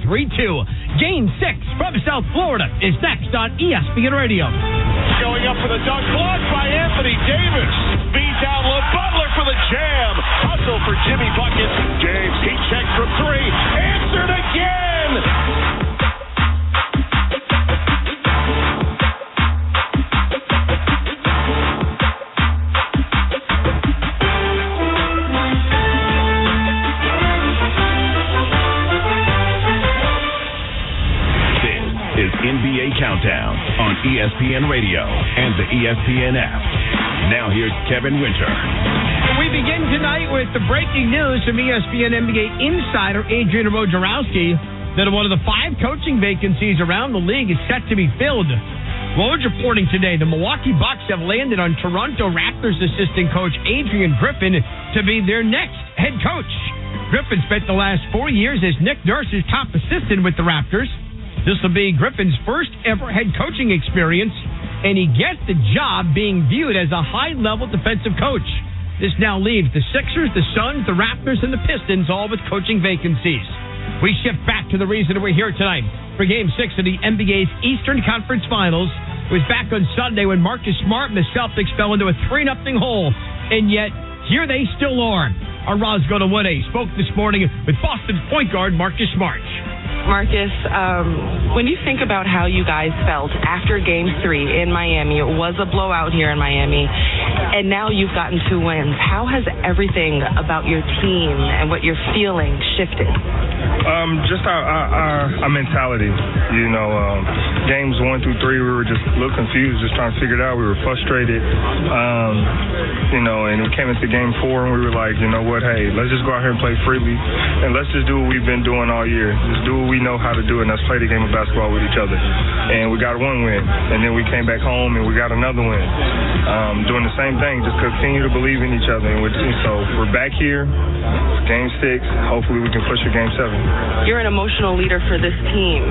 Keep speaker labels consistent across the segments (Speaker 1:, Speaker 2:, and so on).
Speaker 1: 3-2. Game 6 from South Florida is next on ESPN Radio.
Speaker 2: Going up for the dunk, blocked by Anthony Davis. Feed down low, Butler for the jam. Hustle for Jimmy Buckets. James, he checks from 3. Answered again.
Speaker 3: NBA Countdown on ESPN Radio and the ESPN app. Now here's Kevin Winter.
Speaker 1: We begin tonight with the breaking news from ESPN NBA insider Adrian Wojnarowski that one of the 5 coaching vacancies around the league is set to be filled. Woj reporting today the Milwaukee Bucks have landed on Toronto Raptors assistant coach Adrian Griffin to be their next head coach. Griffin spent the last 4 years as Nick Nurse's top assistant with the Raptors. This will be Griffin's first ever head coaching experience, and he gets the job being viewed as a high-level defensive coach. This now leaves the Sixers, the Suns, the Raptors, and the Pistons all with coaching vacancies. We shift back to the reason we're here tonight for Game 6 of the NBA's Eastern Conference Finals. It was back on Sunday when Marcus Smart and the Celtics fell into a 3-0 hole, and yet here they still are. Our Roz Godawade spoke this morning with Boston's point guard Marcus Smart.
Speaker 4: Marcus, when you think about how you guys felt after Game 3 in Miami, it was a blowout here in Miami, and now you've gotten 2 wins. How has everything about your team and what you're feeling shifted?
Speaker 5: Just our mentality. You know, games 1 through 3, we were just a little confused, just trying to figure it out. We were frustrated, you know, and we came into Game 4 and we were like, you know what, hey, let's just go out here and play freely, and let's just do what we've been doing all year. Just do what we know how to do, and that's play the game of basketball with each other. And we got 1 win, and then we came back home and we got another win. Doing the same thing, just continue to believe in each other. And so we're back here, Game 6. Hopefully we can push for Game 7.
Speaker 4: You're an emotional leader for this team.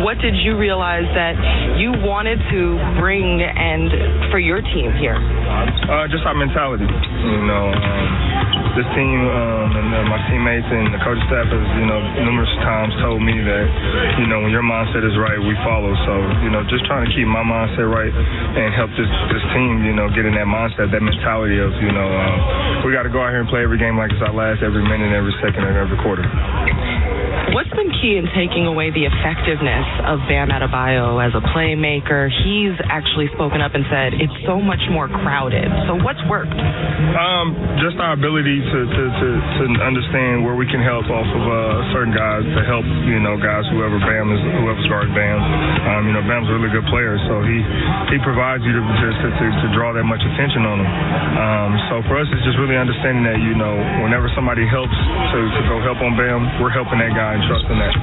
Speaker 4: What did you realize that you wanted to bring and for your team here?
Speaker 5: Just our mentality. You know, this team and my teammates and the coaching staff has, you know, numerous times told me that, you know, when your mindset is right, we follow. So, you know, just trying to keep my mindset right and help this team, you know, get in that mindset, that mentality of, you know, we got to go out here and play every game like it's our last, every minute, every second, and every quarter.
Speaker 4: What's been key in taking away the effectiveness of Bam Adebayo as a playmaker? He's actually spoken up and said it's so much more crowded. So what's worked?
Speaker 5: Just our ability to understand where we can help off of certain guys to help, you know, guys whoever's guarding Bam. You know, Bam's a really good player, so he provides you to draw that much attention on him. So for us, it's just really understanding that, you know, whenever somebody helps to go help on Bam, we're helping that guy and trusting that.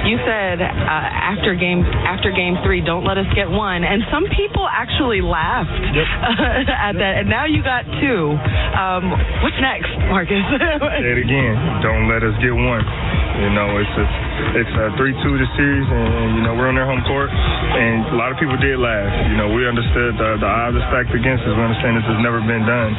Speaker 4: You said after game 3, don't let us get 1, and some people actually laughed at that. And now you got 2. What's next, Marcus?
Speaker 5: Say it again. Don't let us get 1. You know, it's 3-2 the series, and you know we're on their home court, and a lot of people did laugh. You know, we understood the odds are stacked against us. We understand this has never been done,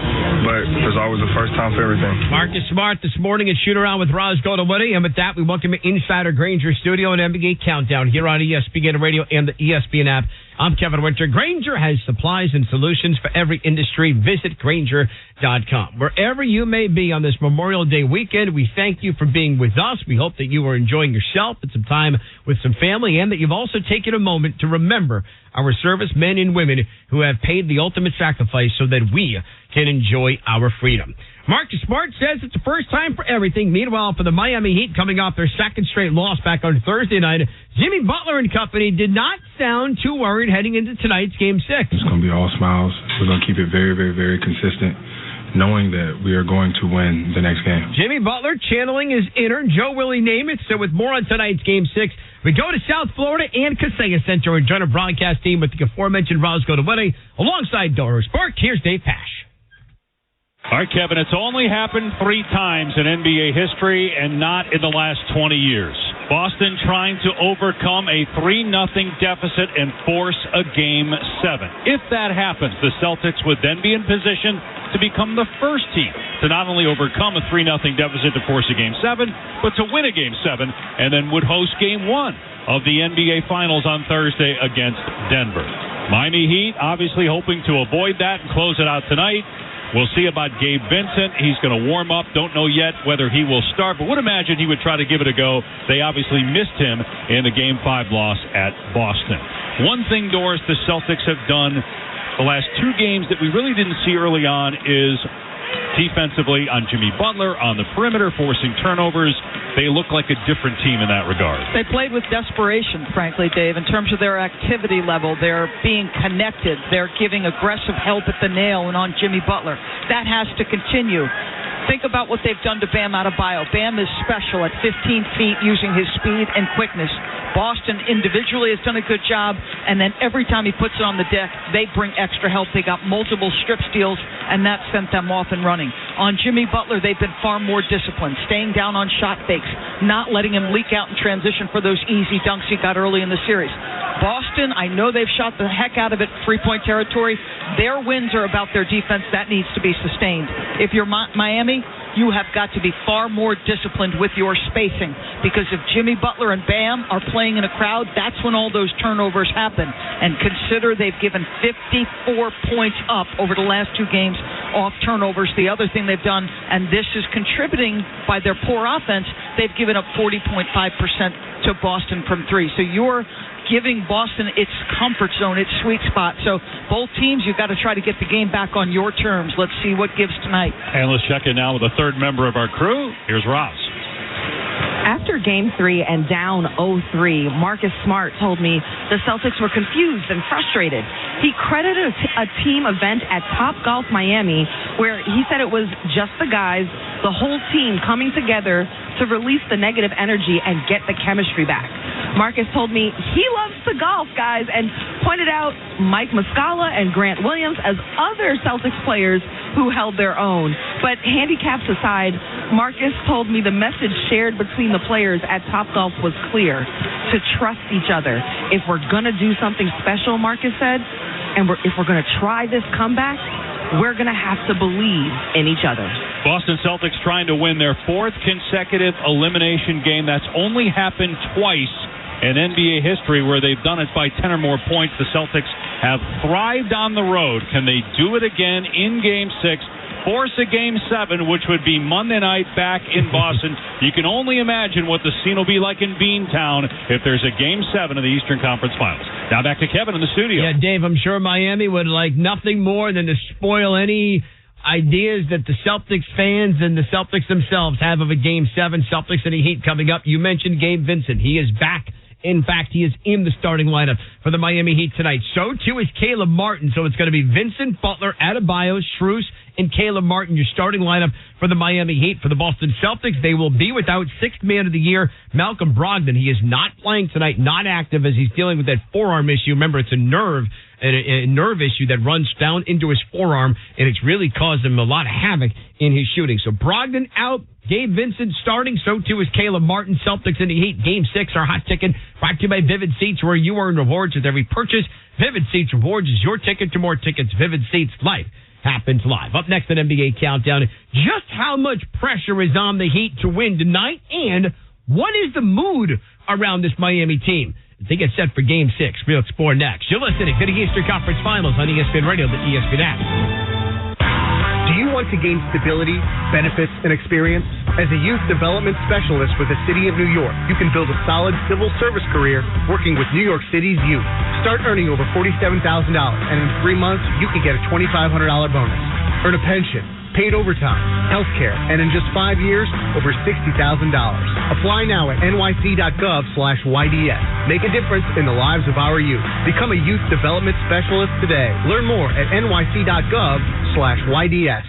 Speaker 5: but there's always a first time for everything.
Speaker 1: Marcus Smart this morning at Shoot Around with Roz Godawade, and with that, we welcome Insider Granger Studio and NBA Countdown here on ESPN Radio and the ESPN app. I'm Kevin Winter. Granger has supplies and solutions for every industry. Visit Granger.com. Wherever you may be on this Memorial Day weekend, we thank you for being with us. We hope that you are enjoying yourself and some time with some family, and that you've also taken a moment to remember our servicemen and women who have paid the ultimate sacrifice so that we can enjoy our freedom. Marcus Smart says it's the first time for everything. Meanwhile, for the Miami Heat coming off their second straight loss back on Thursday night, Jimmy Butler and company did not sound too worried heading into tonight's Game 6.
Speaker 6: It's going to be all smiles. We're going to keep it very, very, very consistent, knowing that we are going to win the next game.
Speaker 1: Jimmy Butler channeling his inner Joe Willie Namath. So with more on tonight's Game 6, we go to South Florida and Kaseya Center and join our broadcast team with the aforementioned Roz Godawade alongside Doris Burke. Here's Dave Pash.
Speaker 7: All right, Kevin, it's only happened 3 times in NBA history and not in the last 20 years. Boston trying to overcome a 3-0 deficit and force a Game 7. If that happens, the Celtics would then be in position to become the first team to not only overcome a 3-0 deficit to force a Game 7, but to win a Game 7, and then would host Game 1 of the NBA Finals on Thursday against Denver. Miami Heat obviously hoping to avoid that and close it out tonight. We'll see about Gabe Vincent. He's going to warm up. Don't know yet whether he will start, but would imagine he would try to give it a go. They obviously missed him in the Game 5 loss at Boston. One thing, Doris, the Celtics have done the last 2 games that we really didn't see early on is defensively on Jimmy Butler, on the perimeter, forcing turnovers. They look like a different team in that regard.
Speaker 8: They played with desperation, frankly, Dave, in terms of their activity level. They're being connected. They're giving aggressive help at the nail and on Jimmy Butler. That has to continue. Think about what they've done to Bam Adebayo. Bam is special at 15 feet using his speed and quickness. Boston individually has done a good job, and then every time he puts it on the deck, they bring extra help. They got multiple strip steals, and that sent them off and running. On Jimmy Butler, they've been far more disciplined, staying down on shot fakes, not letting him leak out in transition for those easy dunks he got early in the series. Boston, I know they've shot the heck out of it, three-point territory. Their wins are about their defense. That needs to be sustained. If you're Miami, you have got to be far more disciplined with your spacing, because if Jimmy Butler and Bam are playing in a crowd, that's when all those turnovers happen. And consider they've given 54 points up over the last 2 games off turnovers. The other thing they've done, and this is contributing by their poor offense, they've given up 40.5% to Boston from 3. So you're giving Boston its comfort zone, its sweet spot. So both teams, you've got to try to get the game back on your terms. Let's see what gives tonight.
Speaker 7: And let's check in now with the third member of our crew. Here's Ross.
Speaker 4: After Game 3 and down 0-3, Marcus Smart told me the Celtics were confused and frustrated. He credited a team event at Topgolf Miami where he said it was just the guys, the whole team coming together to release the negative energy and get the chemistry back. Marcus told me he loves to golf, guys, and pointed out Mike Muscala and Grant Williams as other Celtics players who held their own. But handicaps aside, Marcus told me the message shared between the players at Topgolf was clear: to trust each other. If we're going to do something special, Marcus said, and if we're going to try this comeback, we're going to have to believe in each other.
Speaker 7: Boston Celtics trying to win their 4th consecutive elimination game. That's only happened twice in NBA history where they've done it by 10 or more points. The Celtics have thrived on the road. Can they do it again in Game 6? Force a Game 7, which would be Monday night back in Boston. You can only imagine what the scene will be like in Beantown if there's a Game 7 of the Eastern Conference Finals. Now back to Kevin in the studio.
Speaker 1: Yeah, Dave, I'm sure Miami would like nothing more than to spoil any ideas that the Celtics fans and the Celtics themselves have of a Game 7. Celtics and the Heat coming up. You mentioned Gabe Vincent. He is back. In fact, he is in the starting lineup for the Miami Heat tonight. So, too, is Caleb Martin. So it's going to be Vincent, Butler, Adebayo, Strus, and Caleb Martin, your starting lineup for the Miami Heat. For the Boston Celtics, they will be without 6th man of the year, Malcolm Brogdon. He is not playing tonight, not active, as he's dealing with that forearm issue. Remember, it's a nerve issue that runs down into his forearm, and it's really caused him a lot of havoc in his shooting. So Brogdon out, Gabe Vincent starting, so too is Caleb Martin. Celtics in the Heat. Game 6, our hot ticket, brought to you by Vivid Seats, where you earn rewards with every purchase. Vivid Seats Rewards is your ticket to more tickets. Vivid Seats, life happens live. Up next on NBA Countdown, just how much pressure is on the Heat to win tonight, and what is the mood around this Miami team? They get set for Game 6. We'll explore next. You're listening to the Eastern Conference Finals on ESPN Radio, the ESPN app.
Speaker 9: Do you want to gain stability, benefits, and experience? As a youth development specialist with the City of New York, you can build a solid civil service career working with New York City's youth. Start earning over $47,000, and in 3 months, you can get a $2,500 bonus. Earn a pension, paid overtime, health care, and in just 5 years, over $60,000. Apply now at nyc.gov/YDS. Make a difference in the lives of our youth. Become a youth development specialist today. Learn more at nyc.gov/YDS.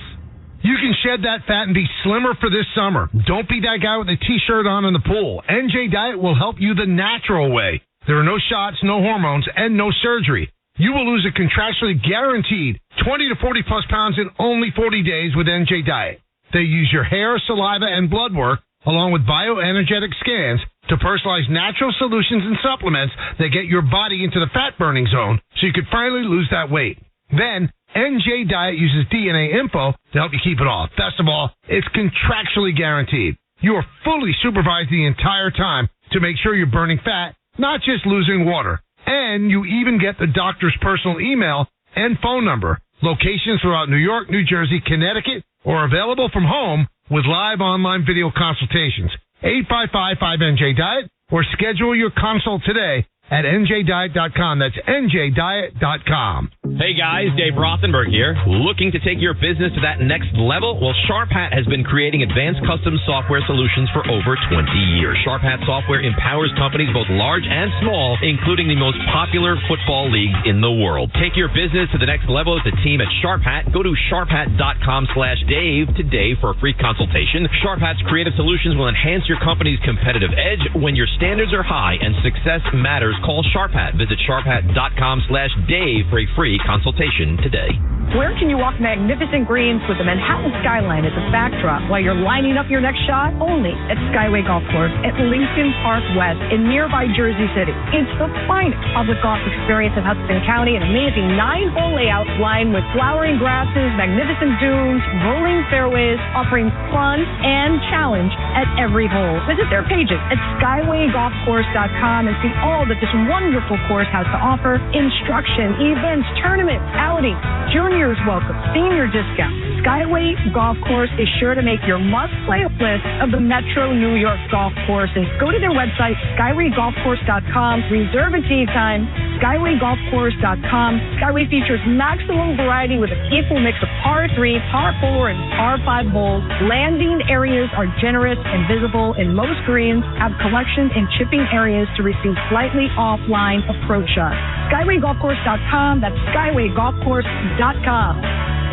Speaker 10: You can shed that fat and be slimmer for this summer. Don't be that guy with a T-shirt on in the pool. NJ Diet will help you the natural way. There are no shots, no hormones, and no surgery. You will lose a contractually guaranteed 20 to 40 plus pounds in only 40 days with NJ Diet. They use your hair, saliva, and blood work, along with bioenergetic scans, to personalize natural solutions and supplements that get your body into the fat-burning zone so you could finally lose that weight. Then, NJ Diet uses DNA info to help you keep it off. Best of all, it's contractually guaranteed. You are fully supervised the entire time to make sure you're burning fat, not just losing water. And you even get the doctor's personal email and phone number. Locations throughout New York, New Jersey, Connecticut, or available from home with live online video consultations. 855-5NJ-DIET or schedule your consult today at njdiet.com. That's njdiet.com.
Speaker 11: Hey guys, Dave Rothenberg here. Looking to take your business to that next level? Well, Sharp Hat has been creating advanced custom software solutions for over 20 years. Sharp Hat software empowers companies both large and small, including the most popular football leagues in the world. Take your business to the next level with the team at Sharp Hat. Go to sharphat.com/Dave today for a free consultation. Sharp Hat's creative solutions will enhance your company's competitive edge when your standards are high and success matters. Call Sharp Hat. Visit sharphat.com/Dave for a free consultation today.
Speaker 12: Where can you walk magnificent greens with the Manhattan skyline as a backdrop while you're lining up your next shot? Only at Skyway Golf Course at Lincoln Park West in nearby Jersey City. It's the finest public golf experience in Hudson County, an amazing 9-hole layout lined with flowering grasses, magnificent dunes, rolling fairways, offering fun and challenge at every hole. Visit their pages at skywaygolfcourse.com and see all that this wonderful course has to offer: instruction, events, tournaments, outings, juniors welcome, senior discount. Skyway Golf Course is sure to make your must-play list of the Metro New York golf courses. Go to their website, skywaygolfcourse.com. Reserve a tee time, skywaygolfcourse.com. Skyway features maximum variety with a equal mix of par 3, par 4, and par 5 holes. Landing areas are generous and visible, and most greens have collection and chipping areas to receive slightly offline approach shots. Skywaygolfcourse.com. That's skywaygolfcourse.com.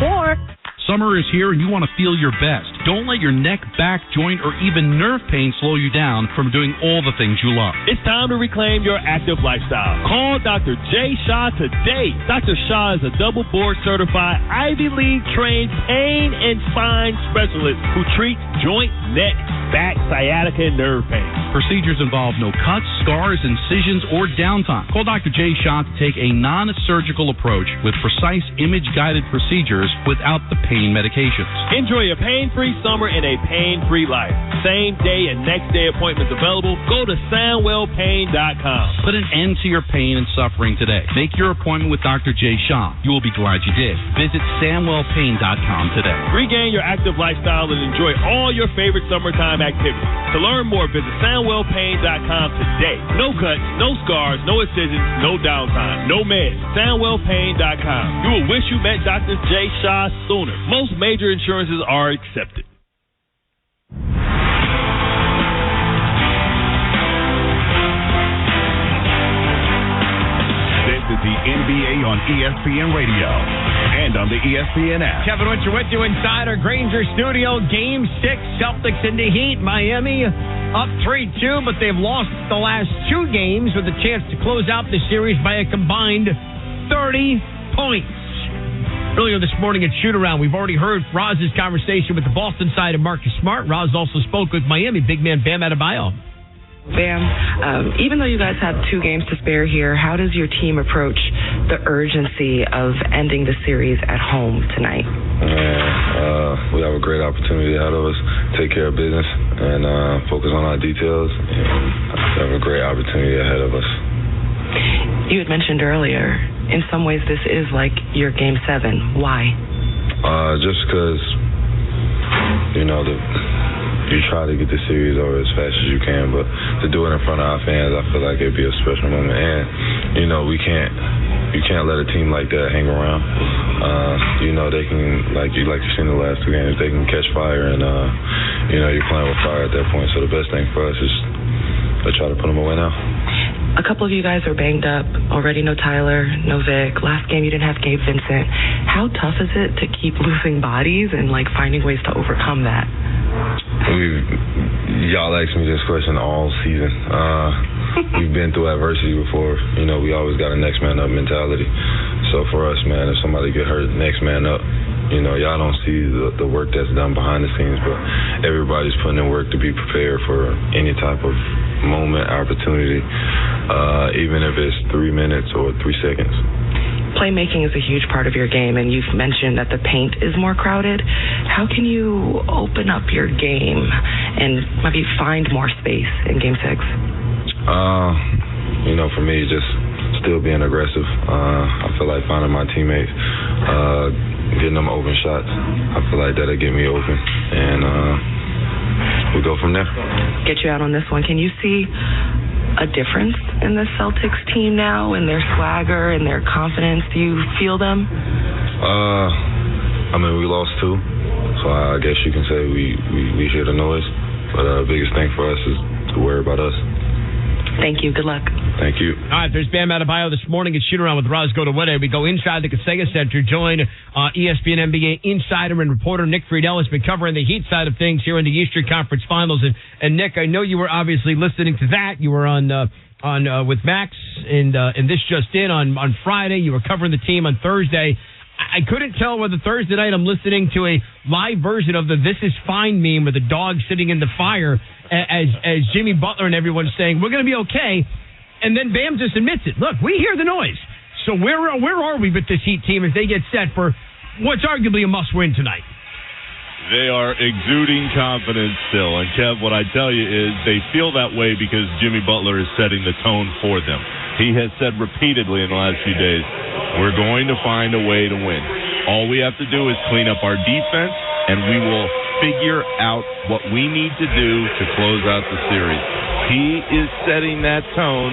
Speaker 12: Or
Speaker 13: summer is here and you want to feel your best. Don't let your neck, back, joint, or even nerve pain slow you down from doing all the things you love.
Speaker 14: It's time to reclaim your active lifestyle. Call Dr. Jay Shaw today. Dr. Shaw is a double board certified Ivy League trained pain and spine specialist who treats joint, neck, back, sciatica, and nerve pain.
Speaker 13: Procedures involve no cuts, scars, incisions, or downtime. Call Dr. Jay Shaw to take a non-surgical approach with precise image-guided procedures without the pain medications.
Speaker 14: Enjoy a pain-free summer and a pain-free life. Same day and next day appointments available. Go to SoundwellPain.com.
Speaker 13: Put an end to your pain and suffering today. Make your appointment with Dr. Jay Shaw. You will be glad you did. Visit SoundwellPain.com today.
Speaker 14: Regain your active lifestyle and enjoy all your favorite summertime activities. To learn more, visit SoundwellPain.com today. No cuts, no scars, no incisions, no downtime, no meds. SoundwellPain.com. You will wish you met Dr. Jay Shaw sooner. Most major insurances are accepted.
Speaker 3: This is the NBA on ESPN Radio and on the ESPN app.
Speaker 1: Kevin Winter with you inside our Granger studio. Game 6, Celtics in the heat. Miami up 3-2, but they've lost the last 2 games with a chance to close out the series by a combined 30 points. Earlier this morning at shoot-around, we've already heard Roz's conversation with the Boston side of Marcus Smart. Roz also spoke with Miami big man Bam Adebayo.
Speaker 4: Bam, even though you guys have 2 games to spare here, how does your team approach the urgency of ending the series at home tonight?
Speaker 15: We have a great opportunity ahead of us. Take care of business and focus on our details. And have a great opportunity ahead of us.
Speaker 4: You had mentioned earlier, in some ways this is like your Game 7. Why?
Speaker 15: Just because, you try to get the series over as fast as you can, but to do it in front of our fans, I feel like it'd be a special moment. And, you can't let a team like that hang around. They can, like you've seen the last 2 games, they can catch fire and, you're playing with fire at that point. So the best thing for us is to try to put them away now.
Speaker 4: A couple of you guys are banged up. Already no Tyler, no Vic. Last game you didn't have Gabe Vincent. How tough is it to keep losing bodies and finding ways to overcome that?
Speaker 15: Y'all asked me this question all season. We've been through adversity before. We always got a next man up mentality. So for us, man, if somebody get hurt, next man up. Y'all don't see the work that's done behind the scenes, but everybody's putting in work to be prepared for any type of moment, opportunity, even if it's 3 minutes or 3 seconds.
Speaker 4: playmaking is a huge part of your game, and you've mentioned that the paint is more crowded. How can you open up your game and maybe find more space in Game 6?
Speaker 15: For me, just still being aggressive. I feel like finding my teammates, getting them open shots. I feel like that'll get me open, and we'll go from there.
Speaker 4: Get you out on this one. Can you see a difference in the Celtics team now, in their swagger and their confidence? Do you feel them?
Speaker 15: We lost 2, so I guess you can say we hear the noise. But the biggest thing for us is to worry about us.
Speaker 4: Thank you. Good luck.
Speaker 15: Thank you.
Speaker 1: All right, there's Bam Adebayo this morning at Shoot Around with Roz Godawede. We go inside the Kaseya Center. Join ESPN NBA insider and reporter Nick Friedel has been covering the Heat side of things here in the Eastern Conference Finals. And Nick, I know you were obviously listening to that. You were on with Max and this just in on Friday. You were covering the team on Thursday. I couldn't tell whether Thursday night I'm listening to a live version of the "This Is Fine" meme with the dog sitting in the fire as Jimmy Butler and everyone's saying we're going to be okay. And then Bam just admits it. Look, we hear the noise. So where are we with this Heat team as they get set for what's arguably a must-win tonight?
Speaker 16: They are exuding confidence still. And, Kev, what I tell you is they feel that way because Jimmy Butler is setting the tone for them. He has said repeatedly in the last few days, we're going to find a way to win. All we have to do is clean up our defense, and we will figure out what we need to do to close out the series. He is setting that tone,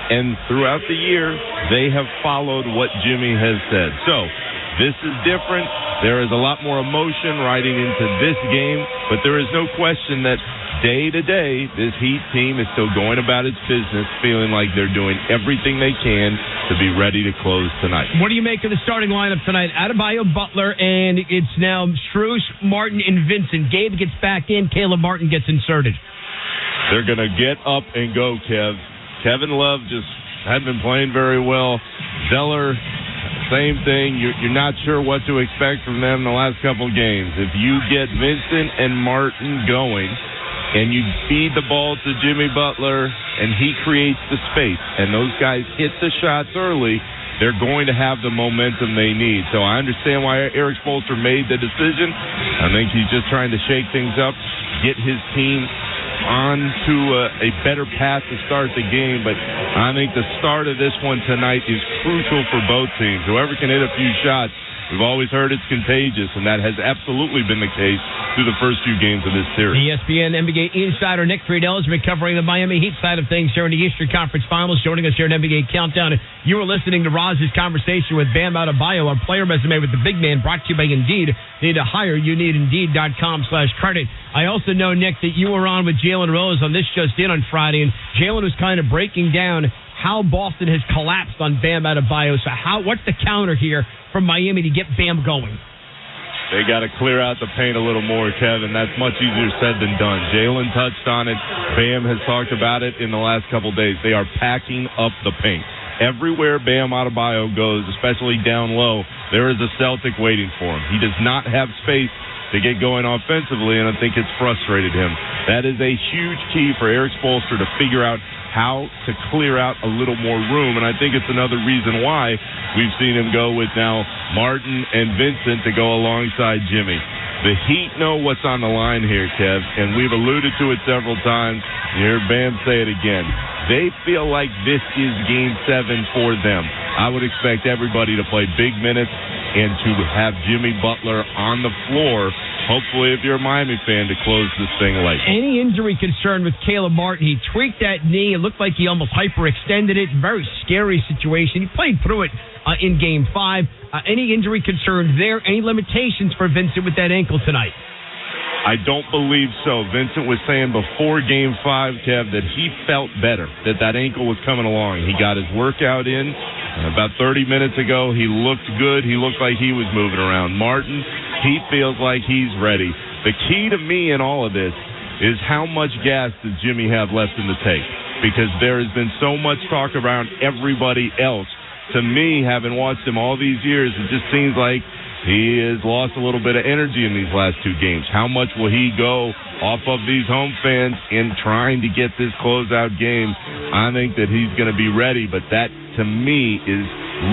Speaker 16: and throughout the year, they have followed what Jimmy has said. So, this is different. There is a lot more emotion riding into this game, but there is no question that day to day, this Heat team is still going about its business, feeling like they're doing everything they can to be ready to close tonight.
Speaker 1: What do you make of the starting lineup tonight? Adebayo, Butler, and it's now Strus, Martin, and Vincent. Gabe gets back in. Caleb Martin gets inserted.
Speaker 16: They're going to get up and go, Kev. Kevin Love just hadn't been playing very well. Zeller, same thing. You're not sure what to expect from them the last couple of games. If you get Vincent and Martin going and you feed the ball to Jimmy Butler and he creates the space and those guys hit the shots early, they're going to have the momentum they need. So I understand why Eric Spoelstra made the decision. I think he's just trying to shake things up, get his team on to a better path to start the game, but I think the start of this one tonight is crucial for both teams. Whoever can hit a few shots, we've always heard it's contagious, and that has absolutely been the case through the first few games of this series.
Speaker 1: ESPN NBA insider Nick Friedel has been covering the Miami Heat side of things here in the Eastern Conference Finals, joining us here at NBA Countdown. You were listening to Roz's conversation with Bam Adebayo, our player resume with the big man, brought to you by Indeed. Need to hire? You need Indeed.com/credit. I also know, Nick, that you were on with Jalen Rose on This Just In on Friday, and Jalen was kind of breaking down how Boston has collapsed on Bam Adebayo. So what's the counter here from Miami to get Bam going?
Speaker 16: They got to clear out the paint a little more, Kevin. That's much easier said than done. Jalen touched on it. Bam has talked about it in the last couple of days. They are packing up the paint. Everywhere Bam Adebayo goes, especially down low, there is a Celtic waiting for him. He does not have space to get going offensively, and I think it's frustrated him. That is a huge key for Eric Spoelstra to figure out how to clear out a little more room, and I think it's another reason why we've seen him go with now Martin and Vincent to go alongside Jimmy. The Heat know what's on the line here, Kev, and we've alluded to it several times. You hear Bam say it again. They feel like this is Game 7 for them. I would expect everybody to play big minutes and to have Jimmy Butler on the floor, hopefully if you're a Miami fan, to close this thing late.
Speaker 1: Any injury concern with Caleb Martin? He tweaked that knee. It looked like he almost hyperextended it. Very scary situation. He played through it in Game 5. Any injury concerns there? Any limitations for Vincent with that ankle tonight?
Speaker 16: I don't believe so. Vincent was saying before Game 5, Kev, that he felt better, that ankle was coming along. He got his workout in about 30 minutes ago. He looked good. He looked like he was moving around. Martin, he feels like he's ready. The key to me in all of this is how much gas does Jimmy have left in the tank? Because there has been so much talk around everybody else. To me, having watched him all these years, it just seems like he has lost a little bit of energy in these last two games. How much will he go off of these home fans in trying to get this closeout game? I think that he's going to be ready, but that, to me, is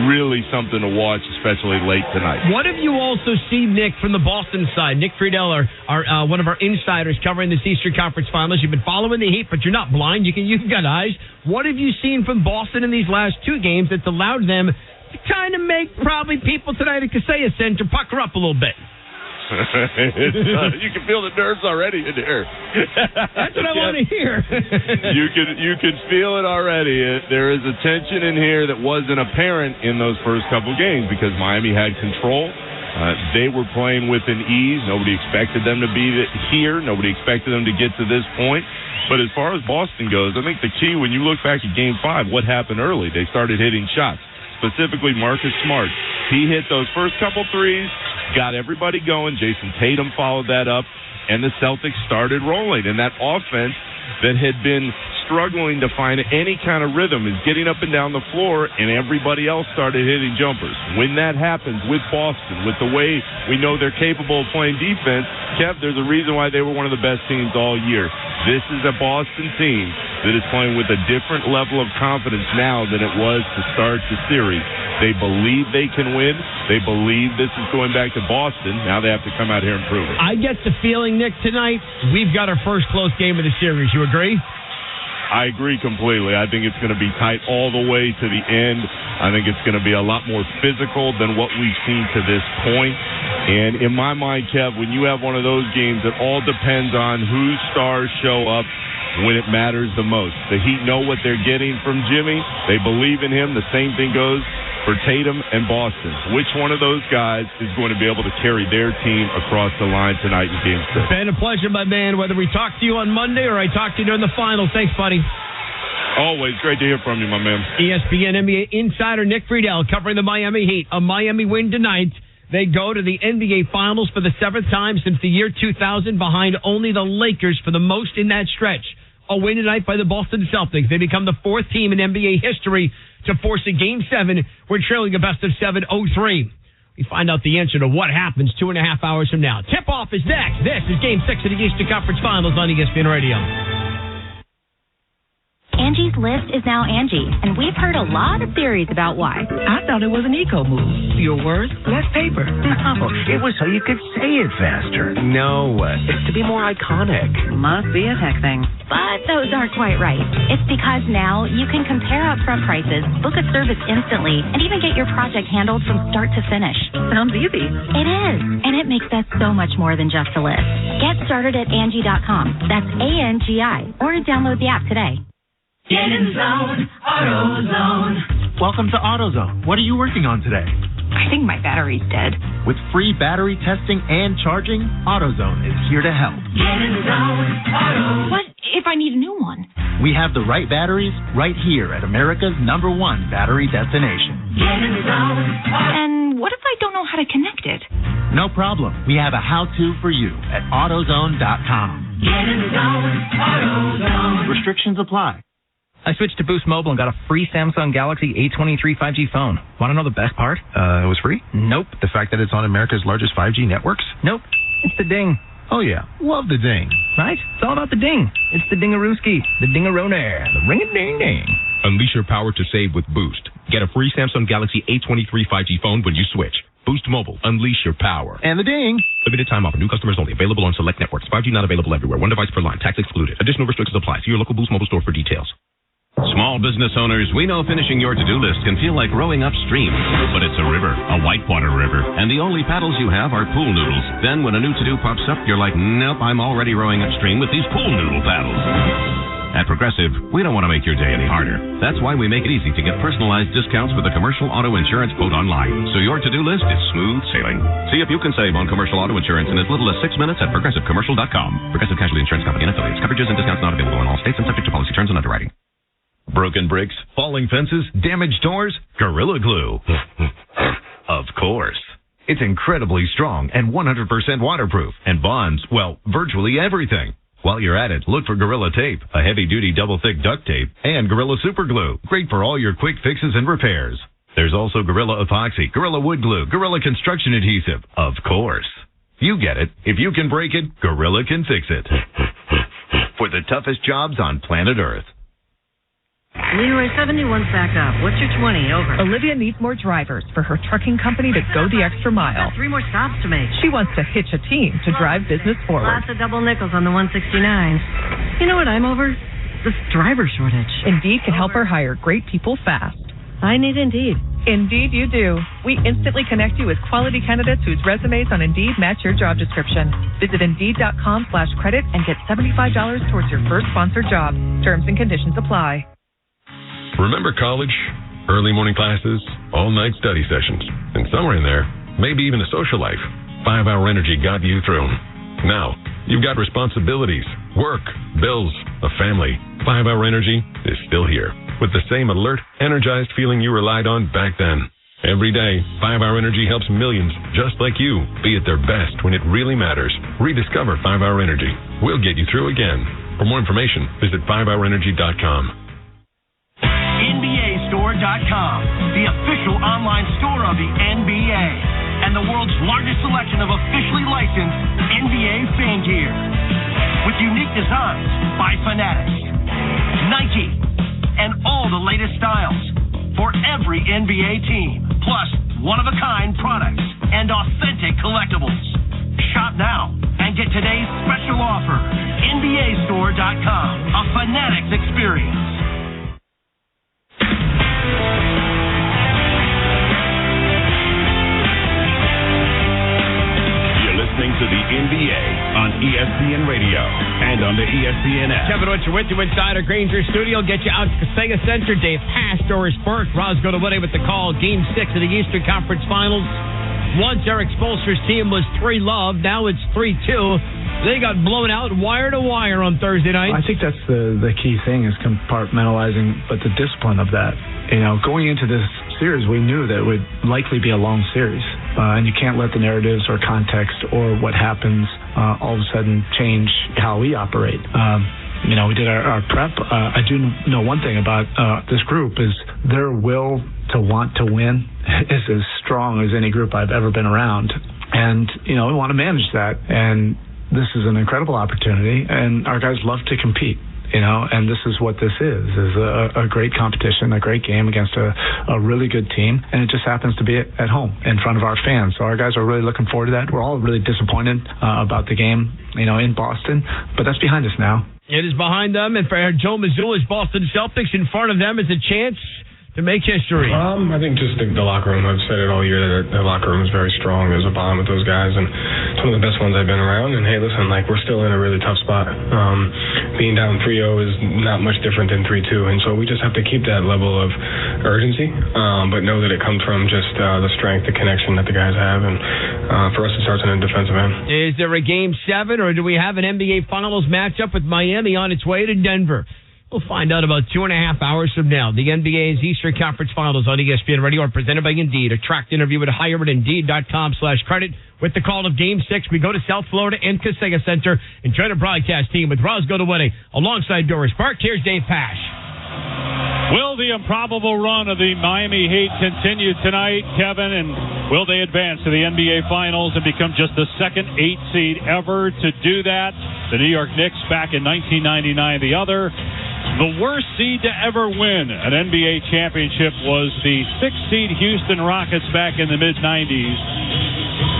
Speaker 16: really something to watch, especially late tonight.
Speaker 1: What have you also seen, Nick, from the Boston side? Nick Friedel, our one of our insiders covering this Eastern Conference Finals. You've been following the Heat, but you're not blind. You've got eyes. What have you seen from Boston in these last two games that's allowed them to kind of make probably people tonight at Kaseya Center pucker up a little bit?
Speaker 16: You can feel the nerves already in here.
Speaker 1: That's what I want to hear.
Speaker 16: You can feel it already. There is a tension in here that wasn't apparent in those first couple games because Miami had control. They were playing with an ease. Nobody expected them to be here. Nobody expected them to get to this point. But as far as Boston goes, I think the key when you look back at Game 5, what happened early? They started hitting shots, specifically Marcus Smart. He hit those first couple threes, got everybody going. Jason Tatum followed that up, and the Celtics started rolling. And that offense that had been struggling to find any kind of rhythm is getting up and down the floor, and everybody else started hitting jumpers. When that happens with Boston, with the way we know they're capable of playing defense, Kev, there's a reason why they were one of the best teams all year. This is a Boston team that is playing with a different level of confidence now than it was to start the series. They believe they can win. They believe this is going back to Boston. Now they have to come out here and prove it.
Speaker 1: I get the feeling, Nick, tonight we've got our first close game of the series. You agree?
Speaker 16: I agree completely. I think it's going to be tight all the way to the end. I think it's going to be a lot more physical than what we've seen to this point. And in my mind, Kev, when you have one of those games, it all depends on whose stars show up when it matters the most. The Heat know what they're getting from Jimmy. They believe in him. The same thing goes for Tatum and Boston. Which one of those guys is going to be able to carry their team across the line tonight in Game 6?
Speaker 1: Been a pleasure, my man, whether we talk to you on Monday or I talk to you during the finals. Thanks, buddy.
Speaker 16: Always great to hear from you, my man.
Speaker 1: ESPN NBA insider Nick Friedel covering the Miami Heat. A Miami win tonight. They go to the NBA Finals for the seventh time since the year 2000, behind only the Lakers for the most in that stretch. A win tonight by the Boston Celtics. They become the fourth team in NBA history to force a Game 7 when trailing a best-of-7 0-3. We find out the answer to what happens 2.5 hours from now. Tip-off is next. This is Game 6 of the Eastern Conference Finals on ESPN Radio.
Speaker 17: Angie's List is now Angie, and we've heard a lot of theories about why.
Speaker 18: I thought it was an eco move. Your words, less paper. No, it was so you could say it faster.
Speaker 19: No, it's to be more iconic.
Speaker 17: Must be a tech thing. But those aren't quite right. It's because now you can compare upfront prices, book a service instantly, and even get your project handled from start to finish.
Speaker 18: Sounds easy.
Speaker 17: It is, and it makes that so much more than just a list. Get started at Angie.com. That's ANGI, or download the app today.
Speaker 20: Get in zone, AutoZone.
Speaker 21: Welcome to AutoZone. What are you working on today?
Speaker 17: I think my battery's dead.
Speaker 21: With free battery testing and charging, AutoZone is here to help.
Speaker 20: Get in zone, AutoZone.
Speaker 17: What if I need a new one?
Speaker 21: We have the right batteries right here at America's #1 battery destination.
Speaker 20: Get in zone,
Speaker 17: And what if I don't know how to connect it?
Speaker 21: No problem. We have a how-to for you at AutoZone.com.
Speaker 20: Get in zone, AutoZone.
Speaker 21: Restrictions apply.
Speaker 22: I switched to Boost Mobile and got a free Samsung Galaxy A23 5G phone. Want to know the best part?
Speaker 23: It was free?
Speaker 22: Nope.
Speaker 23: The fact that it's on America's largest 5G networks?
Speaker 22: Nope. It's the ding.
Speaker 23: Oh, yeah. Love the ding.
Speaker 22: Right? It's all about the ding. It's the dingarooski, the dingaronair, the ring-a-ding-ding.
Speaker 24: Unleash your power to save with Boost. Get a free Samsung Galaxy A23 5G phone when you switch. Boost Mobile. Unleash your power.
Speaker 23: And the ding.
Speaker 24: Limited time offer. New customers only. Available on select networks. 5G not available everywhere. One device per line. Tax excluded. Additional restrictions apply. See your local Boost Mobile store for details.
Speaker 25: Small business owners, we know finishing your to-do list can feel like rowing upstream, but it's a river, a whitewater river, and the only paddles you have are pool noodles. Then when a new to-do pops up, you're like, nope, I'm already rowing upstream with these pool noodle paddles. At Progressive, we don't want to make your day any harder. That's why we make it easy to get personalized discounts with the commercial auto insurance quote online, so your to-do list is smooth sailing. See if you can save on commercial auto insurance in as little as 6 minutes at ProgressiveCommercial.com. Progressive Casualty Insurance Company and affiliates. Coverages and discounts not available in all states and subject to policy terms and underwriting.
Speaker 3: Broken bricks, falling fences, damaged doors, Gorilla Glue. Of course. It's incredibly strong and 100% waterproof and bonds, well, virtually everything. While you're at it, look for Gorilla Tape, a heavy-duty double-thick duct tape, and Gorilla Super Glue, great for all your quick fixes and repairs. There's also Gorilla Epoxy, Gorilla Wood Glue, Gorilla Construction Adhesive. Of course. You get it. If you can break it, Gorilla can fix it. For the toughest jobs on planet Earth.
Speaker 2: Leroy 71's back up. What's your 20? Over.
Speaker 5: Olivia needs more drivers for her trucking company to go the extra mile.
Speaker 2: Got 3 more stops to make.
Speaker 5: She wants to hitch a team to drive business forward.
Speaker 2: Lots of double nickels on the 169. You know what I'm over? This driver shortage.
Speaker 5: Indeed can help her hire great people fast.
Speaker 2: I need Indeed.
Speaker 5: Indeed you do. We instantly connect you with quality candidates whose resumes on Indeed match your job description. Visit Indeed.com/credit and get $75 towards your first sponsored job. Terms and conditions apply.
Speaker 6: Remember college? Early morning classes, all-night study sessions, and somewhere in there, maybe even a social life. 5-Hour Energy got you through. Now, you've got responsibilities, work, bills, a family. 5-Hour Energy is still here with the same alert, energized feeling you relied on back then. Every day, 5-Hour Energy helps millions just like you be at their best when it really matters. Rediscover 5-Hour Energy. We'll get you through again. For more information, visit 5hourenergy.com.
Speaker 7: NBAstore.com, the official online store of the NBA, and the world's largest selection of officially licensed NBA fan gear. With unique designs by Fanatics, Nike, and all the latest styles for every NBA team, plus one-of-a-kind products and authentic collectibles. Shop now and get today's special offer. NBAstore.com, a Fanatics experience.
Speaker 8: Listening to the NBA on ESPN Radio and on the ESPN app.
Speaker 1: Kevin Witcher with you inside our Granger studio. Get you out to Sega Center. Dave Pass, Doris Burke, Roscoe DeWitte with the call. Game 6 of the Eastern Conference Finals. Once Eric Spoelstra's team was 3-0, now it's 3-2. They got blown out wire to wire on Thursday night.
Speaker 26: I think that's the key thing is compartmentalizing, but the discipline of that. You know, going into this series, we knew that it would likely be a long series. And you can't let the narratives or context or what happens all of a sudden change how we operate. You know, we did our prep. I do know one thing about this group is their will to want to win is as strong as any group I've ever been around. And, you know, we want to manage that. And this is an incredible opportunity, and our guys love to compete. You know, and this is what this is a great competition, a great game against a really good team, and it just happens to be at home in front of our fans. So our guys are really looking forward to that. We're all really disappointed about the game, you know, in Boston, but that's behind us now.
Speaker 1: It is behind them, and for Joe Mazzulla's Boston Celtics, in front of them is a chance to make history.
Speaker 27: I think just the locker room. I've said it all year that the locker room is very strong. There's a bond with those guys, and it's one of the best ones I've been around. And hey, listen, like we're still in a really tough spot. Being down 3-0 is not much different than 3-2, and so we just have to keep that level of urgency, but know that it comes from just the strength, the connection that the guys have, and for us it starts on a defensive end.
Speaker 1: Is there a Game 7, or do we have an NBA Finals matchup with Miami on its way to Denver? We'll find out about 2.5 hours from now. The NBA's Eastern Conference Finals on ESPN Radio are presented by Indeed. A tracked interview at hire at Indeed.com/credit. With the call of Game 6, we go to South Florida and Sega Center and join a broadcast team with Roscoe DeWitte alongside Doris Burke. Here's Dave Pash.
Speaker 28: Will the improbable run of the Miami Heat continue tonight, Kevin? And will they advance to the NBA Finals and become just the second 8 seed ever to do that? The New York Knicks back in 1999. The other, the worst seed to ever win an NBA championship was the 6th seed Houston Rockets back in the mid-90s.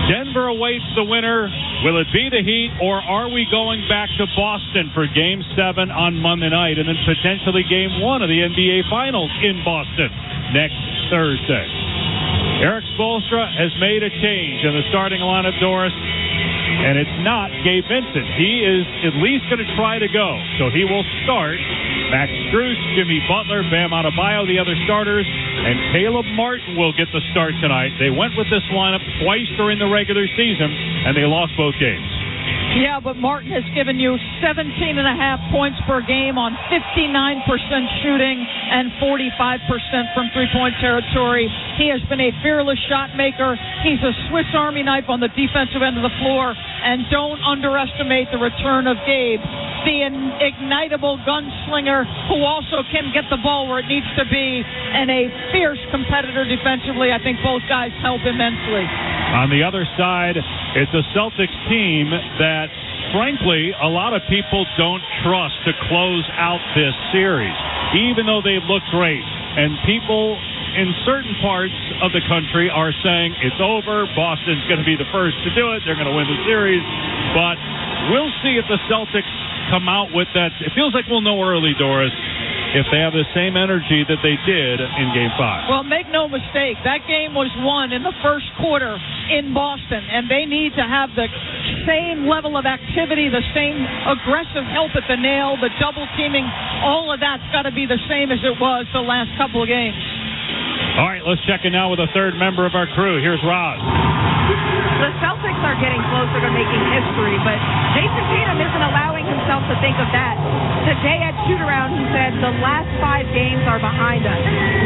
Speaker 28: Denver awaits the winner. Will it be the Heat, or are we going back to Boston for Game 7 on Monday night and then potentially Game 1 of the NBA Finals in Boston next Thursday? Eric Spoelstra has made a change in the starting lineup, Doris, and it's not Gabe Vincent. He is at least going to try to go, so he will start Max Strus, Jimmy Butler, Bam Adebayo, the other starters, and Caleb Martin will get the start tonight. They went with this lineup twice during the regular season, and they lost both games.
Speaker 29: Yeah, but Martin has given you 17.5 points per game on 59% shooting and 45% from three-point territory. He has been a fearless shot maker. He's a Swiss Army knife on the defensive end of the floor. And don't underestimate the return of Gabe, the ignitable gunslinger who also can get the ball where it needs to be, and a fierce competitor defensively. I think both guys help immensely.
Speaker 28: On the other side, it's a Celtics team that, frankly, a lot of people don't trust to close out this series. even though they've looked great. And people in certain parts of the country are saying it's over. Boston's going to be the first to do it. They're going to win the series. But we'll see if the Celtics come out with that. It feels like we'll know early, Doris, if they have the same energy that they did in Game 5.
Speaker 29: Well, make no mistake, that game was won in the first quarter in Boston, and they need to have the same level of activity, the same aggressive help at the nail, the double teaming, all of that's got to be the same as it was the last couple of games.
Speaker 28: All right, let's check in now with a third member of our crew. Here's Roz.
Speaker 4: The Celtics are getting closer to making history, but Jason Tatum isn't allowing himself to think of that. Today at shoot-around, he said, the last 5 games are behind us.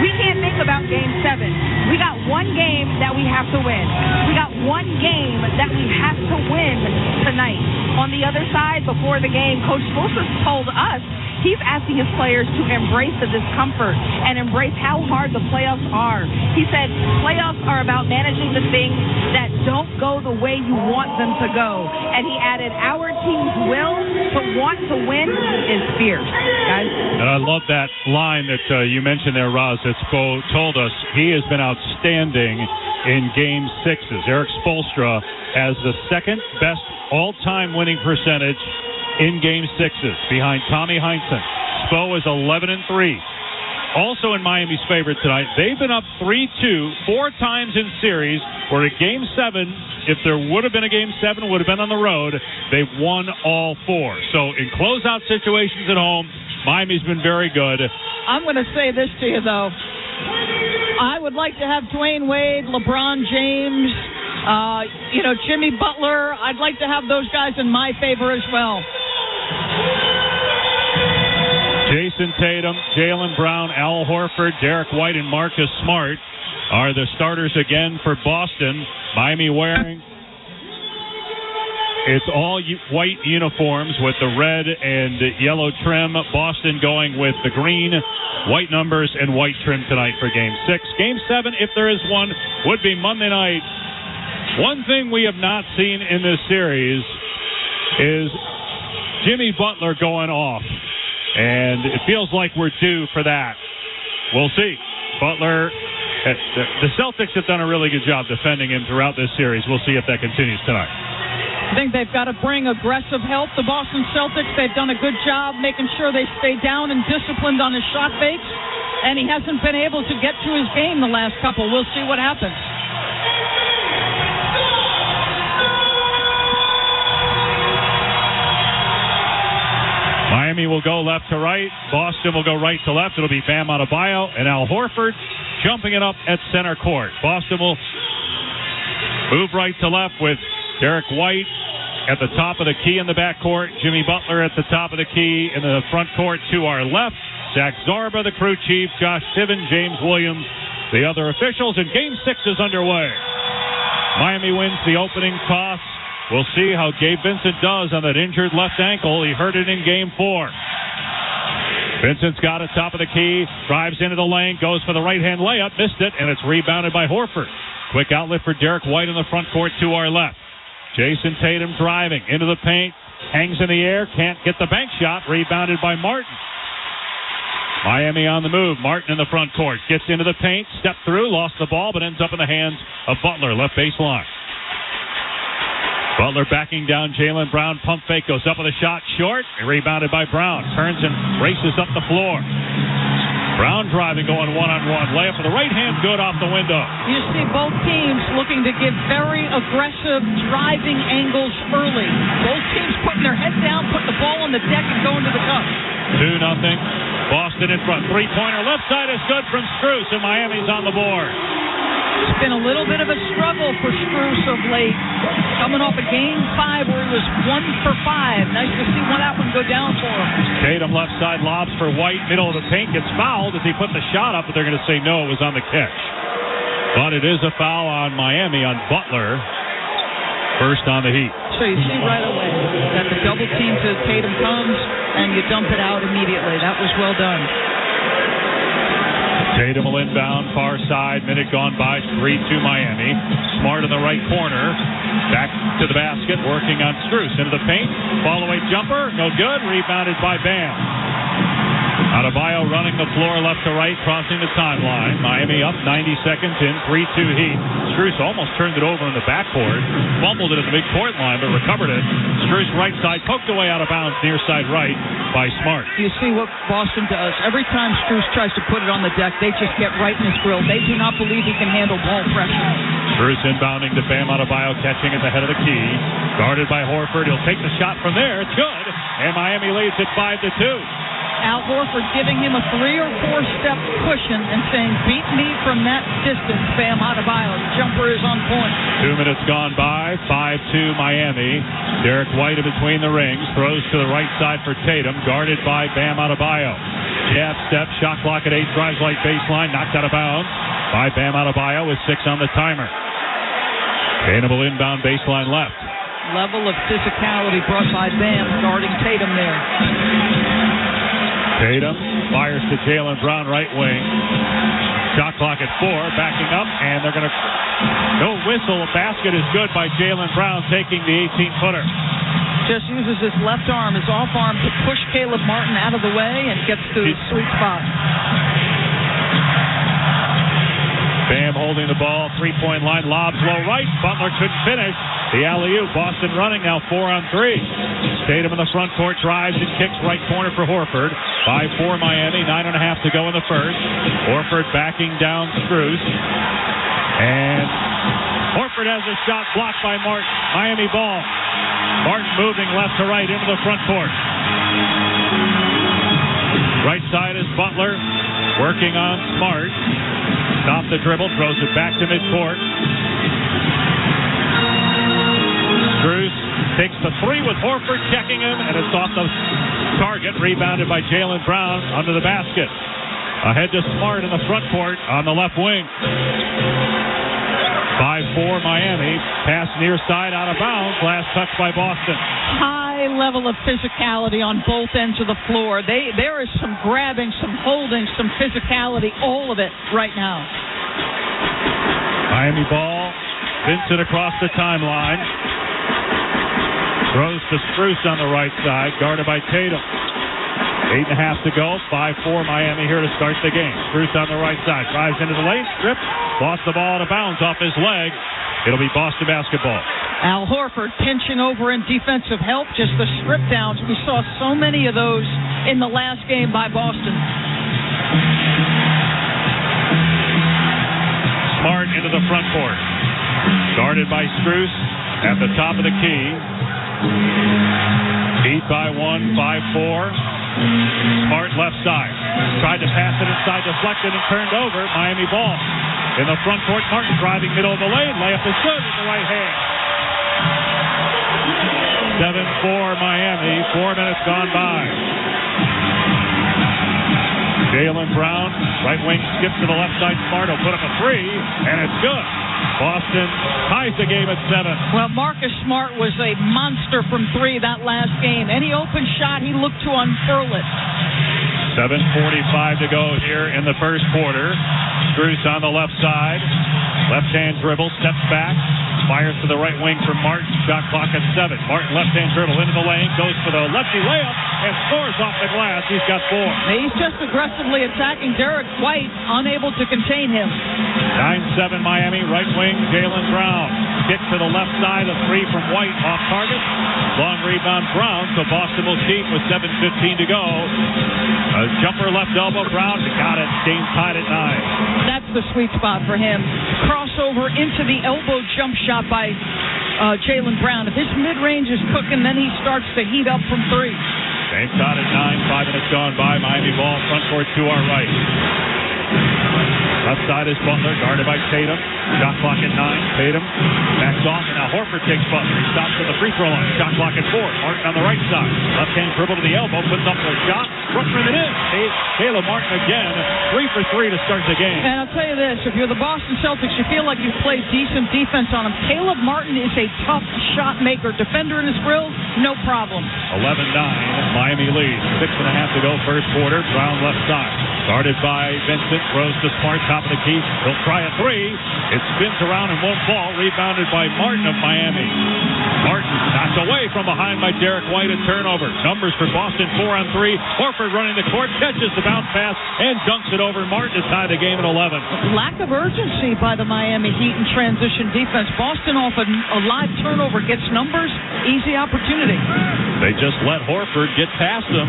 Speaker 4: We can't think about Game 7. We got one game that we have to win. We got one game that we have to win tonight. On the other side, before the game, Coach Spoelstra told us he's asking his players to embrace the discomfort and embrace how hard the playoffs are. He said playoffs are about managing the things that don't go the way you want them to go. And he added, our team's will to want to win is fierce. Guys?
Speaker 28: And I love that line that you mentioned there, Roz, that Spo told us. He has been outstanding in Game 6s. Eric Spoelstra has the second best all-time winning percentage in Game 6s behind Tommy Heinsohn. Spo is 11-3. Also in Miami's favorite tonight, they've been up 3-2 4 times in series, where at Game 7, if there would have been a Game 7, would have been on the road, they've won all 4. So in closeout situations at home, Miami's been very good.
Speaker 29: I'm going to say this to you, though. I would like to have Dwayne Wade, LeBron James, Jimmy Butler. I'd like to have those guys in my favor as well.
Speaker 28: Jason Tatum, Jaylen Brown, Al Horford, Derek White, and Marcus Smart are the starters again for Boston. Miami wearing it's all white uniforms with the red and yellow trim. Boston going with the green, white numbers, and white trim tonight for Game 6. Game 7, if there is one, would be Monday night. One thing we have not seen in this series is Jimmy Butler going off. And it feels like we're due for that. We'll see. Butler, the Celtics have done a really good job defending him throughout this series. We'll see if that continues tonight.
Speaker 29: I think they've got to bring aggressive help. The Boston Celtics, they've done a good job making sure they stay down and disciplined on his shot fakes. And he hasn't been able to get to his game the last couple. We'll see what happens.
Speaker 28: Miami will go left to right. Boston will go right to left. It'll be Bam Adebayo and Al Horford jumping it up at center court. Boston will move right to left with Derek White at the top of the key in the backcourt. Jimmy Butler at the top of the key in the front court to our left. Zach Zarba, the crew chief. Josh Tiven, James Williams, the other officials. And Game 6 is underway. Miami wins the opening toss. We'll see how Gabe Vincent does on that injured left ankle. He hurt it in Game 4. Vincent's got it top of the key, drives into the lane, goes for the right-hand layup, missed it, and it's rebounded by Horford. Quick outlet for Derek White in the front court to our left. Jason Tatum driving into the paint, hangs in the air, can't get the bank shot, rebounded by Martin. Miami on the move. Martin in the front court, gets into the paint, stepped through, lost the ball, but ends up in the hands of Butler, left baseline. Butler backing down Jaylen Brown. Pump fake goes up with a shot short. Rebounded by Brown. Turns and races up the floor. Brown driving, going one-on-one. Layup with the right hand, good off the window.
Speaker 29: You see both teams looking to give very aggressive driving angles early. Both teams putting their head down, putting the ball on the deck, and going to the cup.
Speaker 28: 2-0. Boston in front. Three-pointer left side is good from Strus, and Miami's on the board.
Speaker 29: It's been a little bit of a struggle for Strus of late. Coming off a Game 5 where he was 1 for 5. Nice to see that one go down for him.
Speaker 28: Tatum left side lobs for White. Middle of the paint, gets fouled as he put the shot up, but they're going to say no, it was on the catch. But it is a foul on Miami on Butler. First on the Heat.
Speaker 29: So you see right away that the double team to Tatum comes and you dump it out immediately. That was well done.
Speaker 28: Tatum will inbound, far side, minute gone by, 3-2 Miami. Smart in the right corner, back to the basket, working on Strus. Into the paint, fall away jumper, no good, rebounded by Bam. Adebayo running the floor left to right, crossing the timeline. Miami up 90 seconds in, 3-2 heat. Strus almost turned it over in the backboard. Fumbled it at the midcourt line, but recovered it. Strus right side, poked away out of bounds, near side right by Smart.
Speaker 29: You see what Boston does. Every time Strus tries to put it on the deck, they just get right in his grill. They do not believe he can handle ball pressure.
Speaker 28: Strus inbounding to Bam Adebayo, catching at the head of the key. Guarded by Horford. He'll take the shot from there. It's good. And Miami leads it 5-2.
Speaker 29: Al Horford giving him a 3 or 4 step cushion and saying, beat me from that distance, Bam Adebayo. The jumper is on point.
Speaker 28: 2 minutes gone by, 5-2 Miami. Derek White in between the rings, throws to the right side for Tatum, guarded by Bam Adebayo. Jab step, shot clock at 8, drives right baseline, knocked out of bounds by Bam Adebayo with 6 on the timer. Tatum will inbound baseline left.
Speaker 29: Level of physicality brought by Bam, guarding Tatum there.
Speaker 28: Tatum fires to Jaylen Brown, right wing. Shot clock at 4, backing up, and they're going to... No whistle. A basket is good by Jaylen Brown, taking the 18-footer.
Speaker 29: Just uses his left arm, his off arm, to push Caleb Martin out of the way and gets to the sweet spot.
Speaker 28: Bam holding the ball, three-point line, lobs low right. Butler couldn't finish. The alley-oop. Boston running now 4-on-3. Tatum in the front court, drives and kicks right corner for Horford. 5-4 Miami, 9.5 to go in the first. Horford backing down Strus. And Horford has a shot blocked by Martin. Miami ball. Martin moving left to right into the front court. Right side is Butler working on Smart. Stop the dribble, throws it back to midcourt. Strus takes the 3 with Horford checking him, and it's off the target, rebounded by Jaylen Brown under the basket. Ahead to Smart in the front court on the left wing. 5-4 Miami. Pass near side out of bounds. Last touch by Boston.
Speaker 29: High level of physicality on both ends of the floor. There is some grabbing, some holding, some physicality, all of it right now.
Speaker 28: Miami ball. Vincent across the timeline. Throws to Strus on the right side, guarded by Tatum. 8.5 to go. 5-4 Miami here to start the game. Strus on the right side. Drives into the lane. Strip. Lost the ball out of bounds off his leg. It'll be Boston basketball.
Speaker 29: Al Horford pinching over in defensive help. Just the strip downs. We saw so many of those in the last game by Boston.
Speaker 28: Smart into the front court. Guarded by Strus at the top of the key. Beat by 1, 5-4. Smart left side. Tried to pass it inside, deflected and turned over. Miami ball. In the front court, Martin driving middle of the lane. Layup is good with the right hand. 7-4 Miami. 4 minutes gone by. Jaylen Brown, right wing, skips to the left side. Smart will put up a 3, and it's good. Boston ties the game at 7.
Speaker 29: Well, Marcus Smart was a monster from 3 that last game. Any open shot, he looked to unfurl it.
Speaker 28: 7:45 to go here in the first quarter. Strus on the left side. Left-hand dribble, steps back. Fires to the right wing for Martin. Shot clock at 7. Martin left-hand dribble into the lane. Goes for the lefty layup and scores off the glass. He's got 4.
Speaker 29: He's just aggressively attacking Derek White, unable to contain him.
Speaker 28: 9-7 Miami. Right wing, Jaylen Brown. Kick to the left side. A 3 from White off target. Long rebound Brown. So Boston will keep with 7:15 to go. A jumper left elbow. Brown got it. Game tied at 9.
Speaker 29: That's the sweet spot for him. Crossover into the elbow jump shot by Jaylen Brown. If his mid-range is cooking, then he starts to heat up from 3.
Speaker 28: Same tied at 9. 5 minutes gone by. Miami ball front court to our right. Left side is Butler, guarded by Tatum. Shot clock at 9. Tatum backs off, and now Horford takes Butler. He stops at the free throw line. Shot clock at 4. Martin on the right side. Left-hand dribble to the elbow, puts up the shot. Front rim it in. Caleb Martin again, 3 for 3 to start the game.
Speaker 29: And I'll tell you this, if you're the Boston Celtics, you feel like you've played decent defense on him. Caleb Martin is a tough shot maker. Defender in his grill, no problem.
Speaker 28: 11-9, Miami leads. 6.5 to go first quarter. Brown left side. Guarded by Vincent, throws to Smart, top of the key. He'll try a 3. It spins around and won't fall. Rebounded by Martin of Miami. Martin knocked away from behind by Derek White, a turnover. Numbers for Boston, 4-on-3. Horford running the court, catches the bounce pass, and dunks it over Martin to tie the game at 11.
Speaker 29: Lack of urgency by the Miami Heat in transition defense. Boston off a live turnover gets numbers, easy opportunity.
Speaker 28: They just let Horford get past them.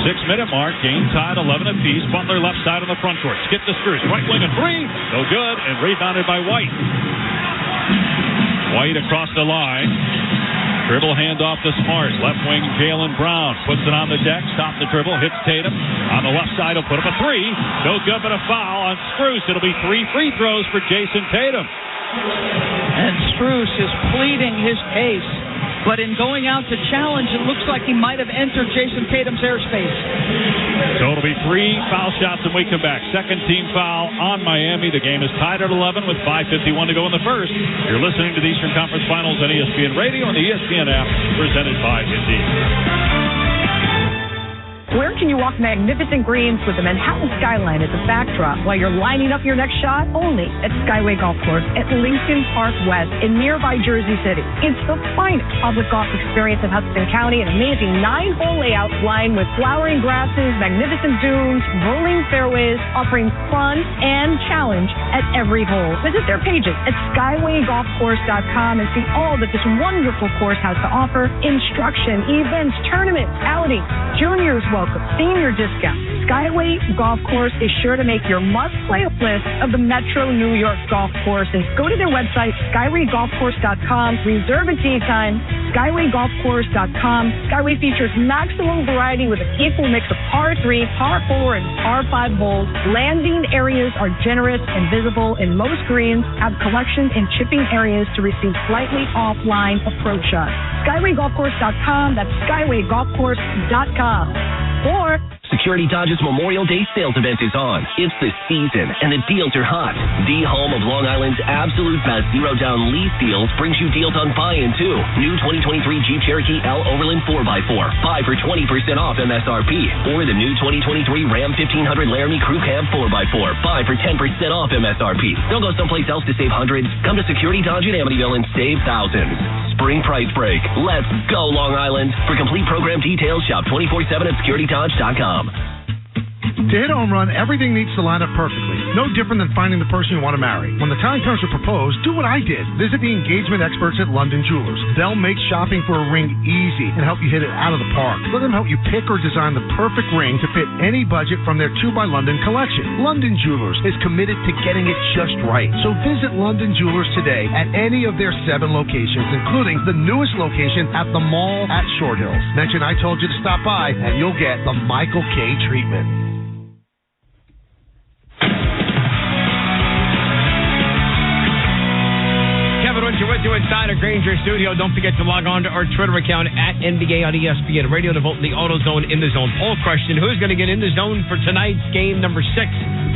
Speaker 28: 6-minute mark, game tied 11 apiece. Butler left side on the front court. Skip to Strus, right wing and three. No good, and rebounded by White. White across the line. Dribble handoff to Smart. Left wing Jaylen Brown puts it on the deck. Stop the dribble. Hits Tatum. On the left side, he'll put up a three. No good, but a foul on Strus. It'll be 3 free throws for Jason Tatum.
Speaker 29: And Strus is pleading his case. But in going out to challenge, it looks like he might have entered Jason Tatum's airspace.
Speaker 28: So it'll be 3 foul shots when we come back. Second team foul on Miami. The game is tied at 11 with 5:51 to go in the first. You're listening to the Eastern Conference Finals on ESPN Radio and the ESPN app, presented by Indeed.
Speaker 9: Where can you walk magnificent greens with the Manhattan skyline as a backdrop while you're lining up your next shot? Only at Skyway Golf Course at Lincoln Park West in nearby Jersey City. It's the finest public golf experience in Hudson County, an amazing 9-hole layout lined with flowering grasses, magnificent dunes, rolling fairways, offering fun and challenge at every hole. Visit their pages at SkywayGolfCourse.com and see all that this wonderful course has to offer. Instruction, events, tournaments, outings, juniors welcome, senior discount. Skyway Golf Course is sure to make your must-play list of the Metro New York golf courses. Go to their website, SkywayGolfCourse.com. Reserve a tee time, SkywayGolfCourse.com. Skyway features maximum variety with an equal mix of par 3, par 4, and par 5 holes. Landing areas are generous and visible, and most greens have collection and chipping areas to receive slightly offline approach shots. SkywayGolfCourse.com. That's SkywayGolfCourse.com. Or
Speaker 10: Security Dodge's Memorial Day sales event is on. It's the season, and the deals are hot. The home of Long Island's absolute best zero-down lease deals brings you deals on buy-in, too. New 2023 Jeep Cherokee L Overland 4x4, 5 for 20% off MSRP. Or the new 2023 Ram 1500 Laramie Crew Cab 4x4, 5 for 10% off MSRP. Don't go someplace else to save hundreds. Come to Security Dodge in Amityville and save thousands. Spring price break. Let's go, Long Island. For complete program details, shop 24/7 at securitydodge.com.
Speaker 23: To hit a home run, everything needs to line up perfectly. No different than finding the person you want to marry. When the time comes to propose, do what I did. Visit the engagement experts at London Jewelers. They'll make shopping for a ring easy and help you hit it out of the park. Let them help you pick or design the perfect ring to fit any budget from their 2 by London collection. London Jewelers is committed to getting it just right. So visit London Jewelers today at any of their 7 locations, including the newest location at the mall at Short Hills. Mention I told you to stop by, and you'll get the Michael K. treatment.
Speaker 1: You're with you inside our Granger studio. Don't forget to log on to our Twitter account at NBA on ESPN Radio to vote in the AutoZone In the Zone poll question. Who's going to get in the zone for tonight's game number 6?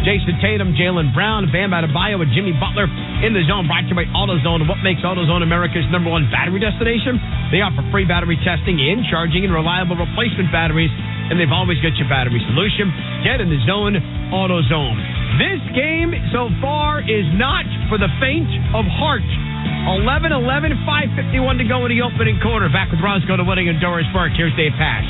Speaker 1: Jason Tatum, Jaylen Brown, Bam Adebayo, and Jimmy Butler. In the Zone brought to you by AutoZone. What makes AutoZone America's #1 battery destination? They offer free battery testing and charging and reliable replacement batteries, and they've always got your battery solution. Get in the zone, AutoZone. This game so far is not for the faint of heart. 11-11, 5:51 to go in the opening quarter. Back with Roscoe to Winning and Doris Burke. Here's Dave Pasch.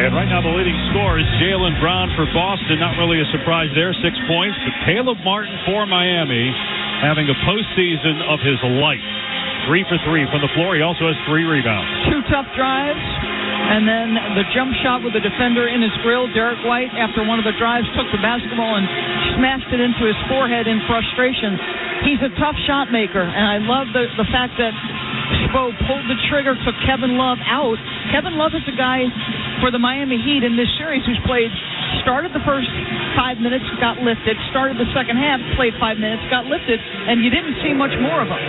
Speaker 28: And right now the leading scorer is Jaylen Brown for Boston. Not really a surprise there, 6 points. But Caleb Martin for Miami having a postseason of his life. 3 for 3 from the floor. He also has 3 rebounds.
Speaker 29: 2 tough drives. And then the jump shot with the defender in his grill. Derek White, after one of the drives, took the basketball and smashed it into his forehead in frustration. He's a tough shot maker, and I love the fact that Spo pulled the trigger, took Kevin Love out. Kevin Love is a guy for the Miami Heat in this series who's started the first 5 minutes, got lifted, started the second half, played 5 minutes, got lifted, and you didn't see much more of him.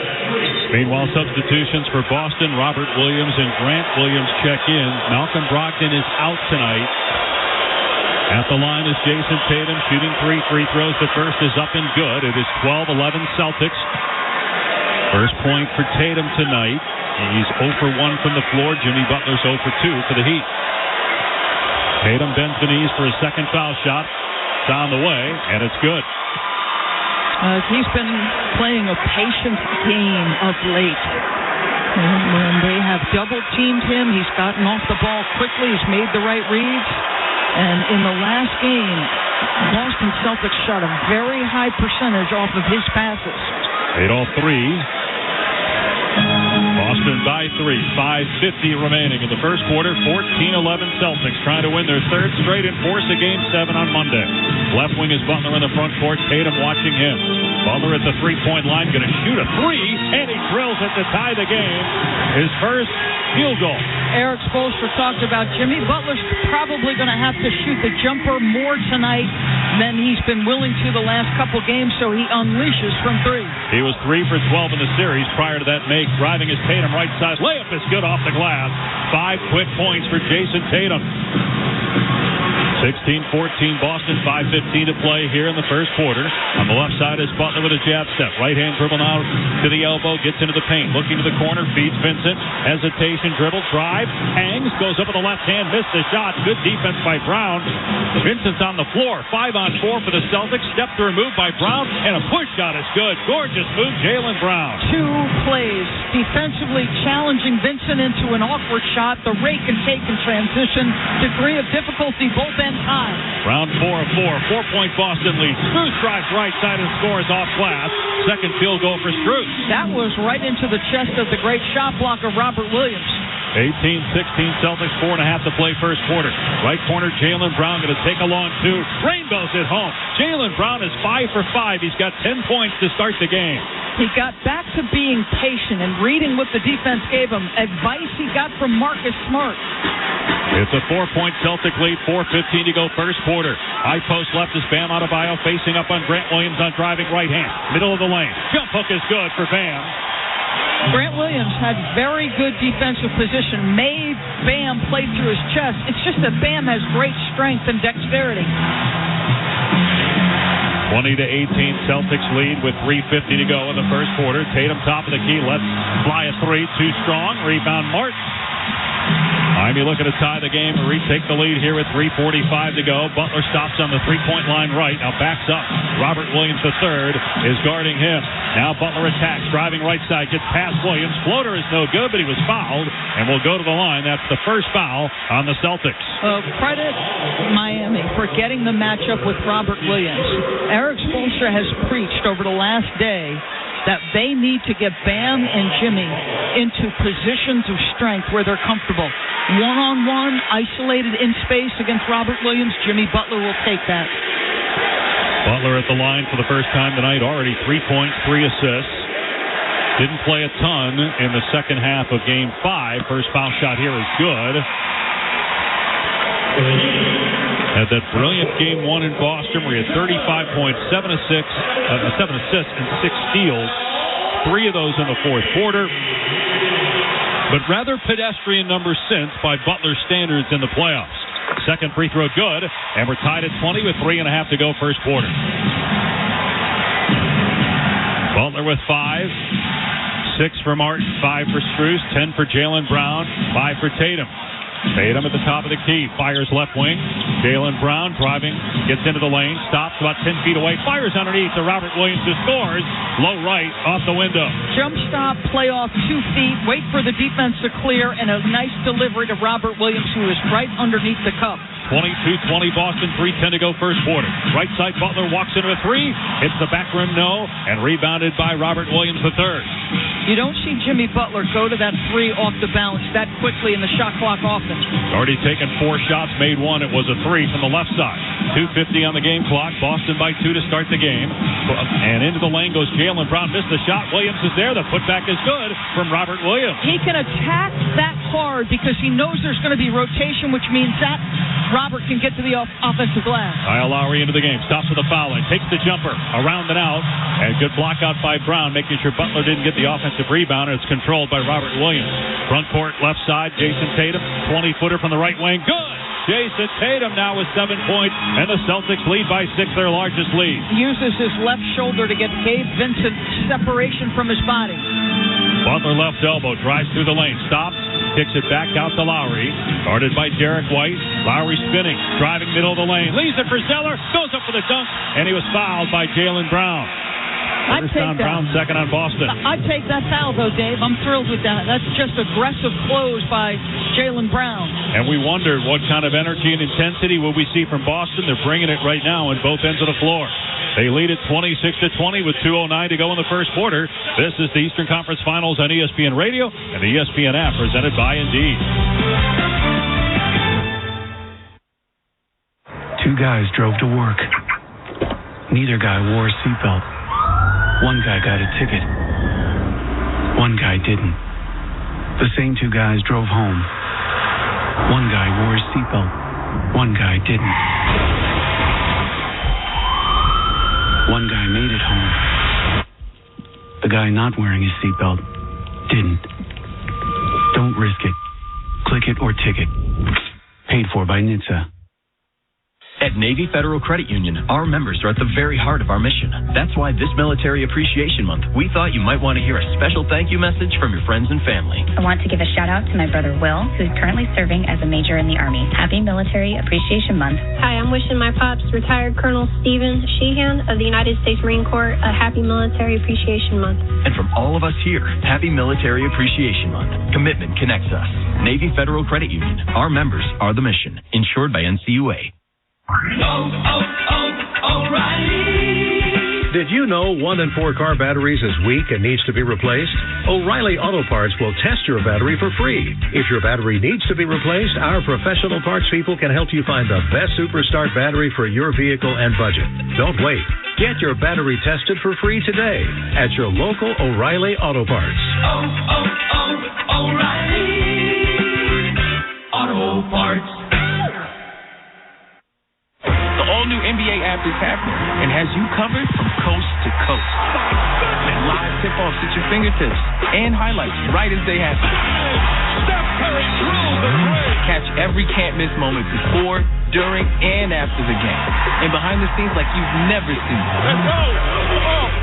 Speaker 28: Meanwhile, substitutions for Boston. Robert Williams and Grant Williams check in. Malcolm Brogdon is out tonight. At the line is Jason Tatum shooting 3 free throws. The first is up and good. It is 12-11 Celtics. First point for Tatum tonight. He's 0 for 1 from the floor. Jimmy Butler's 0 for 2 for the Heat. Tatum bends the knees for a second foul shot. It's on the way, and it's good.
Speaker 29: He's been playing a patient game of late. When they have double-teamed him, he's gotten off the ball quickly. He's made the right reads. And in the last game, Boston Celtics shot a very high percentage off of his passes.
Speaker 28: 8 all 3. Boston by 3. 5:50 remaining in the first quarter. 14-11 Celtics trying to win their third straight and force a Game 7 on Monday. Left wing is Butler in the front court. Tatum watching him. Butler at the three-point line, going to shoot a three, and he drills it to tie the game. His first field goal.
Speaker 29: Eric Spoelstra talked about Jimmy Butler's probably going to have to shoot the jumper more tonight than he's been willing to the last couple games, so he unleashes from 3.
Speaker 28: He was 3 for 12 in the series. Prior to that make, driving his Tatum right side. Layup is good off the glass. 5 quick points for Jason Tatum. 16-14 Boston, 5:15 to play here in the first quarter. On the left side is Butler with a jab step. Right hand dribble now to the elbow, gets into the paint, looking to the corner, feeds Vincent. Hesitation, dribble, drive, hangs, goes up with the left hand, missed the shot. Good defense by Brown. Vincent's on the floor, 5-on-4 for the Celtics. Step to remove by Brown, and a push shot is good. Gorgeous move, Jaylen Brown.
Speaker 29: 2 plays. Defensively challenging Vincent into an awkward shot. The rake and take in transition. Degree of difficulty both ends high.
Speaker 28: Round 4 of 4. 4-point Boston lead. Strus drives right side and scores off glass. Second field goal for Strus.
Speaker 29: That was right into the chest of the great shot blocker, Robert Williams.
Speaker 28: 18-16 Celtics, 4.5 to play first quarter. Right corner, Jaylen Brown going to take a long 2. Rainbows at home. Jaylen Brown is 5 for 5. He's got 10 points to start the game.
Speaker 29: He got back to being patient and reading what the defense gave him. Advice he got from Marcus Smart.
Speaker 28: It's a 4-point Celtic lead, 4:15 to go first quarter. High post left is Bam Adebayo facing up on Grant Williams on driving right hand. Middle of the lane. Jump hook is good for Bam.
Speaker 29: Grant Williams had very good defensive position, made Bam play through his chest. It's just that Bam has great strength and dexterity.
Speaker 28: 20-18 Celtics lead with 3:50 to go in the first quarter. Tatum top of the key, lets fly a 3, too strong. Rebound Martin. Miami looking to tie the game and retake the lead here with 3:45 to go. Butler stops on the three-point line right. Now backs up. Robert Williams III is guarding him. Now Butler attacks, driving right side, gets past Williams. Floater is no good, but he was fouled and will go to the line. That's the first foul on the Celtics.
Speaker 29: Credit Miami for getting the matchup with Robert Williams. Eric Spoelstra has preached over the last day that they need to get Bam and Jimmy into positions of strength where they're comfortable. One-on-one, isolated in space against Robert Williams, Jimmy Butler will take that.
Speaker 28: Butler at the line for the first time tonight, already 3 points, 3 assists. Didn't play a ton in the second half of Game 5. First foul shot here is good. Had that brilliant Game 1 in Boston where he had 35 points, 7 assists, and 6 steals. 3 of those in the fourth quarter. But rather pedestrian numbers since by Butler standards in the playoffs. Second free throw good, and we're tied at 20 with 3.5 to go first quarter. Butler with 5. 6 for Martin, 5 for Strus, 10 for Jaylen Brown, 5 for Tatum. Tatum at the top of the key, fires left wing. Jaylen Brown driving, gets into the lane, stops about 10 feet away, fires underneath to Robert Williams, who scores. Low right, off the window.
Speaker 29: Jump stop, play off 2 feet, wait for the defense to clear, and a nice delivery to Robert Williams, who is right underneath the cup.
Speaker 28: 22-20 Boston, 3:10 to go first quarter. Right side, Butler walks into a 3, hits the back rim, no, and rebounded by Robert Williams III.
Speaker 29: You don't see Jimmy Butler go to that 3 off the bounce that quickly in the shot clock often.
Speaker 28: Already taken 4 shots, made 1. It was a 3 from the left side. 2:50 on the game clock. Boston by 2 to start the game. And into the lane goes Jaylen Brown. Missed the shot. Williams is there. The putback is good from Robert Williams.
Speaker 29: He can attack that hard because he knows there's going to be rotation, which means that Robert can get to the offensive glass.
Speaker 28: Kyle Lowry into the game. Stops at the foul line. Takes the jumper. Around and out. And good block out by Brown, making sure Butler didn't get the offensive rebound. And it's controlled by Robert Williams. Front court, left side, Jason Tatum. 20-footer from the right wing. Good! Jason Tatum now with 7 points. And the Celtics lead by 6, their largest lead.
Speaker 29: He uses his left shoulder to get Gabe Vincent separation from his body.
Speaker 28: Butler left elbow. Drives through the lane. Stops. Kicks it back out to Lowry. Guarded by Derek White. Lowry spinning. Driving middle of the lane. Leaves it for Zeller. Goes up for the dunk. And he was fouled by Jaylen Brown.
Speaker 29: I'd take that.
Speaker 28: Brown second on Boston.
Speaker 29: I'd take that foul, though, Dave. I'm thrilled with that. That's just aggressive close by Jaylen Brown.
Speaker 28: And we wondered what kind of energy and intensity will we see from Boston. They're bringing it right now on both ends of the floor. They lead at 26-20 with 2:09 to go in the first quarter. This is the Eastern Conference Finals on ESPN Radio and the ESPN app, presented by Indeed.
Speaker 11: Two guys drove to work. Neither guy wore a seatbelt. One guy got a ticket. One guy didn't. The same two guys drove home. One guy wore his seatbelt. One guy didn't. One guy made it home. The guy not wearing his seatbelt didn't. Don't risk it. Click it or ticket. Paid for by NHTSA.
Speaker 12: At Navy Federal Credit Union, our members are at the very heart of our mission. That's why this Military Appreciation Month, we thought you might want to hear a special thank you message from your friends and family.
Speaker 13: I want to give a shout out to my brother Will, who's currently serving as a major in the Army. Happy Military Appreciation Month.
Speaker 14: Hi, I'm wishing my pops, retired Colonel Stephen Sheehan of the United States Marine Corps, a happy Military Appreciation Month.
Speaker 12: And from all of us here, happy Military Appreciation Month. Commitment connects us. Navy Federal Credit Union. Our members are the mission. Insured by NCUA.
Speaker 15: O'Reilly. Did you know 1 in 4 car batteries is weak and needs to be replaced? O'Reilly Auto Parts will test your battery for free. If your battery needs to be replaced, our professional parts people can help you find the best Superstart battery for your vehicle and budget. Don't wait. Get your battery tested for free today at your local O'Reilly Auto Parts.
Speaker 20: O'Reilly Auto Parts.
Speaker 16: The all-new NBA app is happening and has you covered from coast to coast. With live tip-offs at your fingertips and highlights right as they happen. Steph Curry rules the break. Catch every can't-miss moment before, during, and after the game. And behind the scenes like you've never seen. Let's go!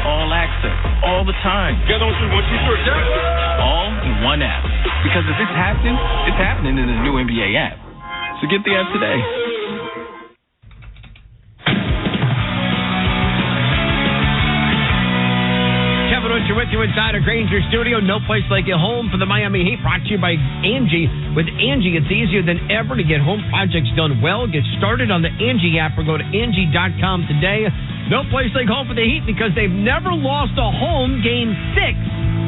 Speaker 16: All access, all the time. Get those what you sure all in one app. Because if it's happening in the new NBA app. So get the app today.
Speaker 1: You're with you inside our Granger studio. No place like a home for the Miami Heat. Brought to you by Angie. With Angie, it's easier than ever to get home projects done well. Get started on the Angie app or go to Angie.com today. No place like home for the Heat because they've never lost a home game 6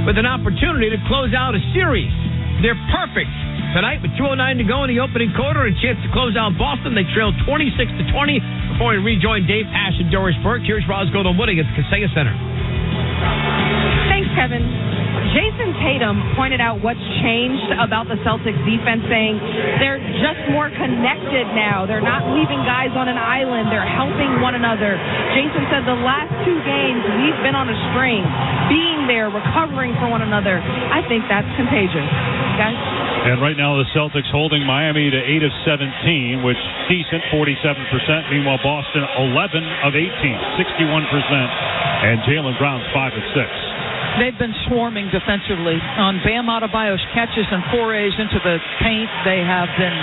Speaker 1: with an opportunity to close out a series. They're perfect. Tonight with 2:09 to go in the opening quarter, a chance to close out Boston. They trail 26-20 before we rejoin Dave Pash and Doris Burke. Here's Roz Golden-Wooding at the Kaseya Center.
Speaker 4: Thanks, Kevin. Jason Tatum pointed out what's changed about the Celtics defense, saying they're just more connected now. They're not leaving guys on an island. They're helping one another. Jason said the last 2 games we've been on a string, being there, recovering for one another. I think that's contagious. Guys?
Speaker 28: And right now the Celtics holding Miami to 8 of 17, which decent, 47%. Meanwhile, Boston 11 of 18, 61%. And Jaylen Brown's 5 of 6.
Speaker 29: They've been swarming defensively on Bam Adebayo's catches and forays into the paint. They have been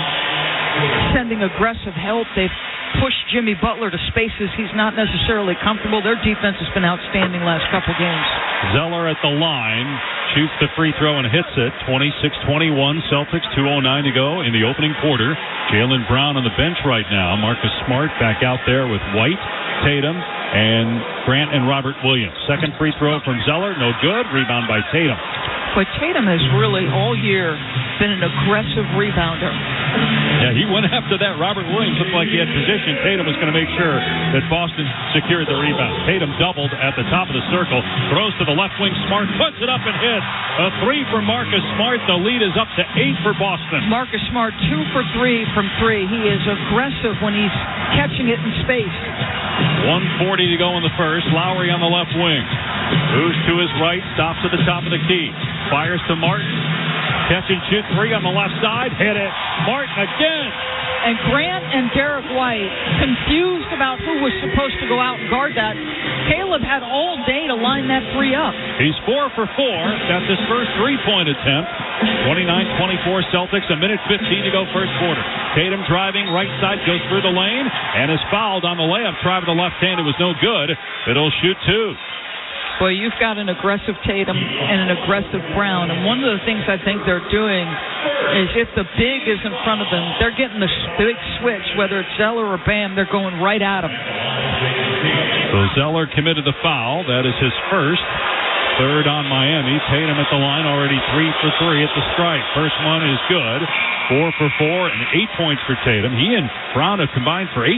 Speaker 29: sending aggressive help. They've pushed Jimmy Butler to spaces he's not necessarily comfortable. Their defense has been outstanding last couple games.
Speaker 28: Zeller at the line, shoots the free throw and hits it. 26-21, Celtics, 2:09 to go in the opening quarter. Jaylen Brown on the bench right now. Marcus Smart back out there with White, Tatum, and Grant and Robert Williams. Second free throw from Zeller, no good. Rebound by Tatum.
Speaker 29: But Tatum has really all year been an aggressive rebounder.
Speaker 28: Yeah, he went after that. Robert Williams looked like he had position. Tatum was going to make sure that Boston secured the rebound. Tatum doubled at the top of the circle, throws to the left wing. Smart puts it up and hits. A 3 for Marcus Smart. The lead is up to 8 for Boston.
Speaker 29: Marcus Smart 2 for 3 from 3. He is aggressive when he's catching it in space.
Speaker 28: 1:40 to go in the first. Lowry on the left wing. Moves to his right, stops at the top of the key. Fires to Martin. Catch and shoot 3 on the left side. Hit it. Martin again.
Speaker 29: And Grant and Derek White confused about who was supposed to go out and guard that. Caleb had all day to line that 3 up.
Speaker 28: He's 4 for 4. That's his first 3-point attempt. 29-24 Celtics. 1:15 to go first quarter. Tatum driving right side, goes through the lane and is fouled on the layup. Try with the left hand. It was no good. It'll shoot 2.
Speaker 29: Well, you've got an aggressive Tatum and an aggressive Brown, and one of the things I think they're doing is if the big is in front of them, they're getting the big switch, whether it's Zeller or Bam, they're going right at him.
Speaker 28: So Zeller committed the foul. That is his first. Third on Miami. Tatum at the line, already 3 for 3 at the strike. First one is good. 4 for 4 and 8 points for Tatum. He and Brown have combined for 18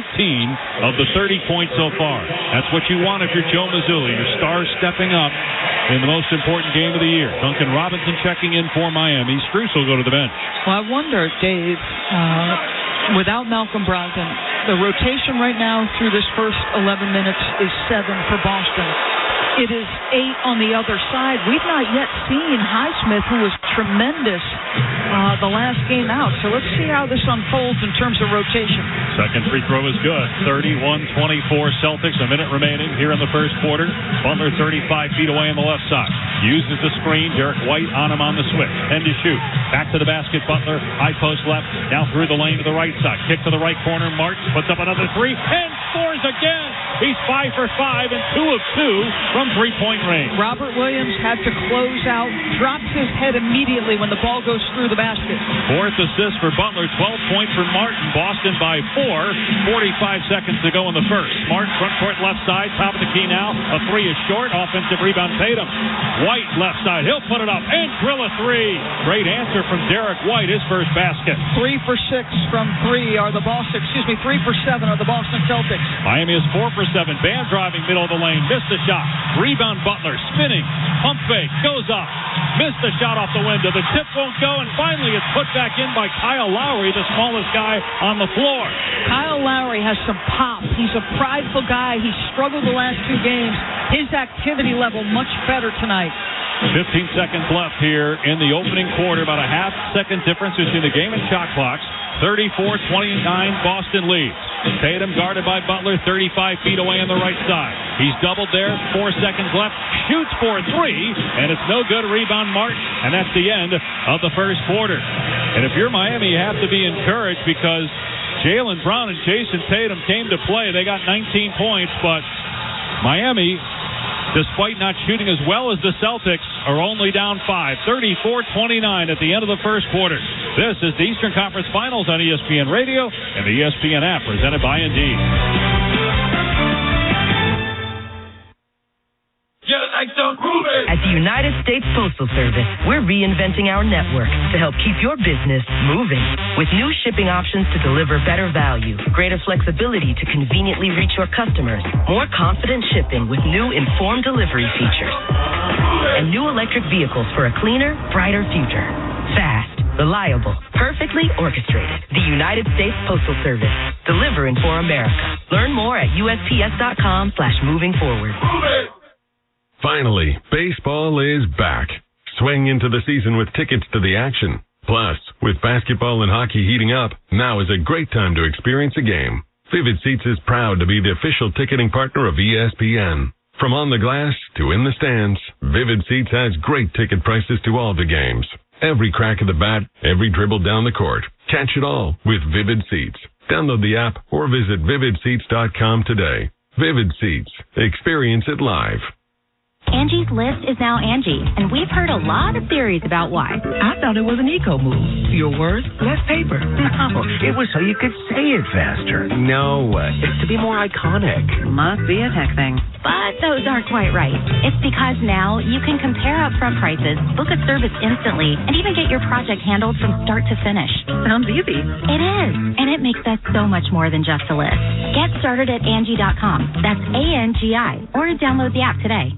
Speaker 28: of the 30 points so far. That's what you want if you're Joe Mazzulla. Your stars stepping up in the most important game of the year. Duncan Robinson checking in for Miami. Strus will go to the bench.
Speaker 29: Well, I wonder, Dave, without Malcolm Brogdon, the rotation right now through this first 11 minutes is 7 for Boston. It is 8 on the other side. We've not yet seen Highsmith, who was tremendous the last game out. So let's see how this unfolds in terms of rotation.
Speaker 28: Second free throw is good. 31-24 Celtics. A minute remaining here in the first quarter. Butler 35 feet away on the left side. Uses the screen. Derek White on him on the switch. 10 to shoot. Back to the basket. Butler. High post left. Now through the lane to the right side. Kick to the right corner. Martin puts up another 3 and scores again. He's 5 for 5 and 2 of 2 from three-point range.
Speaker 29: Robert Williams had to close out, drops his head immediately when the ball goes through the basket.
Speaker 28: Fourth assist for Butler, 12 points for Martin. Boston by 4, 45 seconds to go in the first. Smart, front court left side, top of the key now. A 3 is short, offensive rebound Tatum. White left side, he'll put it up and drill a 3. Great answer from Derek White, his first basket.
Speaker 29: 3 for 6 from 3 are the Boston, 3 for 7 are the Boston Celtics.
Speaker 28: Miami is 4 for 7. Bam driving middle of the lane, missed the shot. Rebound Butler, spinning, pump fake, goes up, missed the shot off the window. The tip won't go, and finally it's put back in by Kyle Lowry, the smallest guy on the floor.
Speaker 29: Kyle Lowry has some pop. He's a prideful guy. He's struggled the last 2 games. His activity level much better tonight.
Speaker 28: 15 seconds left here in the opening quarter. About a half-second difference between the game and shot clocks. 34-29, Boston leads. Tatum guarded by Butler, 35 feet away on the right side. He's doubled there, 4 seconds left, shoots for 3, and it's no good. Rebound Martin, and that's the end of the first quarter. And if you're Miami, you have to be encouraged because Jaylen Brown and Jason Tatum came to play. They got 19 points, but Miami, despite not shooting as well as the Celtics, are only down 5, 34-29 at the end of the first quarter. This is the Eastern Conference Finals on ESPN Radio and the ESPN app, presented by Indeed.
Speaker 2: At the United States Postal Service, we're reinventing our network to help keep your business moving. With new shipping options to deliver better value, greater flexibility to conveniently reach your customers, more confident shipping with new informed delivery features, and new electric vehicles for a cleaner, brighter future. Fast, reliable, perfectly orchestrated. The United States Postal Service, delivering for America. Learn more at USPS.com/moving forward.
Speaker 6: Finally, baseball is back. Swing into the season with tickets to the action. Plus, with basketball and hockey heating up, now is a great time to experience a game. Vivid Seats is proud to be the official ticketing partner of ESPN. From on the glass to in the stands, Vivid Seats has great ticket prices to all the games. Every crack of the bat, every dribble down the court. Catch it all with Vivid Seats. Download the app or visit vividseats.com today. Vivid Seats. Experience it live.
Speaker 3: Angie's List is now Angie, and we've heard a lot of theories about why.
Speaker 17: I thought it was an eco move. Your words, less paper.
Speaker 18: No, it was so you could say it faster. No, it's to be more iconic.
Speaker 3: Must be a tech thing. But those aren't quite right. It's because now you can compare upfront prices, book a service instantly, and even get your project handled from start to finish. Sounds easy. It is, and it makes us so much more than just a list. Get started at Angie.com. That's ANGI, or download the app today.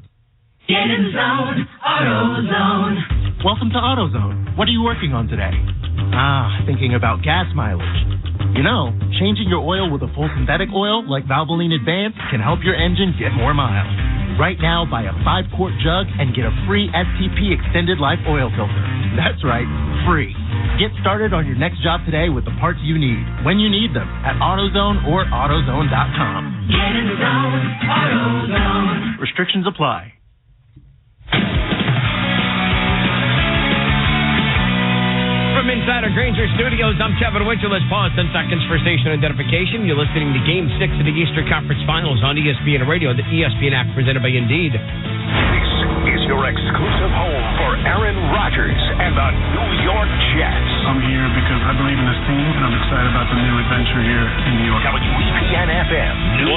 Speaker 20: Get in the zone, AutoZone.
Speaker 19: Welcome to AutoZone. What are you working on today? Thinking about gas mileage. You know, changing your oil with a full synthetic oil like Valvoline Advanced can help your engine get more miles. Right now, buy a 5-quart jug and get a free STP Extended Life Oil Filter. That's right, free. Get started on your next job today with the parts you need, when you need them, at AutoZone or AutoZone.com.
Speaker 20: Get in the zone, AutoZone.
Speaker 19: Restrictions apply.
Speaker 1: From inside our Granger Studios, I'm Kevin Winchell. Let's pause 10 seconds for station identification. You're listening to Game 6 of the Eastern Conference Finals on ESPN Radio, the ESPN app presented by Indeed.
Speaker 5: your exclusive home for Aaron Rodgers and the New York Jets.
Speaker 11: I'm here because I believe in this team, and I'm excited about the new adventure here in New York.
Speaker 5: WEPN FM, New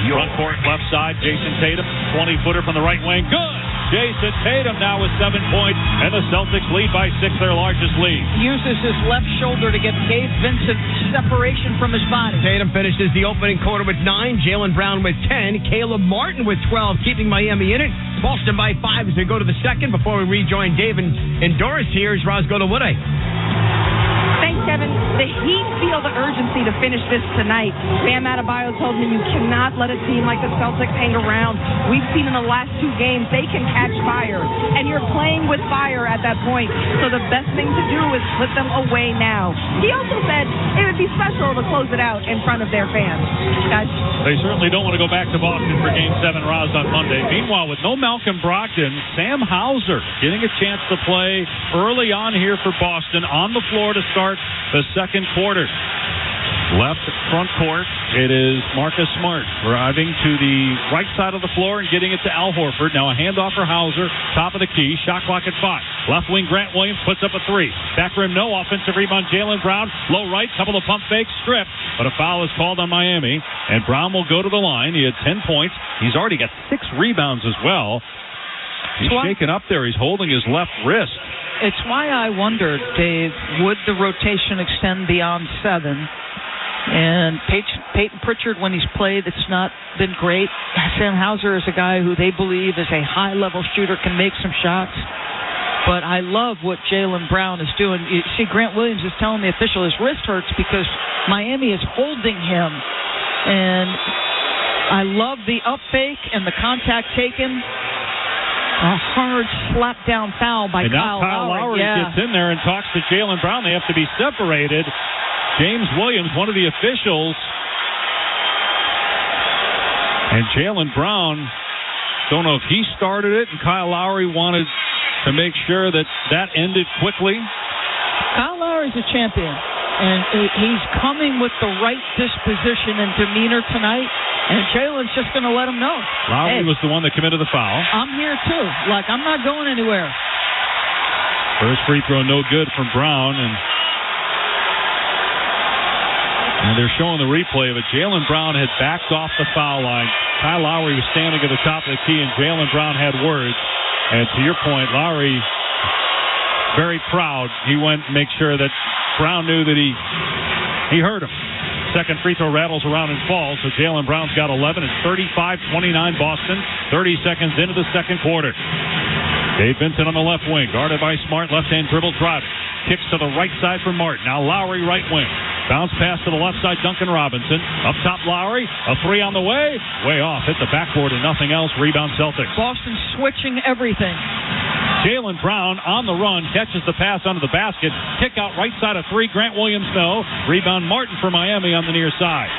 Speaker 5: York.
Speaker 28: Front court, left side, Jason Tatum, 20-footer from the right wing. Good! Jason Tatum now with 7 points, and the Celtics lead by 6, their largest lead.
Speaker 29: Uses his left shoulder to get Gabe Vincent separation from his body.
Speaker 1: Tatum finishes the opening quarter with 9, Jaylen Brown with 10, Caleb Martin with 12, keeping Miami in it. Boston by 5 as we go to the second. Before we rejoin Dave and Doris, here's Roscoe Woodey.
Speaker 4: Thanks, Kevin. The Heat feel the urgency to finish this tonight. Bam Adebayo told me you cannot let a team like the Celtics hang around. We've seen in the last 2 games they can catch fire, and you're playing with fire at that point. So the best thing to do is put them away now. He also said it would be special to close it out in front of their fans. Guys.
Speaker 28: They certainly don't want to go back to Boston for Game 7, Roz, on Monday. Meanwhile, with no Malcolm Brogdon, Sam Hauser getting a chance to play early on here for Boston on the floor to start the second quarter. Left front court, it is Marcus Smart driving to the right side of the floor and getting it to Al Horford. Now a handoff for Hauser, top of the key, shot clock at 5. Left wing Grant Williams puts up a 3. Back rim, no offensive rebound, Jaylen Brown. Low right, couple of pump fakes, stripped, but a foul is called on Miami, and Brown will go to the line. He had 10 points. He's already got 6 rebounds as well. He's shaking up there. He's holding his left wrist.
Speaker 29: It's why I wondered, Dave, would the rotation extend beyond 7? And Peyton Pritchard, when he's played, it's not been great. Sam Hauser is a guy who they believe is a high-level shooter, can make some shots. But I love what Jaylen Brown is doing. You see, Grant Williams is telling the official his wrist hurts because Miami is holding him. And I love the up fake and the contact taken. A hard slap-down foul by Kyle Lowry.
Speaker 28: And now Kyle Lowry gets in there and talks to Jaylen Brown. They have to be separated. James Williams, one of the officials. And Jaylen Brown, don't know if he started it, and Kyle Lowry wanted to make sure that ended quickly.
Speaker 29: Kyle Lowry's a champion, and he's coming with the right disposition and demeanor tonight. And Jalen's just going to let him know.
Speaker 28: Lowry was the one that committed the foul.
Speaker 29: I'm here, too. Like, I'm not going anywhere.
Speaker 28: First free throw no good from Brown. And they're showing the replay of it. Jaylen Brown had backed off the foul line. Kyle Lowry was standing at the top of the key, and Jaylen Brown had words. And to your point, Lowry, very proud. He went and make sure that Brown knew that he heard him. Second free throw rattles around and falls, so Jaylen Brown's got 11. It's 35-29 Boston, 30 seconds into the second quarter. Dave Vincent on the left wing, guarded by Smart, left-hand dribble drive. Kicks to the right side for Martin. Now Lowry right wing. Bounce pass to the left side, Duncan Robinson. Up top, Lowry. A 3 on the way. Way off. Hit the backboard and nothing else. Rebound Celtics.
Speaker 29: Boston switching everything.
Speaker 28: Jaylen Brown on the run, catches the pass under the basket. Kick out right side of 3. Grant Williams, no. Rebound Martin for Miami on the near side.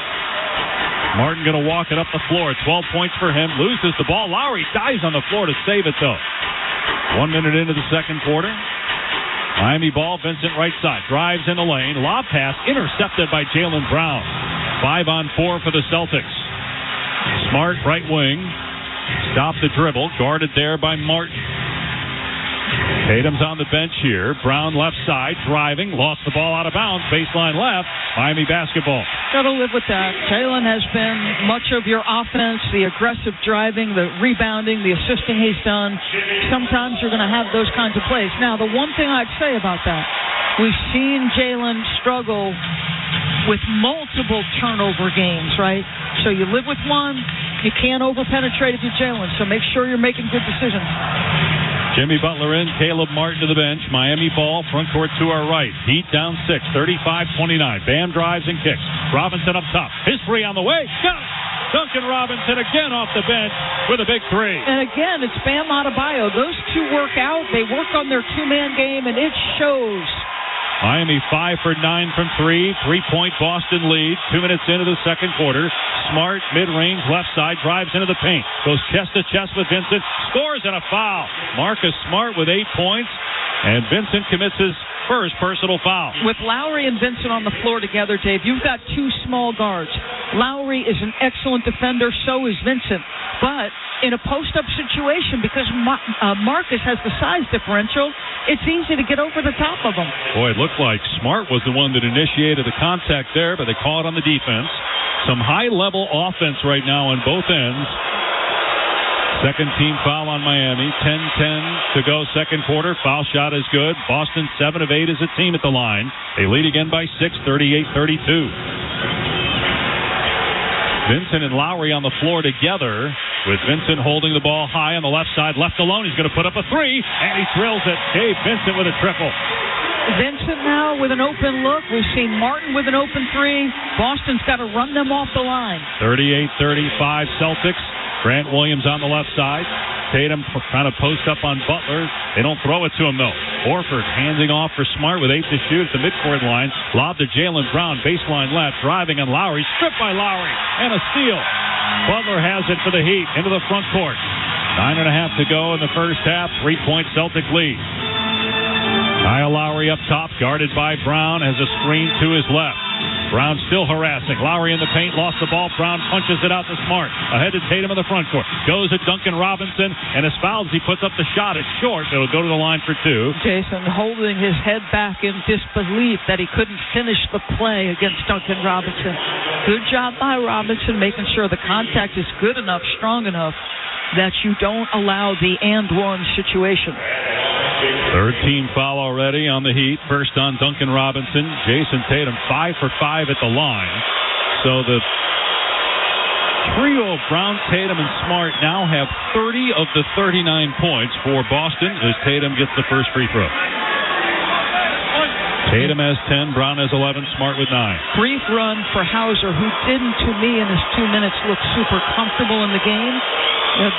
Speaker 28: Martin going to walk it up the floor. 12 points for him. Loses the ball. Lowry dives on the floor to save it, though. 1 minute into the second quarter. Miami ball, Vincent right side. Drives in the lane. Lob pass intercepted by Jaylen Brown. 5 on 4 for the Celtics. Smart right wing. Stop the dribble. Guarded there by Martin. Tatum's on the bench here. Brown left side, driving, lost the ball out of bounds, baseline left. Miami basketball.
Speaker 29: Got to live with that. Jaylen has been much of your offense, the aggressive driving, the rebounding, the assisting he's done. Sometimes you're going to have those kinds of plays. Now, the one thing I'd say about that, we've seen Jaylen struggle with multiple turnover games, right? So you live with one, you can't over-penetrate if you're Jaylen, so make sure you're making good decisions.
Speaker 28: Jimmy Butler in, Caleb Martin to the bench. Miami ball, front court to our right. Heat down 6, 35-29. Bam drives and kicks. Robinson up top. His 3 on the way. Got it! Duncan Robinson again off the bench with a big 3.
Speaker 29: And again, it's Bam Adebayo. Those two work out. They work on their two-man game, and it shows.
Speaker 28: Miami 5 for 9 from 3. 3-point Boston lead. 2 minutes into the second quarter. Smart, mid-range, left side, drives into the paint. Goes chest to chest with Vincent. Scores and a foul. Marcus Smart with 8 points. And Vincent commits his first personal foul.
Speaker 29: With Lowry and Vincent on the floor together, Dave, you've got two small guards. Lowry is an excellent defender. So is Vincent. But in a post-up situation because Marcus has the size differential. It's easy to get over the top of him.
Speaker 28: Boy, it looked like Smart was the one that initiated the contact there, but they call it on the defense. Some high-level offense right now on both ends. Second team foul on Miami. 10-10 to go second quarter. Foul shot is good. Boston 7 of 8 as a team at the line. They lead again by 6, 38-32. Vincent and Lowry on the floor together, with Vincent holding the ball high on the left side, left alone. He's going to put up a three, and he drills it. Dave Vincent with a triple.
Speaker 29: Vincent now with an open look. We've seen Martin with an open three. Boston's got to run them off the line.
Speaker 28: 38-35 Celtics. Grant Williams on the left side. Tatum trying to post up on Butler. They don't throw it to him, though. Horford handing off for Smart with 8 to shoot at the midcourt line. Lob to Jaylen Brown, baseline left, driving on Lowry. Stripped by Lowry, and a steal. Butler has it for the Heat into the front court. 9.5 to go in the first half. 3-point Celtic lead. Kyle Lowry up top, guarded by Brown, has a screen to his left. Brown still harassing. Lowry in the paint, lost the ball. Brown punches it out to Smart. Ahead to Tatum in the front court. Goes at Duncan Robinson, and as fouled as he puts up the shot, it's short. It'll go to the line for two.
Speaker 29: Jason holding his head back in disbelief that he couldn't finish the play against Duncan Robinson. Good job by Robinson, making sure the contact is good enough, strong enough, that you don't allow the and one situation.
Speaker 28: Third team foul already on the Heat. First on Duncan Robinson. Jason Tatum 5 for 5 at the line. So the trio of Brown, Tatum, and Smart now have 30 of the 39 points for Boston as Tatum gets the first free throw. Tatum has 10, Brown has 11, Smart with 9.
Speaker 29: Brief run for Hauser, who didn't, to me, in his 2 minutes, look super comfortable in the game. You know,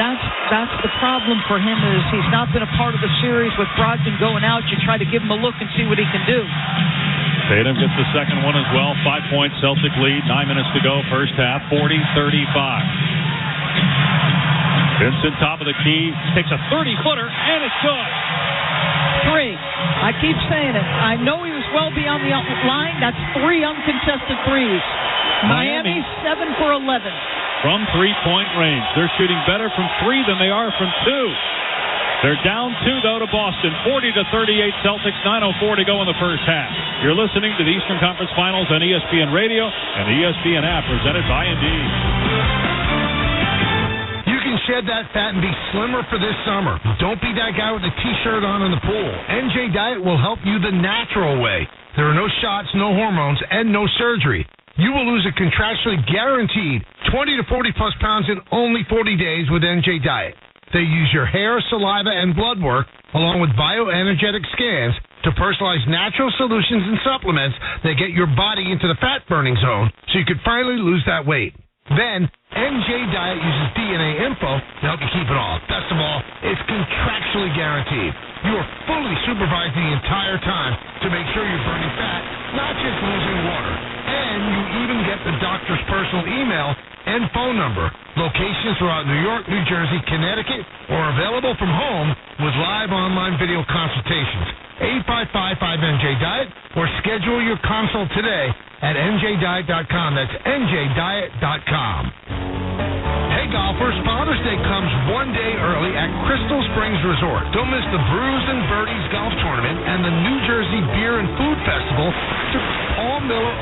Speaker 29: that's the problem for him, is he's not been a part of the series with Brogdon going out. You try to give him a look and see what he can do.
Speaker 28: Tatum gets the second one as well. 5-point Celtic lead. 9 minutes to go first half. 40-35. Vincent, top of the key, takes a 30-footer, and it's good.
Speaker 29: 3. I keep saying it. I know he was well beyond the line. That's 3 uncontested threes. Miami 7 for 11.
Speaker 28: From 3-point range. They're shooting better from 3 than they are from 2. They're down 2, though, to Boston. 40-38 Celtics. 9:04 to go in the first half. You're listening to the Eastern Conference Finals on ESPN Radio and the ESPN app, presented by Indeed.
Speaker 23: You can shed that fat and be slimmer for this summer. Don't be that guy with a T-shirt on in the pool. NJ Diet will help you the natural way. There are no shots, no hormones, and no surgery. You will lose a contractually guaranteed 20 to 40-plus pounds in only 40 days with NJ Diet. They use your hair, saliva, and blood work, along with bioenergetic scans, to personalize natural solutions and supplements that get your body into the fat-burning zone so you can finally lose that weight. Then, NJ Diet uses DNA info to help you keep it off. Best of all, it's contractually guaranteed. You are fully supervised the entire time to make sure you're burning fat, not just losing water. And you even get the doctor's personal email and phone number. Locations throughout New York, New Jersey, Connecticut, or available from home with live online video consultations. 855-5NJ-DIET, or schedule your consult today at njdiet.com. That's njdiet.com. Hey golfers, Father's Day comes one day early at Crystal Springs Resort. Don't miss the Brews and Birdies Golf Tournament and the New Jersey Beer and Food Festival to Paul Miller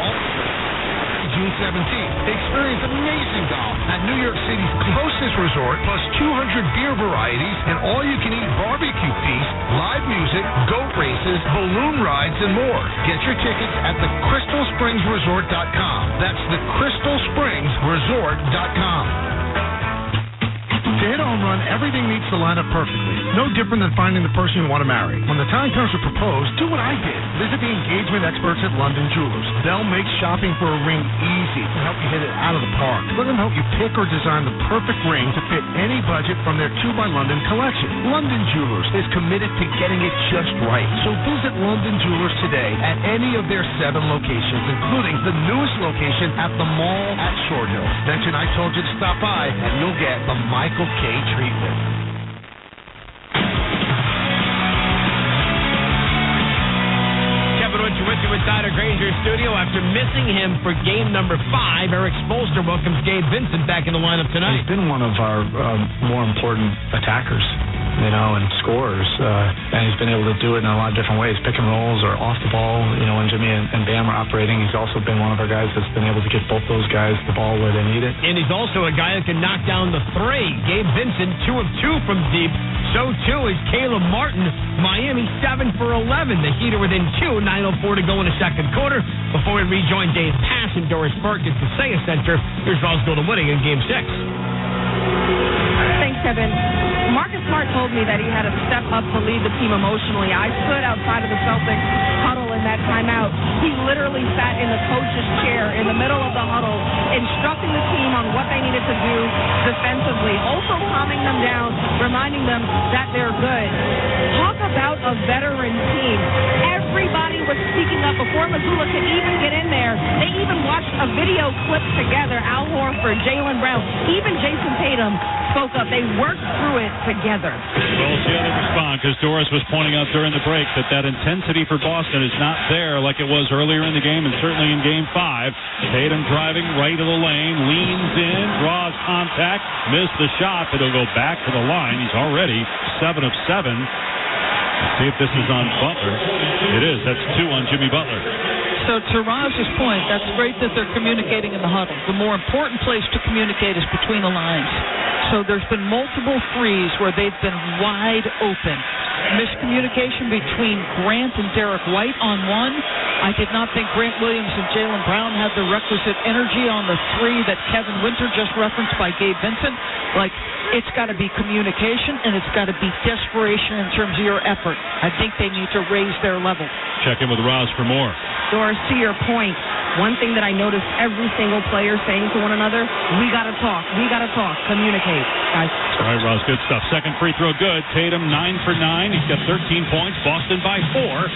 Speaker 23: June 17th. Experience amazing golf at New York City's closest resort, plus 200 beer varieties and all-you-can-eat barbecue feast, live music, goat races, balloon rides, and more. Get your tickets at thecrystalspringsresort.com. That's thecrystalspringsresort.com. To hit a home run, everything needs to line up perfectly. No different than finding the person you want to marry. When the time comes to propose, do what I did. Visit the engagement experts at London Jewelers. They'll make shopping for a ring easy and help you hit it out of the park. Let them help you pick or design the perfect ring to fit any budget from their 2 by London collection. London Jewelers is committed to getting it just right. So visit London Jewelers today at any of their 7 locations, including the newest location at the mall at Short Hills. Mention I told you to stop by, and you'll get the Michael K treatment.
Speaker 1: Kevin Winter with you inside our Granger studio. after missing him for game number 5. Eric Spoelstra welcomes Gabe Vincent back in the lineup tonight.
Speaker 11: He's been one of our more important attackers, and scorers. And he's been able to do it in a lot of different ways, pick and rolls or off the ball. When Jimmy and Bam are operating, he's also been one of our guys that's been able to get both those guys the ball where they need it.
Speaker 1: And he's also a guy that can knock down the 3. Gabe Vincent, 2 of 2 from deep. So, too, is Caleb Martin. Miami, 7 for 11. The Heat are within 2, 9:04 to go in the second quarter. Before we rejoin Dave Pass and Doris Burke at the Kaseya Center, here's Roswell winning in Game 6.
Speaker 4: Thanks, Kevin. Marcus Smart told me that he had to step up to lead the team emotionally. I stood outside of the Celtics huddle in that timeout. He literally sat in the coach's chair in the middle of the huddle, instructing the team on what they needed to do defensively, also calming them down, reminding them that they're good. Talk about a veteran team. Everybody was speaking up before Mazzulla could even get in there. They even watched a video clip together. Al Horford, Jaylen Brown, even Jason Tatum spoke up. They worked through it together.
Speaker 28: We'll see how they respond, because Doris was pointing out during the break that intensity for Boston is not there like it was earlier in the game and certainly in Game 5. Tatum driving right of the lane, leans in, draws contact, missed the shot, but he'll go back to the line. He's already 7 of 7. Let's see if this is on Butler. It is. That's 2 on Jimmy Butler.
Speaker 29: So to Roz's point, that's great that they're communicating in the huddle. The more important place to communicate is between the lines. So there's been multiple threes where they've been wide open. Miscommunication between Grant and Derek White on one. I did not think Grant Williams and Jaylen Brown had the requisite energy on the 3 that Kevin Winter just referenced by Gabe Vincent. It's got to be communication, and it's got to be desperation in terms of your effort. I think they need to raise their level.
Speaker 28: Check in with Roz for more.
Speaker 4: Doris, to your point, one thing that I noticed every single player saying to one another, we got to talk, communicate, guys.
Speaker 28: All right, Roz, good stuff. Second free throw good. Tatum 9 for 9. He's got 13 points. Boston by 4.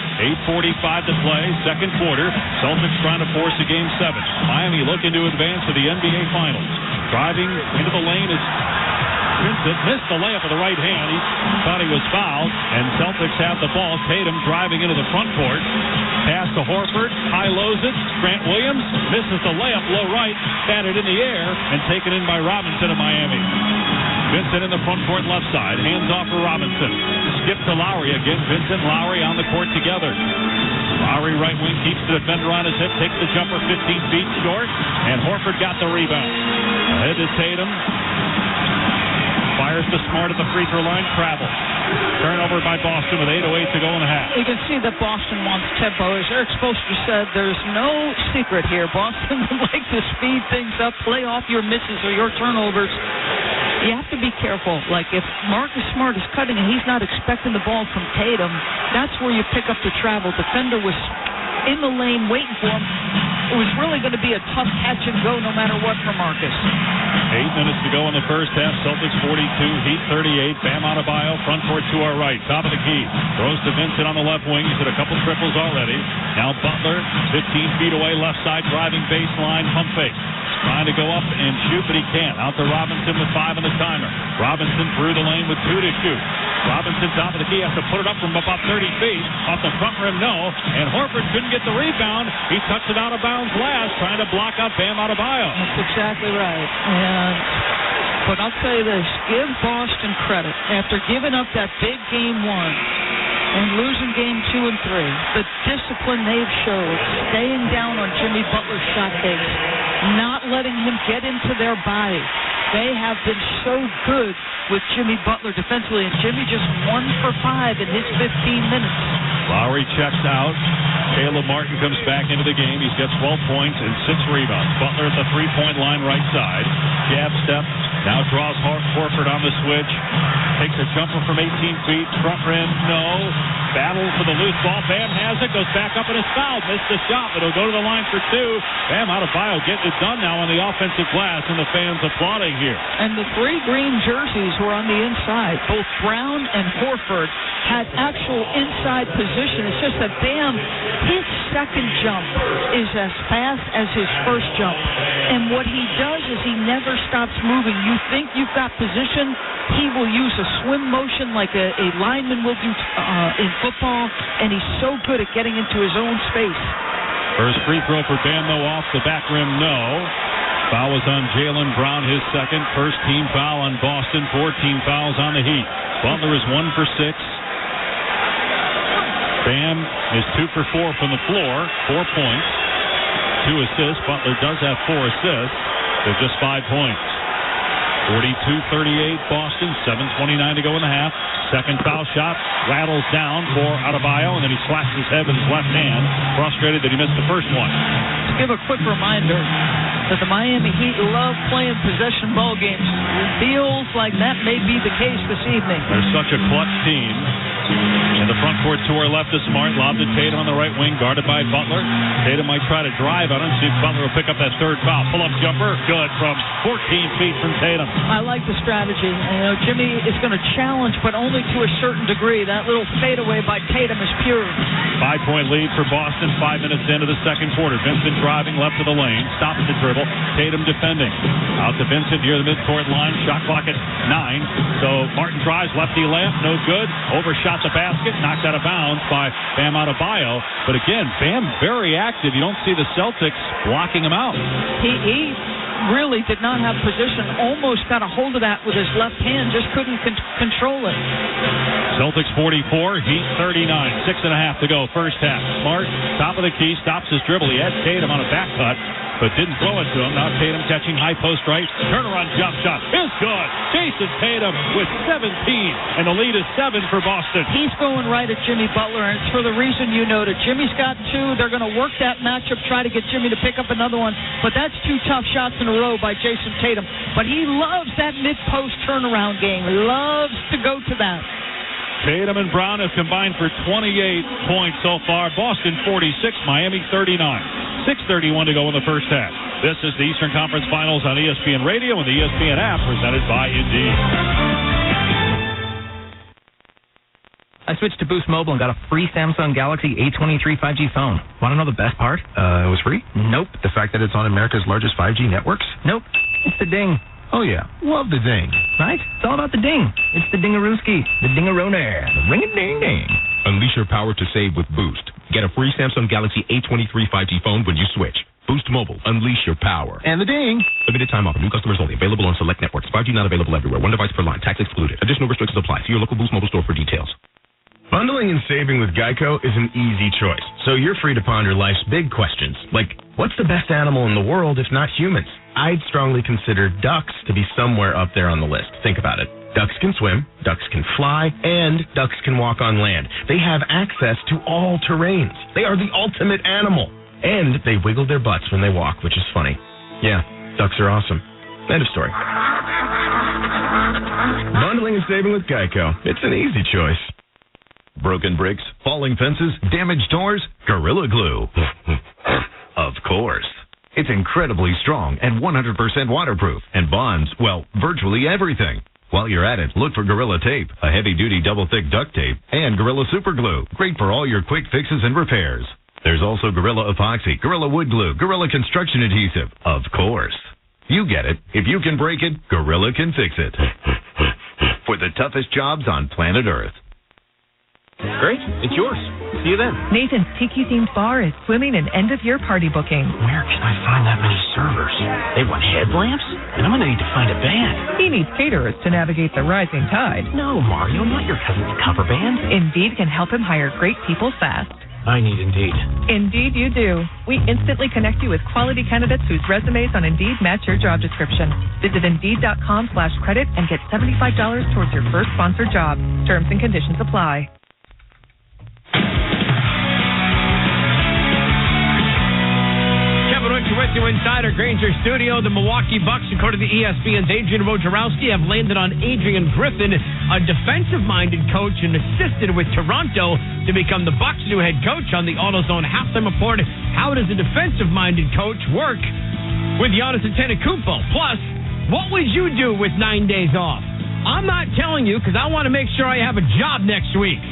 Speaker 28: 8:45 to play, second quarter. Celtics trying to force a Game 7. Miami looking to advance to the NBA Finals. Driving into the lane is Vincent, missed the layup with the right hand. He thought he was fouled, and Celtics have the ball. Tatum driving into the front court. Pass to Horford, high-lows it. Grant Williams misses the layup low right, batted in the air, and taken in by Robinson of Miami. Vincent in the front court left side, hands off for Robinson. Skip to Lowry again. Vincent, Lowry on the court together. Lowry right wing keeps the defender on his hip, takes the jumper 15 feet short, and Horford got the rebound. Ahead to Tatum. Fires to Smart at the free throw line. Travel. Turnover by Boston with 8:08 to go in the half.
Speaker 29: You can see that Boston wants tempo. As Eric Spoelstra said, there's no secret here. Boston would like to speed things up, play off your misses or your turnovers. You have to be careful. If Marcus Smart is cutting and he's not expecting the ball from Tatum, that's where you pick up the travel. Defender was in the lane waiting for him. It was really going to be a tough catch and go no matter what for Marcus.
Speaker 28: 8 minutes to go in the first half. Celtics 42, Heat 38. Bam Adebayo, front court to our right. Top of the key. Throws to Vincent on the left wing. He's hit a couple triples already. Now Butler, 15 feet away, left side, driving baseline, pump fake. Trying to go up and shoot, but he can't. Out to Robinson with 5 on the timer. Robinson through the lane with 2 to shoot. Robinson top of the key, has to put it up from about 30 feet. Off the front rim, no. And Horford couldn't get the rebound. He touched it out of bounds last, trying to block out Bam Adebayo.
Speaker 29: That's exactly right. But I'll tell you this, give Boston credit. After giving up that big Game 1 and losing Game 2 and 3, the discipline they've showed, staying down on Jimmy Butler's shot fakes, not letting him get into their body. They have been so good with Jimmy Butler defensively, and Jimmy just 1 for 5 in his 15 minutes.
Speaker 28: Lowry checks out. Caleb Martin comes back into the game. He's got 12 points and 6 rebounds. Butler at the three-point line right side. Jab step. Now draws Horford on the switch. Takes a jumper from 18 feet. Front rim, no. Battle for the loose ball. Bam has it. Goes back up and is fouled. Missed the shot, but he'll go to the line for 2. Bam Adebayo getting it done now on the offensive glass, and the fans applauding here.
Speaker 29: And the 3 green jerseys were on the inside. Both Brown and Horford had actual inside position. It's just that Bam, his second jump is as fast as his first jump. And what he does is he never stops moving. You think you've got position, he will use a swim motion like a lineman will do in football, and he's so good at getting into his own space.
Speaker 28: First free throw for Bam, though, off the back rim, no. Foul was on Jaylen Brown, his second. First team foul on Boston, 14 fouls on the Heat. Butler is 1 for 6. Bam is 2 for 4 from the floor, 4 points, 2 assists. Butler does have 4 assists. They're just 5 points. 42-38 Boston, 7:29 to go in the half. Second foul shot rattles down for Adebayo, and then he slaps his head with his left hand, frustrated that he missed the first one.
Speaker 29: Give a quick reminder that the Miami Heat love playing possession ball games. It feels like that may be the case this evening.
Speaker 28: They're such a clutch team. And the front court to our left is Smart. Lob to Tatum on the right wing, guarded by Butler. Tatum might try to drive on him, see if Butler will pick up that third foul. Pull-up jumper, good from 14 feet from Tatum.
Speaker 29: I like the strategy. Jimmy is going to challenge, but only to a certain degree. That little fadeaway by Tatum is pure.
Speaker 28: 5-point lead for Boston, 5 minutes into the second quarter. Vincent driving left of the lane, stopping the dribble. Tatum defending. Out to Vincent near the midcourt line. Shot clock at 9. So Martin tries, lefty layup, no good. Overshot the basket, knocked out of bounds by Bam Adebayo. But again, Bam very active. You don't see the Celtics blocking him out.
Speaker 29: He really did not have position. Almost got a hold of that with his left hand, just couldn't control it.
Speaker 28: Celtics 44, Heat 39. 6.5 to go, first half. Smart, top of the key, stops his dribble. He had Tatum on a back cut, but didn't throw it to him. Now Tatum catching high post right. Turnaround jump shot is good. Jason Tatum with 17, and the lead is 7 for Boston.
Speaker 29: He's going right at Jimmy Butler, and it's for the reason you noted. Jimmy's got 2. They're going to work that matchup, try to get Jimmy to pick up another one, but that's 2 tough shots in a row by Jason Tatum. But he loves that mid-post turnaround game. Loves to go to that.
Speaker 28: Tatum and Brown have combined for 28 points so far. Boston 46, Miami 39. 6:31 to go in the first half. This is the Eastern Conference Finals on ESPN Radio and the ESPN app, presented by Indeed.
Speaker 7: I switched to Boost Mobile and got a free Samsung Galaxy A23 5G phone. Want to know the best part?
Speaker 8: It was free?
Speaker 7: Nope.
Speaker 8: The fact that it's on America's largest 5G networks?
Speaker 7: Nope. It's the ding.
Speaker 8: Oh, yeah. Love the ding.
Speaker 7: Right? It's all about the ding. It's the dingarooski, the dingaroner, the ring-a-ding-ding.
Speaker 8: Unleash your power to save with Boost. Get a free Samsung Galaxy A23 5G phone when you switch. Boost Mobile. Unleash your power. And the ding. Limited time offer. New customers only. Available on select networks. 5G not available everywhere. One device per line. Tax excluded. Additional restrictions apply. See your local Boost Mobile store for details.
Speaker 9: Bundling and saving with Geico is an easy choice, so you're free to ponder life's big questions, like, what's the best animal in the world if not humans? I'd strongly consider ducks to be somewhere up there on the list. Think about it. Ducks can swim, ducks can fly, and ducks can walk on land. They have access to all terrains. They are the ultimate animal. And they wiggle their butts when they walk, which is funny. Yeah, ducks are awesome. End of story. Bundling and saving with Geico. It's an easy choice.
Speaker 21: Broken bricks, falling fences, damaged doors, Gorilla Glue. Of course. It's incredibly strong and 100% waterproof and bonds, well, virtually everything. While you're at it, look for Gorilla Tape, a heavy-duty double-thick duct tape, and Gorilla Super Glue, great for all your quick fixes and repairs. There's also Gorilla Epoxy, Gorilla Wood Glue, Gorilla Construction Adhesive. Of course. You get it. If you can break it, Gorilla can fix it. For the toughest jobs on planet Earth.
Speaker 8: Great. It's yours. See you then.
Speaker 17: Nathan's Tiki-themed bar is swimming in end-of-year party booking.
Speaker 8: Where can I find that many servers? They want headlamps? And I'm going to need to find a band.
Speaker 17: He needs caterers to navigate the rising tide.
Speaker 8: No, Mario, not your cousin's cover band.
Speaker 17: Indeed can help him hire great people fast.
Speaker 8: I need Indeed.
Speaker 17: Indeed you do. We instantly connect you with quality candidates whose resumes on Indeed match your job description. Visit Indeed.com/credit and get $75 towards your first sponsored job. Terms and conditions apply.
Speaker 1: With you inside our Granger studio, the Milwaukee Bucks, according to ESPN's Adrian Wojnarowski, have landed on Adrian Griffin, a defensive-minded coach, and assisted with Toronto to become the Bucks' new head coach. On the AutoZone halftime report, how does a defensive-minded coach work with Giannis Antetokounmpo? Plus, what would you do with 9 days off? I'm not telling you because I want to make sure I have a job next week.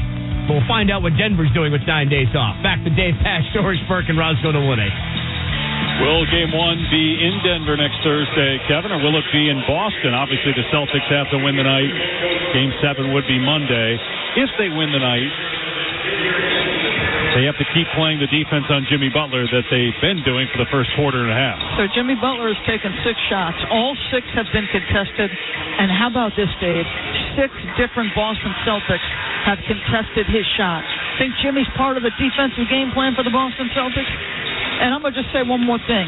Speaker 1: We'll find out what Denver's doing with 9 days off. Back to Dave Pash, George Burke, and Roscoe Nowune.
Speaker 28: Will Game 1 be in Denver next Thursday, Kevin, or will it be in Boston? Obviously, the Celtics have to win the night. Game 7 would be Monday. If they win the night, They have to keep playing the defense on Jimmy Butler that they've been doing for the first quarter and a half.
Speaker 29: So Jimmy Butler has taken 6 shots. All 6 have been contested. And how about this, Dave? 6 different Boston Celtics have contested his shots. Think Jimmy's part of the defensive game plan for the Boston Celtics? And I'm going to just say one more thing.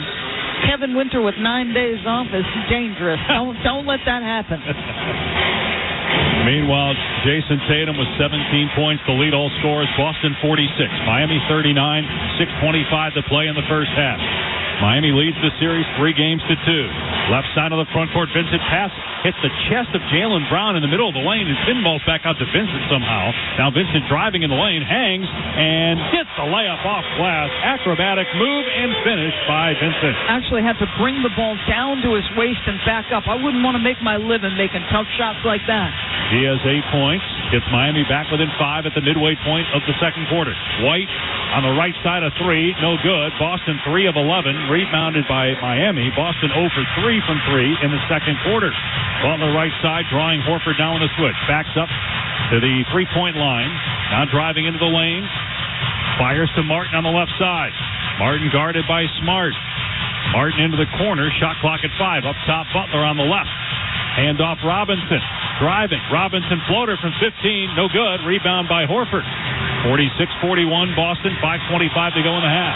Speaker 29: Kevin Winter with 9 days off is dangerous. Don't let that happen.
Speaker 28: Meanwhile, Jason Tatum with 17 points, the lead all scorers. Boston 46, Miami 39, 6:25 to play in the first half. Miami leads the series 3-2. Left side of the front court, Vincent pass hits the chest of Jaylen Brown in the middle of the lane and pinballs back out to Vincent somehow. Now Vincent driving in the lane, hangs, and gets the layup off glass. Acrobatic move and finish by Vincent.
Speaker 29: Actually had to bring the ball down to his waist and back up. I wouldn't want to make my living making tough shots like that.
Speaker 28: He has 8 points. Gets Miami back within 5 at the midway point of the second quarter. White on the right side of 3, no good. Boston 3 of 11, rebounded by Miami. Boston 0 for 3 from 3 in the second quarter. Butler right side, drawing Horford down with a switch. Backs up to the 3-point line. Now driving into the lane. Fires to Martin on the left side. Martin guarded by Smart. Martin into the corner. Shot clock at 5. Up top, Butler on the left. Handoff Robinson. Driving. Robinson floater from 15. No good. Rebound by Horford. 46-41 Boston. 5:25 to go in the half.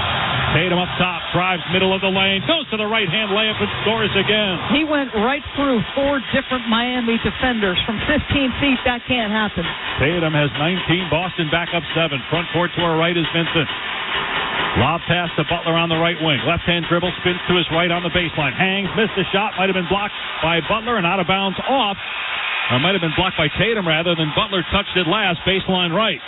Speaker 28: Tatum up top. Drives middle of the lane. Goes to the right-hand layup and scores again.
Speaker 29: He went right through 4 different Miami defenders. From 15 feet, that can't happen.
Speaker 28: Tatum has 19. Boston back up 7. Front court to our right is Vincent. Lob pass to Butler on the right wing. Left-hand dribble, spins to his right on the baseline. Hangs, missed the shot. Might have been blocked by Butler and out of bounds off. Or might have been blocked by Tatum rather than Butler touched it last. Baseline right.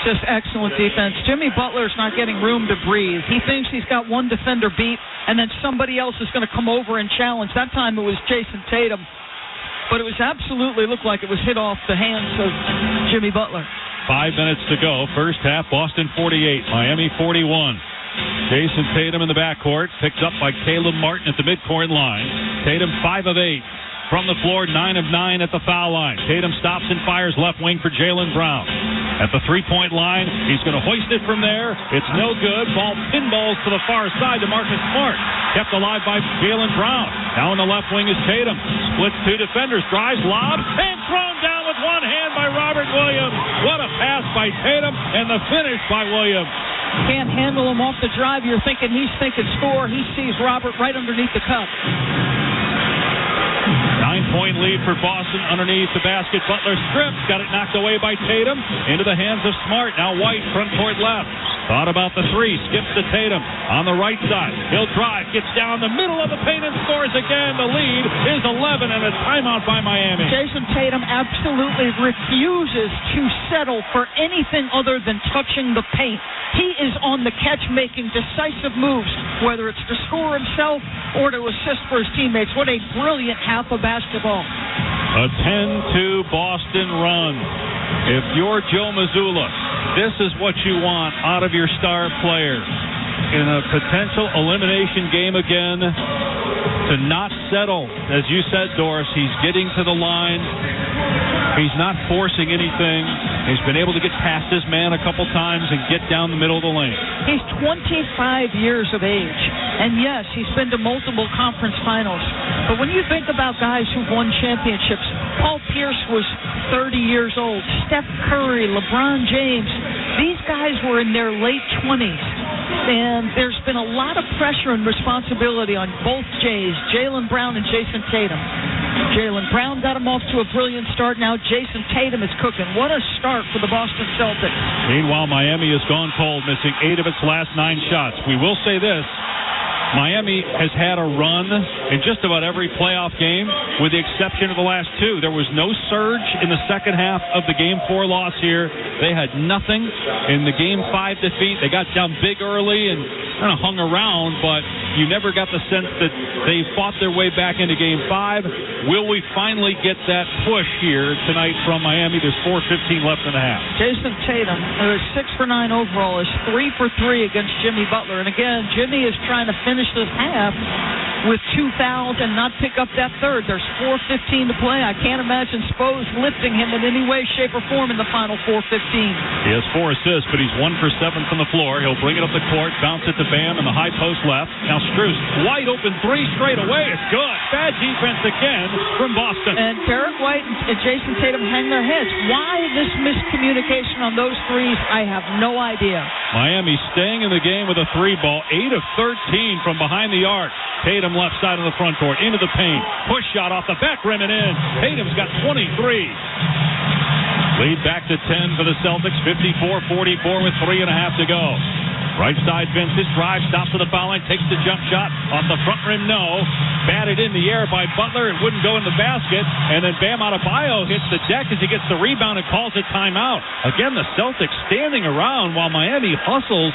Speaker 29: Just excellent defense. Jimmy Butler's not getting room to breathe. He thinks he's got one defender beat, and then somebody else is going to come over and challenge. That time it was Jason Tatum. But it was absolutely looked like it was hit off the hands of Jimmy Butler.
Speaker 28: 5 minutes to go. First half, Boston 48, Miami 41. Jason Tatum in the backcourt, picked up by Caleb Martin at the midcourt line. Tatum 5 of 8 from the floor, 9 of 9 at the foul line. Tatum stops and fires left wing for Jaylen Brown. At the 3-point line, he's going to hoist it from there. It's no good. Ball pinballs to the far side to Marcus Smart. Kept alive by Jaylen Brown. Now on the left wing is Tatum. Splits 2 defenders, drives, lobs, and thrown down with one hand by Robert Williams. What a pass by Tatum, and the finish by Williams.
Speaker 29: Can't handle him off the drive. You're thinking he's thinking score. He sees Robert right underneath the cup.
Speaker 28: 9-point lead for Boston underneath the basket. Butler strips, got it knocked away by Tatum into the hands of Smart. Now White, front court left. Thought about the 3, skips to Tatum on the right side. He'll drive, gets down the middle of the paint and scores again. The lead is 11 and a timeout by Miami.
Speaker 29: Jason Tatum absolutely refuses to settle for anything other than touching the paint. He is on the catch, making decisive moves, whether it's to score himself or to assist for his teammates. What a brilliant half of basketball.
Speaker 28: A 10-2 Boston run. If you're Joe Mazzulla, this is what you want out of your star player. In a potential elimination game again, to not settle. As you said, Doris, he's getting to the line. He's not forcing anything. He's been able to get past his man a couple times and get down the middle of the lane.
Speaker 29: He's 25 years of age. And yes, he's been to multiple conference finals. But when you think about guys who've won championships, Paul Pierce was 30 years old. Steph Curry, LeBron James, these guys were in their late 20s. And there's been a lot of pressure and responsibility on both Jays, Jaylen Brown and Jason Tatum. Jaylen Brown got him off to a brilliant start. Now Jason Tatum is cooking. What a start for the Boston Celtics.
Speaker 28: Meanwhile, Miami has gone cold, missing 8 of its last 9 shots. We will say this. Miami has had a run in just about every playoff game, with the exception of the last 2. There was no surge in the second half of the Game 4 loss here. They had nothing in the Game 5 defeat. They got down big early and kind of hung around, but you never got the sense that they fought their way back into Game 5. Will we finally get that push here tonight from Miami? There's 4:15 left in the half.
Speaker 29: Jason Tatum, who is 6 for 9 overall, is 3 for 3 against Jimmy Butler. And again, Jimmy is trying to finish this half with 2 fouls and not pick up that third. There's 4:15 to play. I can't imagine Spo's lifting him in any way, shape, or form in the final 4:15.
Speaker 28: He has 4 assists, but he's 1 for 7 from the floor. He'll bring it up the court, bounce it to Bam in the high post left. Now Strus, wide open 3 straight away. It's good. Bad defense again from Boston.
Speaker 29: And Derek White and Jason Tatum hang their heads. Why this miscommunication on those threes, I have no idea.
Speaker 28: Miami staying in the game with a 3 ball, 8 of 13 from behind the arc. Tatum left side of the front court, into the paint. Push shot off the back rim and in. Tatum's got 23. Lead back to 10 for the Celtics, 54-44 with 3.5 to go. Right side, Vincent drives, stops at the foul line, takes the jump shot off the front rim, no. Batted in the air by Butler, it wouldn't go in the basket, and then Bam Adebayo hits the deck as he gets the rebound and calls it timeout. Again, the Celtics standing around while Miami hustles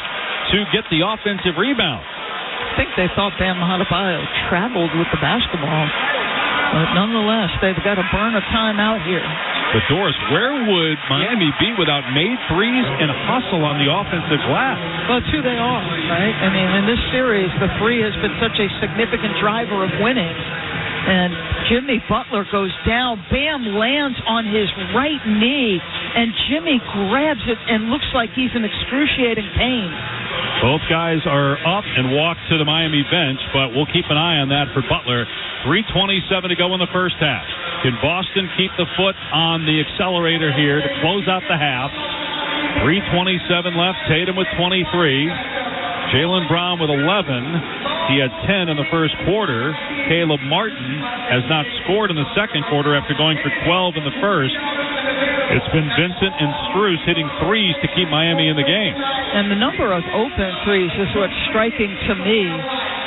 Speaker 28: to get the offensive rebound.
Speaker 29: I think they thought Bam Adebayo traveled with the basketball, but nonetheless, they've got to burn a timeout here.
Speaker 28: But Doris, where would Miami be without made threes and hustle on the offensive glass?
Speaker 29: Well, it's who they are, right? I mean, in this series, the three has been such a significant driver of winning. And Jimmy Butler goes down. Bam lands on his right knee, and Jimmy grabs it and looks like he's in excruciating pain.
Speaker 28: Both guys are up and walk to the Miami bench, but we'll keep an eye on that for Butler. 3:27 to go in the first half. Can Boston keep the foot on the accelerator here to close out the half? 3:27 left. Tatum with 23. Jaylen Brown with 11. He had 10 in the first quarter. Caleb Martin has not scored in the second quarter after going for 12 in the first. It's been Vincent and Strus hitting threes to keep Miami in the game.
Speaker 29: And the number of open threes is what's striking to me.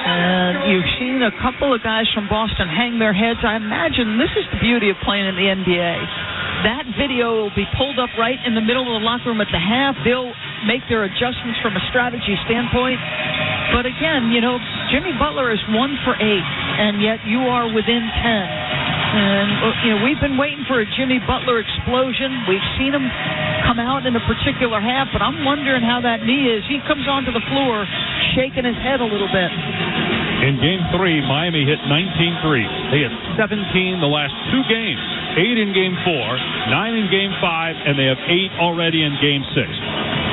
Speaker 29: And you've seen a couple of guys from Boston hang their heads. I imagine this is the beauty of playing in the NBA. That video will be pulled up right in the middle of the locker room at the half. They'll make their adjustments from a strategy standpoint. But again, you know, Jimmy Butler is 1 for 8, and yet you are within 10. And, you know, we've been waiting for a Jimmy Butler explosion. We've seen him come out in a particular half, but I'm wondering how that knee is. He comes onto the floor shaking his head a little bit.
Speaker 28: In Game 3, Miami hit 19 threes. They hit 17 the last 2 games. 8 in Game 4, 9 in Game 5, and they have 8 already in Game 6.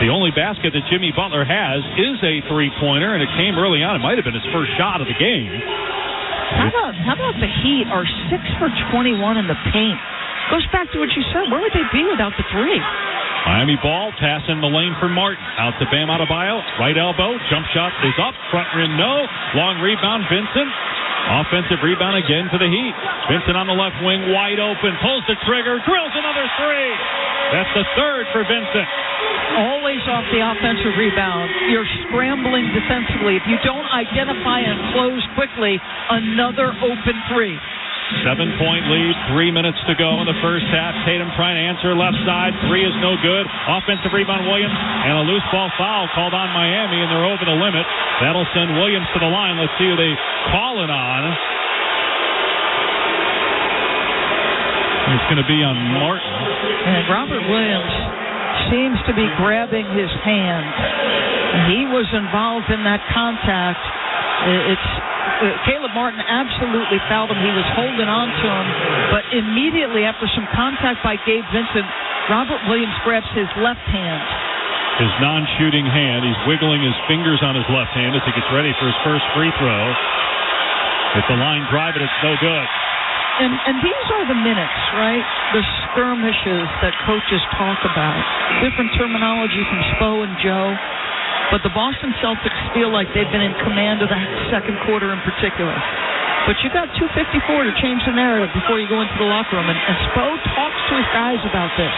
Speaker 28: The only basket that Jimmy Butler has is a three-pointer, and it came early on. It might have been his first shot of the game.
Speaker 29: How about the Heat are 6 for 21 in the paint? Goes back to what you said. Where would they be without the three?
Speaker 28: Miami ball, pass in the lane for Martin. Out to Bam Adebayo. Right elbow. Jump shot is up. Front rim, no. Long rebound, Vincent. Offensive rebound again for the Heat. Vincent on the left wing, wide open. Pulls the trigger. Drills another three. That's the third for Vincent.
Speaker 29: Always off the offensive rebound. You're scrambling defensively. If you don't identify and close quickly, another open three.
Speaker 28: 7-point lead, 3 minutes to go in the first half. Tatum trying to answer left side. Three is no good. Offensive rebound, Williams, and a loose ball foul called on Miami, and they're over the limit. That'll send Williams to the line. Let's see who they call it on. It's going to be on Martin.
Speaker 29: And Robert Williams seems to be grabbing his hand. He was involved in that contact. Caleb Martin absolutely fouled him. He was holding on to him. But immediately after some contact by Gabe Vincent, Robert Williams grabs his left hand.
Speaker 28: His non-shooting hand. He's wiggling his fingers on his left hand as he gets ready for his first free throw. It's a line drive, and it's no good.
Speaker 29: And these are the minutes, right? The skirmishes that coaches talk about. Different terminology from Spo and Joe. But the Boston Celtics feel like they've been in command of the second quarter in particular. But you got 2:54 to change the narrative before you go into the locker room. And Spo talks to his guys about this.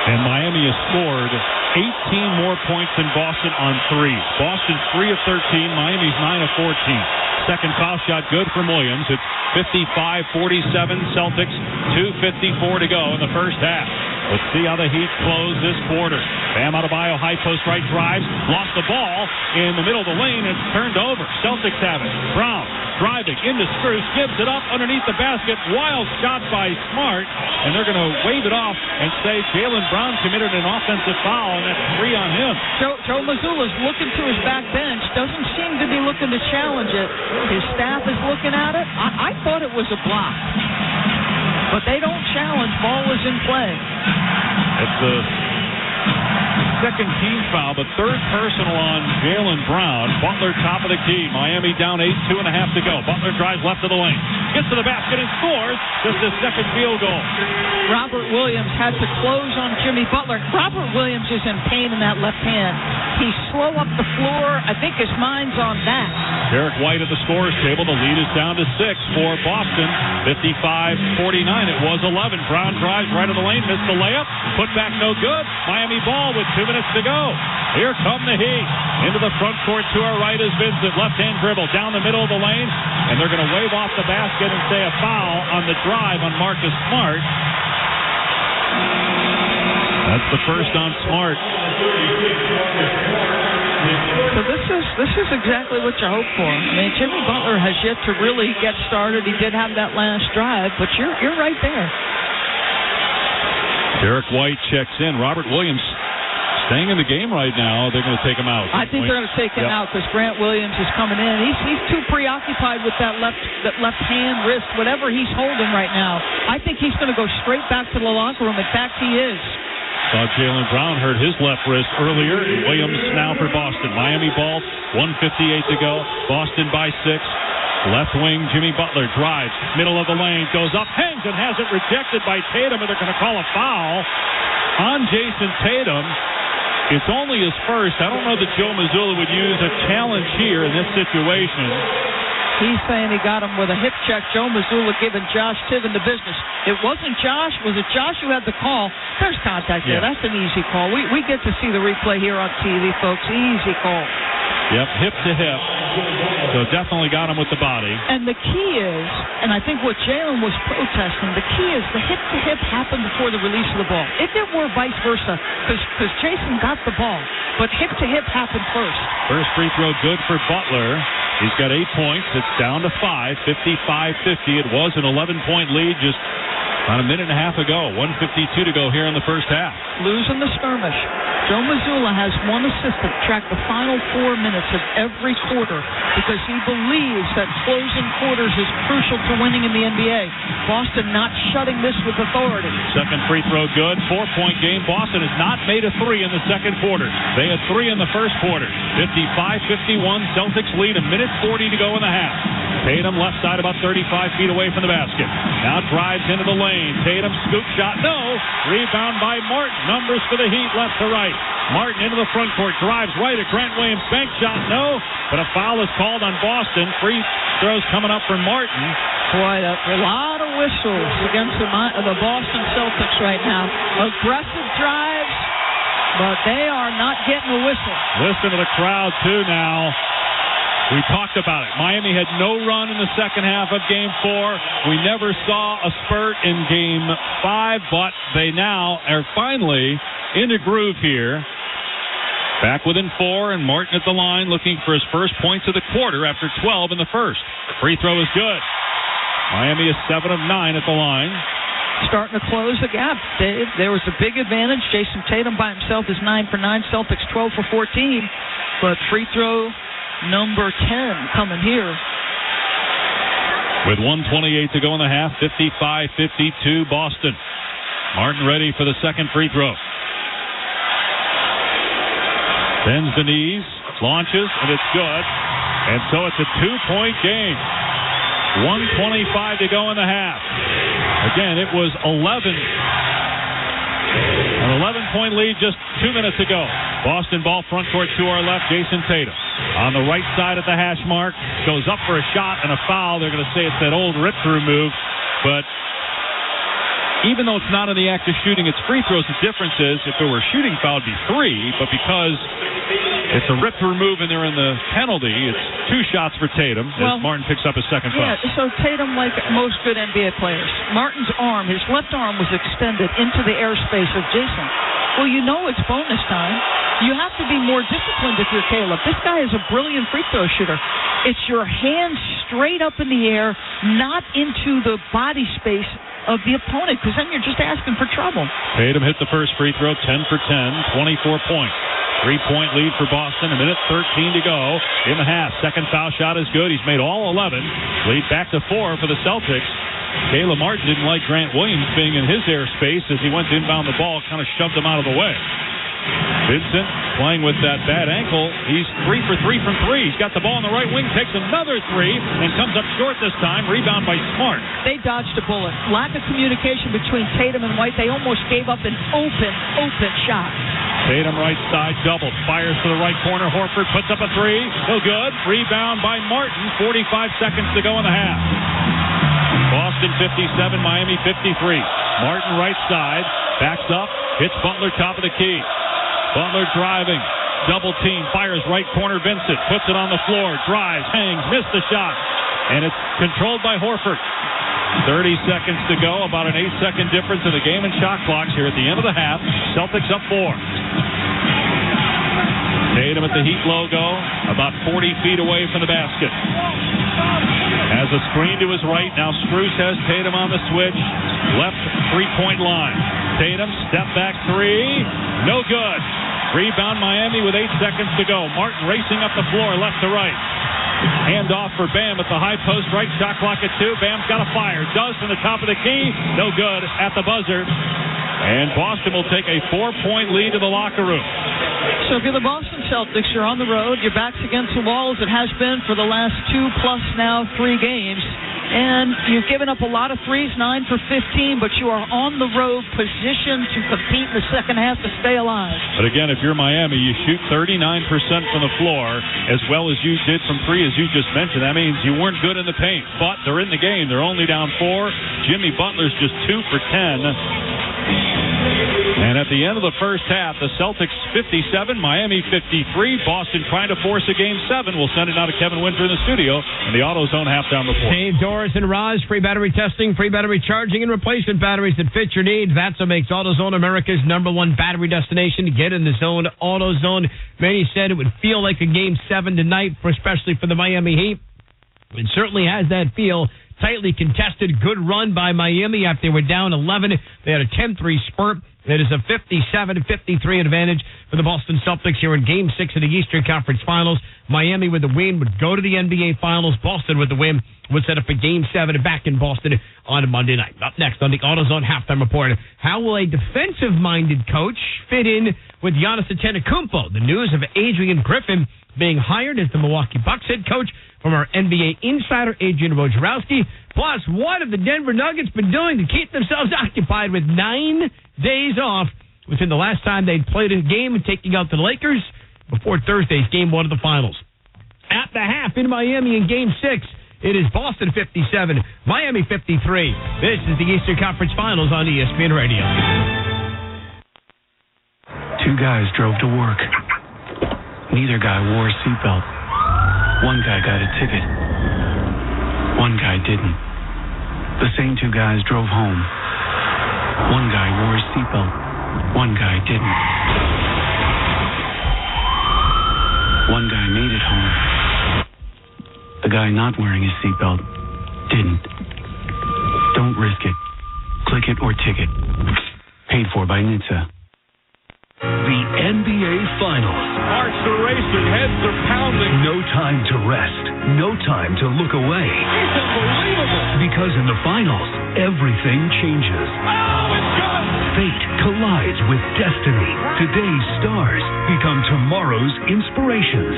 Speaker 28: And Miami has scored 18 more points than Boston on threes. Boston's 3 of 13. Miami's 9 of 14. Second foul shot good from Williams. It's 55-47 Celtics. 2:54 to go in the first half. Let's see how the Heat close this quarter. Bam Adebayo, high post right, drives, lost the ball in the middle of the lane. It's turned over. Celtics have it. Brown driving into Spruce, gives it up underneath the basket. Wild shot by Smart, and they're going to wave it off and say Jaylen Brown committed an offensive foul, and that's 3 on him.
Speaker 29: Joe Mazzulla's looking to his back bench. Doesn't seem to be looking to challenge it. His staff is looking at it. I thought it was a block. But they don't challenge. Ball is in play.
Speaker 28: It's the second team foul, but third personal on Jaylen Brown. Butler top of the key. Miami down 8, 2.5 to go. Butler drives left of the lane. Gets to the basket and scores. Just his second field goal.
Speaker 29: Robert Williams had to close on Jimmy Butler. Robert Williams is in pain in that left hand. He's slow up the floor. I think his mind's on that.
Speaker 28: Derek White at the scorer's table. The lead is down to 6 for Boston. 55-49. It was 11. Brown drives right of the lane. Missed the layup. Put back no good. Miami ball with 2 minutes to go. Here come the Heat. Into the front court to our right is Vincent. Left-hand dribble down the middle of the lane. And they're going to wave off the basket and say a foul on the drive on Marcus Smart. That's the first on Smart.
Speaker 29: So this is exactly what you hope for. I mean, Jimmy Butler has yet to really get started. He did have that last drive, but you're right there.
Speaker 28: Derek White checks in. Robert Williams staying in the game right now. They're going to take him out.
Speaker 29: I think they're going to take him out because Grant Williams is coming in. He's too preoccupied with that left hand, wrist, whatever he's holding right now. I think he's going to go straight back to the locker room. In fact, he is.
Speaker 28: Saw Jaylen Brown hurt his left wrist earlier. Williams now for Boston. Miami ball, 1:58 to go. Boston by 6. Left wing, Jimmy Butler drives. Middle of the lane, goes up, hangs, and has it rejected by Tatum, and they're going to call a foul on Jason Tatum. It's only his first. I don't know that Joe Mazzulla would use a challenge here in this situation.
Speaker 29: He's saying he got him with a hip check. Joe Mazzulla giving Josh Tiven the business. It wasn't Josh. Was it Josh who had the call? There's contact there. That's an easy call. We get to see the replay here on TV, folks. Easy call.
Speaker 28: Yep, hip to hip. So definitely got him with the body.
Speaker 29: And the key is, and I think what Jaylen was protesting, the key is the hip-to-hip happened before the release of the ball. If it were vice versa, because Jason got the ball, but hip-to-hip happened first.
Speaker 28: First free throw good for Butler. He's got 8 points. It's down to 5, 55-50. It was an 11-point lead just about a minute and a half ago. 1:52 to go here in the first half.
Speaker 29: Losing the skirmish. Joe Mazzulla has one assistant track the final 4 minutes of every quarter because he believes that closing quarters is crucial to winning in the NBA. Boston not shutting this with authority.
Speaker 28: Second free throw good. 4-point game. Boston has not made a 3 in the second quarter. They had 3 in the first quarter. 55-51. Celtics lead. A minute 40 to go in the half. Tatum left side about 35 feet away from the basket. Now drives into the lane. Tatum scoop shot. No. Rebound by Martin. Numbers for the Heat left to right. Martin into the front court. Drives right at Grant Williams. Bank shot. No. But a foul is called on Boston. Free throws coming up for Martin.
Speaker 29: Boy, a lot of whistles against the Boston Celtics right now. Aggressive drives, but they are not getting a whistle.
Speaker 28: Listen to the crowd, too, now. We talked about it. Miami had no run in the second half of Game 4. We never saw a spurt in Game 5, but they now are finally in a groove here. Back within 4, and Martin at the line looking for his first points of the quarter after 12 in the first. Free throw is good. Miami is 7 of 9 at the line.
Speaker 29: Starting to close the gap, Dave. There was a big advantage. Jason Tatum by himself is 9 for 9. Celtics 12 for 14. But free throw number 10 coming here.
Speaker 28: With 1:28 to go in the half, 55-52 Boston. Martin ready for the second free throw. Bends the knees, launches, and it's good. And so it's a 2-point game. 1:25 to go in the half. Again, it was an 11-point lead just 2 minutes ago. Boston ball front court to our left. Jason Tatum on the right side at the hash mark. Goes up for a shot and a foul. They're going to say it's that old rip-through move. But even though it's not in the act of shooting, it's free throws. The difference is if it were a shooting foul, it would be 3. But because it's a rip-through move and they're in the penalty, it's 2 shots for Tatum as Martin picks up his second foul.
Speaker 29: Yeah, so Tatum, like most good NBA players, Martin's arm, his left arm was extended into the airspace of Jason. Well, you know it's bonus time. You have to be more disciplined if you're Caleb. This guy is a brilliant free throw shooter. It's your hands straight up in the air, not into the body space of the opponent, because then you're just asking for trouble.
Speaker 28: Tatum hit the first free throw, 10 for 10, 24 points. 3-point lead for Boston, a minute 13 to go in the half. Second foul shot is good. He's made all 11. Lead back to 4 for the Celtics. Caleb Martin didn't like Grant Williams being in his airspace as he went to inbound the ball, kind of shoved him out of the way. Vincent playing with that bad ankle. He's 3 for 3 from 3. He's got the ball on the right wing, takes another 3, and comes up short this time. Rebound by Smart.
Speaker 29: They dodged a bullet. Lack of communication between Tatum and White. They almost gave up an open shot.
Speaker 28: Tatum right side double. Fires to the right corner. Horford puts up a 3. No good. Rebound by Martin. 45 seconds to go in the half. Boston 57, Miami 53. Martin right side. Backs up. Hits Butler top of the key. Butler driving, double team, fires right corner Vincent, puts it on the floor, drives, hangs, missed the shot, and it's controlled by Horford. 30 seconds to go, about an 8-second difference in the game and shot clocks here at the end of the half. Celtics up 4. Tatum at the Heat logo, about 40 feet away from the basket. Has a screen to his right, now Strus has Tatum on the switch, left 3-point line. Tatum, step back 3, no good. Rebound Miami with 8 seconds to go. Martin racing up the floor, left to right. Hand off for Bam at the high post, right shot clock at 2. Bam's got a fire. Does from the top of the key, no good at the buzzer. And Boston will take a 4-point lead to the locker room.
Speaker 29: So if you're the Boston Celtics, you're on the road, your back's against the wall as it has been for the last 2 plus now 3 games. And you've given up a lot of threes, 9 for 15, but you are on the road, positioned to compete in the second half to stay alive.
Speaker 28: But again, if you're Miami, you shoot 39% from the floor, as well as you did from 3, as you just mentioned. That means you weren't good in the paint, but they're in the game. They're only down 4. Jimmy Butler's just 2 for 10. And at the end of the first half, the Celtics 57, Miami 53. Boston trying to force a Game 7. We'll send it out to Kevin Winter in the studio in the AutoZone halftime report.
Speaker 1: Dave, Doris, and Roz, free battery testing, free battery charging, and replacement batteries that fit your needs. That's what makes AutoZone America's #1 battery destination. Get in the zone. AutoZone. Many said it would feel like a Game 7 tonight, especially for the Miami Heat. It certainly has that feel. Tightly contested, good run by Miami after they were down 11. They had a 10-3 spurt. It is a 57-53 advantage for the Boston Celtics here in Game 6 of the Eastern Conference Finals. Miami with the win would go to the NBA Finals. Boston with the win would set up a Game 7 back in Boston on Monday night. Up next on the AutoZone Halftime Report, how will a defensive-minded coach fit in with Giannis Antetokounmpo? The news of Adrian Griffin being hired as the Milwaukee Bucks head coach from our NBA insider, Adrian Wojnarowski. Plus, what have the Denver Nuggets been doing to keep themselves occupied with 9 days off within the last time they'd played a game and taking out the Lakers before Thursday's Game 1 of the Finals? At the half in Miami in Game 6, it is Boston 57, Miami 53. This is the Eastern Conference Finals on ESPN Radio.
Speaker 11: 2 guys drove to work. Neither guy wore a seatbelt. One guy got a ticket. One guy didn't. The same 2 guys drove home. One guy wore his seatbelt. One guy didn't. One guy made it home. The guy not wearing his seatbelt didn't. Don't risk it. Click it or ticket. Paid for by NHTSA.
Speaker 10: The NBA Finals.
Speaker 28: Hearts are racing, heads are pounding.
Speaker 10: No time to rest. No time to look away.
Speaker 28: It's unbelievable.
Speaker 10: Because in the finals, everything changes.
Speaker 28: Oh, it's good.
Speaker 10: Fate collides with destiny. Today's stars become tomorrow's inspirations.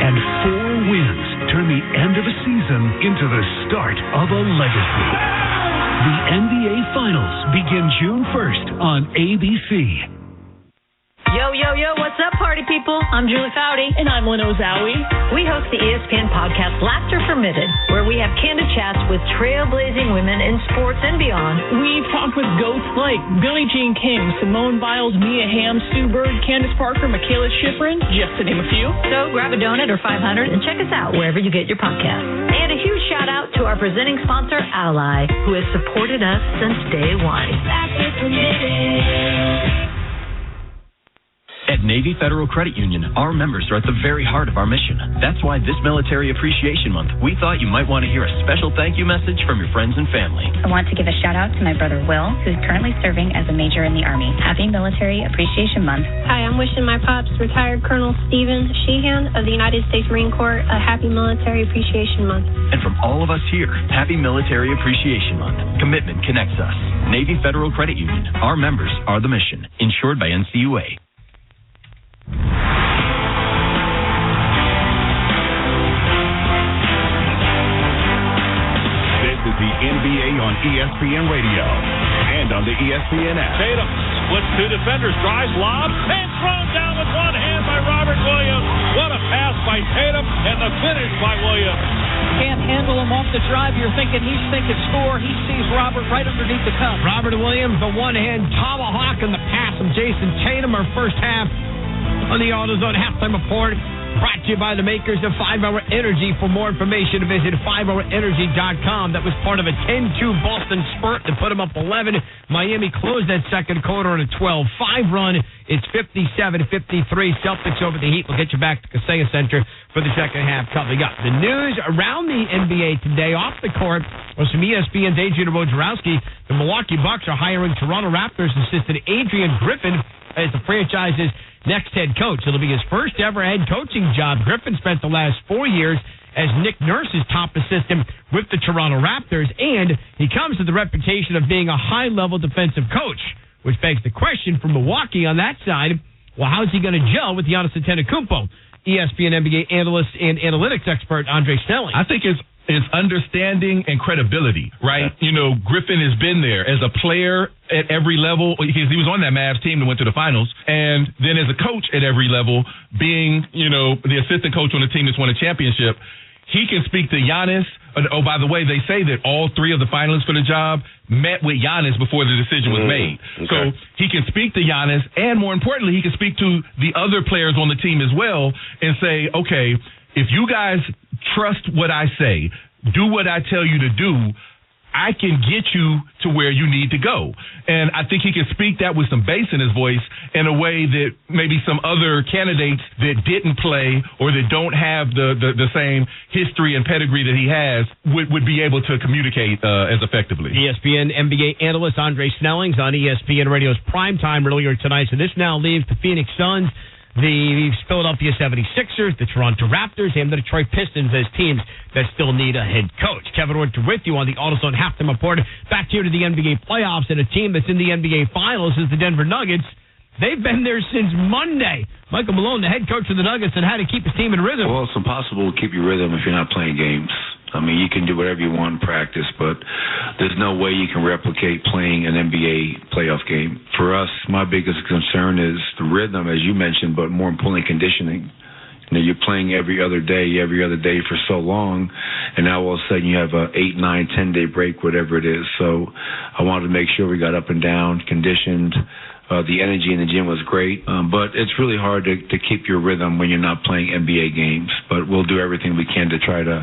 Speaker 10: And 4 wins turn the end of a season into the start of a legacy. The NBA Finals begin June 1st on ABC.
Speaker 12: Yo, yo, yo, what's up, party people? I'm Julie Foudy.
Speaker 13: And I'm Lynn Ozawi.
Speaker 12: We host the ESPN podcast Laughter Permitted, where we have candid chats with trailblazing women in sports and beyond.
Speaker 13: We've talked with goats like Billie Jean King, Simone Biles, Mia Hamm, Sue Bird, Candace Parker, Michaela Schifrin, just to name a few.
Speaker 12: So grab a donut or 500 and check us out wherever you get your podcasts. And a huge shout out to our presenting sponsor, Ally, who has supported us since day one.
Speaker 21: At
Speaker 2: Navy Federal Credit Union, our members are at the very heart of our mission. That's why this Military Appreciation Month, we thought you might want to hear a special thank you message from your friends and family.
Speaker 3: I want to give a shout out to my brother Will, who's currently serving as a major in the Army. Happy Military Appreciation Month.
Speaker 14: Hi, I'm wishing my pops, retired Colonel Stephen Sheehan of the United States Marine Corps, a happy Military Appreciation Month.
Speaker 2: And from all of us here, happy Military Appreciation Month. Commitment connects us. Navy Federal Credit Union. Our members are the mission. Insured by NCUA.
Speaker 15: This is the NBA on ESPN Radio and on the ESPN app.
Speaker 28: Tatum splits two defenders, drives, lob, and thrown down with one hand by Robert Williams. What a pass by Tatum and the finish by Williams.
Speaker 29: Can't handle him off the drive. You're thinking he's thinking score. He sees Robert right underneath the cup.
Speaker 1: Robert Williams, the one-hand tomahawk and the pass from Jason Tatum. Our first half on the AutoZone halftime report. Brought to you by the makers of 5-Hour Energy. For more information, visit 5hourenergy.com. That was part of a 10-2 Boston spurt that put them up 11. Miami closed that second quarter on a 12-5 run. It's 57-53. Celtics over the Heat. We'll get you back to Kaseya Center for the second half coming up. The news around the NBA today off the court was from ESPN's Adrian Wojnarowski. The Milwaukee Bucks are hiring Toronto Raptors assistant Adrian Griffin as the franchise's next head coach. It'll be his first ever head coaching job. Griffin spent the last 4 years as Nick Nurse's top assistant with the Toronto Raptors, and he comes with the reputation of being a high-level defensive coach, which begs the question for Milwaukee on that side, well, how's he going to gel with Giannis Antetokounmpo? ESPN NBA analyst and analytics expert Andre Snelling.
Speaker 16: I think it's understanding and credibility, right? You know, Griffin has been there as a player at every level because he was on that Mavs team that went to the finals, and then as a coach at every level, being, you know, the assistant coach on the team that's won a championship. He can speak to Giannis. Oh, by the way, they say that all three of the finalists for the job met with Giannis before the decision was made. Okay. So he can speak to Giannis, and more importantly, he can speak to the other players on the team as well and say, okay, if you guys trust what I say, do what I tell you to do, I can get you to where you need to go. And I think he can speak that with some bass in his voice in a way that maybe some other candidates that didn't play or that don't have the same history and pedigree that he has would be able to communicate as effectively.
Speaker 1: ESPN NBA analyst Andre Snelling's on ESPN Radio's primetime earlier tonight. So this now leaves the Phoenix Suns, the Philadelphia 76ers, the Toronto Raptors, and the Detroit Pistons as teams that still need a head coach. Kevin Winter with you on the AutoZone halftime report. Back here to the NBA playoffs, and a team that's in the NBA Finals is the Denver Nuggets. They've been there since Monday. Michael Malone, the head coach of the Nuggets, and how to keep his team in rhythm.
Speaker 22: Well, it's impossible to keep your rhythm if you're not playing games. I mean, you can do whatever you want in practice, but there's no way you can replicate playing an NBA playoff game. For us, my biggest concern is the rhythm, as you mentioned, but more importantly, conditioning. You know, you're playing every other day for so long, and now all of a sudden you have a 8, 9, 10-day break, whatever it is. So I wanted to make sure we got up and down, conditioned. The energy in the gym was great, but it's really hard to keep your rhythm when you're not playing NBA games. But we'll do everything we can to try to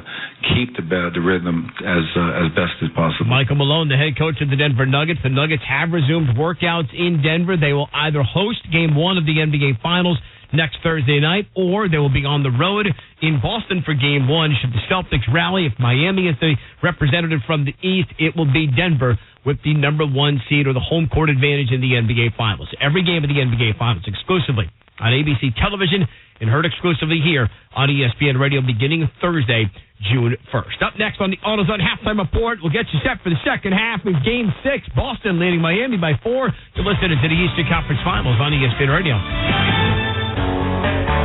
Speaker 22: keep the rhythm as best as possible.
Speaker 1: Michael Malone, the head coach of the Denver Nuggets. The Nuggets have resumed workouts in Denver. They will either host Game 1 of the NBA Finals next Thursday night, or they will be on the road in Boston for Game 1. Should the Celtics rally, if Miami is the representative from the East, it will be Denver with the number 1 seed or the home court advantage in the NBA Finals. Every game of the NBA Finals exclusively on ABC television and heard exclusively here on ESPN Radio beginning Thursday, June 1st. Up next on the AutoZone halftime report, we'll get you set for the second half in Game 6. Boston leading Miami by 4. You're listening to the Eastern Conference Finals on ESPN Radio.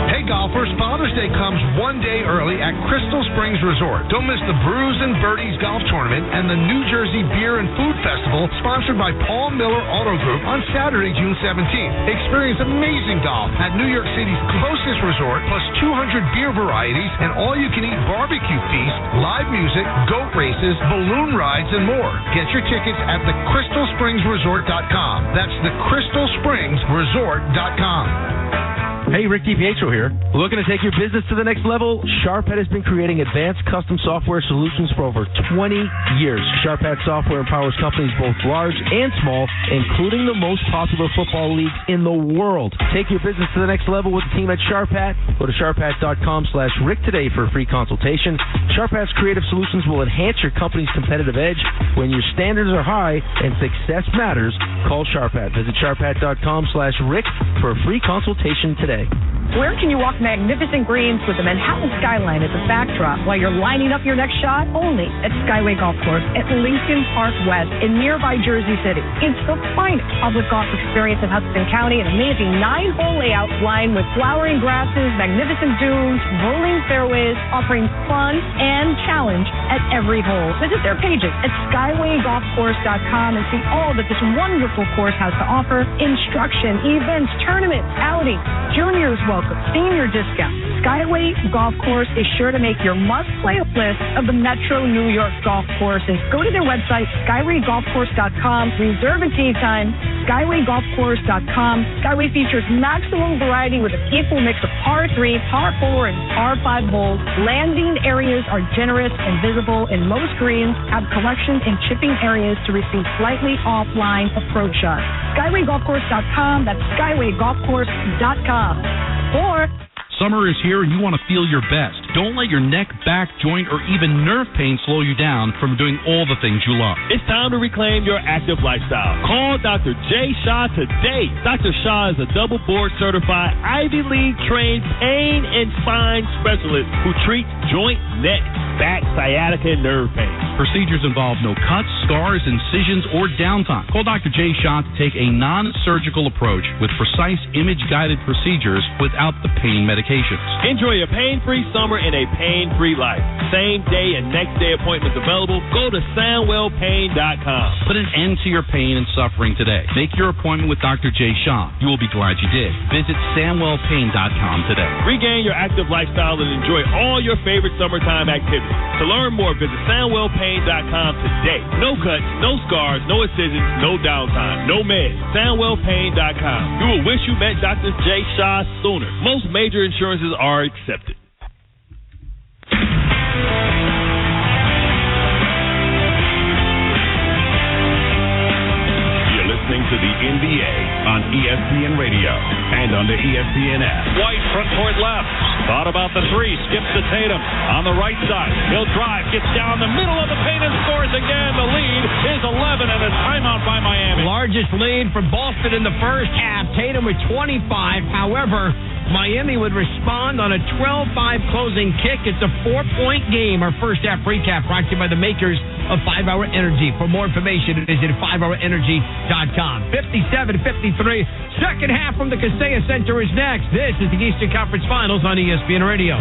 Speaker 23: Hey golfers, Father's Day comes one day early at Crystal Springs Resort. Don't miss the Brews and Birdies Golf Tournament and the New Jersey Beer and Food Festival sponsored by Paul Miller Auto Group on Saturday, June 17th. Experience amazing golf at New York City's closest resort, plus 200 beer varieties and all-you-can-eat barbecue feast, live music, goat races, balloon rides, and more. Get your tickets at thecrystalspringsresort.com. That's thecrystalspringsresort.com.
Speaker 5: Hey, Rick DiPietro here. Looking to take your business to the next level? Sharphead has been creating advanced custom software solutions for over 20 years. Sharphead software empowers companies both large and small, including the most popular football leagues in the world. Take your business to the next level with the team at Sharphat. Go to sharphat.com/Rick today for a free consultation. Sharphat's creative solutions will enhance your company's competitive edge. When your standards are high and success matters, call Sharphat. Visit sharphat.com/Rick for a free consultation today.
Speaker 6: Where can you walk magnificent greens with the Manhattan skyline as a backdrop while you're lining up your next shot? Only at Skyway Golf Course at Lincoln Park West in nearby Jersey City. It's the finest public golf experience in Hudson County, an amazing 9-hole layout lined with flowering grasses, magnificent dunes, rolling fairways, offering fun and challenge at every hole. Visit their pages at SkywayGolfCourse.com and see all that this wonderful course has to offer. Instruction, events, tournaments, outings, juniors welcome, senior discount. Skyway Golf Course is sure to make your must-play list of the Metro New York golf courses. Go to their website, SkywayGolfCourse.com. Reserve a tee time, SkywayGolfCourse.com. Skyway features maximum variety with a equal mix of par 3, par 4, and par 5 holes. Landing areas are generous and visible, and most greens have collection and chipping areas to receive slightly offline approach shots. SkywayGolfCourse.com. That's SkywayGolfCourse.com. Or
Speaker 18: summer is here and you want to feel your best. Don't let your neck, back, joint, or even nerve pain slow you down from doing all the things you love.
Speaker 19: It's time to reclaim your active lifestyle. Call Dr. Jay Shaw today. Dr. Shaw is a double board certified Ivy League trained pain and spine specialist who treats joint, neck, back, sciatica, and nerve pain.
Speaker 18: Procedures involve no cuts, scars, incisions, or downtime. Call Dr. Jay Shaw to take a non-surgical approach with precise image-guided procedures without the pain medications.
Speaker 19: Enjoy a pain-free summer and a pain-free life. Same day and next day appointments available. Go to SandwellPain.com.
Speaker 18: Put an end to your pain and suffering today. Make your appointment with Dr. Jay Shaw. You will be glad you did. Visit SandwellPain.com today.
Speaker 19: Regain your active lifestyle and enjoy all your favorite summertime activities. To learn more, visit SandwellPain.com today. No cuts, no scars, no incisions, no downtime, no meds. SandwellPain.com. You will wish you met Dr. Jay Shaw sooner. Most major insurances are accepted.
Speaker 15: You're listening to the NBA on ESPN Radio and on the ESPN app.
Speaker 28: White front court left. Thought about the three. Skips to Tatum on the right side. He'll drive. Gets down the middle of the paint and scores again. The lead is 11 and a timeout by Miami.
Speaker 1: Largest lead for Boston in the first half. Tatum with 25. However, Miami would respond on a 12-5 closing kick. It's a 4-point game. Our first half recap brought to you by the makers of 5-Hour Energy. For more information, visit 5hourenergy.com. 57-53. Second half from the Kaseya Center is next. This is the Eastern Conference Finals on ESPN Radio.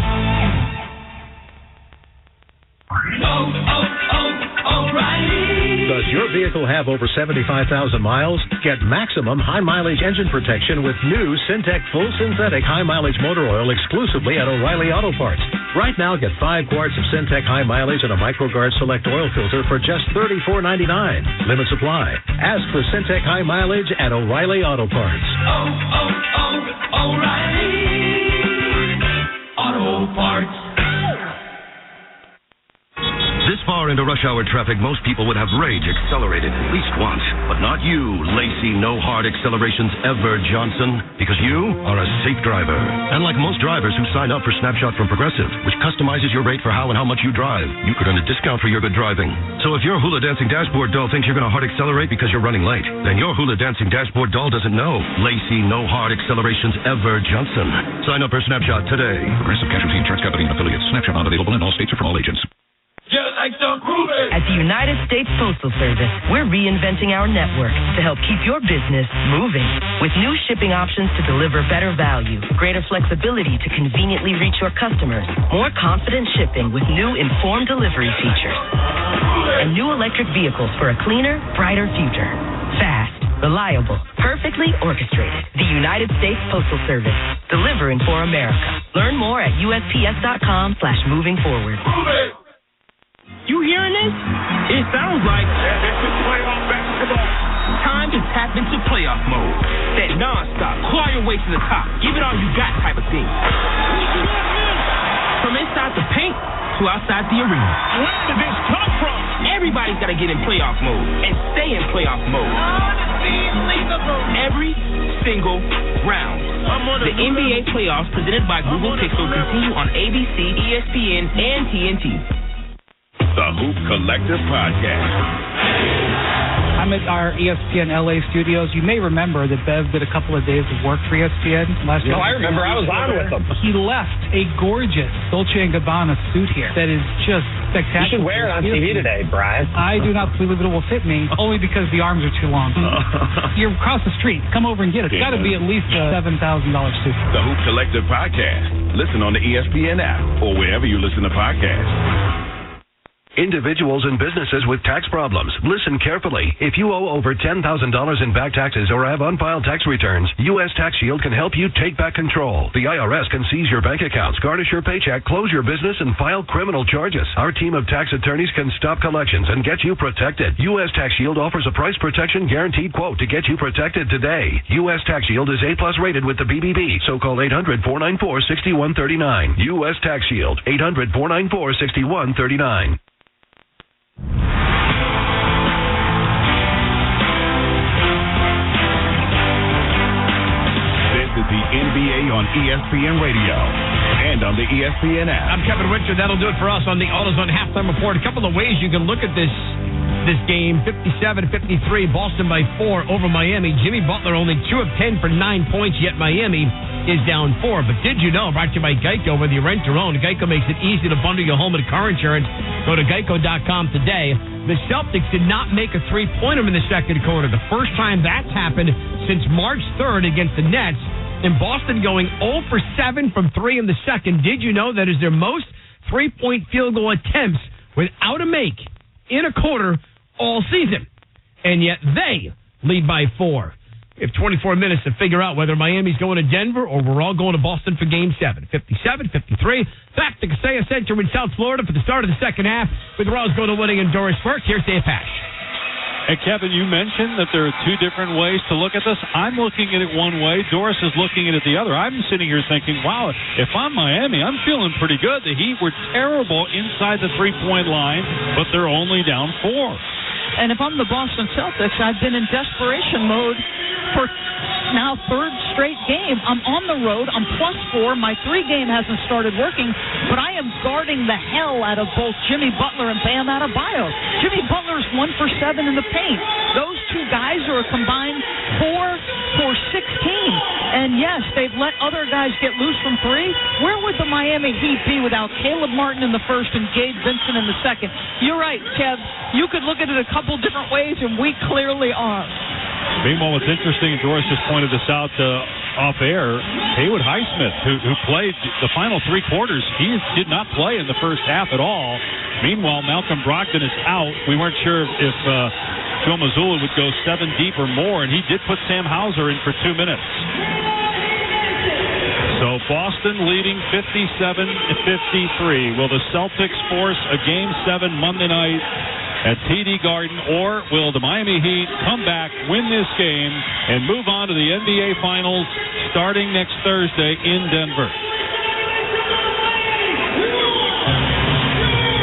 Speaker 20: Does your vehicle have over 75,000 miles? Get maximum high-mileage engine protection with new Syntec Full Synthetic High-Mileage Motor Oil exclusively at O'Reilly Auto Parts. Right now, get 5 quarts of Syntec High Mileage and a MicroGuard Select Oil Filter for just $34.99. Limit supply. Ask for Syntec High Mileage at O'Reilly Auto Parts.
Speaker 10: O'Reilly Auto Parts.
Speaker 24: This far into rush hour traffic, most people would have rage accelerated at least once. But not you, Lacey No Hard Accelerations Ever Johnson, because you are a safe driver. And like most drivers who sign up for Snapshot from Progressive, which customizes your rate for how and how much you drive, you could earn a discount for your good driving. So if your hula dancing dashboard doll thinks you're going to hard accelerate because you're running late, then your hula dancing dashboard doll doesn't know. Lacey No Hard Accelerations Ever Johnson. Sign up for Snapshot today.
Speaker 15: Progressive Casualty Insurance Company and affiliates. Snapshot not available in all states or from all agents.
Speaker 25: At the United States Postal Service, we're reinventing our network to help keep your business moving. With new shipping options to deliver better value, greater flexibility to conveniently reach your customers, more confident shipping with new informed delivery features, and new electric vehicles for a cleaner, brighter future. Fast, reliable, perfectly orchestrated. The United States Postal Service, delivering for America. Learn more at USPS.com/moving forward.
Speaker 26: You hearing this? It sounds like
Speaker 15: this is playoff basketball.
Speaker 26: Time to tap into playoff mode. That non-stop, quiet
Speaker 4: your way to the top. Give it all you got type of thing. From inside the paint to outside the arena.
Speaker 28: Where did this come from?
Speaker 4: Everybody's got to get in playoff mode and stay in playoff mode. Every single round. The NBA playoffs presented by Google Pixel continue on ABC, ESPN, and TNT.
Speaker 15: The Hoop Collective Podcast.
Speaker 7: I'm at our ESPN LA studios. You may remember that Bev did a couple of days of work for ESPN last year.
Speaker 8: No, I remember. I was on with him.
Speaker 7: He left a gorgeous Dolce & Gabbana suit here that is just spectacular.
Speaker 8: You should wear it on TV today, Brian.
Speaker 7: I do not believe it will fit me, only because the arms are too long. You're across the street. Come over and get it. It's got to be at least a $7,000 suit.
Speaker 15: The Hoop Collective Podcast. Listen on the ESPN app or wherever you listen to podcasts.
Speaker 20: Individuals and businesses with tax problems, listen carefully. If you owe over $10,000 in back taxes or have unfiled tax returns, U.S. Tax Shield can help you take back control. The IRS can seize your bank accounts, garnish your paycheck, close your business, and file criminal charges. Our team of tax attorneys can stop collections and get you protected. U.S. Tax Shield offers a price protection guaranteed quote to get you protected today. U.S. Tax Shield is A+ rated with the BBB, so call 800-494-6139. U.S. Tax Shield, 800-494-6139.
Speaker 15: This is the NBA on ESPN Radio and on the ESPN app.
Speaker 1: I'm Kevin Winter. That'll do it for us on the AutoZone Halftime Report. A couple of ways you can look at this game. 57-53, Boston by 4 over Miami. Jimmy Butler only 2 of 10 for 9 points, yet Miami is down 4. But did you know, brought to you by Geico, whether you rent or own, Geico makes it easy to bundle your home and car insurance. Go to geico.com today. The Celtics did not make a three-pointer in the second quarter. The first time that's happened since March 3rd against the Nets. And Boston going 0 for 7 from 3 in the second. Did you know that is their most three-point field goal attempts without a make in a quarter all season? And yet they lead by 4. We have 24 minutes to figure out whether Miami's going to Denver or we're all going to Boston for Game 7. 57-53. Back to Kaseya Center in South Florida for the start of the second half with Rouse going to winning and Doris Burke. Here's Dave Pash.
Speaker 28: And Kevin, you mentioned that there are two different ways to look at this. I'm looking at it one way. Doris is looking at it the other. I'm sitting here thinking, wow, if I'm Miami, I'm feeling pretty good. The Heat were terrible inside the three-point line, but they're only down 4.
Speaker 29: And if I'm the Boston Celtics, I've been in desperation mode for now third straight game. I'm on the road. I'm +4. My 3 game hasn't started working, but I am guarding the hell out of both Jimmy Butler and Bam Adebayo. Jimmy Butler's 1 for 7 in the paint. Those two guys are a combined 4 for 16. And yes, they've let other guys get loose from 3. Where would the Miami Heat be without Caleb Martin in the first and Gabe Vincent in the second? You're right, Kev. You could look at it a couple different ways, and we clearly are.
Speaker 28: Meanwhile, what's interesting, and Doris just pointed this out off air, Haywood Highsmith, who played the final 3 quarters, he did not play in the first half at all. Meanwhile, Malcolm Brogdon is out. We weren't sure if Joe Mazzulla would go 7 deep or more, and he did put Sam Hauser in for 2 minutes. So Boston leading 57-53. Will the Celtics force a Game 7 Monday night at TD Garden, or will the Miami Heat come back, win this game, and move on to the NBA Finals starting next Thursday in Denver?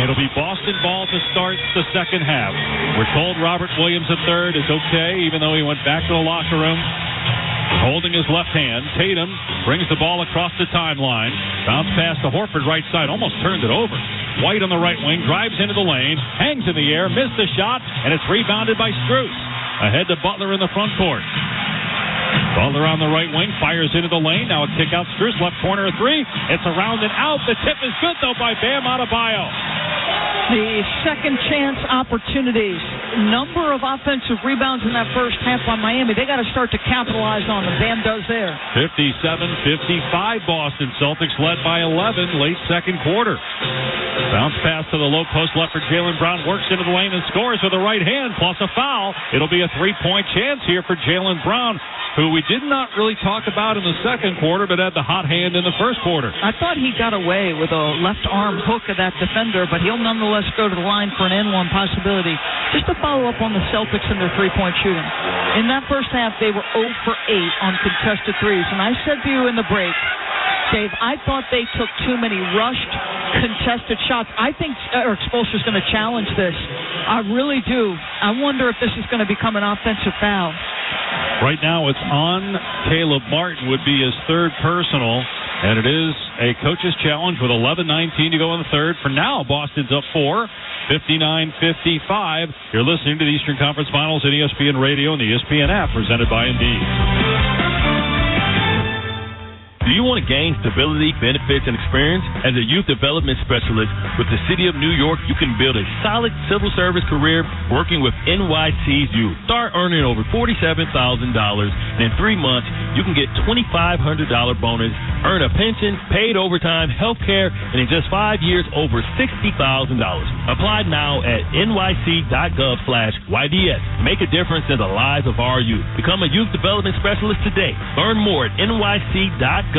Speaker 28: It'll be Boston ball to start the second half. We're told Robert Williams III is okay, even though he went back to the locker room holding his left hand. Tatum brings the ball across the timeline. Bounce pass to Horford right side. Almost turned it over. White on the right wing. Drives into the lane. Hangs in the air. Missed the shot. And it's rebounded by Strus. Ahead to Butler in the front court. Butler on the right wing. Fires into the lane. Now a kick out. Strus left corner of 3. It's around and out. The tip is good, though, by Bam Adebayo.
Speaker 29: The second chance opportunities. Number of offensive rebounds in that first half by Miami. They got to start to capitalize on them. Bam does there.
Speaker 28: 57-55 Boston. Celtics led by 11 late second quarter. Bounce pass to the low post left for Jaylen Brown. Works into the lane and scores with the right hand plus a foul. It'll be a 3-point chance here for Jaylen Brown. who we did not really talk about in the second quarter, but had the hot hand in the first quarter.
Speaker 29: I thought he got away with a left arm hook of that defender, but he'll nonetheless go to the line for an N1 possibility. Just to follow up on the Celtics and their three-point shooting. In that first half, they were 0 for 8 on contested threes. And I said to you in the break, Dave, I thought they took too many rushed, contested shots. I think Eric Spoelstra's going to challenge this. I really do. I wonder if this is going to become an offensive foul.
Speaker 28: Right now, it's on Caleb Martin, would be his third personal, and it is a coach's challenge with 11:19 to go in the third. For now, Boston's up 4, 59-55. You're listening to the Eastern Conference Finals at ESPN Radio and the ESPN app, presented by Indeed.
Speaker 19: Do you want to gain stability, benefits, and experience? As a youth development specialist with the City of New York, you can build a solid civil service career working with NYC's youth. Start earning over $47,000, and in 3 months, you can get $2,500 bonus, earn a pension, paid overtime, health care, and in just 5 years, over $60,000. Apply now at nyc.gov/YDS. Make a difference in the lives of our youth. Become a youth development specialist today. Learn more at nyc.gov/YDS.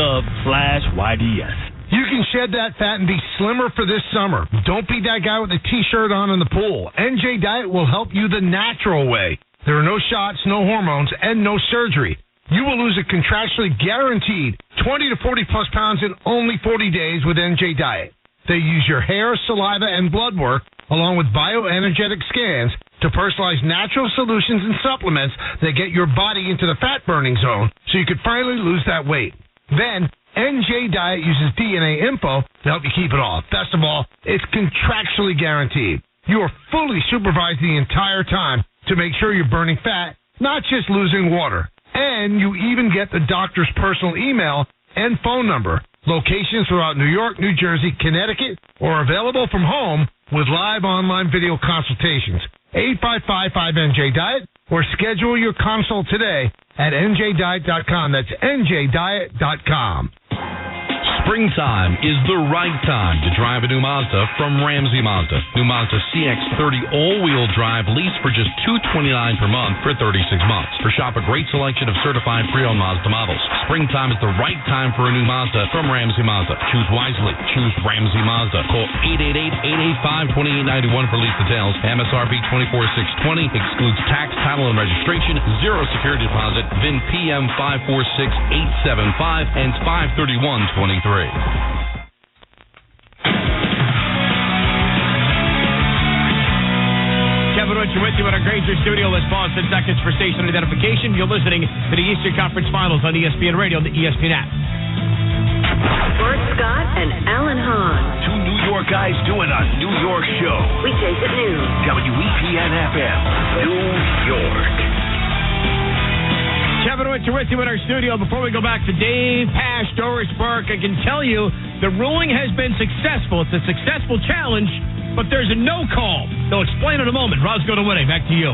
Speaker 23: You can shed that fat and be slimmer for this summer. Don't be that guy with a T-shirt on in the pool. NJ Diet will help you the natural way. There are no shots, no hormones, and no surgery. You will lose a contractually guaranteed 20 to 40-plus pounds in only 40 days with NJ Diet. They use your hair, saliva, and blood work, along with bioenergetic scans, to personalize natural solutions and supplements that get your body into the fat-burning zone so you can finally lose that weight. Then, NJ Diet uses DNA info to help you keep it off. Best of all, it's contractually guaranteed. You are fully supervised the entire time to make sure you're burning fat, not just losing water. And you even get the doctor's personal email and phone number. Locations throughout New York, New Jersey, Connecticut, or available from home with live online video consultations. 855-5NJ-DIET, or schedule your consult today at njdiet.com. That's njdiet.com.
Speaker 18: Springtime is the right time to drive a new Mazda from Ramsey Mazda. New Mazda CX-30 all-wheel drive lease for just $229 per month for 36 months. Or shop a great selection of certified pre-owned Mazda models. Springtime is the right time for a new Mazda from Ramsey Mazda. Choose wisely. Choose Ramsey Mazda. Call 888-885-2891 for lease details. MSRP $24,620. Excludes tax, title, and registration. Zero security deposit. VIN PM 546875 and 53123.
Speaker 1: Kevin Richard with you at our Granger studio. Let's pause 10 seconds for station identification. You're listening to the Eastern Conference Finals on ESPN Radio and the ESPN app.
Speaker 3: Bert Scott and Alan Hahn.
Speaker 10: Two New York guys doing a New York show.
Speaker 3: Weekdays at noon.
Speaker 10: WEPN FM, New York.
Speaker 1: Kevin Richard with you in our studio. Before we go back to Dave, Pash, Doris Burke, I can tell you the ruling has been successful. It's a successful challenge, but there's a no call. They'll explain in a moment. Roscoe to winning. Back to you.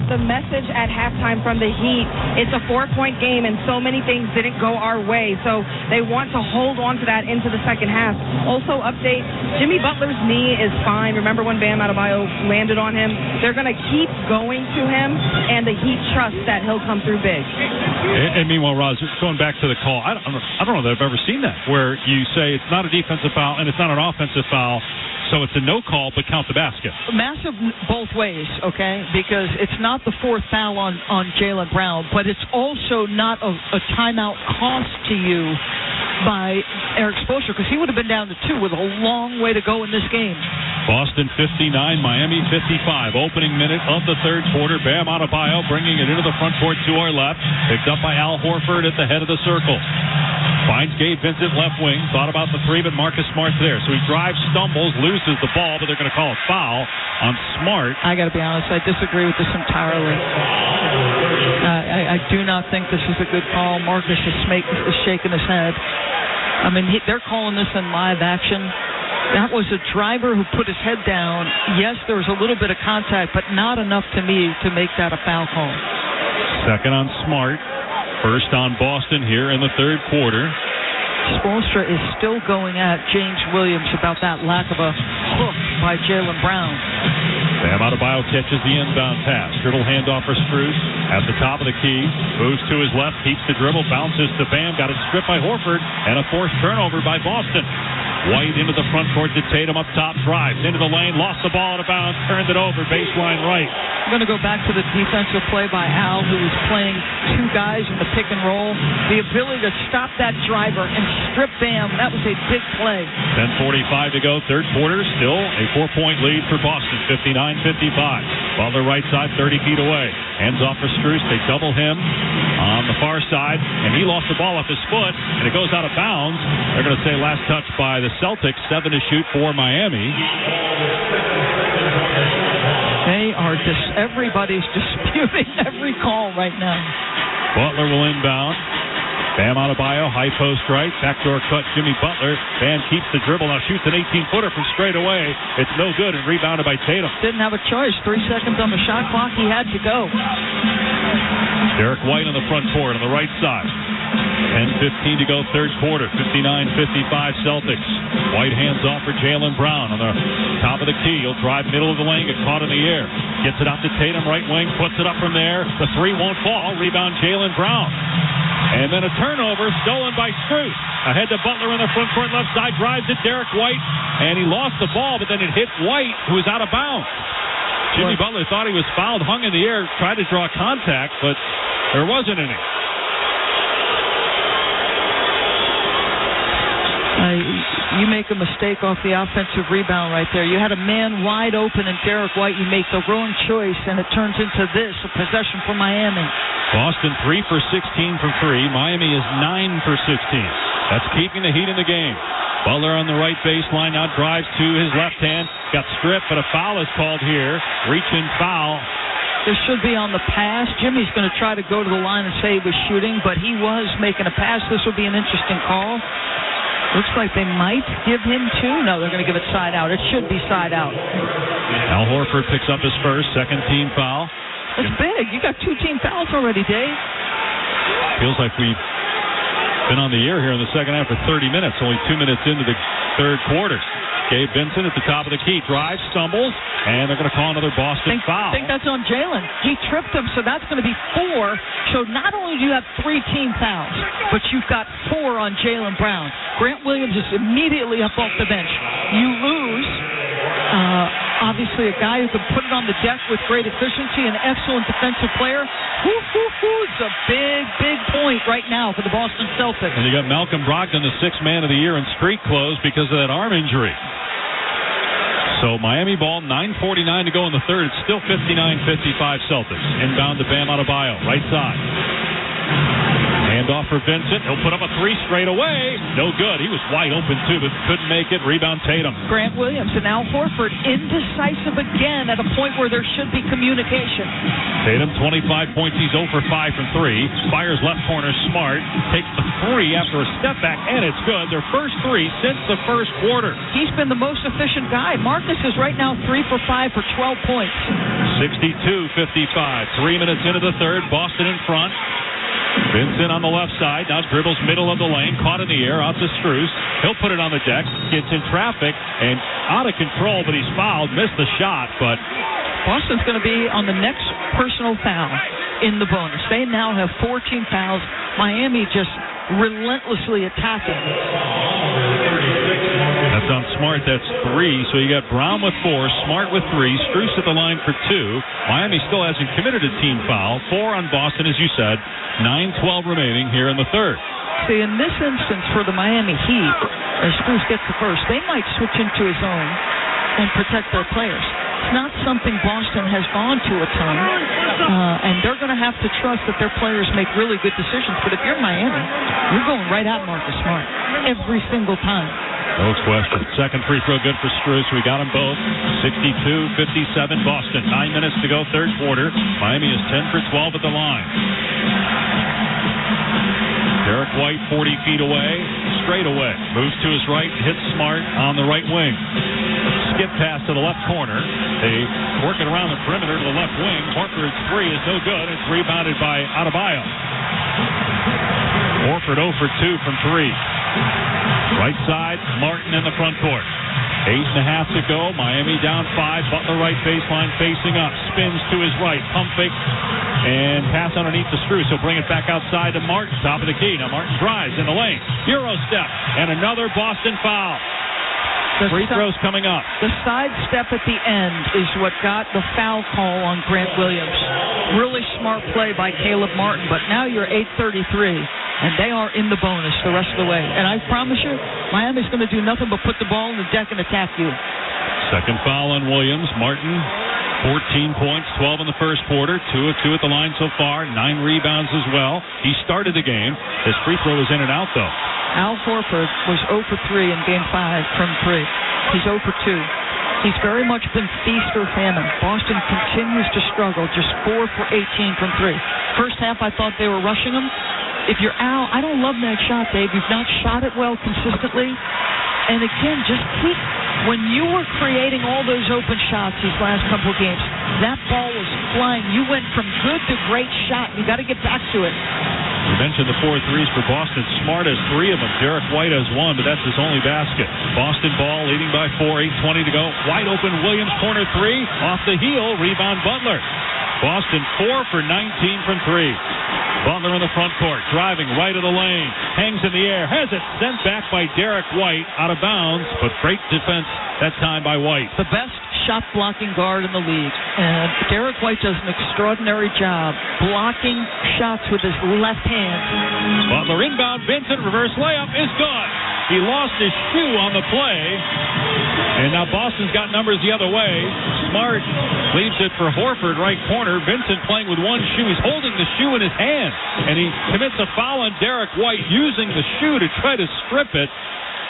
Speaker 6: The message at halftime from the Heat, it's a 4-point game and so many things didn't go our way, so they want to hold on to that into the second half. Also, update, Jimmy Butler's knee is fine. Remember when Bam Adebayo landed on him? They're going to keep going to him, and the Heat trust that he'll come through big.
Speaker 28: And meanwhile, Roz, going back to the call, I don't know that I've ever seen that, where you say it's not a defensive foul and it's not an offensive foul, so it's a no call, but count the basket.
Speaker 29: Massive both ways, okay? Because it's not the fourth foul on Jaylen Brown, but it's also not a timeout cost to you by Eric Spoelstra, because he would have been down to 2 with a long way to go in this game.
Speaker 28: Boston 59, Miami 55. Opening minute of the third quarter. Bam Adebayo bringing it into the front court to our left. Picked up by Al Horford at the head of the circle. Finds Gabe Vincent left wing. Thought about the three, but Marcus Smart's there. So he drives, stumbles, loses the ball, but they're going to call a foul on Smart.
Speaker 29: I got to be honest, I disagree with this entirely. I do not think this is a good call. Marcus is shaking his head. I mean, they're calling this in live action. That was a driver who put his head down. Yes, there was a little bit of contact, but not enough to me to make that a foul call.
Speaker 28: Second on Smart. First on Boston here in the third quarter.
Speaker 29: Spoelstra is still going at James Williams about that lack of a hook by Jaylen Brown.
Speaker 28: Bam Adebayo catches the inbound pass. Dribble handoff for Strus at the top of the key. Moves to his left, keeps the dribble, bounces to Bam. Got it stripped by Horford, and a forced turnover by Boston. White into the front court to Tatum up top, drives into the lane, lost the ball out of bounds, turned it over, baseline right.
Speaker 29: I'm going to go back to the defensive play by Al, who was playing two guys in the pick and roll. The ability to stop that driver and strip Bam, that was a big play.
Speaker 28: 10:45 to go, third quarter, still a 4-point lead for Boston, 59-55. Butler right side, 30 feet away. Hands off for Strus, they double him on the far side, and he lost the ball off his foot, and it goes out of bounds. They're going to say last touch by the Celtics, 7 to shoot for Miami.
Speaker 29: Everybody's disputing every call right now.
Speaker 28: Butler will inbound. Bam Adebayo, high post right, backdoor cut, Jimmy Butler. Bam keeps the dribble, now shoots an 18-footer from straight away. It's no good and rebounded by Tatum.
Speaker 29: Didn't have a choice. 3 seconds on the shot clock. He had to go.
Speaker 28: Derek White on the front court on the right side. 10:15 to go, third quarter. 59-55 Celtics. White hands off for Jaylen Brown on the top of the key. He'll drive middle of the lane, get caught in the air. Gets it out to Tatum, right wing, puts it up from there. The three won't fall. Rebound Jaylen Brown. And then a turnover stolen by Strus. Ahead to Butler in the front court, left side, drives it, Derek White. And he lost the ball, but then it hit White, who was out of bounds. Jimmy Butler thought he was fouled, hung in the air, tried to draw contact, but there wasn't any.
Speaker 29: You make a mistake off the offensive rebound right there. You had a man wide open in Derek White. You make the wrong choice, and it turns into this, a possession for Miami.
Speaker 28: Boston 3 for 16 from 3. Miami is 9 for 16. That's keeping the heat in the game. Butler on the right baseline now drives to his left hand. Got stripped, but a foul is called here. Reach-in foul.
Speaker 29: This should be on the pass. Jimmy's going to try to go to the line and say he was shooting, but he was making a pass. This will be an interesting call. Looks like they might give him two. No, they're going to give it side out. It should be side out.
Speaker 28: Al Horford picks up his first, second team foul.
Speaker 29: That's big. You got 2 team fouls already, Dave.
Speaker 28: Feels like we've been on the air here in the second half for 30 minutes, only 2 minutes into the third quarter. Gabe Vincent at the top of the key, drives, stumbles, and they're going to call another Boston foul.
Speaker 29: I think that's on Jaylen. He tripped him, so that's going to be 4. So not only do you have 3 team fouls, but you've got 4 on Jaylen Brown. Grant Williams is immediately up off the bench. You lose, obviously, a guy who can put it on the deck with great efficiency, an excellent defensive player. It's a big point right now for the Boston Celtics.
Speaker 28: And you got Malcolm Brogdon, the 6th man of the year in street clothes because of that arm injury. So Miami ball, 9:49 to go in the third. It's still 59-55 Celtics. Inbound to Bam Adebayo, right side. Handoff for Vincent. He'll put up a 3 straight away. No good. He was wide open, too, but couldn't make it. Rebound Tatum.
Speaker 29: Grant Williams and Al Horford indecisive again at a point where there should be communication.
Speaker 28: Tatum, 25 points. He's 0 for 5 from 3. Fires left corner, Smart. Takes the 3 after a step back, and it's good. Their first 3 since the first quarter.
Speaker 29: He's been the most efficient guy. Marcus is right now 3 for 5 for 12 points.
Speaker 28: 62-55. 3 minutes into the third. Boston in front. Vincent on the left side, now dribbles middle of the lane, caught in the air, out to Strus. He'll put it on the deck, gets in traffic, and out of control, but he's fouled, missed the shot, but
Speaker 29: Boston's going to be on the next personal foul in the bonus. They now have 14 fouls. Miami just relentlessly attacking.
Speaker 28: That's on Smart, that's 3, so you got Brown with 4, Smart with 3, Strus at the line for 2. Miami still hasn't committed a team foul. 4 on Boston, as you said. 9:12 remaining here in the third.
Speaker 29: See, in this instance for the Miami Heat, as Strus gets the first, they might switch into his zone and protect their players. It's not something Boston has gone to a ton, and they're going to have to trust that their players make really good decisions. But if you're Miami, you're going right at Marcus Smart every single time.
Speaker 28: No question. Second free throw good for Strus. We got them both. 62-57 Boston. 9 minutes to go, third quarter. Miami is 10 for 12 at the line. Derek White 40 feet away, straight away. Moves to his right, hits Smart on the right wing. Skip pass to the left corner. They work it around the perimeter to the left wing. Horford's 3 is no good. It's rebounded by Adebayo. Horford 0 for 2 from 3. Right side, Martin in the front court. 8.5 to go. Miami down 5. Butler right baseline facing up. Spins to his right. Pump fake. And pass underneath the Strus. He'll bring it back outside to Martin. Top of the key. Now Martin drives in the lane. Euro step. And another Boston foul. Free throws coming up.
Speaker 29: The sidestep at the end is what got the foul call on Grant Williams. Really smart play by Caleb Martin, but now you're 8:33, and they are in the bonus the rest of the way. And I promise you, Miami's going to do nothing but put the ball in the deck and attack you.
Speaker 28: Second foul on Williams. Martin, 14 points, 12 in the first quarter, 2 of 2 at the line so far, 9 rebounds as well. He started the game. His free throw is in and out, though.
Speaker 29: Al Horford was 0 for 3 in Game 5 from 3. He's 0 for 2. He's very much been feast or famine. Boston continues to struggle, just 4 for 18 from 3. First half, I thought they were rushing him. If you're Al, I don't love that shot, Dave. You've not shot it well consistently. And again, just keep, when you were creating all those open shots these last couple of games, that ball was flying. You went from good to great shot. You got to get back to it.
Speaker 28: We mentioned the 4 threes for Boston. Smart has 3 of them. Derek White has 1, but that's his only basket. Boston ball leading by 4, 8:20 to go. Wide open Williams, corner 3. Off the heel, rebound Butler. Boston 4 for 19 from 3. Butler in the front court, driving right of the lane. Hangs in the air, has it sent back by Derek White. Out of bounds, but great defense that time by White.
Speaker 29: The best shot-blocking guard in the league. And Derek White does an extraordinary job blocking shots with his left hand.
Speaker 28: Butler inbound, Vincent, reverse layup is good. He lost his shoe on the play. And now Boston's got numbers the other way. Smart leaves it for Horford, right corner. Vincent playing with one shoe. He's holding the shoe in his hand. And he commits a foul on Derek White using the shoe to try to strip it.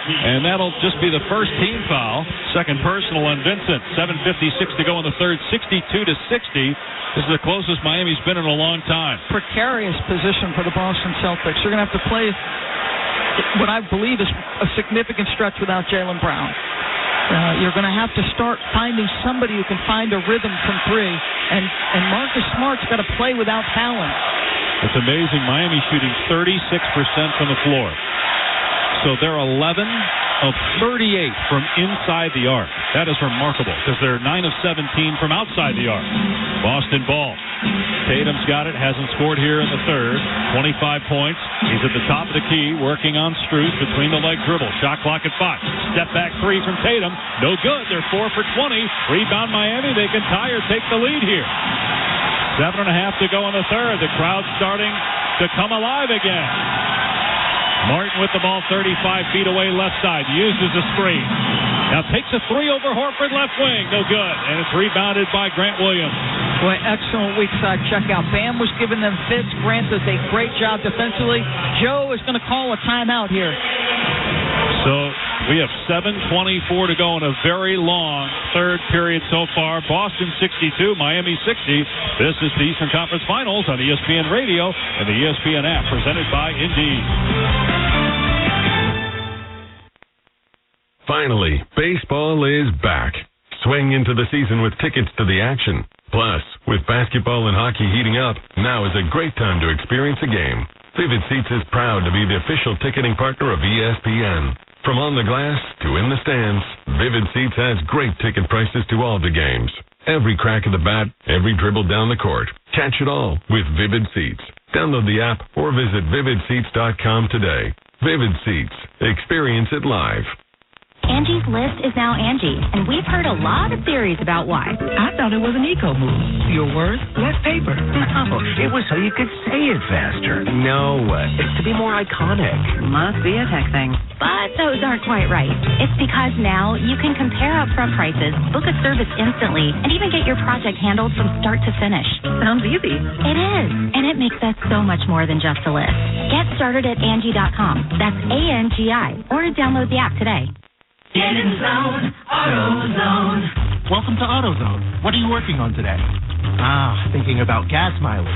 Speaker 28: And that'll just be the first team foul. Second personal on Vincent. 7:56 to go in the third. 62-60. This is the closest Miami's been in a long time.
Speaker 29: Precarious position for the Boston Celtics. They're going to have to play what I believe is a significant stretch without Jaylen Brown. You're going to have to start finding somebody who can find a rhythm from 3. And Marcus Smart's got to play without fouling.
Speaker 28: It's amazing. Miami shooting 36% from the floor. So they're 11 of 38 from inside the arc. That is remarkable because they're 9 of 17 from outside the arc. Boston ball. Tatum's got it, hasn't scored here in the third. 25 points. He's at the top of the key, working on Strus between the leg dribble. Shot clock at 5. Step back 3 from Tatum. No good. They're 4 for 20. Rebound Miami. They can tie or take the lead here. 7.5 to go in the third. The crowd starting to come alive again. Martin with the ball 35 feet away left side. Uses a screen. Now takes a 3 over Horford left wing. No good. And it's rebounded by Grant Williams.
Speaker 29: Boy, excellent weak side checkout. Bam was giving them fits. Grant does a great job defensively. Joe is going to call a timeout here.
Speaker 28: So we have 7:24 to go in a very long third period so far. Boston 62, Miami 60. This is the Eastern Conference Finals on ESPN Radio and the ESPN app, presented by Indeed.
Speaker 2: Finally, baseball is back. Swing into the season with tickets to the action. Plus, with basketball and hockey heating up, now is a great time to experience a game. Vivid Seats is proud to be the official ticketing partner of ESPN. From on the glass to in the stands, Vivid Seats has great ticket prices to all the games. Every crack of the bat, every dribble down the court. Catch it all with Vivid Seats. Download the app or visit vividseats.com today. Vivid Seats. Experience it live.
Speaker 9: Angie's List is now Angie, and we've heard a lot of theories about why.
Speaker 11: I thought it was an eco move. Your worth, less paper.
Speaker 12: No, it was so you could say it faster. No, it's to be more iconic.
Speaker 9: Must be a tech thing. But those aren't quite right. It's because now you can compare upfront prices, book a service instantly, and even get your project handled from start to finish.
Speaker 11: Sounds easy.
Speaker 9: It is, and it makes us so much more than just a list. Get started at Angie.com. That's ANGI, or to download the app today.
Speaker 13: Get in the zone, AutoZone.
Speaker 14: Welcome to AutoZone. What are you working on today? Thinking about gas mileage.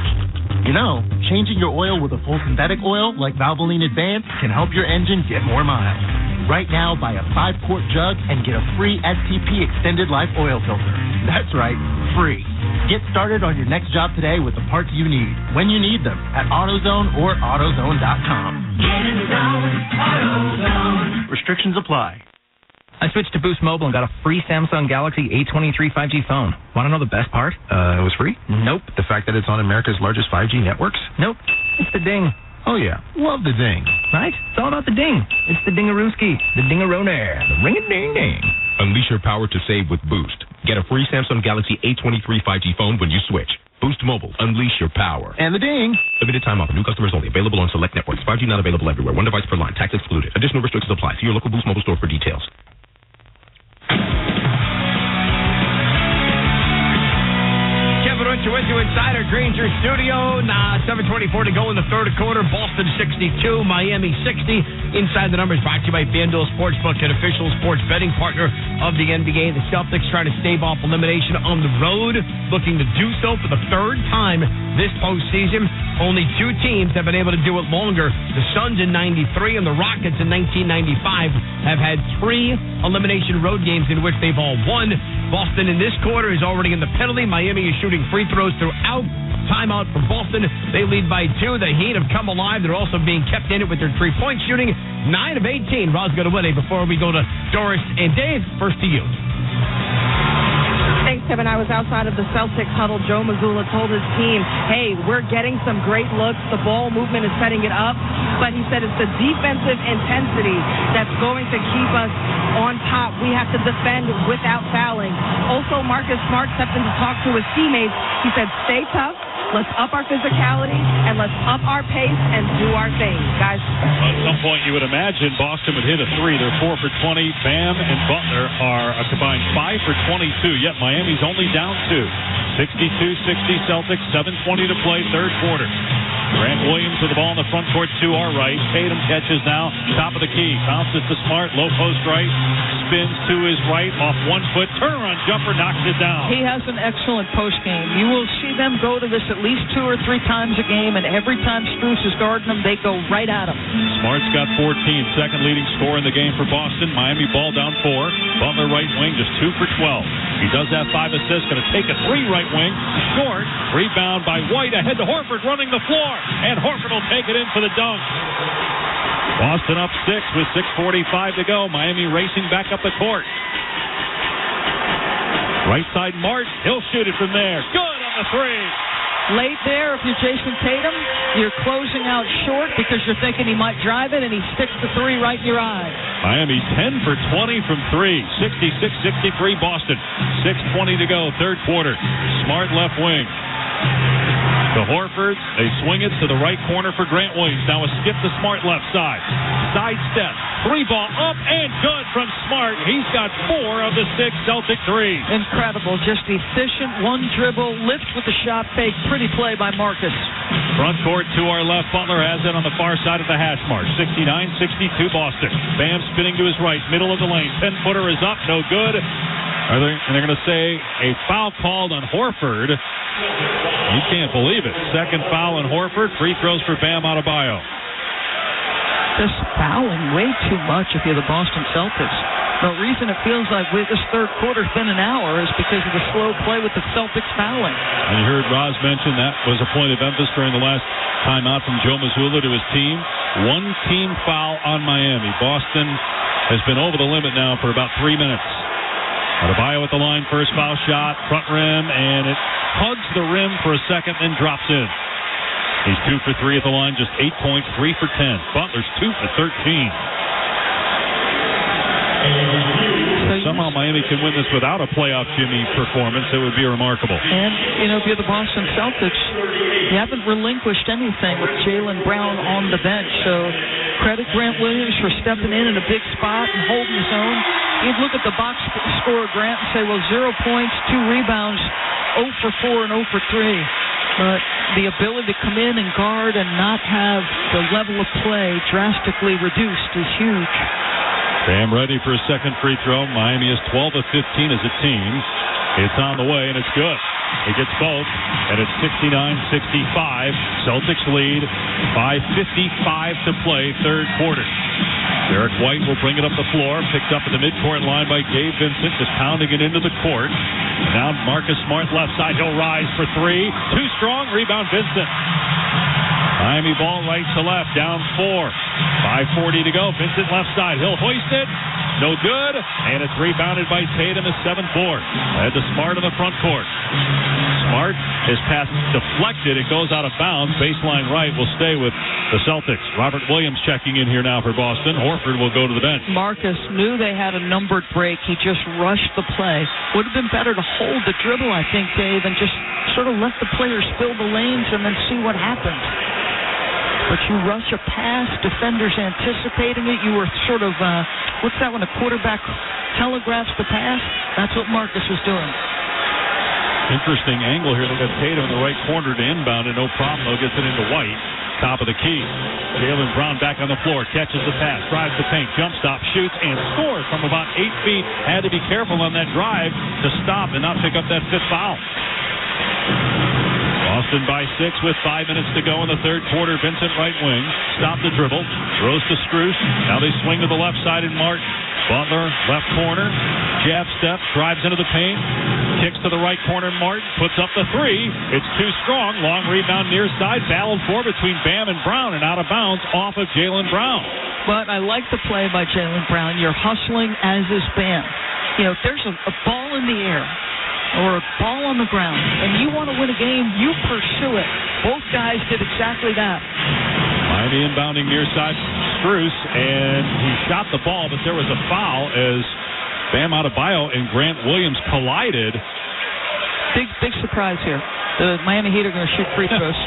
Speaker 14: You know, changing your oil with a full synthetic oil like Valvoline Advanced can help your engine get more miles. Right now, buy a 5-quart jug and get a free STP Extended Life Oil Filter. That's right, free. Get started on your next job today with the parts you need, when you need them, at AutoZone or AutoZone.com.
Speaker 13: Get in the zone, AutoZone.
Speaker 14: Restrictions apply.
Speaker 5: I switched to Boost Mobile and got a free Samsung Galaxy A23 5G phone. Want to know the best part?
Speaker 16: It was free?
Speaker 5: Nope.
Speaker 16: The fact that it's on America's largest 5G networks?
Speaker 5: Nope. It's the ding.
Speaker 16: Oh, yeah. Love the ding.
Speaker 5: Right? It's all about the ding. It's the dingarooski, the dingaroner, the ring-a-ding-ding.
Speaker 17: Unleash your power to save with Boost. Get a free Samsung Galaxy A23 5G phone when you switch. Boost Mobile. Unleash your power.
Speaker 16: And the ding.
Speaker 17: Limited time offer. New customers only. Available on select networks. 5G not available everywhere. One device per line. Tax excluded. Additional restrictions apply. See your local Boost Mobile store for details.
Speaker 1: With you inside our Granger studio. 7:24 to go in the third quarter. Boston 62, Miami 60. Inside the Numbers brought to you by FanDuel Sportsbook, an official sports betting partner of the NBA. The Celtics trying to stave off elimination on the road, looking to do so for the third time this postseason. Only two teams have been able to do it longer. The Suns in 93 and the Rockets in 1995 have had three elimination road games in which they've all won. Boston in this quarter is already in the penalty. Miami is shooting free throws throughout. Timeout for Boston. They lead by 2. The Heat have come alive. They're also being kept in it with their three-point shooting. 9 of 18. Rod's going to win it. Before we go to Doris and Dave, first to you.
Speaker 29: Thanks, Kevin. I was outside of the Celtics huddle. Joe Mazzulla told his team, hey, we're getting some great looks. The ball movement is setting it up. But he said it's the defensive intensity that's going to keep us on top. We have to defend without fouling. Also, Marcus Smart stepped in to talk to his teammates. He said, stay tough. Let's up our physicality, and let's up our pace and do our thing, guys.
Speaker 28: At some point, you would imagine Boston would hit a three. They're 4 for 20. Bam and Butler are a combined 5 for 22, yet Miami's only down 2. 62-60 Celtics, 7:20 to play, third quarter. Grant Williams with the ball in the front court to our right. Tatum catches now, top of the key. Bounces to Smart, low post right. Spins to his right, off 1 foot. Turnaround jumper, knocks it down.
Speaker 29: He has an excellent post game. You will see them go to this at least 2 or 3 times a game, and every time Strus is guarding them, they go right at him.
Speaker 28: Smart's got 14, second leading scorer in the game for Boston. Miami ball down 4. Butler right wing, just 2 for 12. He does have 5 assists, going to take a 3 right wing. Short, rebound by White, ahead to Horford, running the floor. And Horford will take it in for the dunk. Boston up 6 with 6:45 to go. Miami racing back up the court. Right side Martin. He'll shoot it from there. Good on the 3.
Speaker 29: Late there, if you're Jason Tatum, you're closing out short because you're thinking he might drive it, and he sticks the 3 right in your eye.
Speaker 28: Miami 10 for 20 from 3. 66-63 Boston. 6:20 to go, third quarter. Smart left wing. To Horford, they swing it to the right corner for Grant Williams. Now a skip to Smart left side. Side step, 3 ball up and good from Smart. He's got 4 of the 6 Celtic threes.
Speaker 29: Incredible, just efficient, 1 dribble, lift with the shot fake. Pretty play by Marcus.
Speaker 28: Front court to our left. Butler has it on the far side of the hash mark. 69-62 Boston. Bam spinning to his right, middle of the lane. 10-footer is up, no good. And they're going to say a foul called on Horford. You can't believe it. Second foul on Horford. Free throws for Bam Adebayo.
Speaker 29: Just fouling way too much if you're the Boston Celtics. The reason it feels like this third quarter's been an hour is because of the slow play with the Celtics fouling.
Speaker 28: And you heard Roz mention that was a point of emphasis during the last timeout from Joe Mazzulla to his team. 1 team foul on Miami. Boston has been over the limit now for about 3 minutes. Adebayo at the line, first foul shot, front rim, and it hugs the rim for a second, then drops in. He's 2 for 3 at the line, just 8 points, 3 for 10. Butler's 2 for 13. Somehow Miami can win this without a playoff Jimmy performance. It would be remarkable.
Speaker 29: And, if you're the Boston Celtics, you haven't relinquished anything with Jaylen Brown on the bench. So credit Grant Williams for stepping in a big spot and holding his own. You'd look at the box score, Grant, and say, well, 0 points, 2 rebounds, 0 for 4 and 0 for 3. But the ability to come in and guard and not have the level of play drastically reduced is huge.
Speaker 28: Bam ready for a second free throw. Miami is 12 of 15 as a team. It's on the way, and it's good. He gets both, and it's 69-65. Celtics lead, 5:55 to play, third quarter. Derek White will bring it up the floor, picked up at the midcourt line by Gabe Vincent, just pounding it into the court. Now Marcus Smart left side, he'll rise for 3. Too strong, rebound Vincent. Miami ball right to left, down 4. 5:40 to go, Vincent left side, he'll hoist it. no good, and it's rebounded by Tatum as 7-4. Ahead to Smart in the front court. Smart, his pass deflected. It goes out of bounds. Baseline right will stay with the Celtics. Robert Williams checking in here now for Boston. Horford will go to the bench.
Speaker 29: Marcus knew they had a numbered break. He just rushed the play. Would have been better to hold the dribble, I think, Dave, and just sort of let the players fill the lanes and then see what happens. But you rush a pass, defenders anticipating it. You were sort of, what's that when a quarterback telegraphs the pass? That's what Marcus was doing.
Speaker 28: Interesting angle here. They've got Tatum in the right corner to inbound, and no problem. They'll get it into White. Top of the key. Jaylen Brown back on the floor. Catches the pass. Drives the paint. Jump stop. Shoots and scores from about 8 feet. Had to be careful on that drive to stop and not pick up that fifth foul. Boston by 6 with 5 minutes to go in the third quarter. Vincent right wing. Stop the dribble. Throws to Strus. Now they swing to the left side in Martin. Butler, left corner. Jab step. Drives into the paint. Kicks to the right corner. Martin puts up the three. It's too strong. Long rebound near side. Battled for between Bam and Brown, and out of bounds off of Jaylen Brown.
Speaker 29: But I like the play by Jaylen Brown. You're hustling, as is Bam. You know, if there's a ball in the air or a ball on the ground and you want to win a game, you pursue it. Both guys did exactly that.
Speaker 28: Miami inbounding near side. Strus, and he shot the ball, but there was a foul as Bam Adebayo and Grant Williams collided.
Speaker 29: Big surprise here. The Miami Heat are going to shoot free throws.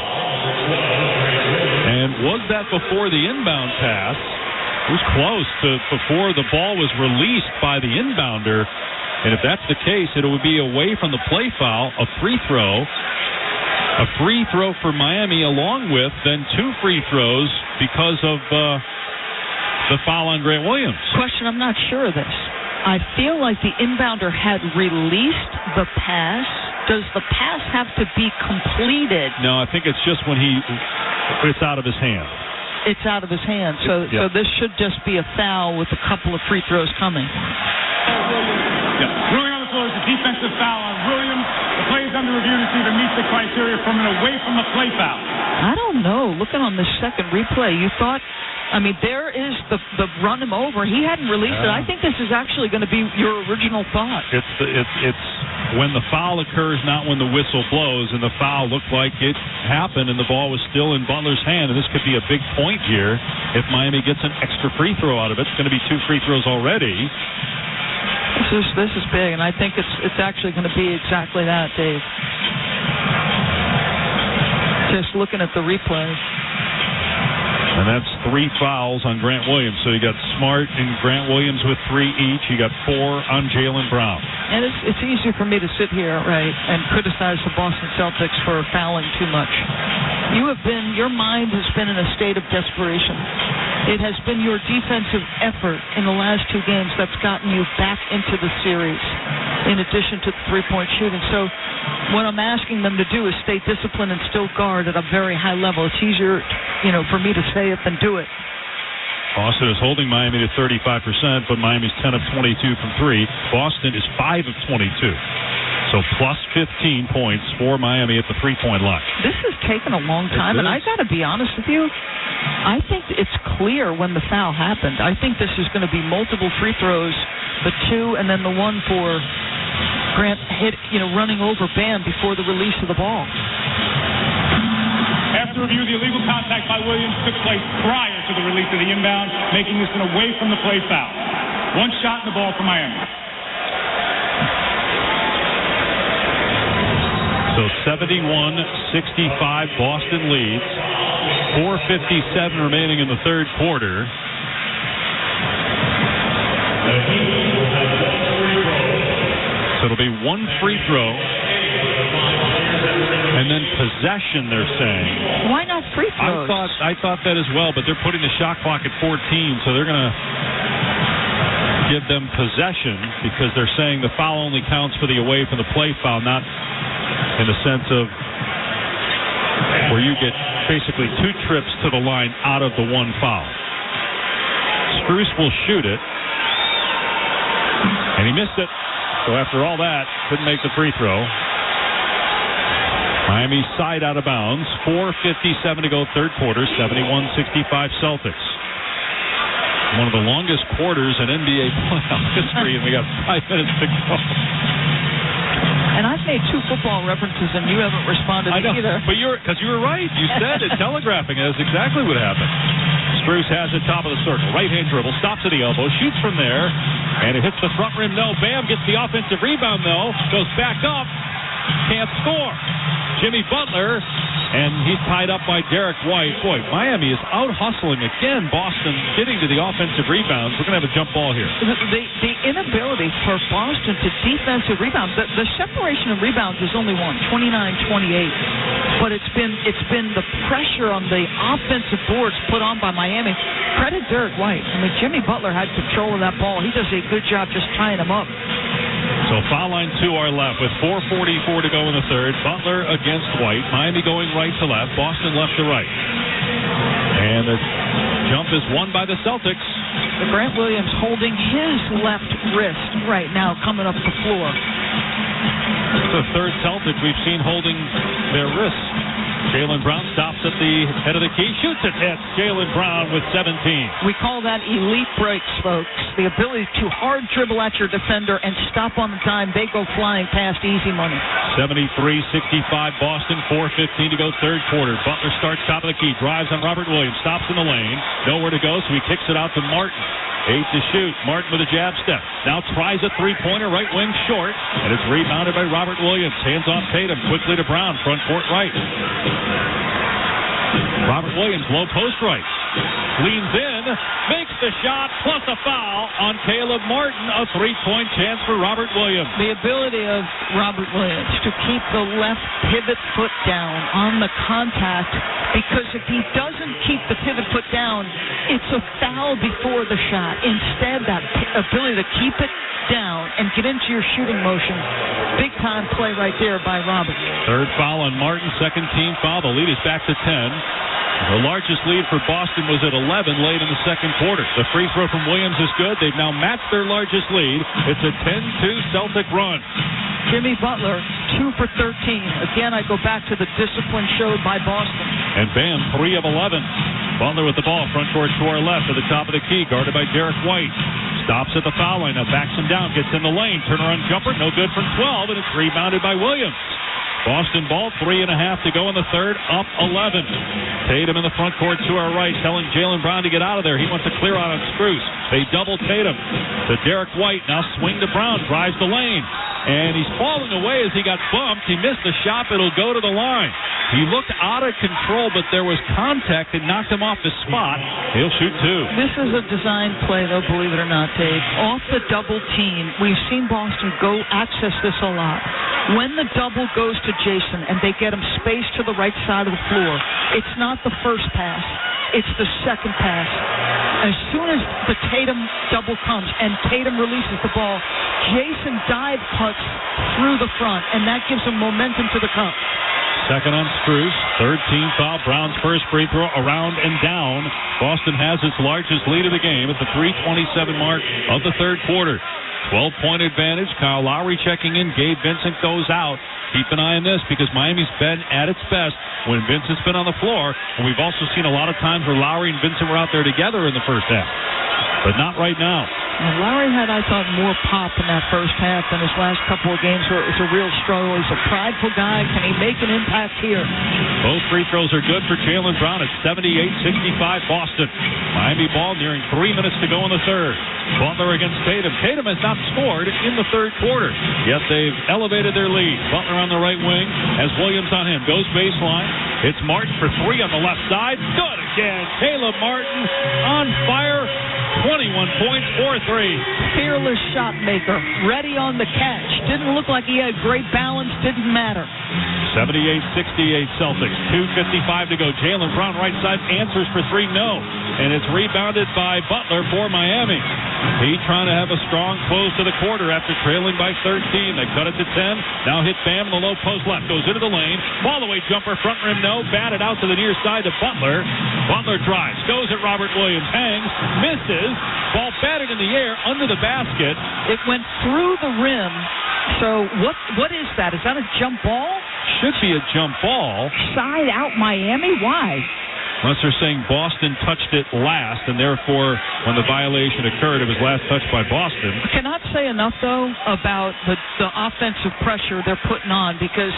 Speaker 28: And was that before the inbound pass? It was close to before the ball was released by the inbounder. And if that's the case, it would be away from the play foul, a free throw. A free throw for Miami, along with then 2 free throws because of the foul on Grant Williams.
Speaker 29: Question, I'm not sure of this. I feel like the inbounder had released the pass. Does the pass have to be completed?
Speaker 28: No, I think it's just when it's out of his hand.
Speaker 29: It's out of his hand. So this should just be a foul with a couple of free throws coming.
Speaker 4: Ruling on the floor is a defensive foul on Williams. The play is under review to see if it meets the criteria from an away from the play foul.
Speaker 29: I don't know. Looking on this second replay, you thought, I mean, there is the run him over. He hadn't released it. I think this is actually going to be your original thought.
Speaker 28: It's when the foul occurs, not when the whistle blows, and the foul looked like it happened and the ball was still in Butler's hand, and this could be a big point here. If Miami gets an extra free throw out of it, it's going to be 2 free throws already.
Speaker 29: This is big, and I think it's actually going to be exactly that, Dave. Just looking at the replay.
Speaker 28: And that's 3 fouls on Grant Williams. So you got Smart and Grant Williams with 3 each. You got 4 on Jaylen Brown.
Speaker 29: And it's easy for me to sit here, right, and criticize the Boston Celtics for fouling too much. Your mind has been in a state of desperation. It has been your defensive effort in the last 2 games that's gotten you back into the series, in addition to the 3-point shooting. So what I'm asking them to do is stay disciplined and still guard at a very high level. It's easier, for me to say it than do it.
Speaker 28: Boston is holding Miami to 35%, but Miami's 10 of 22 from 3. Boston is 5 of 22. So plus 15 points for Miami at the 3-point line.
Speaker 29: This has taken a long time, and I got to be honest with you. I think it's clear when the foul happened. I think this is going to be multiple free throws, the 2 and then the 1 for Grant running over Bam before the release of the ball.
Speaker 4: After review, the illegal contact by Williams took place prior to the release of the inbound, making this an away from the play foul. 1 shot in the ball for Miami.
Speaker 28: So 71-65, Boston leads. 4:57 remaining in the third quarter. So it'll be 1 free throw. And then possession, they're saying.
Speaker 29: Why not free throws?
Speaker 28: I thought that as well, but they're putting the shot clock at 14, so they're going to give them possession because they're saying the foul only counts for the away from the play foul, not in the sense of where you get basically 2 trips to the line out of the 1 foul. Strus will shoot it, and he missed it. So after all that, couldn't make the free throw. Miami side out of bounds. 4:57 to go, third quarter. 71-65 Celtics. One of the longest quarters in NBA playoff history, and we got 5 minutes to go.
Speaker 29: And I've made 2 football references, and you haven't responded either.
Speaker 28: But because you were right. You said it, telegraphing it. That's exactly what happened. Strus has it top of the circle. Right-hand dribble, stops at the elbow, shoots from there, and it hits the front rim. No, Bam gets the offensive rebound, though. Goes back up. Can't score. Jimmy Butler, and he's tied up by Derek White. Boy, Miami is out-hustling again. Boston getting to the offensive rebounds. We're going to have a jump ball here.
Speaker 29: The inability for Boston to defensive rebound, the separation of rebounds is only one, 29-28. But it's been the pressure on the offensive boards put on by Miami. Credit Derek White. I mean, Jimmy Butler had control of that ball. He does a good job just tying him up.
Speaker 28: So foul line to our left with 4:44 to go in the third. Butler against White. Miami going right to left. Boston left to right. And the jump is won by the Celtics.
Speaker 29: Grant Williams holding his left wrist right now coming up the floor.
Speaker 28: It's the third Celtic we've seen holding their wrists. Jaylen Brown stops at the head of the key, shoots it, hits Jaylen Brown with 17.
Speaker 29: We call that elite breaks, folks. The ability to hard dribble at your defender and stop on the dime. They go flying past easy money.
Speaker 28: 73-65 Boston, 4:15 to go third quarter. Butler starts top of the key, drives on Robert Williams, stops in the lane, nowhere to go, so he kicks it out to Martin. 8 to shoot. Martin with a jab step. Now tries a three-pointer, right wing short, and it's rebounded by Robert Williams. Hands off Tatum, quickly to Brown, front court right. Robert Williams, low post right. Leans in, makes the shot, plus a foul on Caleb Martin. A three-point chance for Robert Williams.
Speaker 29: The ability of Robert Williams to keep the left pivot foot down on the contact, because if he doesn't keep the pivot foot down, it's a foul before the shot. Instead, that ability to keep it down and get into your shooting motion, big-time play right there by Robert.
Speaker 28: Third foul on Martin, second team foul. The lead is back to 10. The largest lead for Boston was at 11 late in the second quarter. The free throw from Williams is good. They've now matched their largest lead. It's a 10-2 Celtic run.
Speaker 29: Jimmy Butler, 2 for 13. Again, I go back to the discipline showed by Boston.
Speaker 28: And Bam, 3 of 11. Butler with the ball, front court to our left at the top of the key, guarded by Derek White. Stops at the foul line, now backs him down, gets in the lane, turnaround jumper, no good from 12, and it's rebounded by Williams. Boston ball, 3.5 to go in the third, up 11. Tatum in the front court to our right, telling Jaylen Brown to get out of there. He wants to clear out on Strus. They double Tatum to Derek White. Now swing to Brown, drives the lane. And he's falling away as he got bumped. He missed the shot, but it'll go to the line. He looked out of control, but there was contact that knocked him off his spot. He'll shoot 2.
Speaker 29: This is a design play, though, believe it or not, Dave. Off the double team, we've seen Boston go access this a lot. When the double goes to Jason and they get him spaced to the right side of the floor, it's not the first pass. It's the second pass. As soon as the Tatum double comes and Tatum releases the ball, Jason dive cuts through the front, and that gives him momentum to the cup.
Speaker 28: Second on Strus, third team foul. Brown's first free throw, around and down. Boston has its largest lead of the game at the 3:27 mark of the third quarter. 12-point advantage. Kyle Lowry checking in. Gabe Vincent goes out. Keep an eye on this because Miami's been at its best when Vincent's been on the floor. And we've also seen a lot of times where Lowry and Vincent were out there together in the first half. But not right now.
Speaker 29: And Lowry had, I thought, more pop in that first half than his last couple of games where it was a real struggle. He's a prideful guy. Can he make an impact here?
Speaker 28: Both free throws are good for Jaylen Brown at 78-65 Boston. Miami ball nearing 3 minutes to go in the third. Butler against Tatum. Tatum has not scored in the third quarter, yet they've elevated their lead. Butler on the right wing has Williams on him. Goes baseline. It's Martin for 3 on the left side. Good again. Caleb Martin on fire. 21 points, 4-3.
Speaker 29: Fearless shot maker, ready on the catch. Didn't look like he had great balance, didn't matter.
Speaker 28: 78-68 Celtics, 2:55 to go. Jaylen Brown right side answers for 3, no. And it's rebounded by Butler for Miami. He trying to have a strong close to the quarter after trailing by 13. They cut it to 10. Now hit Bam in the low post left. Goes into the lane. Fall-away jumper, front rim, no. Batted out to the near side to Butler. Butler drives. Goes at Robert Williams. Hangs. Misses. Ball batted in the air under the basket.
Speaker 29: It went through the rim. So what is that? Is that a jump ball?
Speaker 28: Should be a jump ball.
Speaker 29: Side out Miami? Why?
Speaker 28: Unless they're saying Boston touched it last, and therefore, when the violation occurred, it was last touched by Boston.
Speaker 29: I cannot say enough, though, about the offensive pressure they're putting on, because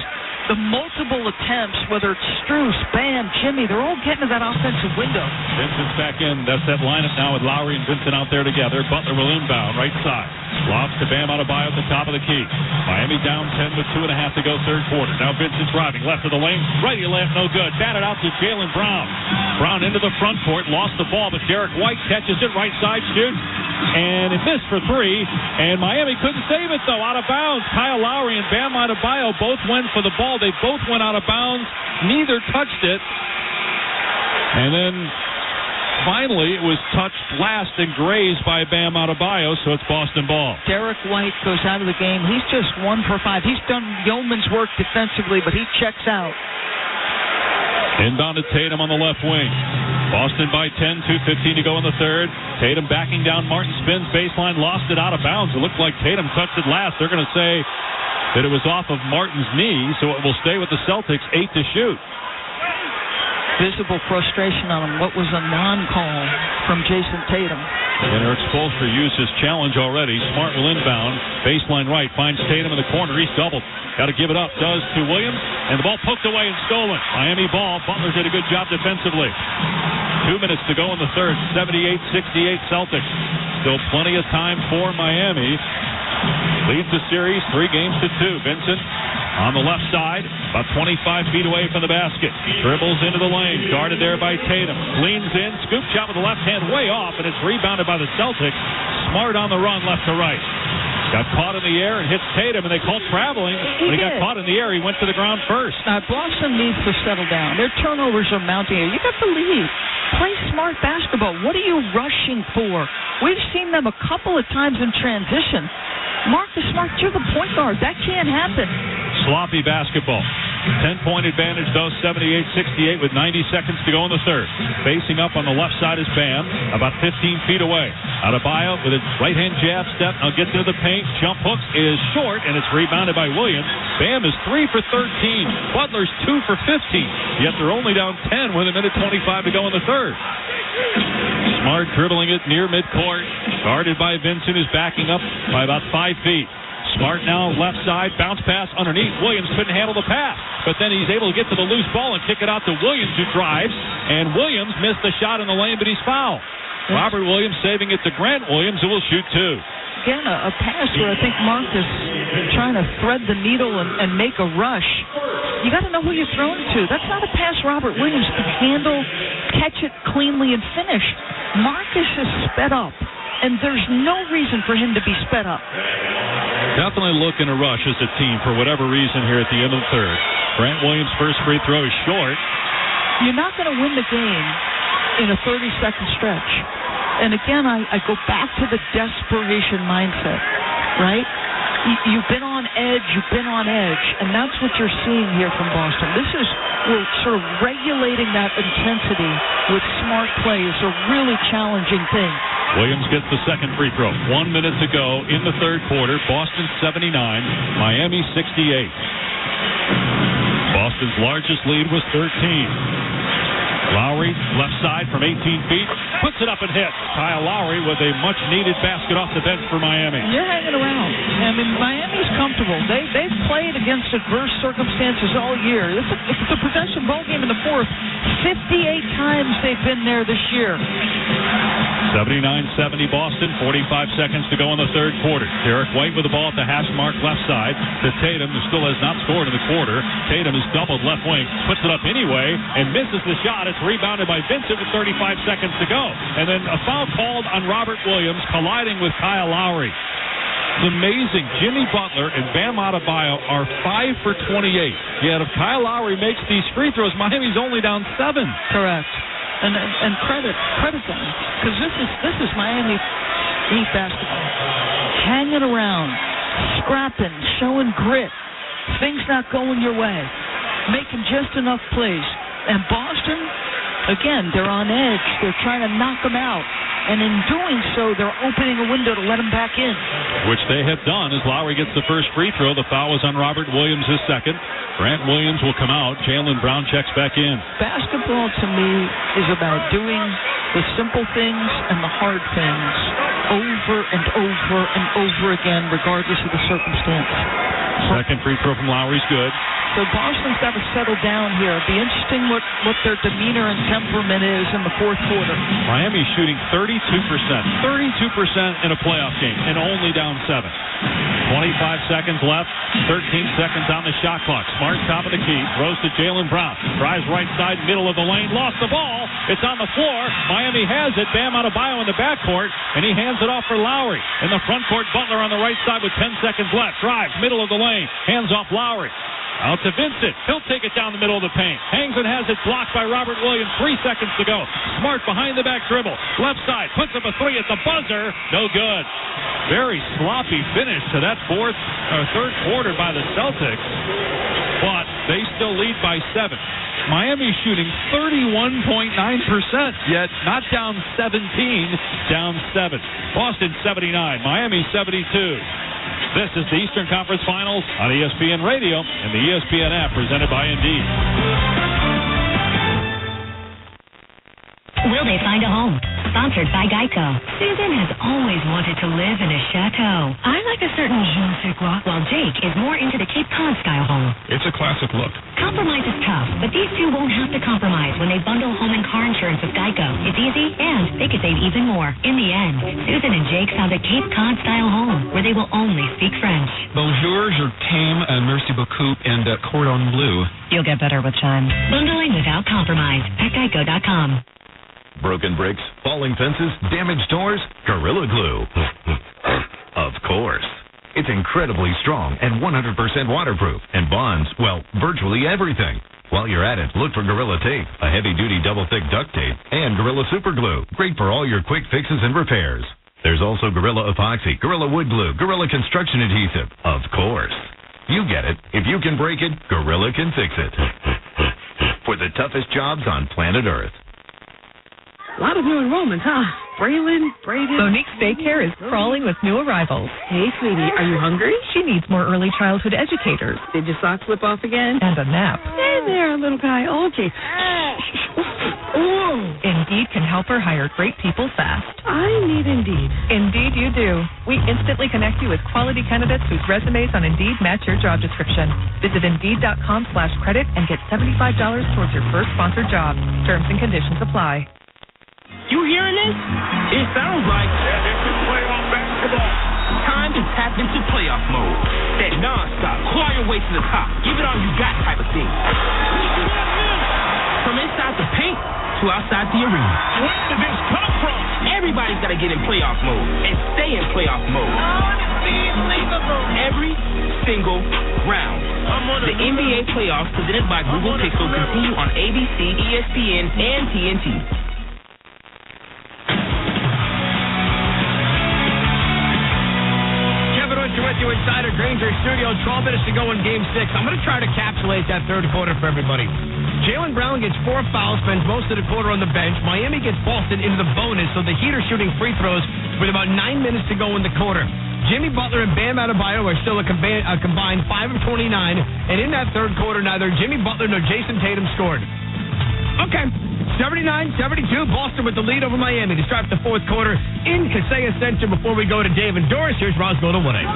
Speaker 29: the multiple attempts, whether it's Strus, Bam, Jimmy, they're all getting to that offensive window.
Speaker 28: Vincent's back in. That's that lineup now with Lowry and Vincent out there together. Butler will inbound, right side. Lobs to Bam Adebayo at the top of the key. Miami down 10 with 2.5 to go third quarter. Now Vincent driving left of the lane. Righty layup, no good. Batted out to Jaylen Brown. Brown into the front court, lost the ball, but Derek White catches it, right side shoots. And it missed for three, and Miami couldn't save it, though. Out of bounds. Kyle Lowry and Bam Adebayo both went for the ball. They both went out of bounds. Neither touched it. And then finally it was touched last and grazed by Bam Adebayo, so it's Boston ball.
Speaker 29: Derek White goes out of the game. He's just 1 for 5. He's done yeoman's work defensively, but he checks out.
Speaker 28: Inbound to Tatum on the left wing. Boston by 10, 2:15 to go in the third. Tatum backing down. Martin spins baseline, lost it out of bounds. It looked like Tatum touched it last. They're going to say that it was off of Martin's knee, so it will stay with the Celtics, 8 to shoot.
Speaker 29: Visible frustration on him. What was a non-call from Jason Tatum?
Speaker 28: And Eric Spoelstra used his challenge already. Smart will inbound. Baseline right. Finds Tatum in the corner. He's doubled. Got to give it up. Does to Williams. And the ball poked away and stolen. Miami ball. Butler did a good job defensively. 2 minutes to go in the third. 78-68 Celtics. Still plenty of time for Miami. Leads the series 3-2. Vincent on the left side, about 25 feet away from the basket. Dribbles into the lane, guarded there by Tatum. Leans in, scoop shot with the left hand way off, and it's rebounded by the Celtics. Smart on the run, left to right. Got caught in the air and hits Tatum, and they called traveling. When he got caught in the air, he went to the ground first.
Speaker 29: Boston needs to settle down. Their turnovers are mounting here. You got the lead. Play smart basketball. What are you rushing for? We've seen them a couple of times in transition. Marcus Smart, you're the point guard. That can't happen.
Speaker 28: Sloppy basketball. 10-point advantage, though, 78-68 with 90 seconds to go in the third. Facing up on the left side is Bam, about 15 feet away. Adebayo with a right-hand jab step. Now gets into the paint. Jump hooks is short, and it's rebounded by Williams. Bam is 3 for 13. Butler's 2 for 15. Yet they're only down 10 with 1:25 to go in the third. Smart dribbling it near midcourt. Guarded by Vincent, who's backing up by about 5 feet. Smart now left side, bounce pass underneath. Williams couldn't handle the pass, but then he's able to get to the loose ball and kick it out to Williams, who drives. And Williams missed the shot in the lane, but he's fouled. Robert Williams saving it to Grant Williams, who will shoot 2.
Speaker 29: Again, a pass where I think Mark is trying to thread the needle and make a rush. You got to know who you're throwing it to. That's not a pass Robert Williams can handle, catch it cleanly, and finish. Marcus is sped up, and there's no reason for him to be sped up.
Speaker 28: Definitely looking to rush as a team for whatever reason here at the end of the third. Grant Williams' first free throw is short.
Speaker 29: You're not going to win the game in a 30-second stretch. And again, I go back to the desperation mindset, right? You've been on edge, and that's what you're seeing here from Boston. We're sort of regulating that intensity with smart play is a really challenging thing.
Speaker 28: Williams gets the second free throw. 1 minute to go in the third quarter. Boston 79, Miami 68. Boston's largest lead was 13. Lowry, left side from 18 feet, puts it up and hits. Kyle Lowry with a much-needed basket off the bench for Miami.
Speaker 29: You're hanging around. I mean, Miami's comfortable. They've played against adverse circumstances all year. It's a possession ball game in the fourth. 58 times they've been there this year.
Speaker 28: 79-70 Boston, 45 seconds to go in the third quarter. Derek White with the ball at the hash mark left side to Tatum, who still has not scored in the quarter. Tatum is doubled left wing, puts it up anyway, and misses the shot. It's rebounded by Vincent with 35 seconds to go. And then a foul called on Robert Williams, colliding with Kyle Lowry. It's amazing. Jimmy Butler and Bam Adebayo are 5 for 28. Yet if Kyle Lowry makes these free throws, Miami's only down 7.
Speaker 29: Correct. And credit them, because this is Miami Heat basketball. Hanging around, scrapping, showing grit. Things not going your way, making just enough plays. And Boston, again, they're on edge. They're trying to knock them out. And in doing so, they're opening a window to let them back in.
Speaker 28: which they have done as Lowry gets the first free throw. The foul was on Robert Williams, his second. Grant Williams will come out. Jaylen Brown checks back in.
Speaker 29: Basketball, to me, is about doing the simple things and the hard things over and over and over again, regardless of the circumstance.
Speaker 28: Second free throw from Lowry's good.
Speaker 29: So Boston's got to settle down here. It'll be interesting what their demeanor and temperament is in the fourth quarter.
Speaker 28: Miami's shooting 32%. 32% in a playoff game and only down 7. 25 seconds left. 13 seconds on the shot clock. Smart top of the key. Throws to Jaylen Brown. Drives right side, middle of the lane. Lost the ball. It's on the floor. Miami has it. Bam Adebayo in the backcourt. And he hands it off for Lowry. In the front court, Butler on the right side with 10 seconds left. Drives, middle of the lane. Hands off Lowry. Out to Vincent. He'll take it down the middle of the paint. Hangs and has it blocked by Robert Williams. 3 seconds to go. Smart behind the back dribble. Left side. Puts up a three at the buzzer. No good. Very sloppy finish to that third quarter by the Celtics. But they still lead by 7. Miami shooting 31.9%, yet not down 17, down 7. Boston 79, Miami 72. This is the Eastern Conference Finals on ESPN Radio and the ESPN app presented by Indeed.
Speaker 7: Will they find a home? Sponsored by Geico. Susan has always wanted to live in a chateau. I like a certain je ne sais quoi, while Jake is more into the Cape Cod style home.
Speaker 17: It's a classic look.
Speaker 7: Compromise is tough, but these two won't have to compromise when they bundle home and car insurance with Geico. It's easy, and they could save even more. In the end, Susan and Jake found a Cape Cod style home where they will only speak French.
Speaker 17: Bonjour, je t'aime, merci beaucoup, and cordon bleu.
Speaker 7: You'll get better with Chime. Bundling without compromise at Geico.com.
Speaker 2: Broken bricks, falling fences, damaged doors, Gorilla Glue. Of course. It's incredibly strong and 100% waterproof and bonds, well, virtually everything. While you're at it, look for Gorilla Tape, a heavy-duty double-thick duct tape, and Gorilla Super Glue, great for all your quick fixes and repairs. There's also Gorilla Epoxy, Gorilla Wood Glue, Gorilla Construction Adhesive. Of course. You get it. If you can break it, Gorilla can fix it. For the toughest jobs on planet Earth.
Speaker 11: A lot of new enrollments, huh? Braylon, Braden.
Speaker 8: Monique's daycare is crawling with new arrivals.
Speaker 11: Hey, sweetie, are you hungry?
Speaker 8: She needs more early childhood educators.
Speaker 11: Did your socks slip off again?
Speaker 8: And a nap.
Speaker 11: Hey there, little guy. OJ.
Speaker 8: Indeed can help her hire great people fast.
Speaker 11: I need Indeed.
Speaker 8: Indeed you do. We instantly connect you with quality candidates whose resumes on Indeed match your job description. Visit Indeed.com/credit and get $75 towards your first sponsored job. Terms and conditions apply.
Speaker 20: You hearing this? It sounds like
Speaker 21: playoff basketball.
Speaker 20: Time to tap into playoff mode. That non-stop, claw your way to the top, give it all you got type of thing. From inside the paint to outside the arena.
Speaker 21: Where did this come from?
Speaker 20: Everybody's got to get in playoff mode and stay in playoff mode.
Speaker 21: Unbelievable.
Speaker 20: Every single round. The NBA playoffs presented by Google Pixel continue on ABC, ESPN, and TNT.
Speaker 1: With you inside our Granger studio, 12 minutes to go in Game 6. I'm going to try to encapsulate that third quarter for everybody. Jaylen Brown gets 4 fouls, spends most of the quarter on the bench. Miami gets Boston into the bonus, so the Heat are shooting free throws with about 9 minutes to go in the quarter. Jimmy Butler and Bam Adebayo are still a combined 5 of 29, and in that third quarter, neither Jimmy Butler nor Jason Tatum scored. Okay. 79-72, Boston with the lead over Miami to start the fourth quarter in Kaseya Center. Before we go to Dave and Doris, here's Roscoe to Wooding.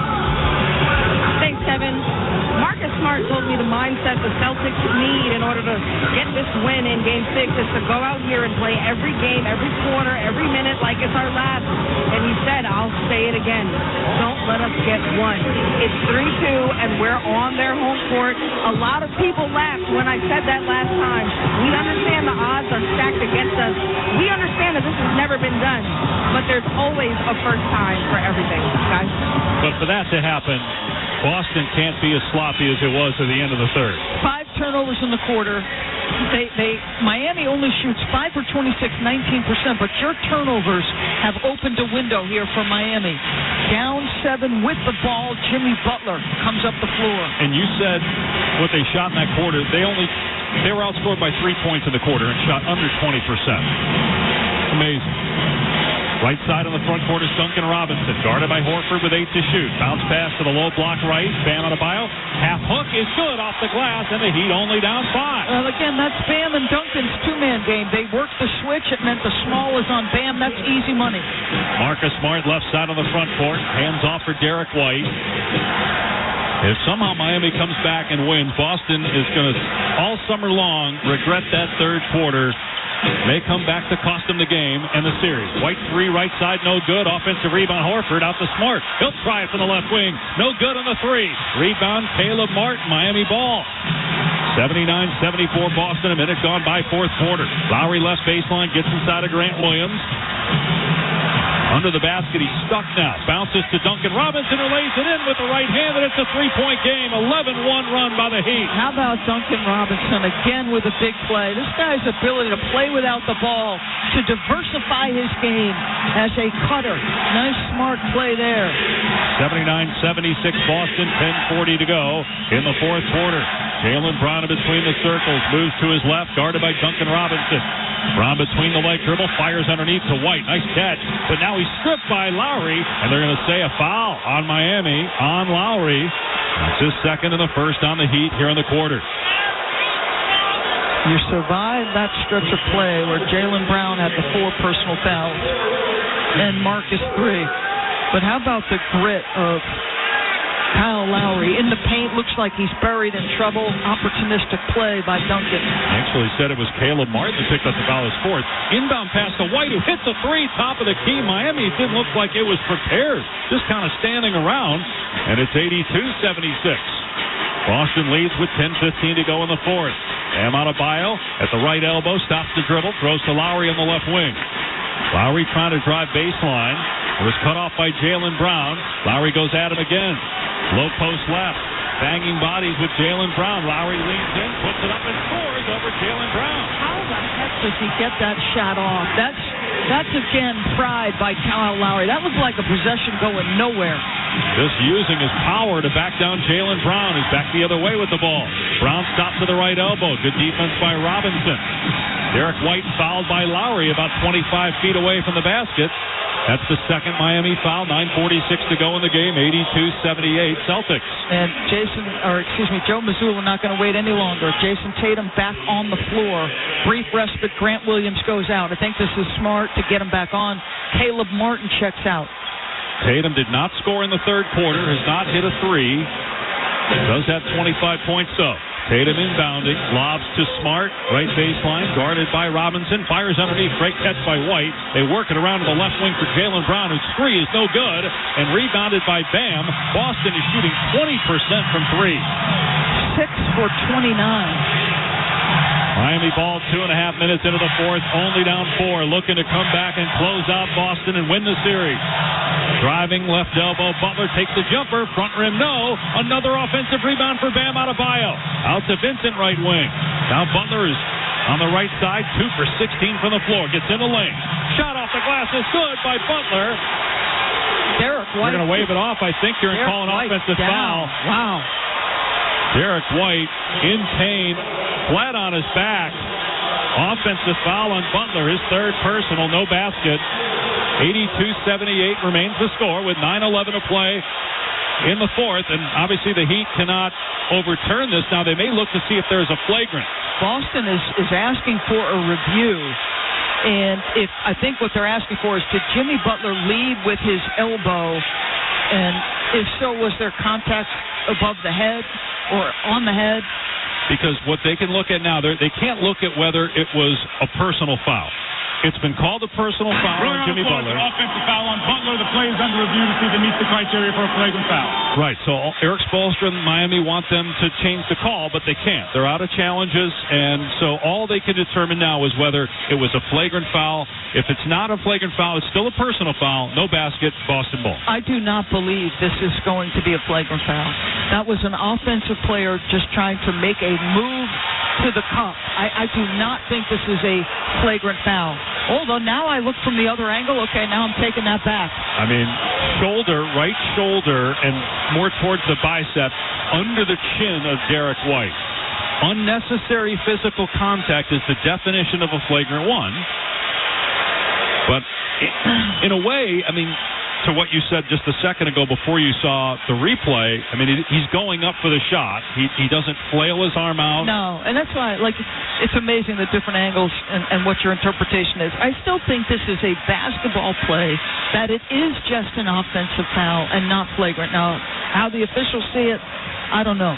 Speaker 6: Thanks, Kevin. Marcus Smart told me the mindset the Celtics need in order to get this win in Game 6 is to go out here and play every game, every quarter, every minute like it's our last. And he said, I'll say it again, don't let us get one. It's 3-2, and we're on their home court. A lot of people laughed when I said that last time. We understand the odds are stacked against us. We understand that this has never been done, but there's always a first time for everything, guys.
Speaker 28: But for that to happen, Boston can't be as sloppy as it was at the end of the third.
Speaker 29: 5 turnovers in the quarter. Miami only shoots 5 for 26, 19%, but your turnovers have opened a window here for Miami. Down 7 with the ball, Jimmy Butler comes up the floor.
Speaker 28: And you said what they shot in that quarter, they were outscored by 3 points in the quarter and shot under 20%. Amazing. Right side on the front court is Duncan Robinson, guarded by Horford with 8 to shoot. Bounce pass to the low block right. Bam Adebayo. Half hook is good off the glass, and the Heat only down 5.
Speaker 29: Well, again, that's Bam and Duncan's two-man game. They work the switch. It meant the small is on Bam. That's easy money.
Speaker 28: Marcus Smart left side on the front court. Hands off for Derek White. If somehow Miami comes back and wins, Boston is going to, all summer long, regret that third quarter. May come back to cost them the game and the series. White 3, right side, no good. Offensive rebound, Horford out to Smart. He'll try it from the left wing. No good on the 3. Rebound, Caleb Martin, Miami ball. 79-74 Boston, a minute gone by fourth quarter. Lowry left baseline, gets inside of Grant Williams. Under the basket, he's stuck now. Bounces to Duncan Robinson, who lays it in with the right hand, and it's a 3-point game. 11-1 run by the Heat.
Speaker 29: How about Duncan Robinson again with a big play? This guy's ability to play without the ball, to diversify his game as a cutter. Nice, smart play there.
Speaker 28: 79-76 Boston, 10:40 to go in the fourth quarter. Jaylen Brown in between the circles, moves to his left, guarded by Duncan Robinson. Brown between the leg dribble, fires underneath to White. Nice catch, but now he's stripped by Lowry, and they're going to say a foul on Miami, on Lowry. That's his second and the first on the Heat here in the quarter.
Speaker 29: You survived that stretch of play where Jaylen Brown had the 4 personal fouls and Marcus 3. But how about the grit of Kyle Lowry in the paint? Looks like he's buried in trouble. Opportunistic play by Duncan.
Speaker 28: Actually said it was Caleb Martin who picked up the foul, his 4th. Inbound pass to White, who hits a 3, top of the key. Miami didn't look like it was prepared, just kind of standing around, and it's 82-76. Boston leads with 10:15 to go in the fourth. Bam Adebayo at the right elbow, stops the dribble, throws to Lowry on the left wing. Lowry trying to drive baseline. It was cut off by Jaylen Brown. Lowry goes at him again. Low post left. Banging bodies with Jaylen Brown. Lowry leans in, puts it up, and scores over Jaylen Brown.
Speaker 29: How the heck does he get that shot off? That's again pride by Kyle Lowry. That looked like a possession going nowhere.
Speaker 28: Just using his power to back down Jaylen Brown, who's back the other way with the ball. Brown stops to the right elbow. Good defense by Robinson. Derek White fouled by Lowry about 25 feet away from the basket. That's the second Miami foul. 9:46 to go in the game. 82-78 Celtics.
Speaker 29: And Joe Mazzulla not going to wait any longer. Jason Tatum back on the floor. Brief respite. Grant Williams goes out. I think this is smart to get him back on. Caleb Martin checks out.
Speaker 28: Tatum did not score in the third quarter. Has not hit a 3. Does have 25 points though. Tatum inbounding, lobs to Smart, right baseline, guarded by Robinson, fires underneath, great catch by White. They work it around to the left wing for Jaylen Brown, whose 3 is no good, and rebounded by Bam. Boston is shooting 20% from 3.
Speaker 29: 6 for 29.
Speaker 28: Miami ball 2.5 minutes into the fourth, only down 4, looking to come back and close out Boston and win the series. Driving left elbow, Butler takes the jumper, front rim no. Another offensive rebound for Bam Adebayo. Out to Vincent, right wing. Now Butler is on the right side, 2 for 16 from the floor. Gets in the lane. Shot off the glass is good by Butler.
Speaker 29: Derek White.
Speaker 28: They're going to wave it off. I think you're calling offensive foul.
Speaker 29: Wow.
Speaker 28: Derek White in pain, flat on his back. Offensive foul on Butler, his 3rd personal, no basket. 82-78 remains the score with 9:11 to play in the fourth, and obviously the Heat cannot overturn this. Now they may look to see if there's a flagrant.
Speaker 29: Boston is asking for a review, and I think what they're asking for is, did Jimmy Butler lead with his elbow, and if so, was there contact above the head or on the head?
Speaker 28: Because what they can look at now, they can't look at whether it was a personal foul. It's been called a personal foul on Jimmy Butler.
Speaker 4: Offensive foul on Butler. The play is under review to see if it meets the criteria for a flagrant foul.
Speaker 28: Right. So Eric Spoelstra and Miami want them to change the call, but they can't. They're out of challenges, and so all they can determine now is whether it was a flagrant foul. If it's not a flagrant foul, it's still a personal foul. No basket, Boston ball.
Speaker 29: I do not believe this is going to be a flagrant foul. That was an offensive player just trying to make a move to the cup. I do not think this is a flagrant foul. Although now I look from the other angle, okay, now I'm taking that back.
Speaker 28: I mean, shoulder, right shoulder, and more towards the bicep, under the chin of Derek White. Unnecessary physical contact is the definition of a flagrant one. But in a way, I mean, to what you said just a second ago before you saw the replay, I mean, he's going up for the shot. He doesn't flail his arm out.
Speaker 29: No, and that's why, like, it's amazing the different angles and what your interpretation is. I still think this is a basketball play, that it is just an offensive foul and not flagrant. Now, how the officials see it, I don't know.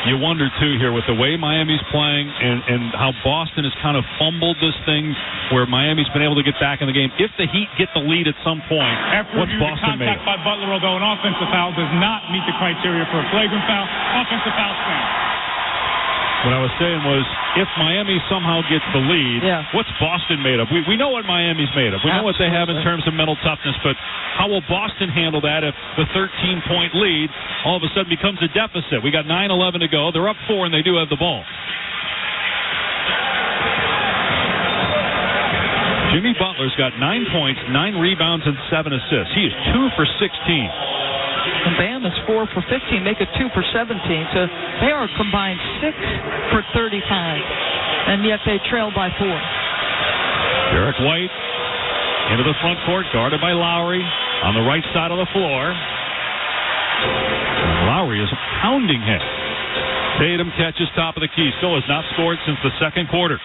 Speaker 28: You wonder, too, here with the way Miami's playing and how Boston has kind of fumbled this thing where Miami's been able to get back in the game. If the Heat get the lead at some point, what's Boston made?
Speaker 4: Contact by Butler, although an offensive foul does not meet the criteria for a flagrant foul. Offensive foul stands.
Speaker 28: What I was saying was, if Miami somehow gets the lead, what's Boston made of? We know what Miami's made of. We know what they have in terms of mental toughness, but how will Boston handle that if the 13-point lead all of a sudden becomes a deficit? We got 9:11 to go. They're up 4, and they do have the ball. Jimmy Butler's got 9 points, 9 rebounds, and 7 assists. He is 2 for 16.
Speaker 29: And Bam is 4 for 15, make it 2 for 17. So they are combined 6 for 35, and yet they trail by 4.
Speaker 28: Derek White into the front court, guarded by Lowry on the right side of the floor. Lowry is pounding him. Tatum catches top of the key. Still has not scored since the second quarter.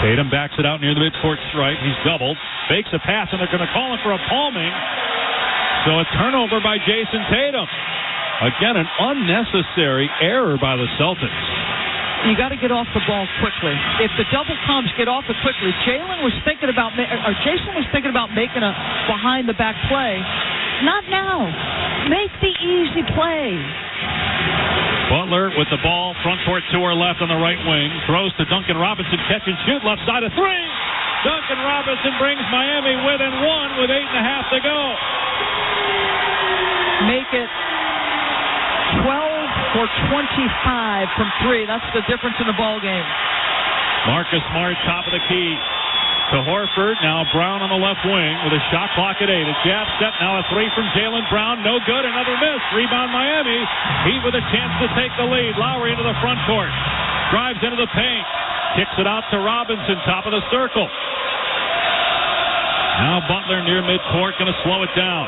Speaker 28: Tatum backs it out near the midcourt stripe. He's doubled. Fakes a pass, and they're going to call him for a palming. So a turnover by Jason Tatum. Again, an unnecessary error by the Celtics.
Speaker 29: You got to get off the ball quickly. If the double comes, get off it quickly. Jason was thinking about making a behind-the-back play. Not now. Make the easy play.
Speaker 28: Butler with the ball, front court to her left on the right wing. Throws to Duncan Robinson, catch and shoot, left side of 3. Duncan Robinson brings Miami within 1 with 8.5 to go.
Speaker 29: Make it 12 for 25 from 3. That's the difference in the ball game.
Speaker 28: Marcus Smart, top of the key to Horford. Now Brown on the left wing with a shot clock at 8. A jab set, now a 3 from Jaylen Brown. No good, another miss. Rebound Miami. Heat with a chance to take the lead. Lowry into the front court. Drives into the paint. Kicks it out to Robinson, top of the circle. Now Butler near midcourt, going to slow it down.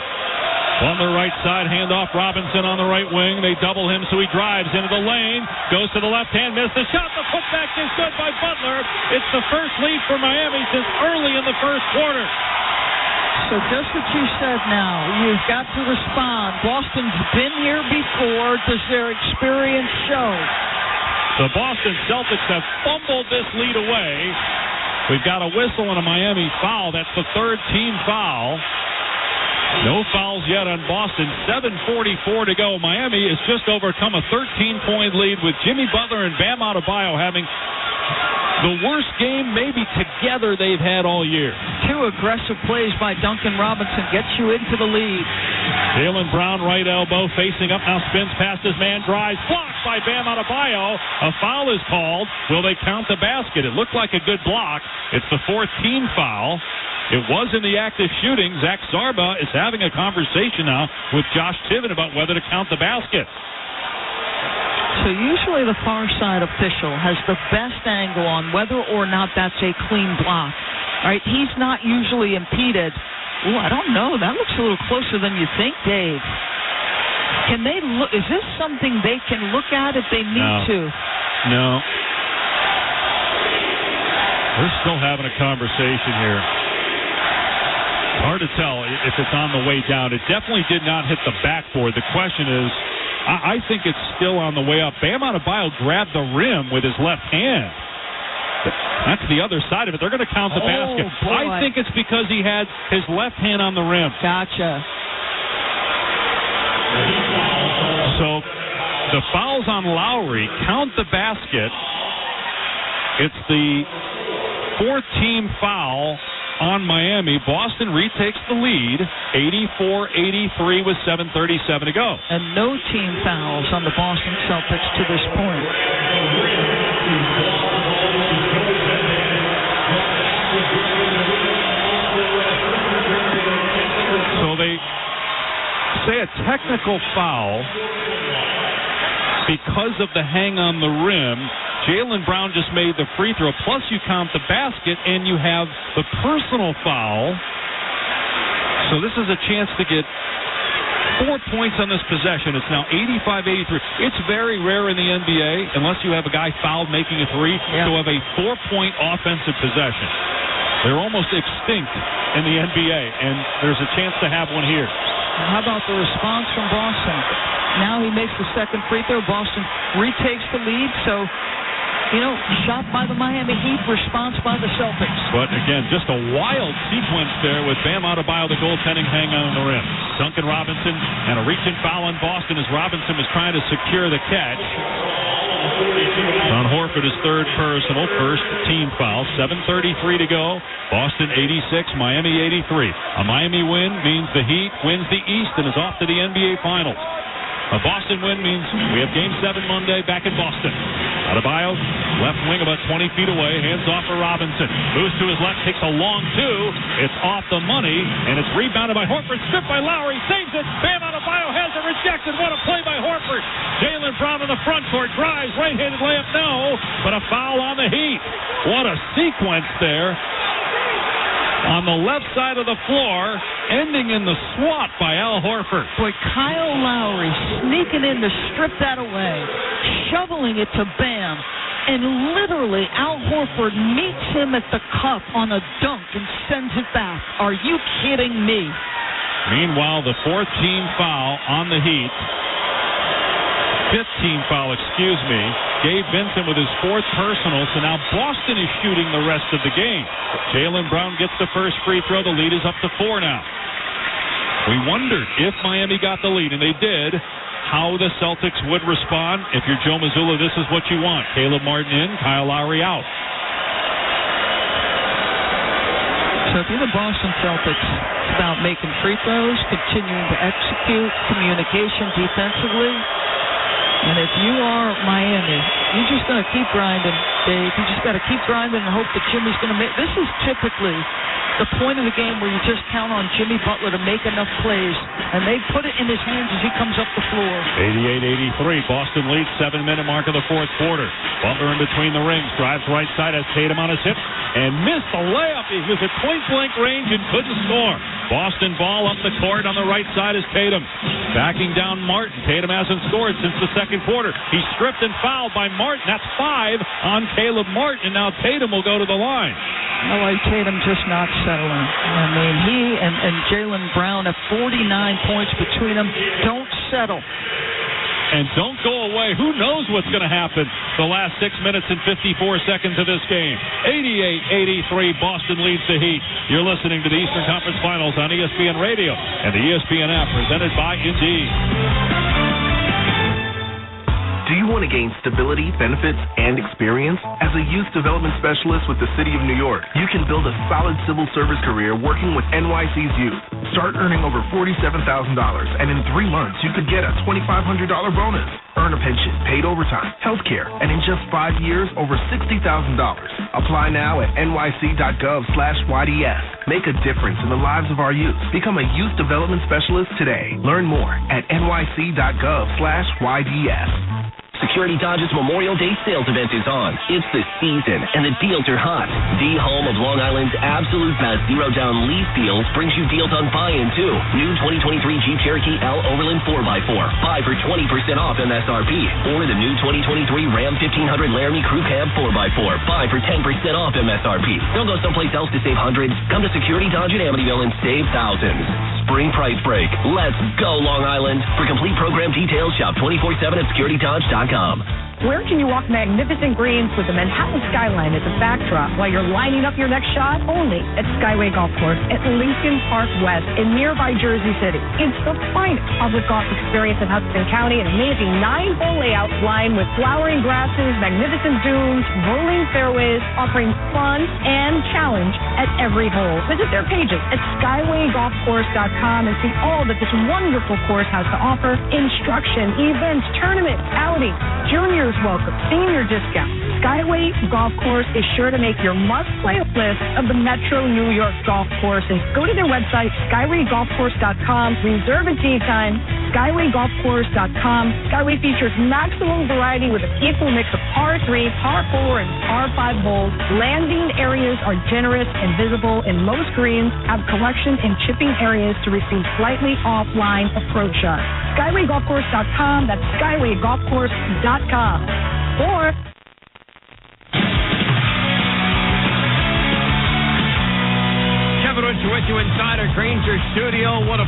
Speaker 28: On the right side, handoff Robinson on the right wing. They double him, so he drives into the lane. Goes to the left hand, missed the shot. The putback is good by Butler. It's the first lead for Miami since early in the first quarter.
Speaker 29: So just what you said now, you've got to respond. Boston's been here before. Does their experience show?
Speaker 28: The Boston Celtics have fumbled this lead away. We've got a whistle and a Miami foul. That's the third team foul. No fouls yet on Boston. 7:44 to go. Miami has just overcome a 13-point lead with Jimmy Butler and Bam Adebayo having the worst game maybe together they've had all year.
Speaker 29: 2 aggressive plays by Duncan Robinson gets you into the lead.
Speaker 28: Jaylen Brown, right elbow, facing up now, spins past his man, drives, blocked by Bam Adebayo. A foul is called. Will they count the basket? It looked like a good block. It's the 4th team foul. It was in the act of shooting. Zach Zarba is having a conversation now with Josh Tiven about whether to count the basket.
Speaker 29: So usually the far side official has the best angle on whether or not that's a clean block. All right, he's not usually impeded. Oh, I don't know. That looks a little closer than you think, Dave. Can they look? Is this something they can look at if they need to?
Speaker 28: No. We're still having a conversation here. Hard to tell if it's on the way down. It definitely did not hit the backboard. The question is, I think it's still on the way up. Bam Adebayo grabbed the rim with his left hand. That's the other side of it. They're going to count the basket.
Speaker 29: Boy.
Speaker 28: I think it's because he had his left hand on the rim.
Speaker 29: Gotcha.
Speaker 28: So the fouls on Lowry count the basket. It's the 4th team foul on Miami. Boston retakes the lead, 84-83 with 7:37 to go.
Speaker 29: And no team fouls on the Boston Celtics to this point.
Speaker 28: So they say a technical foul because of the hang on the rim. Jaylen Brown just made the free throw, plus you count the basket, and you have the personal foul. So this is a chance to get 4 points on this possession. It's now 85-83. It's very rare in the NBA, unless you have a guy fouled making a three, to have a 4-point offensive possession. They're almost extinct in the NBA, and there's a chance to have one here.
Speaker 29: How about the response from Boston? Now he makes the second free throw. Boston retakes the lead, so, shot by the Miami Heat, response by the Celtics.
Speaker 28: But again, just a wild sequence there with Bam Adebayo, the goaltending, hanging on the rim. Duncan Robinson and a reach-in foul on Boston as Robinson was trying to secure the catch. Don Horford, his third personal, first team foul. 7:33 to go. Boston 86, Miami 83. A Miami win means the Heat wins the East and is off to the NBA Finals. A Boston win means we have Game 7 Monday back in Boston. Adebayo, left wing about 20 feet away, hands off for Robinson. Moves to his left, takes a long two. It's off the money, and it's rebounded by Horford. Stripped by Lowry, saves it. Bam Adebayo has it rejected. What a play by Horford. Jaylen Brown in the front court, drives, right-handed layup, no, but a foul on the Heat. What a sequence there. On the left side of the floor, ending in the swat by Al Horford.
Speaker 29: Boy, Kyle Lowry sneaking in to strip that away, shoveling it to Bam, and literally Al Horford meets him at the cup on a dunk and sends it back. Are you kidding me?
Speaker 28: Meanwhile, the fourth team foul on the Heat. Fifth team foul, Gabe Vincent with his fourth personal, so now Boston is shooting the rest of the game. Jaylen Brown gets the first free throw. The lead is up to 4 now. We wondered if Miami got the lead, and they did, how the Celtics would respond. If you're Joe Mazzulla, this is what you want. Caleb Martin in, Kyle Lowry out.
Speaker 29: So if you're the Boston Celtics, it's about making free throws, continuing to execute, communication defensively. And if you are Miami, you're just going to keep grinding, Dave. You just got to keep grinding and hope that Jimmy's going to make. This is typically the point of the game where you just count on Jimmy Butler to make enough plays, and they put it in his hands as he comes up the floor.
Speaker 28: 88-83. Boston leads, 7-minute mark of the fourth quarter. Butler in between the rings, drives right side, has Tatum on his hip, and missed the layup. He was at point-blank range and couldn't score. Boston ball up the court on the right side is Tatum. Backing down Martin. Tatum hasn't scored since the second quarter. He's stripped and fouled by Martin. That's 5 on Caleb Martin, and now Tatum will go to the line.
Speaker 29: I like Tatum just not settling. I mean, he and Jaylen Brown have 49 points between them. Don't settle.
Speaker 28: And don't go away. Who knows what's going to happen the last 6 minutes and 54 seconds of this game. 88-83, Boston leads the Heat. You're listening to the Eastern Conference Finals on ESPN Radio and the ESPN app, presented by Indeed.
Speaker 15: Do you want to gain stability, benefits, and experience? As a youth development specialist with the City of New York, you can build a solid civil service career working with NYC's youth. Start earning over $47,000, and in 3 months, you could get a $2,500 bonus. Earn a pension, paid overtime, health care, and in just 5 years, over $60,000. Apply now at nyc.gov/YDS. Make a difference in the lives of our youth. Become a youth development specialist today. Learn more at nyc.gov/YDS.
Speaker 18: Security Dodge's Memorial Day sales event is on. It's the season, and the deals are hot. The home of Long Island's absolute best zero-down lease deals brings you deals on buy-in, too. New 2023 Jeep Cherokee L Overland 4x4. Buy for 20% off MSRP. Or the new 2023 Ram 1500 Laramie Crew Cab 4x4. Buy for 10% off MSRP. Don't go someplace else to save hundreds. Come to Security Dodge in Amityville and save thousands. Spring price break. Let's go, Long Island. For complete program details, shop 24/7 at securitydodge.com.
Speaker 6: Where can you walk magnificent greens with the Manhattan skyline as a backdrop while you're lining up your next shot? Only at Skyway Golf Course at Lincoln Park West in nearby Jersey City. It's the finest public golf experience in Hudson County, an amazing 9-hole layout lined with flowering grasses, magnificent dunes, rolling fairways, offering fun and challenge at every hole. Visit their pages at skywaygolfcourse.com and see all that this wonderful course has to offer. Instruction, events, tournaments, outings, juniors welcome, senior discount. Skyway Golf Course is sure to make your must-play list of the Metro New York golf courses. Go to their website, skywaygolfcourse.com. Reserve a tee time. SkywayGolfCourse.com. Skyway features maximum variety with an equal mix of par 3, par 4, and par 5 holes. Landing areas are generous and visible, and most greens have collection and chipping areas to receive slightly offline approach shots. SkywayGolfCourse.com. That's SkywayGolfCourse.com. Or
Speaker 1: Kevin Richard with you inside our Granger studio. What a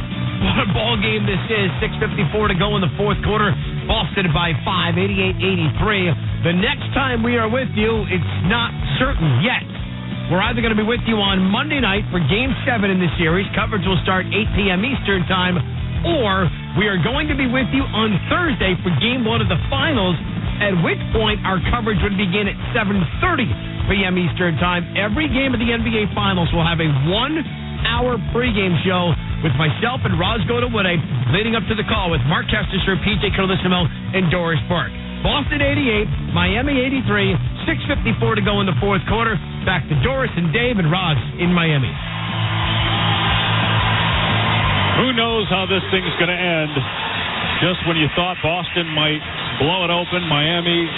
Speaker 1: ball game this is. 6:54 to go in the fourth quarter. Boston by 5, 88-83. The next time we are with you, it's not certain yet. We're either going to be with you on Monday night for Game 7 in the series. Coverage will start 8 p.m. Eastern Time. Or we are going to be with you on Thursday for Game 1 of the finals, at which point our coverage would begin at 7:30 p.m. Eastern Time. Every game of the NBA Finals will have a 1-hour pregame show with myself and Roscoe DeWitte leading up to the call with Mark Kestecher, PJ Carlissimo, and Doris Burke. Boston 88, Miami 83, 6:54 to go in the fourth quarter. Back to Doris and Dave and Roz in Miami.
Speaker 28: Who knows how this thing's going to end? Just when you thought Boston might blow it open, Miami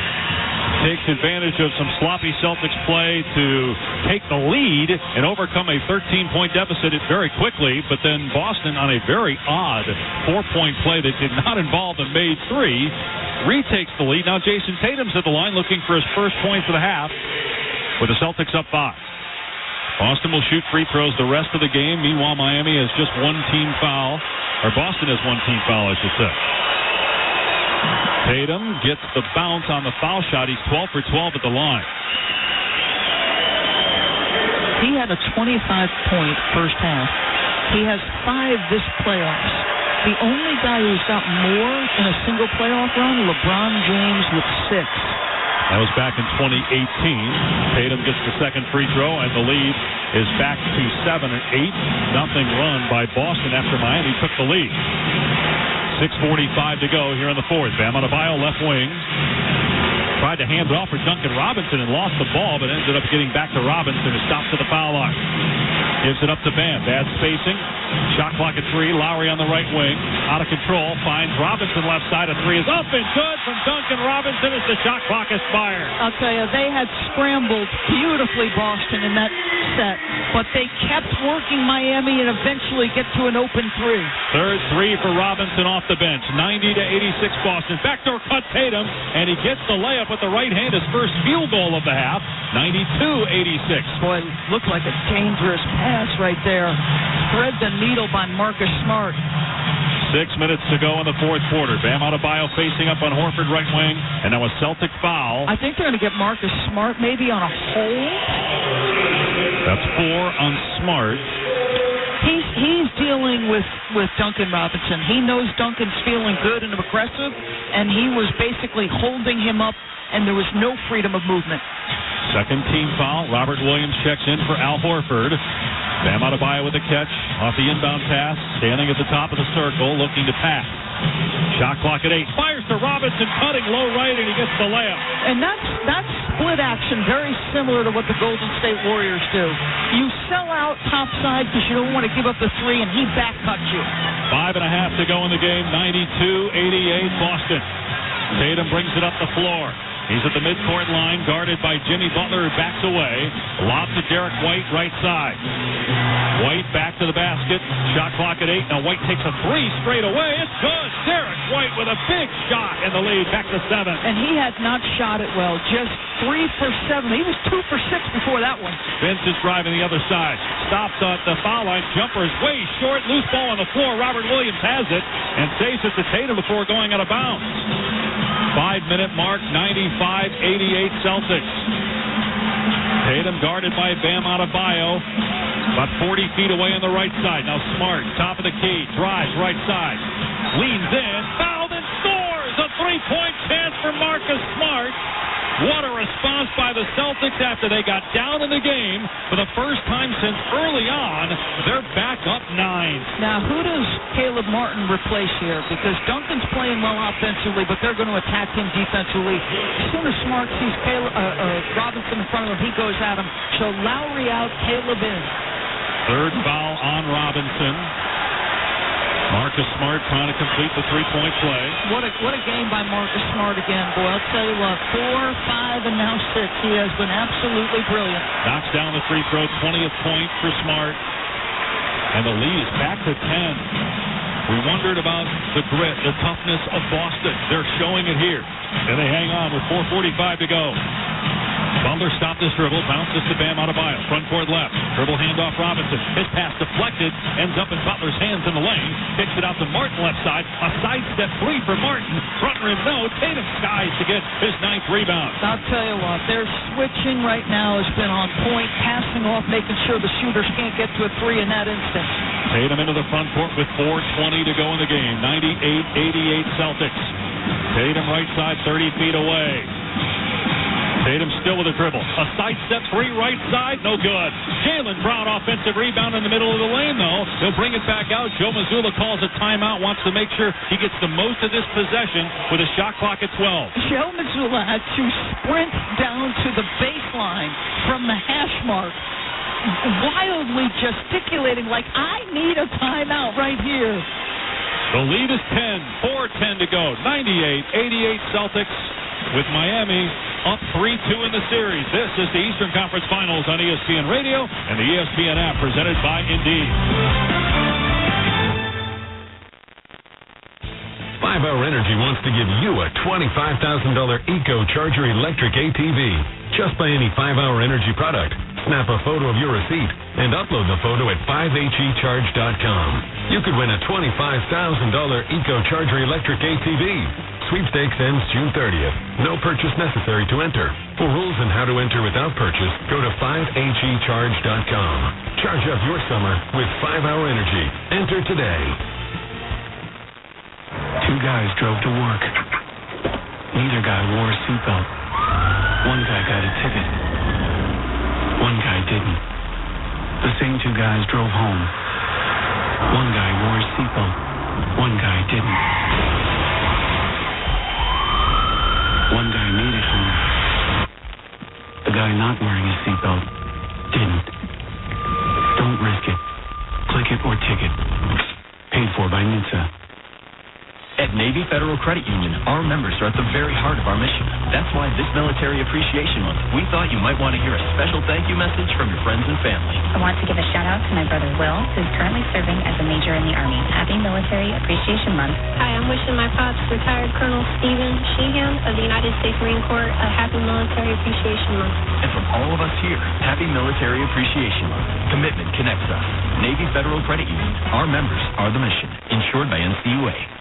Speaker 28: takes advantage of some sloppy Celtics play to take the lead and overcome a 13-point deficit very quickly, but then Boston, on a very odd 4-point play that did not involve a made three, retakes the lead. Now Jason Tatum's at the line looking for his first points of the half with the Celtics up 5. Boston will shoot free throws the rest of the game. Meanwhile, Miami has just one team foul, or Boston has one team foul, I should say. Tatum gets the bounce on the foul shot. He's 12 for 12 at the line.
Speaker 11: He had a 25-point first half. He has 5 this playoffs. The only guy who's got more in a single playoff run, LeBron James with 6.
Speaker 28: That was back in 2018. Tatum gets the second free throw, and the lead is back to 7, an 8-0 run by Boston after Miami took the lead. 6:45 to go here in the fourth. Bam Adebayo, left wing. Tried to hand it off for Duncan Robinson and lost the ball, but ended up getting back to Robinson, who stops at the foul line. Gives it up to Bam. Bad spacing. Shot clock at 3. Lowry on the right wing. Out of control. Finds Robinson left side. A 3 is up and good from Duncan Robinson as the shot clock expired.
Speaker 29: I'll tell you, they had scrambled beautifully, Boston, in that set. But they kept working Miami and eventually get to an open 3.
Speaker 28: Third 3 for Robinson off the bench. 90-86 Boston. Backdoor cut Tatum, and he gets the layup with the right hand. His first field goal of the half. 92-86.
Speaker 11: Boy, looked like a dangerous pass right there. Thread the needle by Marcus Smart.
Speaker 28: 6 minutes to go in the fourth quarter. Bam Adebayo facing up on Horford right wing, and now a Celtic foul.
Speaker 11: I think they're going to get Marcus Smart maybe on a hold.
Speaker 28: That's 4 on Smart.
Speaker 11: He's dealing with Duncan Robinson. He knows Duncan's feeling good and aggressive, and he was basically holding him up, and there was no freedom of movement.
Speaker 28: Second team foul. Robert Williams checks in for Al Horford. Bam Adebayo with a catch off the inbound pass, standing at the top of the circle, looking to pass. Shot clock at 8. Fires to Robinson, cutting low right, and he gets the layup.
Speaker 11: And that's split action, very similar to what the Golden State Warriors do. You sell out topside because you don't want to give up the 3, and he back cuts you.
Speaker 28: 5.5 to go in the game. 92-88 Boston. Tatum brings it up the floor. He's at the midcourt line, guarded by Jimmy Butler, who backs away. Lob to Derek White, right side. White back to the basket. Shot clock at 8. Now White takes a 3 straight away. It's good. Derek White with a big shot in the lead, back to 7.
Speaker 11: And he had not shot it well. Just 3 for 7. He was 2 for 6 before that one.
Speaker 28: Vince is driving the other side. Stops at the foul line. Jumper is way short. Loose ball on the floor. Robert Williams has it and saves it to Tatum before going out of bounds. 5-minute mark, 95-88 Celtics. Tatum guarded by Bam Adebayo, about 40 feet away on the right side. Now Smart, top of the key, drives right side, leans in, fouled and scores! A 3-point chance for Marcus Smart. What a response by the Celtics after they got down in the game for the first time since early on. They're back up 9.
Speaker 11: Now, who does Caleb Martin replace here? Because Duncan's playing well offensively, but they're going to attack him defensively. As soon as Smart sees Robinson in front of him, he goes at him. So Lowry out, Caleb in.
Speaker 28: Third foul on Robinson. Marcus Smart trying to complete the three-point play.
Speaker 11: What a game by Marcus Smart again, boy. I'll tell you what, 4, 5, and now 6. He has been absolutely brilliant.
Speaker 28: Knocks down the free throw, 20th point for Smart. And the lead is back to 10. We wondered about the grit, the toughness of Boston. They're showing it here. And they hang on with 4:45 to go. Butler stopped this dribble, bounces to Bam Adebayo. Front court left. Dribble handoff Robinson. His pass deflected, ends up in Butler's hands in the lane. Kicks it out to Martin left side. A sidestep three for Martin. Front rim no. Tatum skies to get his 9th rebound.
Speaker 11: I'll tell you what, their switching right now has been on point, passing off, making sure the shooters can't get to a three in that instance.
Speaker 28: Tatum into the front court with 4:20 to go in the game. 98-88 Celtics. Tatum right side, 30 feet away. Tatum still with a dribble. A sidestep three right side, no good. Jaylen Brown offensive rebound in the middle of the lane, though. He'll bring it back out. Joe Mazzulla calls a timeout, wants to make sure he gets the most of this possession with a shot clock at 12.
Speaker 11: Joe Mazzulla had to sprint down to the baseline from the hash mark, wildly gesticulating like, I need a timeout right here.
Speaker 28: The lead is 10, 4:10 to go. 98-88 Celtics with Miami up 3-2 in the series. This is the Eastern Conference Finals on ESPN Radio and the ESPN app presented by Indeed.
Speaker 2: 5-Hour Energy wants to give you a $25,000 Eco Charger electric ATV just by any 5-Hour Energy product. Snap a photo of your receipt and upload the photo at 5hecharge.com. You could win a $25,000 Eco Charger electric ATV. Sweepstakes ends June 30th. No purchase necessary to enter. For rules and how to enter without purchase, go to 5hecharge.com. Charge up your summer with 5-Hour Energy. Enter today.
Speaker 3: 2 guys drove to work. Neither guy wore a seatbelt. One guy got a ticket. One guy didn't. The same 2 guys drove home. One guy wore a seatbelt. One guy didn't. One guy made it home. The guy not wearing his seatbelt didn't. Don't risk it. Click it or ticket. Paid for by NHTSA.
Speaker 10: At Navy Federal Credit Union, our members are at the very heart of our mission. That's why this Military Appreciation Month, we thought you might want to hear a special thank you message from your friends and family.
Speaker 9: I want to give a shout out to my brother Will, who's currently serving as a major in the Army. Happy Military Appreciation Month.
Speaker 19: Hi, I'm wishing my pops, retired Colonel Stephen Sheehan of the United States Marine Corps, a happy Military Appreciation Month.
Speaker 10: And from all of us here, happy Military Appreciation Month. Commitment connects us. Navy Federal Credit Union, our members are the mission. Insured by NCUA.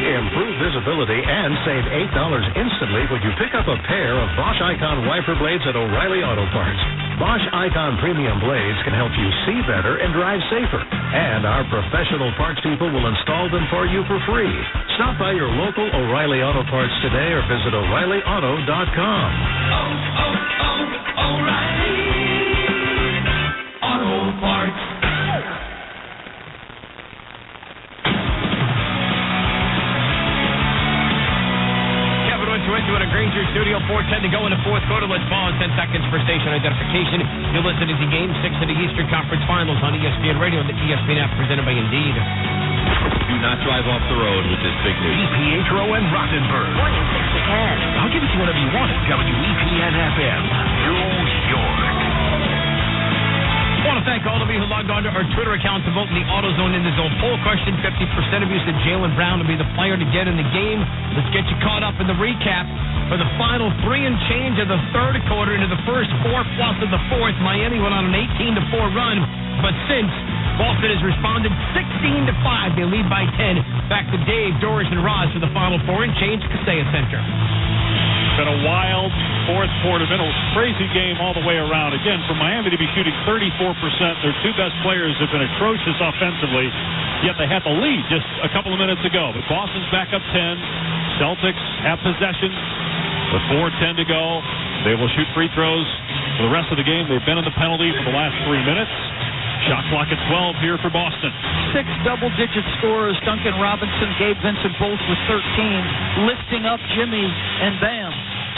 Speaker 22: Improve visibility and save $8 instantly when you pick up a pair of Bosch Icon wiper blades at O'Reilly Auto Parts. Bosch Icon Premium blades can help you see better and drive safer. And our professional parts people will install them for you for free. Stop by your local O'Reilly Auto Parts today or visit O'ReillyAuto.com.
Speaker 13: O'Reilly Auto Parts.
Speaker 1: Into a Granger studio, 4:10 to go in the fourth quarter. Let's ball in 10 seconds for station identification. You're listening to Game 6 of the Eastern Conference Finals on ESPN Radio and the ESPN app presented by Indeed.
Speaker 23: Do not drive off the road with this big news.
Speaker 22: DiPietro and Rothenberg.
Speaker 9: Morning 6 to 10.
Speaker 22: I'll give it to you whenever you want it. WEPN-FM, New York.
Speaker 1: I want to thank all of you who logged on to our Twitter account to vote in the AutoZone in the Zone poll question. 50% of you said Jaylen Brown to be the player to get in the game. Let's get you caught up in the recap for the final 3 and change of the third quarter into the first 4+ of the fourth. Miami went on an 18-4 run, but since Boston has responded 16-5, they lead by 10. Back to Dave, Doris, and Roz for the final 4 and change, Kaseya Center.
Speaker 28: Been a wild fourth quarter, been a crazy game all the way around. Again, for Miami to be shooting 34%, their 2 best players have been atrocious offensively, yet they had the lead just a couple of minutes ago. But Boston's back up 10. Celtics have possession with 4:10 to go. They will shoot free throws for the rest of the game. They've been in the penalty for the last 3 minutes. Shot clock at 12 here for Boston.
Speaker 11: 6 double-digit scorers, Duncan Robinson, Gabe Vincent, both with 13, lifting up Jimmy and Bam.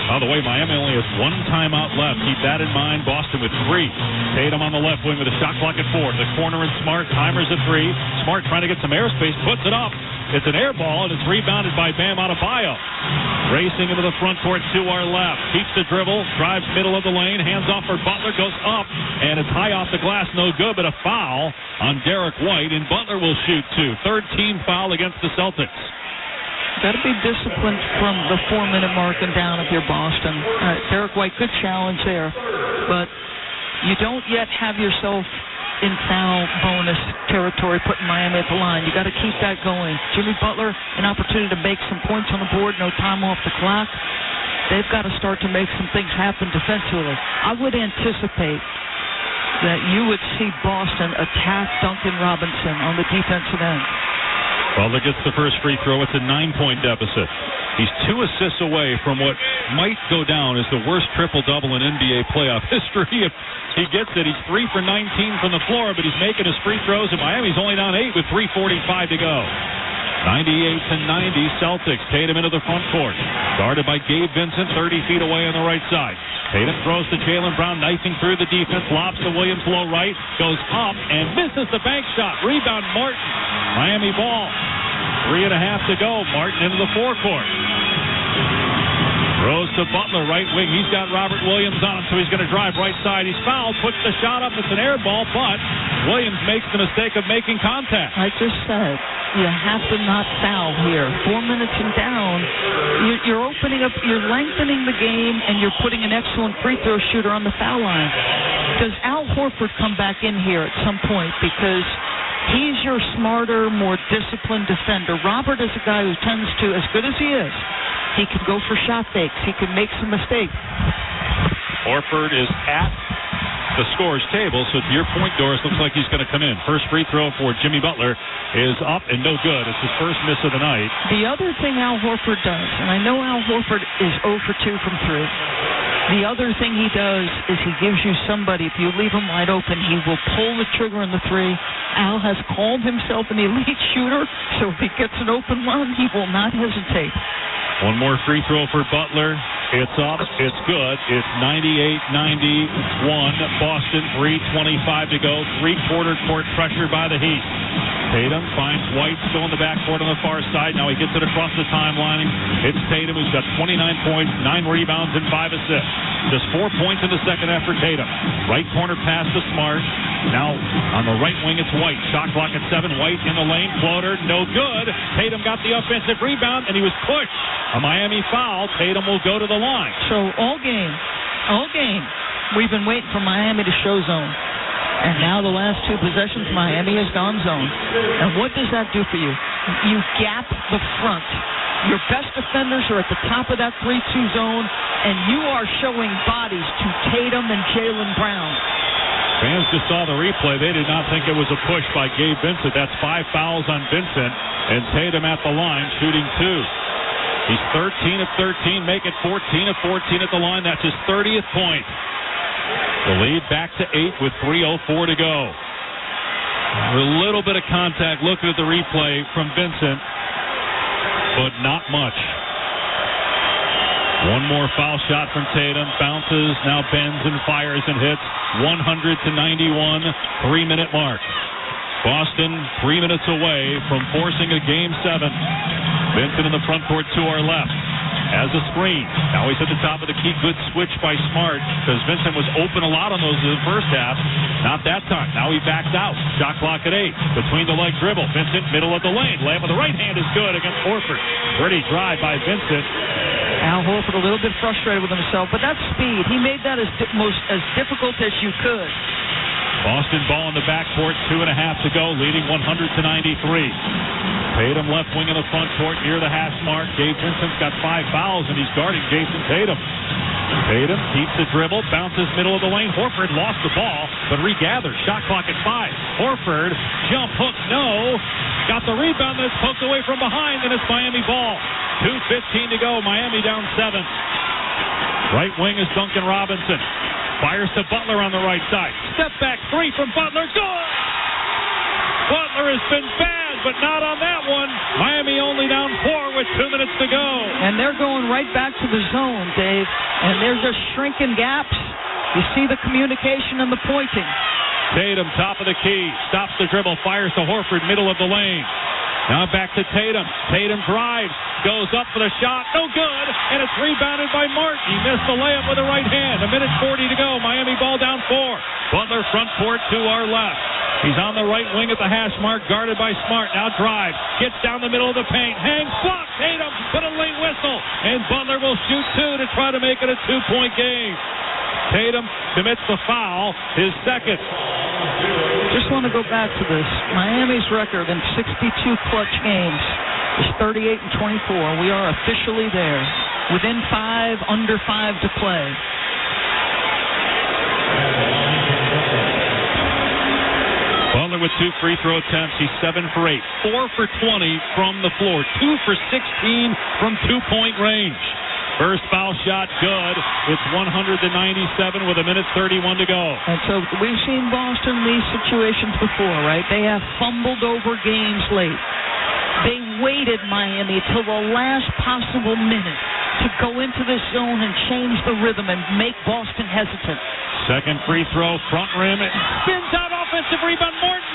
Speaker 28: By the way, Miami only has one timeout left. Keep that in mind. Boston with 3. Tatum on the left wing with a shot clock at 4. The corner and Smart. Timers at 3. Smart trying to get some airspace. Puts it up. It's an air ball, and it's rebounded by Bam Adebayo. Racing into the front court to our left. Keeps the dribble. Drives middle of the lane. Hands off for Butler. Goes up, and it's high off the glass. No good, but a foul on Derek White, and Butler will shoot 2. Third team foul against the Celtics.
Speaker 11: Got to be disciplined from the 4-minute mark and down if you're Boston. Derek White, good challenge there, but you don't yet have yourself in foul bonus territory putting Miami at the line. You got to keep that going. Jimmy Butler, an opportunity to make some points on the board, no time off the clock. They've got to start to make some things happen defensively. I would anticipate that you would see Boston attack Duncan Robinson on the defensive end.
Speaker 28: Butler gets the first free throw. It's a 9-point deficit. He's 2 assists away from what might go down as the worst triple-double in NBA playoff history. If he gets it, he's 3 for 19 from the floor, but he's making his free throws, and Miami's only down 8 with 3:45 to go. 98-90 Celtics. Tatum into the front court. Guarded by Gabe Vincent, 30 feet away on the right side. Tatum throws to Jaylen Brown, knifing through the defense. Lobs to Williams, low right. Goes up and misses the bank shot. Rebound Martin. Miami ball. 3.5 to go. Martin into the forecourt. Throws to Butler, right wing. He's got Robert Williams on him, so he's going to drive right side. He's fouled, puts the shot up. It's an air ball, but Williams makes the mistake of making contact.
Speaker 11: I just said you have to not foul here. 4 minutes and down, you're opening up, you're lengthening the game, and you're putting an excellent free throw shooter on the foul line. Does Al Horford come back in here at some point? Because he's your smarter, more disciplined defender. Robert is a guy who tends to, as good as he is, he can go for shot fakes. He can make some mistakes.
Speaker 28: Horford is at the scorer's table, so to your point, Doris, looks like he's going to come in. First free throw for Jimmy Butler is up and no good. It's his first miss of the night.
Speaker 11: The other thing Al Horford does, and I know Al Horford is 0 for 2 from 3. The other thing he does is he gives you somebody, if you leave him wide open, he will pull the trigger in the 3. Al has called himself an elite shooter, so if he gets an open run, he will not hesitate.
Speaker 28: One more free throw for Butler. It's up. It's good. It's 98-91. Boston, 3:25 to go. Three-quarter court pressure by the Heat. Tatum finds White still in the backcourt on the far side. Now he gets it across the timeline. It's Tatum who's got 29 points, 9 rebounds, and 5 assists. Just 4 points in the second half for Tatum. Right corner pass to Smart. Now on the right wing it's White. Shot clock at 7. White in the lane. Floater. No good. Tatum got the offensive rebound, and he was pushed. A Miami foul. Tatum will go to the line.
Speaker 11: So all game, we've been waiting for Miami to show zone. And now the last 2 possessions, Miami has gone zone. And what does that do for you? You gap the front. Your best defenders are at the top of that 3-2 zone, and you are showing bodies to Tatum and Jaylen Brown.
Speaker 28: Fans just saw the replay. They did not think it was a push by Gabe Vincent. That's 5 fouls on Vincent, and Tatum at the line shooting 2. He's 13 of 13, make it 14 of 14 at the line. That's his 30th point. The lead back to 8 with 3:04 to go. A little bit of contact looking at the replay from Vincent, but not much. One more foul shot from Tatum. Bounces, now bends and fires and hits. 100-91, 3-minute mark. Boston 3 minutes away from forcing a Game 7. Vincent in the front court to our left. As a screen. Now he's at the top of the key. Good switch by Smart because Vincent was open a lot on those in the first half. Not that time. Now he backs out. Shot clock at 8. Between the leg dribble. Vincent middle of the lane. Layup with the right hand is good against Horford. Pretty drive by Vincent.
Speaker 11: Al Horford a little bit frustrated with himself, but that's speed. He made that as difficult as you could.
Speaker 28: Boston ball in the backcourt, 2.5 to go, leading 100-93. Tatum left wing in the front court near the hash mark. Gabe Vincent's got 5 fouls, and he's guarding Jason Tatum. Tatum keeps the dribble, bounces middle of the lane. Horford lost the ball, but regathers. Shot clock at 5. Horford, jump hook, no. Got the rebound, that's poked away from behind, and it's Miami ball. 2:15 to go, Miami down 7. Right wing is Duncan Robinson. Fires to Butler on the right side. Step back 3 from Butler. Good! Butler has been bad, but not on that one. Miami only down 4 with 2 minutes to go.
Speaker 11: And they're going right back to the zone, Dave. And they're just shrinking gaps. You see the communication and the pointing.
Speaker 28: Tatum, top of the key, stops the dribble, fires to Horford, middle of the lane. Now back to Tatum. Tatum drives, goes up for the shot, no good, and it's rebounded by Martin. He missed the layup with the right hand. 1:40 to go. Miami ball down 4. Butler front court to our left. He's on the right wing at the hash mark, guarded by Smart. Now drives, gets down the middle of the paint, hangs, blocked. Tatum with a late whistle, and Butler will shoot 2 to try to make it a 2-point game. Tatum commits the foul, his second.
Speaker 11: Just want to go back to this. Miami's record in 62 clutch games is 38-24. We are officially there. Within 5, under 5 to play.
Speaker 28: Butler with 2 free throw attempts. He's 7 for 8. 4 for 20 from the floor. 2 for 16 from 2-point range. First foul shot, good. It's 197 with 1:31 to go.
Speaker 11: And so we've seen Boston in these situations before, right? They have fumbled over games late. They waited, Miami, till the last possible minute to go into this zone and change the rhythm and make Boston hesitant.
Speaker 28: Second free throw, front rim. It spins out, offensive rebound. Morton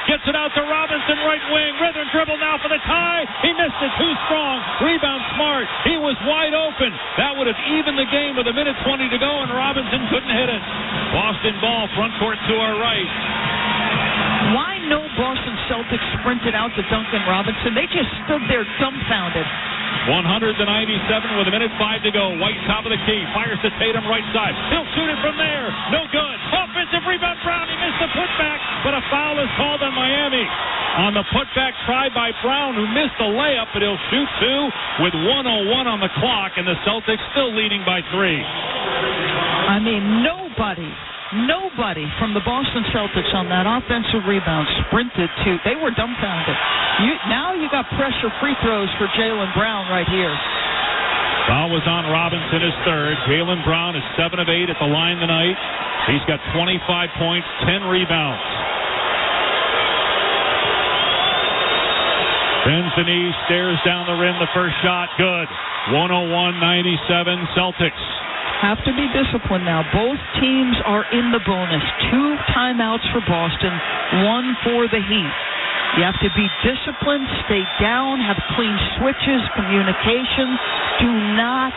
Speaker 28: gets it out to Robinson, right wing. Rhythm dribble now for the tie. He missed it, too strong. Rebound Smart. He was wide open. That would have evened the game with 1:20 to go, and Robinson couldn't hit it. Boston ball, front court to our right.
Speaker 11: Why no Boston Celtics sprinted out to Duncan Robinson? They just stood there dumbfounded.
Speaker 28: 197 with 1:05 to go. White top of the key. Fires to Tatum right side. He'll shoot it from there. No good. Offensive rebound. Brown. He missed the putback, but a foul is called on Miami. On the putback try by Brown, who missed the layup, but he'll shoot 2 with 1:01 on the clock, and the Celtics still leading by 3.
Speaker 11: I mean, nobody from the Boston Celtics on that offensive rebound sprinted to. They were dumbfounded. Now you got pressure free throws for Jaylen Brown right here.
Speaker 28: Foul was on Robinson, his third. Jaylen Brown is 7 of 8 at the line tonight. He's got 25 points, 10 rebounds. Bends the knee, stares down the rim. The first shot, good. 101-97 Celtics.
Speaker 11: Have to be disciplined now. Both teams are in the bonus. 2 timeouts for Boston, 1 for the Heat. You have to be disciplined, stay down, have clean switches, communication. Do not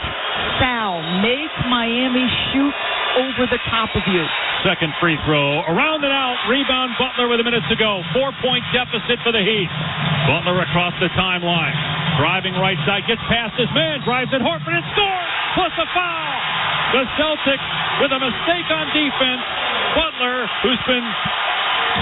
Speaker 11: foul. Make Miami shoot over the top of you.
Speaker 28: Second free throw. Around and out. Rebound Butler with 1 minute to go. 4-point deficit for the Heat. Butler across the timeline. Driving right side. Gets past his man. Drives it. Horford and scores. Plus a foul. The Celtics with a mistake on defense. Butler, who's been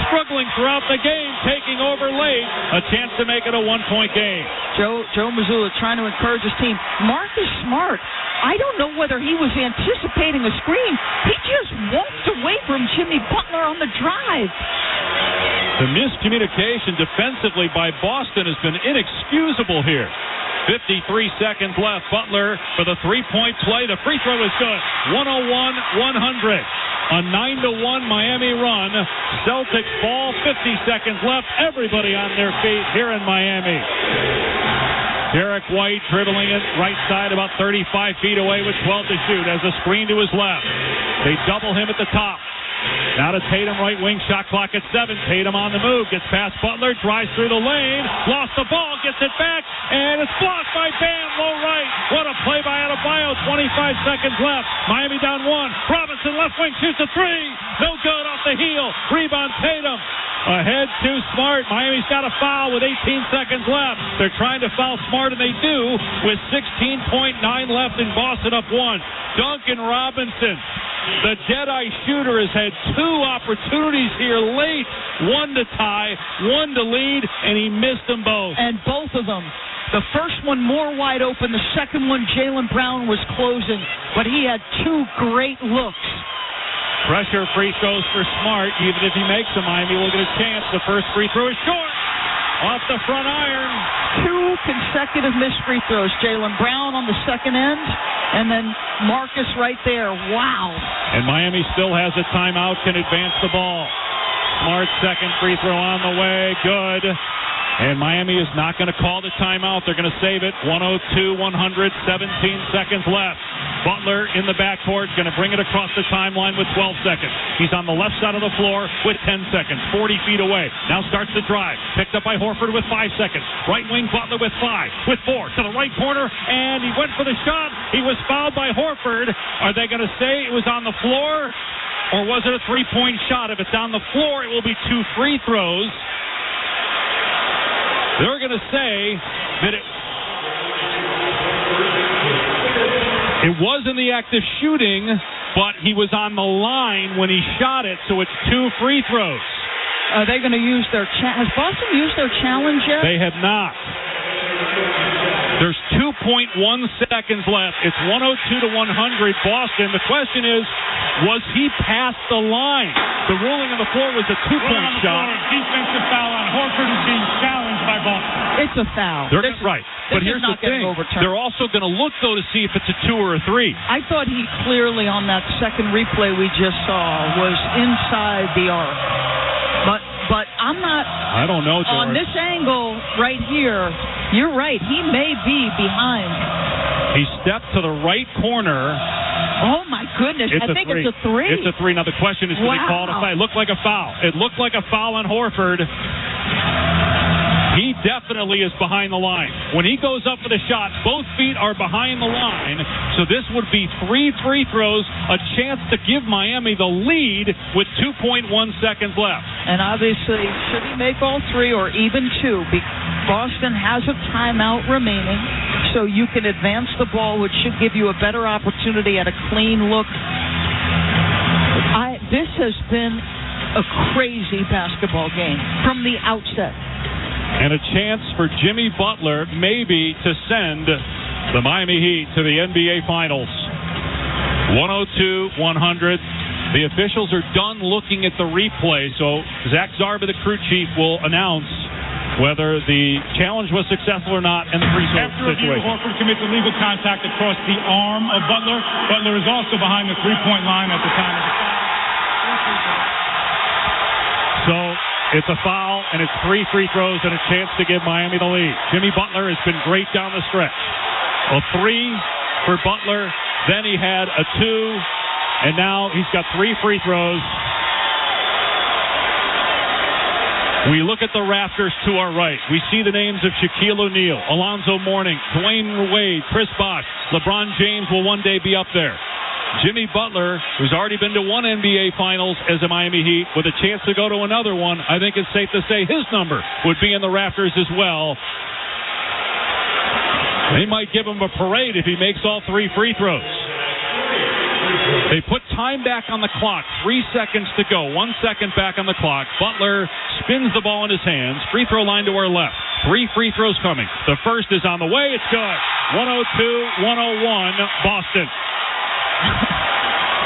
Speaker 28: struggling throughout the game, taking over late. A chance to make it a 1-point game.
Speaker 11: Joe Mazzulla trying to encourage his team. Marcus Smart, I don't know whether he was anticipating a screen. He just walked away from Jimmy Butler on the drive.
Speaker 28: The miscommunication defensively by Boston has been inexcusable here. 53 seconds left. Butler for the 3-point play. The free throw is good. 101-100. A 9-1 Miami run. Celtics ball. 50 seconds left. Everybody on their feet here in Miami. Derek White dribbling it right side about 35 feet away with 12 to shoot. As a screen to his left. They double him at the top. Now to Tatum, right wing, shot clock at 7. Tatum on the move, gets past Butler, drives through the lane, lost the ball, gets it back, and it's blocked by Bam, low right. What a play by Adebayo, 25 seconds left. Miami down 1. Robinson, left wing, shoots a 3. No good off the heel. Rebound Tatum. Ahead too Smart. Miami's got a foul with 18 seconds left. They're trying to foul Smart, and they do with 16.9 left in Boston up 1. Duncan Robinson, the Deadeye shooter, has had 2 opportunities here late. 1 to tie, 1 to lead, and he missed them both.
Speaker 11: And both of them. The first one more wide open. The second one, Jaylen Brown was closing, but he had 2 great looks.
Speaker 28: Pressure free throws for Smart. Even if he makes them, Miami will get a chance. The first free throw is short. Off the front iron.
Speaker 11: 2 consecutive missed free throws. Jaylen Brown on the second end, and then Marcus right there. Wow.
Speaker 28: And Miami still has a timeout, can advance the ball. Smart second free throw on the way. Good. And Miami is not going to call the timeout. They're going to save it. 102-100, 17 seconds left. Butler in the backcourt, going to bring it across the timeline with 12 seconds. He's on the left side of the floor with 10 seconds, 40 feet away. Now starts the drive. Picked up by Horford with 5 seconds. Right wing Butler with 5, with 4 to the right corner, and he went for the shot. He was fouled by Horford. Are they going to say it was on the floor, or was it a three-point shot? If it's on the floor, it will be 2 free throws. They're going to say that it was in the act of shooting, but he was on the line when he shot it, so it's 2 free throws.
Speaker 29: Are they going to use their has Boston used their challenge yet?
Speaker 28: They have not. There's 2.1 seconds left. It's 102-100 Boston. The question is, was he past the line? The ruling on the floor was a 2-point shot.
Speaker 4: Defensive foul on Horford is being challenged by Boston.
Speaker 29: It's a foul.
Speaker 28: Right. But here's the thing. They're also going to look, though, to see if it's a 2 or a 3.
Speaker 29: I thought he clearly, on that second replay we just saw, was inside the arc. But I'm not.
Speaker 28: I don't know, George.
Speaker 29: On this angle right here, you're right. He may be behind.
Speaker 28: He stepped to the right corner.
Speaker 29: Oh, my goodness. I think it's a 3.
Speaker 28: It's a 3. Now, the question is, did they call it a foul? It looked like a foul. It looked like a foul on Horford. He definitely is behind the line. When he goes up for the shot, both feet are behind the line. So this would be 3 free throws, a chance to give Miami the lead with 2.1 seconds left.
Speaker 29: And obviously, should he make all 3 or even 2? Boston has a timeout remaining, so you can advance the ball, which should give you a better opportunity at a clean look. This has been a crazy basketball game from the outset.
Speaker 28: And a chance for Jimmy Butler maybe to send the Miami Heat to the NBA Finals. 102-100. The officials are done looking at the replay, so Zach Zarba, the crew chief, will announce whether the challenge was successful or not in the free throw
Speaker 4: situation. After review, Horford commits illegal contact across the arm of Butler. Butler is also behind the three-point line at the time of the foul.
Speaker 28: So it's a foul, and it's 3 free throws and a chance to give Miami the lead. Jimmy Butler has been great down the stretch. A 3 for Butler, then he had a 2, and now he's got 3 free throws. We look at the rafters to our right. We see the names of Shaquille O'Neal, Alonzo Mourning, Dwayne Wade, Chris Bosh. LeBron James will one day be up there. Jimmy Butler, who's already been to 1 NBA Finals as a Miami Heat, with a chance to go to another one, I think it's safe to say his number would be in the rafters as well. They might give him a parade if he makes all 3 free throws. They put time back on the clock. 3 seconds to go. 1 second back on the clock. Butler spins the ball in his hands. Free throw line to our left. 3 free throws coming. The first is on the way. It's good. 102-101 Boston.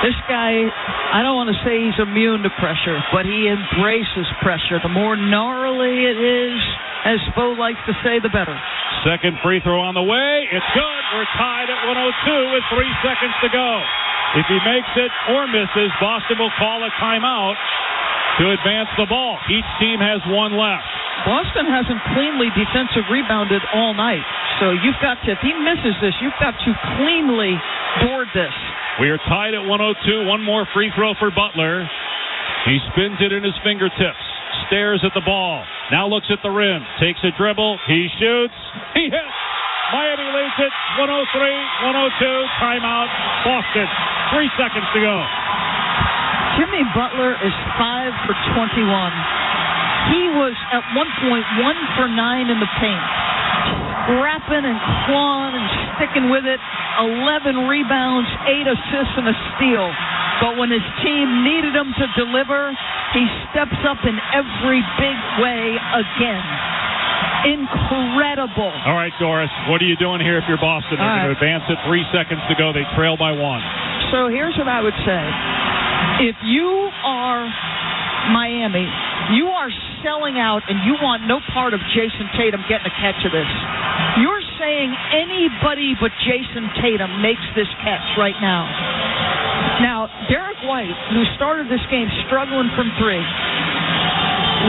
Speaker 29: This guy, I don't want to say he's immune to pressure, but he embraces pressure. The more gnarly it is, as Spo likes to say, the better.
Speaker 28: Second free throw on the way. It's good. We're tied at 102 with 3 seconds to go. If he makes it or misses, Boston will call a timeout to advance the ball. Each team has 1 left.
Speaker 29: Boston hasn't cleanly defensive rebounded all night. So you've got to, if he misses this, you've got to cleanly board this.
Speaker 28: We are tied at 102. 1 more free throw for Butler. He spins it in his fingertips. Stares at the ball. Now looks at the rim. Takes a dribble. He shoots. He hits. Miami leads it. 103-102. Timeout. Boston. 3 seconds to go.
Speaker 29: Jimmy Butler is 5 for 21. He was at one point 1 for 9 in the paint. Scrapping and clawing and sticking with it. 11 rebounds, 8 assists, and a steal. But when his team needed him to deliver, he steps up in every big way again. Incredible.
Speaker 28: All right, Doris, what are you doing here if you're Boston? They're going to advance it. 3 seconds to go. They trail by 1.
Speaker 29: So here's what I would say. If you are Miami, you are selling out and you want no part of Jason Tatum getting a catch of this. You're saying anybody but Jason Tatum makes this catch right now. Now, Derek White, who started this game struggling from 3,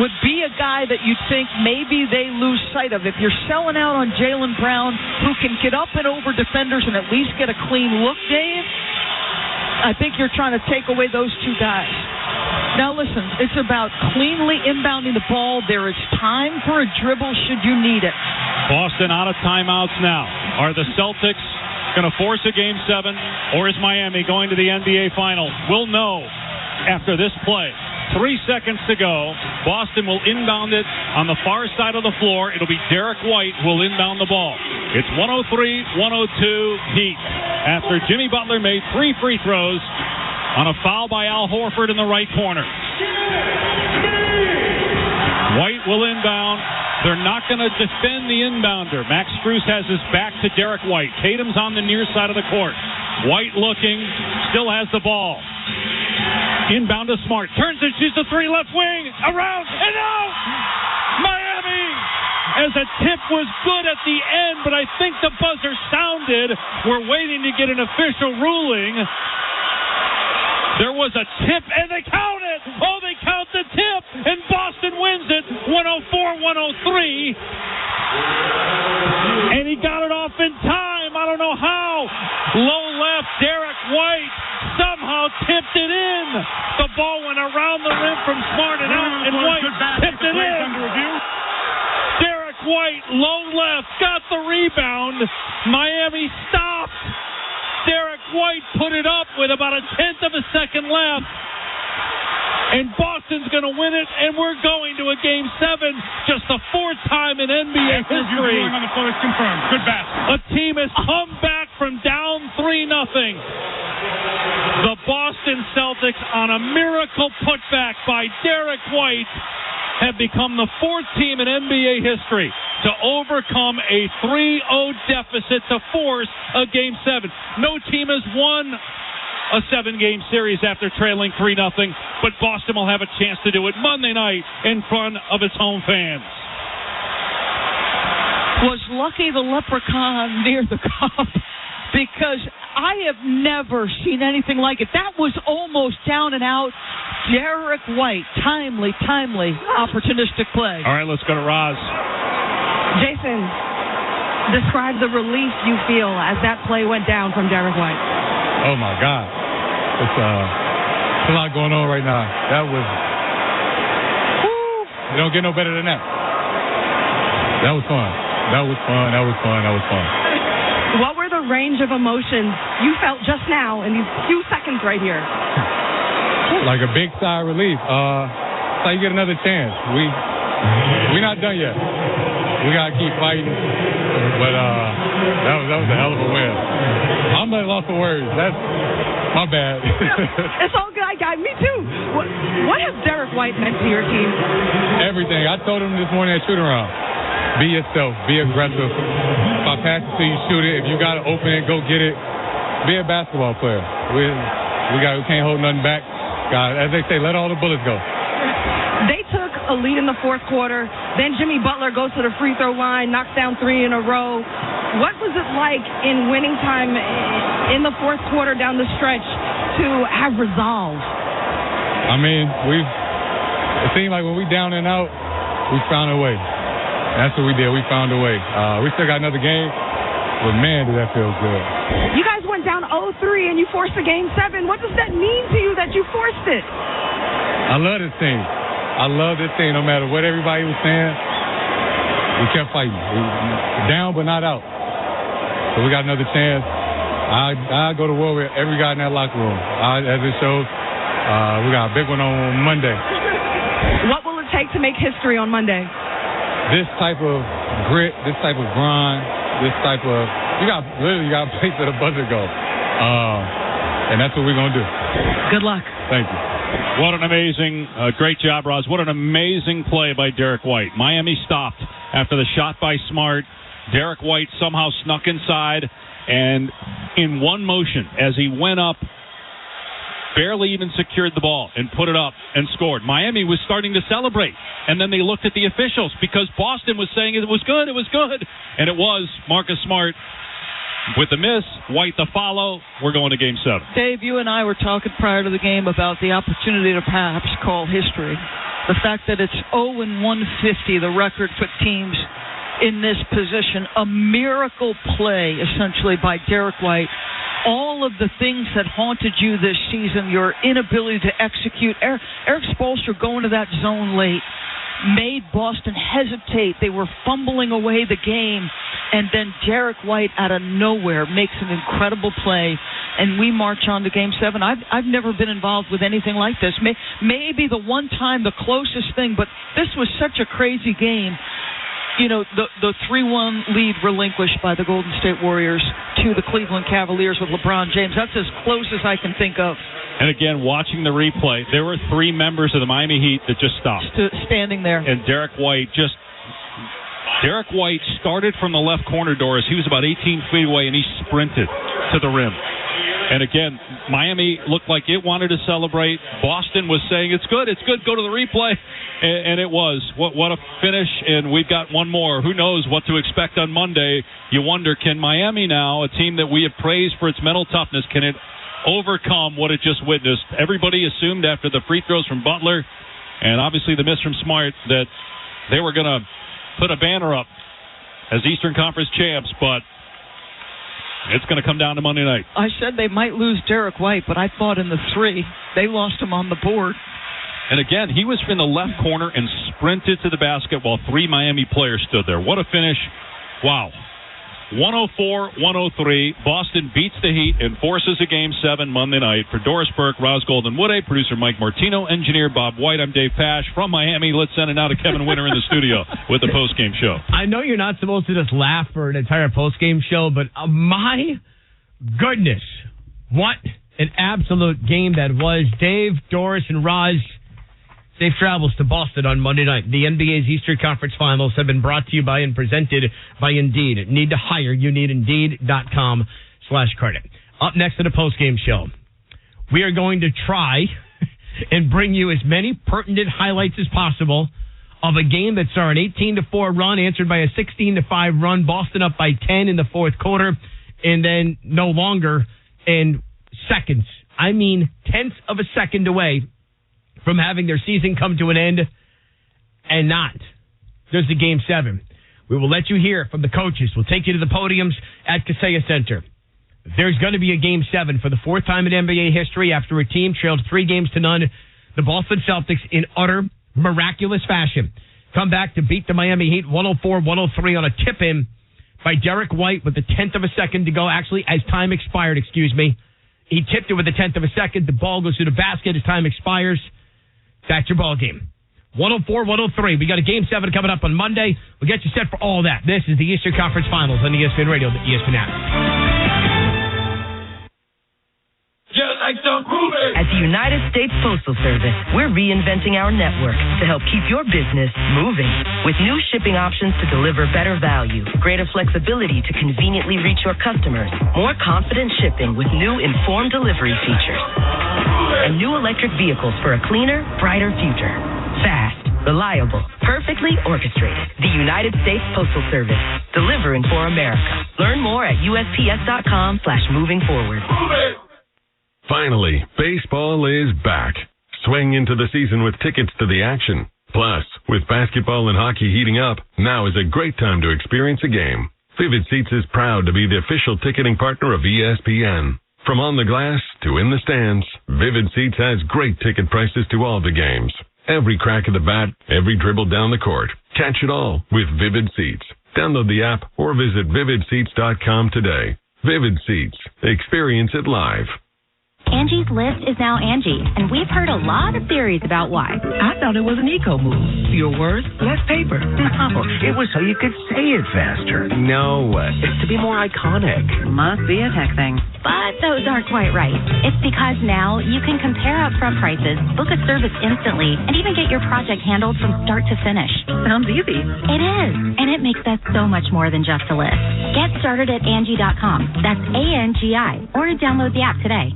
Speaker 29: would be a guy that you'd think maybe they lose sight of. If you're selling out on Jaylen Brown, who can get up and over defenders and at least get a clean look, Dave, I think you're trying to take away those two guys. Now listen, it's about cleanly inbounding the ball. There is time for a dribble should you need it.
Speaker 28: Boston out of timeouts now. Are the Celtics going to force a Game 7, or is Miami going to the NBA Finals? We'll know after this play. 3 seconds to go. Boston will inbound it on the far side of the floor. It'll be Derek White who will inbound the ball. It's 103-102 Heat. After Jimmy Butler made 3 free throws on a foul by Al Horford in the right corner. White will inbound. They're not going to defend the inbounder. Max Strus has his back to Derek White. Tatum's on the near side of the court. White looking, still has the ball. Inbound to Smart. Turns and shoots the 3 left wing. Around and out! Miami! As a tip was good at the end, but I think the buzzer sounded. We're waiting to get an official ruling. There was a tip, and they count it. Oh, they count the tip, and Boston wins it 104-103. And he got it off in time. I don't know how. Low left, Derek White somehow tipped it in. The ball went around the rim from Smart and out, and White tipped it in. Derek White, low left, got the rebound. Miami stopped. Derek White put it up with about a tenth of a second left. And Boston's going to win it, and we're going to a Game 7, just the 4th time in NBA history.
Speaker 4: On the floor is confirmed. Good basket.
Speaker 28: A team has come back from down 3-0. The Boston Celtics, on a miracle putback by Derek White, have become the 4th team in NBA history to overcome a 3-0 deficit to force a Game 7. No team has won a 7-game series after trailing 3-0, but Boston will have a chance to do it Monday night in front of its home fans.
Speaker 29: Was Lucky the leprechaun near the cup? Because I have never seen anything like it. That was almost down and out. Derek White, timely, opportunistic play.
Speaker 28: All right, let's go to Roz.
Speaker 6: Jason, describe the relief you feel as that play went down from Derek White.
Speaker 5: Oh, my God. It's a lot going on right now. That was... You don't get no better than that. That was fun.
Speaker 6: What were the range of emotions you felt just now in these few seconds right here?
Speaker 5: Like a big sigh of relief. It's like you get another chance. We're not done yet. We got to keep fighting. But that was a hell of a win. I'm at a loss for words. That's my bad.
Speaker 6: It's all good. Me too. What has Derek White meant to your team?
Speaker 5: Everything. I told him this morning at shoot-around. Be yourself. Be aggressive. If I pass it to you, shoot it. If you got to open it, go get it. Be a basketball player. We can't hold nothing back. God, as they say, let all the bullets go.
Speaker 6: They took a lead in the 4th quarter. Then Jimmy Butler goes to the free throw line, knocks down 3 in a row. What was it like in winning time in the 4th quarter down the stretch to have resolve?
Speaker 5: I mean, it seemed like when we down and out, we found a way. That's what we did. We found a way. We still got another game, but man, did that feel good.
Speaker 6: You guys went down 0-3 and you forced a Game 7. What does that mean to you that you forced it?
Speaker 5: I love this team. No matter what everybody was saying, we kept fighting. Down but not out. So we got another chance. I go to war with every guy in that locker room. As it shows, we got a big one on Monday.
Speaker 6: What will it take to make history on Monday?
Speaker 5: This type of grit, this type of grind, this type of... You got to play to the buzzer go. And that's what we're going to do.
Speaker 6: Good luck.
Speaker 5: Thank you.
Speaker 28: What an amazing, great job, Roz. What an amazing play by Derek White. Miami stopped after the shot by Smart. Derek White somehow snuck inside, and in one motion, as he went up, barely even secured the ball and put it up and scored. Miami was starting to celebrate, and then they looked at the officials because Boston was saying it was good, and it was. Marcus Smart with the miss, White the follow. We're going to Game 7.
Speaker 29: Dave, you and I were talking prior to the game about the opportunity to perhaps call history. The fact that it's 0-150, the record for teams in this position, a miracle play, essentially, by Derek White. All of the things that haunted you this season, your inability to execute. Eric Spoelstra going to that zone late made Boston hesitate. They were fumbling away the game, and then Derek White out of nowhere makes an incredible play, and we march on to Game 7. I've never been involved with anything like this. Maybe the one time, the closest thing, but this was such a crazy game. You know, the 3-1 lead relinquished by the Golden State Warriors to the Cleveland Cavaliers with LeBron James. That's as close as I can think of.
Speaker 28: And again, watching the replay, there were 3 members of the Miami Heat that just stopped.
Speaker 29: Standing there.
Speaker 28: And Derek White started from the left corner, Doris. He was about 18 feet away, and he sprinted to the rim. And again, Miami looked like it wanted to celebrate. Boston was saying, it's good, go to the replay. And it was. What a finish, and we've got one more. Who knows what to expect on Monday? You wonder, can Miami now, a team that we have praised for its mental toughness, can it overcome what it just witnessed? Everybody assumed after the free throws from Butler, and obviously the miss from Smart, that they were going to put a banner up as Eastern Conference champs, but it's going to come down to Monday night.
Speaker 29: I said they might lose Derek White, but I thought in the 3, they lost him on the board.
Speaker 28: And again, he was in the left corner and sprinted to the basket while 3 Miami players stood there. What a finish. Wow. 104-103. Boston beats the Heat and forces a Game 7 Monday night. For Doris Burke, Roz Golden Woode, producer Mike Martino, engineer Bob White, I'm Dave Pash. From Miami, let's send it now to Kevin Winter in the studio with the postgame show.
Speaker 1: I know you're not supposed to just laugh for an entire postgame show, but my goodness, what an absolute game that was. Dave, Doris, and Roz, safe travels to Boston on Monday night. The NBA's Eastern Conference Finals have been brought to you by and presented by Indeed. Need to hire? You need Indeed.com/credit. Up next to the postgame show, we are going to try and bring you as many pertinent highlights as possible of a game that saw an 18-4 run answered by a 16-5 run. Boston up by 10 in the fourth quarter, and then no longer in seconds. I mean, tenths of a second away from having their season come to an end, and not. There's the Game 7. We will let you hear from the coaches. We'll take you to the podiums at Kaseya Center. There's going to be a Game 7 for the 4th time in NBA history after a team trailed 3-0. The Boston Celtics, in utter miraculous fashion, come back to beat the Miami Heat 104-103 on a tip-in by Derek White with a tenth of a second to go. Actually, as time expired, He tipped it with a tenth of a second. The ball goes to the basket as time expires. That's your ball game. 104-103. We got a Game 7 coming up on Monday. We'll get you set for all that. This is the Eastern Conference Finals on ESPN Radio, the ESPN app.
Speaker 7: At the United States Postal Service, we're reinventing our network to help keep your business moving. With new shipping options to deliver better value, greater flexibility to conveniently reach your customers, more confident shipping with new informed delivery features, and new electric vehicles for a cleaner, brighter future. Fast, reliable, perfectly orchestrated. The United States Postal Service, delivering for America. Learn more at USPS.com/movingforward.
Speaker 2: Finally, baseball is back. Swing into the season with tickets to the action. Plus, with basketball and hockey heating up, now is a great time to experience a game. Vivid Seats is proud to be the official ticketing partner of ESPN. From on the glass to in the stands, Vivid Seats has great ticket prices to all the games. Every crack of the bat, every dribble down the court. Catch it all with Vivid Seats. Download the app or visit vividseats.com today. Vivid Seats. Experience it live.
Speaker 9: Angie's List is now Angie, and we've heard a lot of theories about why.
Speaker 12: I thought it was an eco move. Fewer words, less paper.
Speaker 14: No, it was so you could say it faster. No, it's to be more iconic.
Speaker 9: Must be a tech thing. But those aren't quite right. It's because now you can compare upfront prices, book a service instantly, and even get your project handled from start to finish.
Speaker 12: Sounds easy.
Speaker 9: It is, and it makes that so much more than just a list. Get started at Angie.com. That's ANGI, or download the app today.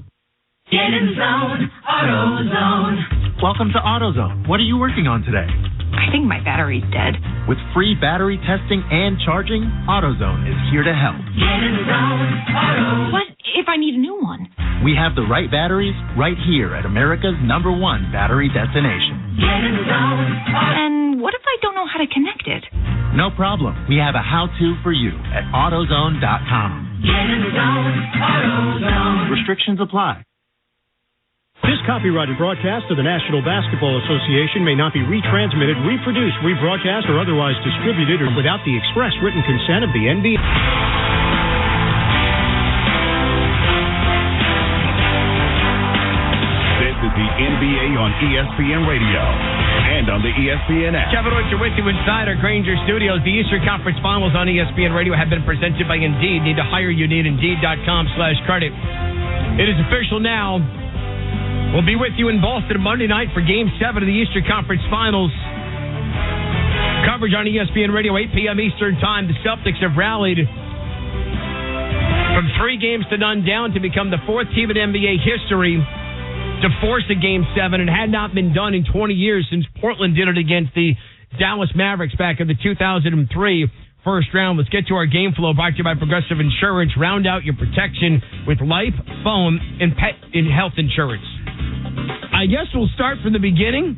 Speaker 13: Get in zone, AutoZone.
Speaker 16: Welcome to AutoZone. What are you working on today?
Speaker 17: I think my battery's dead.
Speaker 16: With free battery testing and charging, AutoZone is here to help.
Speaker 13: Get in zone, AutoZone.
Speaker 17: What if I need a new one?
Speaker 16: We have the right batteries right here at America's #1 battery destination.
Speaker 13: Get in the zone.
Speaker 17: And what if I don't know how to connect it?
Speaker 16: No problem. We have a how-to for you at AutoZone.com.
Speaker 13: Get in the zone. AutoZone.
Speaker 16: Restrictions apply.
Speaker 8: This copyrighted broadcast of the National Basketball Association may not be retransmitted, reproduced, rebroadcast, or otherwise distributed without the express written consent of the NBA.
Speaker 15: This is the NBA on ESPN Radio and on the ESPN app.
Speaker 1: Kevin Oyster with you inside our Granger Studios. The Eastern Conference Finals on ESPN Radio have been presented by Indeed. Need to hire you? Need Indeed.com/credit. It is official now. We'll be with you in Boston Monday night for Game 7 of the Eastern Conference Finals. Coverage on ESPN Radio, 8 p.m. Eastern Time. The Celtics have rallied from 3 games to none down to become the 4th team in NBA history to force a Game 7. It had not been done in 20 years since Portland did it against the Dallas Mavericks back in the 2003 first round. Let's get to our game flow brought to you by Progressive Insurance. Round out your protection with life, phone, and pet and health insurance. I guess we'll start from the beginning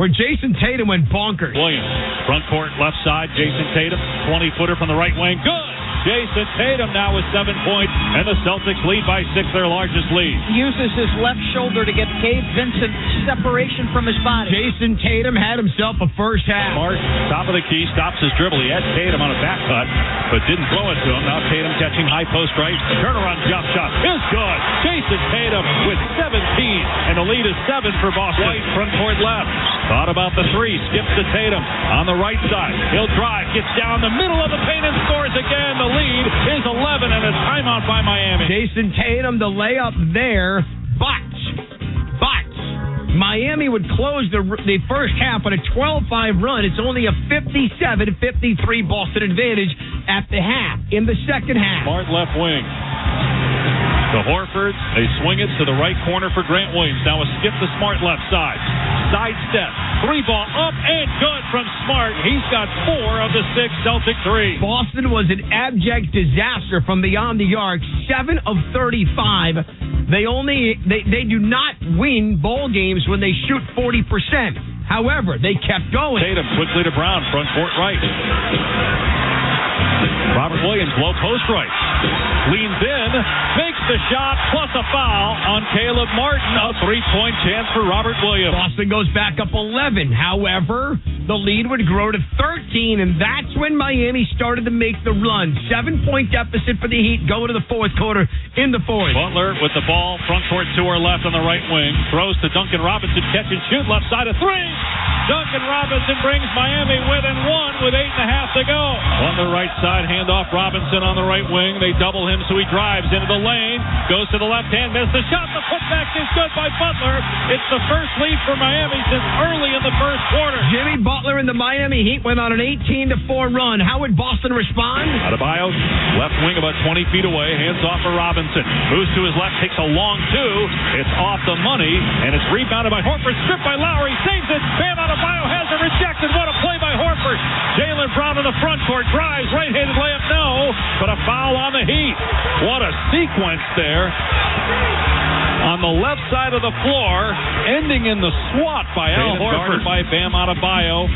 Speaker 1: where Jason Tatum went bonkers.
Speaker 28: Williams, front court, left side. Jason Tatum, 20-footer from the right wing. Good! Jason Tatum now with 7 points, and the Celtics lead by 6, their largest lead.
Speaker 29: Uses his left shoulder to get Gabe Vincent separation from his body.
Speaker 1: Jason Tatum had himself a first half.
Speaker 28: Smart, top of the key, stops his dribble. He had Tatum on a back cut, but didn't throw it to him. Now Tatum catching high post right. Turnaround jump shot is good. Jason Tatum with 17, and the lead is 7 for Boston. White, front court left. Thought about the 3, skips to Tatum on the right side. He'll drive, gets down the middle of the paint and scores again. The lead is 11 and a timeout by Miami.
Speaker 1: Jason Tatum, the layup there, but Miami would close the first half on a 12-5 run. It's only a 57-53 Boston advantage at the half. In the second half.
Speaker 28: Smart left wing. To Horford, they swing it to the right corner for Grant Williams. Now a skip to Smart left side. Side step. 3-ball up and good from Smart. He's got 4 of the 6 Celtic threes.
Speaker 1: Boston was an abject disaster from beyond the arc. 7 of 35. They do not win ball games when they shoot 40%. However, they kept going.
Speaker 28: Tatum quickly to Brown, front court right. Robert Williams, low post right. Leans in, makes the shot, plus a foul on Caleb Martin. A 3-point chance for Robert Williams.
Speaker 1: Boston goes back up 11. However, the lead would grow to 13, and that's when Miami started to make the run. 7-point deficit for the Heat going to the fourth quarter in the fourth.
Speaker 28: Butler with the ball, front court to her left on the right wing. Throws to Duncan Robinson, catch and shoot, left side of 3. Duncan Robinson brings Miami within 1 with 8.5 to go. On the right side, hand off Robinson on the right wing. They double him, so he drives into the lane. Goes to the left hand, missed the shot. The putback is good by Butler. It's the first lead for Miami since early in the first quarter.
Speaker 1: Jimmy Butler and the Miami Heat went on an 18-4 run. How would Boston respond?
Speaker 28: Adebayo, left wing about 20 feet away. Hands off for Robinson. Moves to his left, takes a long 2. It's off the money, and it's rebounded by Horford. Stripped by Lowry. Saves it. Bam Adebayo has it rejected. What a play by Horford. Jaylen Brown in the front court. Drives. Right-handed layup. No. But a foul on the Heat. What a sequence there. On the left side of the floor, ending in the swat by Al Horford by Bam Adebayo.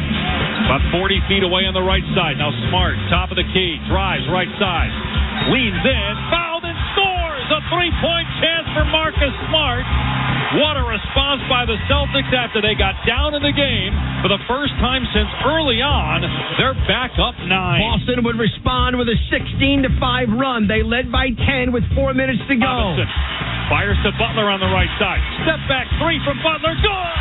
Speaker 28: About 40 feet away on the right side. Now Smart, top of the key, drives right side. Leans in, fouled and scores. A 3-point chance for Marcus Smart. What a response by the Celtics after they got down in the game. For the first time since early on, they're back up 9.
Speaker 1: Boston would respond with a 16-5 run. They led by 10 with 4 minutes to go.
Speaker 28: Robinson fires to Butler on the right side. Step back 3 from Butler. Good!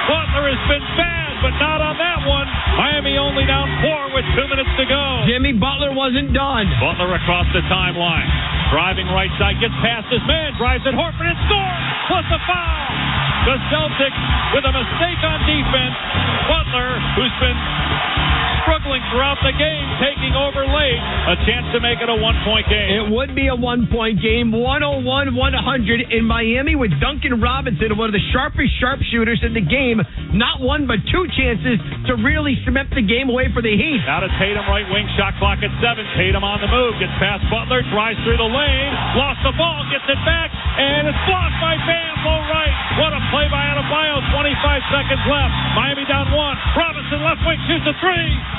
Speaker 28: Butler has been bad, but not on that one. Miami only down 4 with 2 minutes to go.
Speaker 1: Jimmy Butler wasn't done.
Speaker 28: Butler across the timeline. Driving right side, gets past his man, drives at Horford and scores, plus a foul. The Celtics with a mistake on defense. Butler, who's been struggling throughout the game, taking over late. A chance to make it a one-point game.
Speaker 1: It would be a one-point game, 101-100 in Miami with Duncan Robinson, one of the sharpest sharpshooters in the game. Not one, but two chances to really cement the game away for the Heat.
Speaker 28: Now to Tatum, right wing, shot clock at 7. Tatum on the move, gets past Butler, drives through the lane, lost the ball, gets it back, and it's blocked by Bam, low right. What a play by Adebayo, 25 seconds left. Miami down 1. Robinson left wing shoots a 3.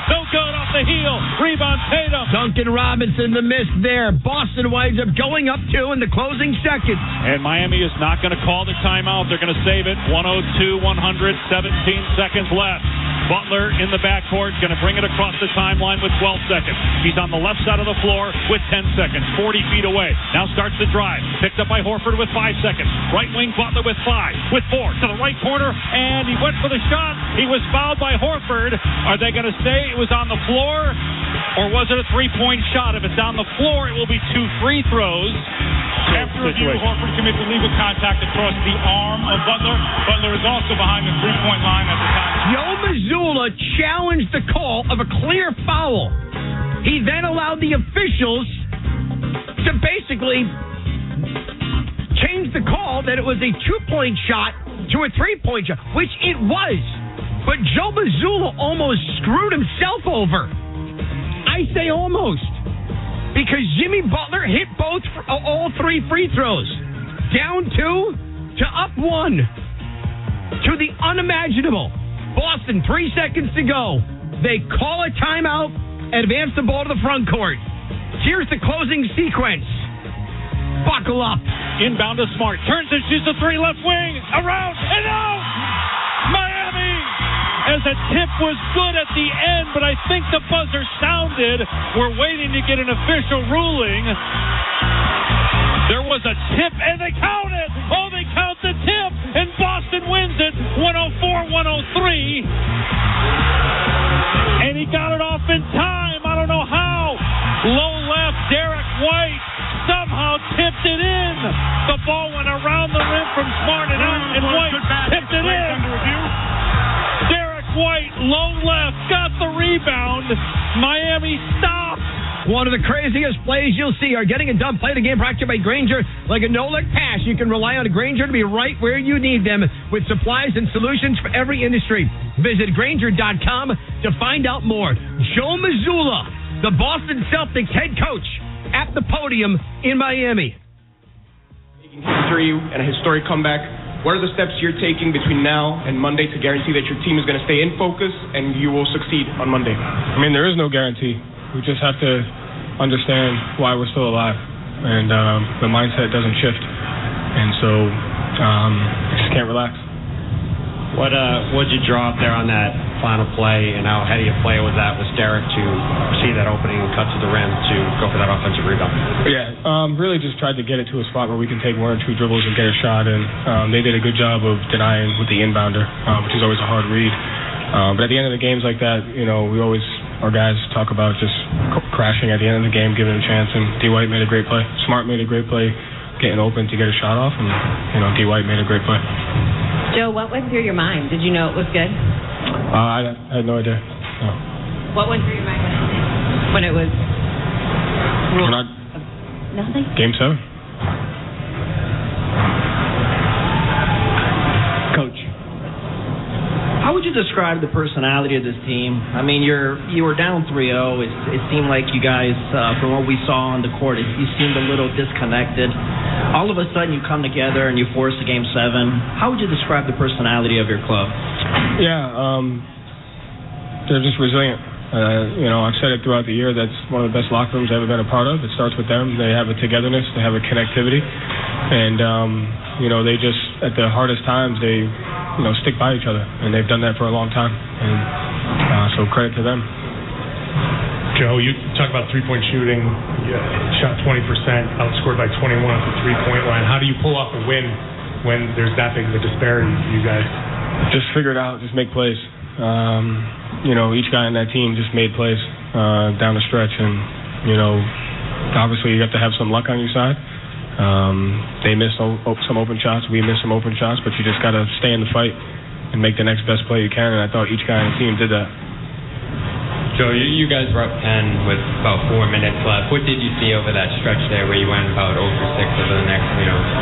Speaker 28: No good off the heel. Rebound Tatum.
Speaker 1: Duncan Robinson, the miss there. Boston winds up going up 2 in the closing seconds.
Speaker 28: And Miami is not going to call the timeout. They're going to save it. 102-100, 17 seconds left. Butler in the backcourt, going to bring it across the timeline with 12 seconds. He's on the left side of the floor with 10 seconds, 40 feet away. Now starts the drive. Picked up by Horford with 5 seconds. Right wing Butler with 5, with 4 to the right corner, and he went for the shot. He was fouled by Horford. Are they going to say it was on the floor, or was it a three-point shot? If it's on the floor, it will be 2 free throws.
Speaker 4: After review, Horford committed illegal contact across the arm of Butler. Butler is also behind the three-point line at the time.
Speaker 1: Joe Mazzulla challenged the call of a clear foul. He then allowed the officials to basically change the call that it was a 2-point shot to a 3-point shot, which it was. But Joe Mazzulla almost screwed himself over. I say almost. Because Jimmy Butler hit all 3 free throws. Down 2 to up 1. To the unimaginable. Boston, 3 seconds to go. They call a timeout and advance the ball to the front court. Here's the closing sequence. Buckle up.
Speaker 28: Inbound to Smart. Turns and shoots a 3 left wing. Around and out. Miami. As a tip was good at the end, but I think the buzzer sounded. We're waiting to get an official ruling. There was a tip, and they count it. Oh, they count the tip, and Boston wins it 104-103. And he got it off in time. I don't know how. Low left, Derek White somehow tipped it in. The ball went around the rim from Smart and out, and White tipped it in. Derek White, low left, got the rebound. Miami stopped.
Speaker 1: One of the craziest plays you'll see are getting a dumb play the game brought to you by Grainger. Like a no-look pass, you can rely on a Grainger to be right where you need them with supplies and solutions for every industry. Visit Grainger.com to find out more. Joe Mazzulla, the Boston Celtics head coach, at the podium in Miami.
Speaker 3: History and a historic comeback. What are the steps you're taking between now and Monday to guarantee that your team is going to stay in focus and you will succeed on Monday?
Speaker 18: I mean, there is no guarantee. We just have to understand why we're still alive, and the mindset doesn't shift, and so just can't relax.
Speaker 19: What'd you draw up there on that final play, and how ahead of your player was that? Was Derek to see that opening and cut to the rim to go for that offensive rebound?
Speaker 18: Yeah, really just tried to get it to a spot where we can take 1 or 2 dribbles and get a shot, and they did a good job of denying with the inbounder, which is always a hard read. But at the end of the games like that, our guys talk about just crashing at the end of the game, giving it a chance, and D. White made a great play. Smart made a great play getting open to get a shot off, and D. White made a great play.
Speaker 20: Joe, what went through your mind? Did you know it was good?
Speaker 18: I had no idea. No.
Speaker 20: What went through your mind when it was ruled? Nothing?
Speaker 18: Game 7.
Speaker 21: Coach, how would you describe the personality of this team? I mean, you were down 3-0. It seemed like you guys, from what we saw on the court, you seemed a little disconnected. All of a sudden, you come together and you force a Game 7. How would you describe the personality of your club?
Speaker 18: Yeah, they're just resilient. I've said it throughout the year. That's one of the best locker rooms I've ever been a part of. It starts with them. They have a togetherness. They have a connectivity. And, they just, at the hardest times, they, stick by each other. And they've done that for a long time. And so credit to them.
Speaker 24: Joe, you talk about three-point shooting. You shot 20%, outscored by 21 at the three-point line. How do you pull off a win when there's that big of a disparity for you guys?
Speaker 18: Just figure it out. Just make plays. Each guy on that team just made plays down the stretch. And, obviously you have to have some luck on your side. They missed some open shots. We missed some open shots. But you just got to stay in the fight and make the next best play you can. And I thought each guy on the team did that.
Speaker 5: Joe, you guys were up 10 with about 4 minutes left. What did you see over that stretch there where you went about 0 for 6 over the next,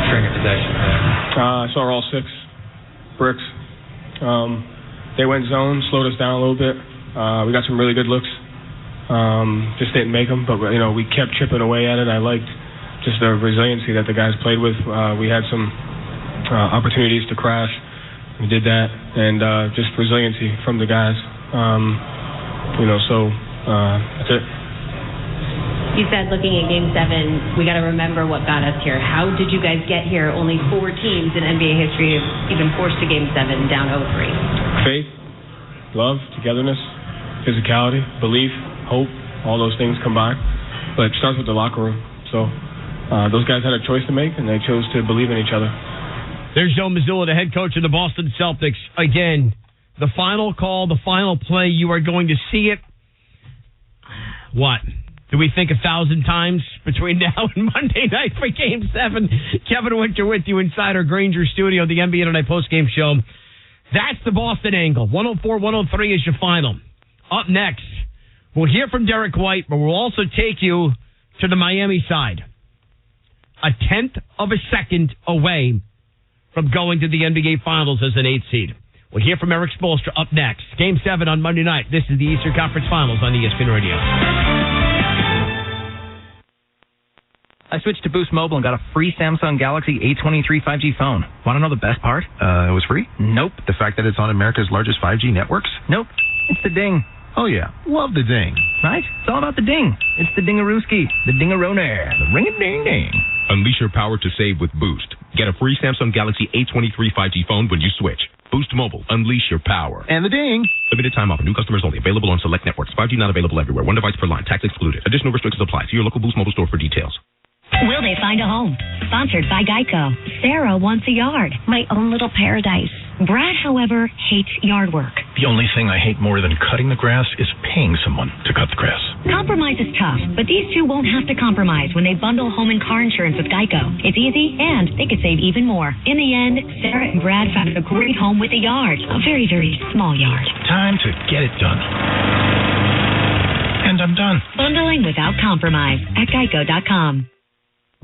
Speaker 5: string of possessions there?
Speaker 18: I saw all 6 bricks. They went zone, slowed us down a little bit. We got some really good looks. Just didn't make them, but we kept chipping away at it. I liked just the resiliency that the guys played with. We had some opportunities to crash. We did that, and just resiliency from the guys. So that's it.
Speaker 6: You said looking at Game 7, we got to remember what got us here. How did you guys get here? Only 4 teams in NBA history have even forced to Game 7 down 0-3.
Speaker 18: Faith, love, togetherness, physicality, belief, hope, all those things combined. But it starts with the locker room. So those guys had a choice to make, and they chose to believe in each other.
Speaker 1: There's Joe Mazzulla, the head coach of the Boston Celtics. Again, the final call, the final play, you are going to see it. What? Do we think 1,000 times between now and Monday night for Game 7? Kevin Winter with you inside our Granger studio, the NBA Tonight postgame show. That's the Boston angle. 104-103 is your final. Up next, we'll hear from Derek White, but we'll also take you to the Miami side. 1/10 of a second away from going to the NBA Finals as an 8th seed. We'll hear from Eric Spoelstra up next. Game 7 on Monday night. This is the Eastern Conference Finals on ESPN Radio.
Speaker 10: I switched to Boost Mobile and got a free Samsung Galaxy A23 5G phone. Want to know the best part?
Speaker 11: It was free?
Speaker 10: Nope.
Speaker 11: The fact that it's on America's largest 5G networks?
Speaker 10: Nope. It's the ding.
Speaker 11: Oh, yeah. Love the ding.
Speaker 10: Right? It's all about the ding. It's the dingarooski, the dingaroner, the ring-a-ding-ding.
Speaker 22: Unleash your power to save with Boost. Get a free Samsung Galaxy A23 5G phone when you switch. Boost Mobile. Unleash your power.
Speaker 11: And the ding.
Speaker 22: Limited time offer. New customers only. Available on select networks. 5G not available everywhere. One device per line. Tax excluded. Additional restrictions apply. See your local Boost Mobile store for details.
Speaker 23: Will they find a home? Sponsored by Geico. Sarah wants a yard. My own little paradise. Brad, however, hates yard work.
Speaker 25: The only thing I hate more than cutting the grass is paying someone to cut the grass.
Speaker 23: Compromise is tough, but these two won't have to compromise when they bundle home and car insurance with Geico. It's easy, and they could save even more. In the end, Sarah and Brad found a great home with a yard. A very, very small yard.
Speaker 25: Time to get it done. And I'm done.
Speaker 23: Bundling without compromise at Geico.com.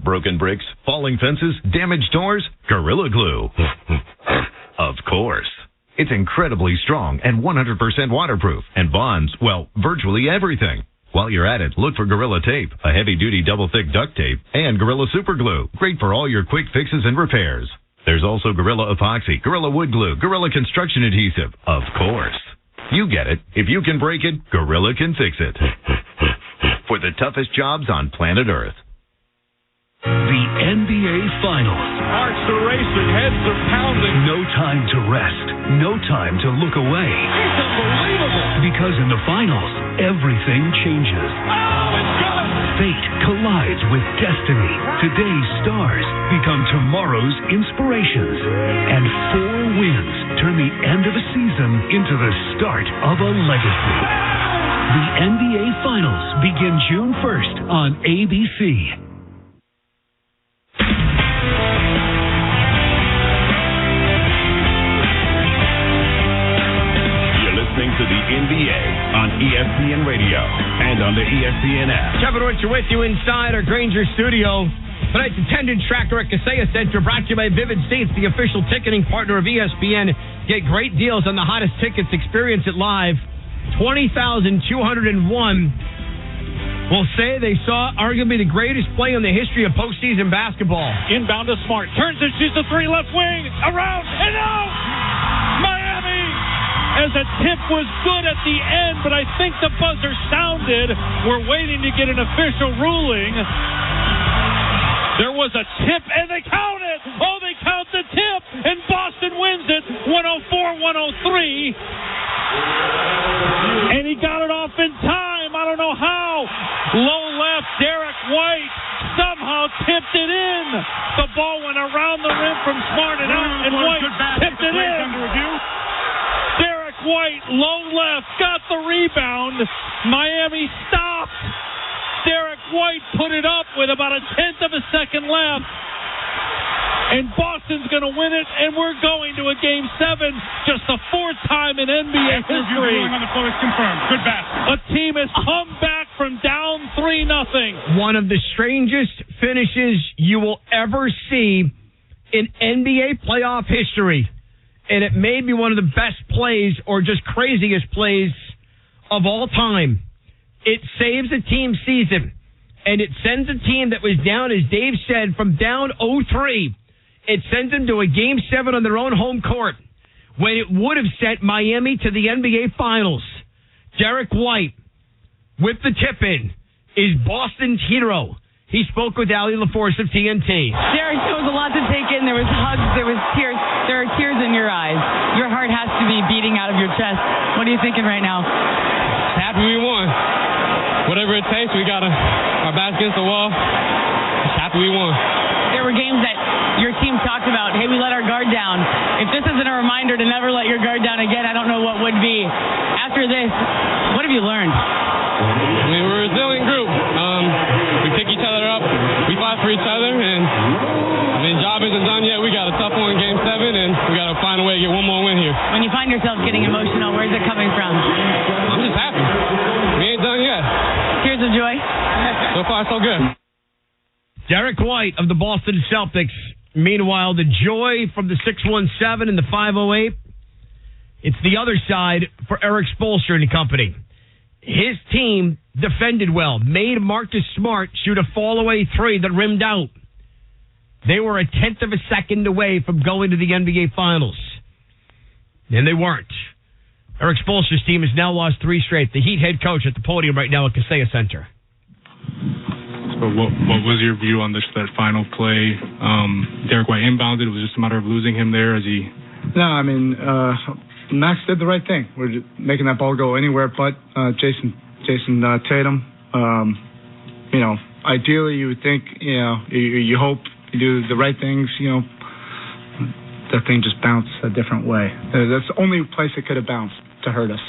Speaker 26: Broken bricks, falling fences, damaged doors, Gorilla Glue. Of course. It's incredibly strong and 100% waterproof and bonds, well, virtually everything. While you're at it, look for Gorilla Tape, a heavy-duty double-thick duct tape, and Gorilla Super Glue, great for all your quick fixes and repairs. There's also Gorilla Epoxy, Gorilla Wood Glue, Gorilla Construction Adhesive. Of course. You get it. If you can break it, Gorilla can fix it. For the toughest jobs on planet Earth.
Speaker 27: The NBA Finals.
Speaker 30: Hearts are racing, heads are pounding.
Speaker 27: No time to rest. No time to look away.
Speaker 30: It's unbelievable.
Speaker 27: Because in the finals, everything changes.
Speaker 30: Oh, it's good.
Speaker 27: Fate collides with destiny. Today's stars become tomorrow's inspirations. And 4 wins turn the end of a season into the start of a legacy. The NBA Finals begin June 1st on ABC.
Speaker 15: To the NBA on ESPN Radio and on the ESPN app.
Speaker 1: Kevin Winter with you inside our Granger studio. Tonight's attendance tracker at Kaseya Center brought to you by Vivid Seats, the official ticketing partner of ESPN. Get great deals on the hottest tickets. Experience it live. 20,201 will say they saw arguably the greatest play in the history of postseason basketball.
Speaker 28: Inbound to Smart. Turns and shoots the 3 left wing. Around and out. Miami! As a tip was good at the end, but I think the buzzer sounded. We're waiting to get an official ruling. There was a tip, and they count it. Oh, they count the tip, and Boston wins it 104-103. And he got it off in time. I don't know how. Low left, Derek White somehow tipped it in. The ball went around the rim from Smart and out, and White tipped it in. Derek White, low left, got the rebound. Miami stopped. Derek White put it up with about 1/10 of a second left. and Boston's going to win it, and we're going to a Game 7, just the fourth time in NBA history.
Speaker 4: On the floor is confirmed. Good basket.
Speaker 28: A team has come back from down 3-0.
Speaker 1: One of the strangest finishes you will ever see in NBA playoff history. And it may be one of the best plays or just craziest plays of all time. It saves a team season. And it sends a team that was down, as Dave said, from down 0-3. It sends them to a Game 7 on their own home court when it would have sent Miami to the NBA Finals. Derek White, with the tip-in, is Boston's hero. He spoke with Allie LaForce of TNT.
Speaker 2: Derek, there was a lot to take in. There was hugs. There was tears. There are tears in your eyes. Your heart has to be beating out of your chest. What are you thinking right now?
Speaker 7: Happy we won. Whatever it takes, we got our backs against the wall. Just happy we won.
Speaker 2: There were games that your team talked about, hey, we let our guard down. If this isn't a reminder to never let your guard down again, I don't know what would be. After this, what have you learned?
Speaker 7: I mean, we're a resilient group. We pick each other up. We fight for each other. And, I mean, job isn't done yet. We got a tough one in Game 7, and we got to find a way to get one more win here.
Speaker 2: When you find yourself getting emotional, where's it coming from?
Speaker 7: I'm just happy. We ain't done yet.
Speaker 2: Tears of joy?
Speaker 7: So far, so good.
Speaker 1: Derek White of the Boston Celtics. Meanwhile, the joy from the 617 and the 508. It's the other side for Eric Spoelstra and company. His team defended well, made Marcus Smart shoot a fall-away three that rimmed out. They were a tenth of a second away from going to the NBA Finals. And they weren't. Eric Spoelstra's team has now lost 3 straight. The Heat head coach at the podium right now at Kaseya Center.
Speaker 8: So what was your view on that final play? Derek White inbounded. It was just a matter of losing him there as he...
Speaker 9: No, I mean, Max did the right thing. We're just making that ball go anywhere but Jason Tatum. You know, ideally you would think, you know, you hope you do the right things, you know, that thing just bounced a different way. That's the only place it could have bounced to hurt us.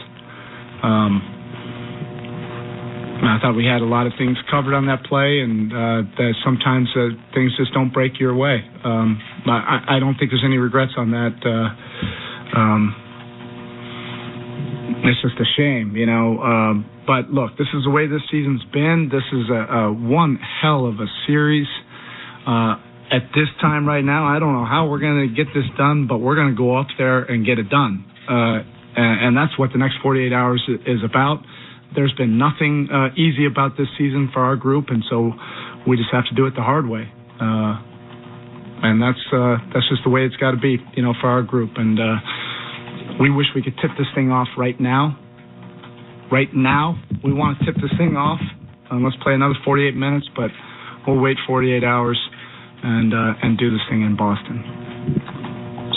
Speaker 9: I thought we had a lot of things covered on that play, and that sometimes things just don't break your way. I don't think there's any regrets on that. It's just a shame, you know. But look, this is the way this season's been. This is a one hell of a series. At this time right now, I don't know how we're going to get this done, but we're going to go up there and get it done. And that's what the next 48 hours is about. There's been nothing easy about this season for our group, and so we just have to do it the hard way. And that's just the way it's got to be, you know, for our group. And we wish we could tip this thing off right now. Right now, we want to tip this thing off. Let's play another 48 minutes, but we'll wait 48 hours and do this thing in Boston.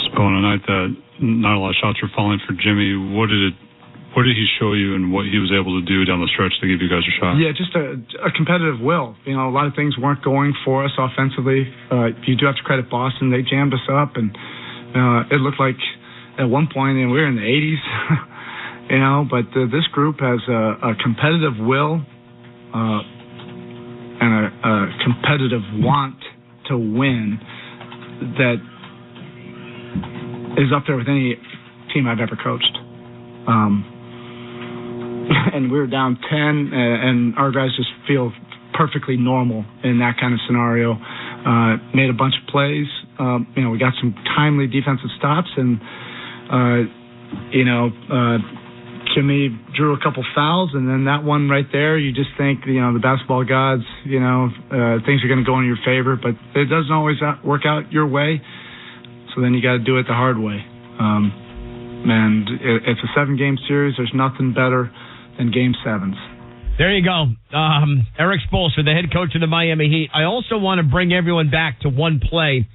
Speaker 8: Spo, on a night that not a lot of shots were falling for Jimmy, what did he show you and what he was able to do down the stretch to give you guys a shot? Yeah, just a competitive will. You know, a lot of things weren't going for us offensively. You do have to credit Boston. They jammed us up, and it looked like at one point, and we were in the 80s, you know, but this group has a competitive will and a competitive want to win that is up there with any team I've ever coached. And we were down 10, and our guys just feel perfectly normal in that kind of scenario. Made a bunch of plays. You know, we got some timely defensive stops, and Jimmy drew a couple fouls, and then that one right there, you just think, you know, the basketball gods, you know, things are going to go in your favor, but it doesn't always work out your way. So then you got to do it the hard way. And it's a 7-game series. There's nothing better than Game 7s.
Speaker 1: There you go. Eric Spoelstra, the head coach of the Miami Heat. I also want to bring everyone back to one play.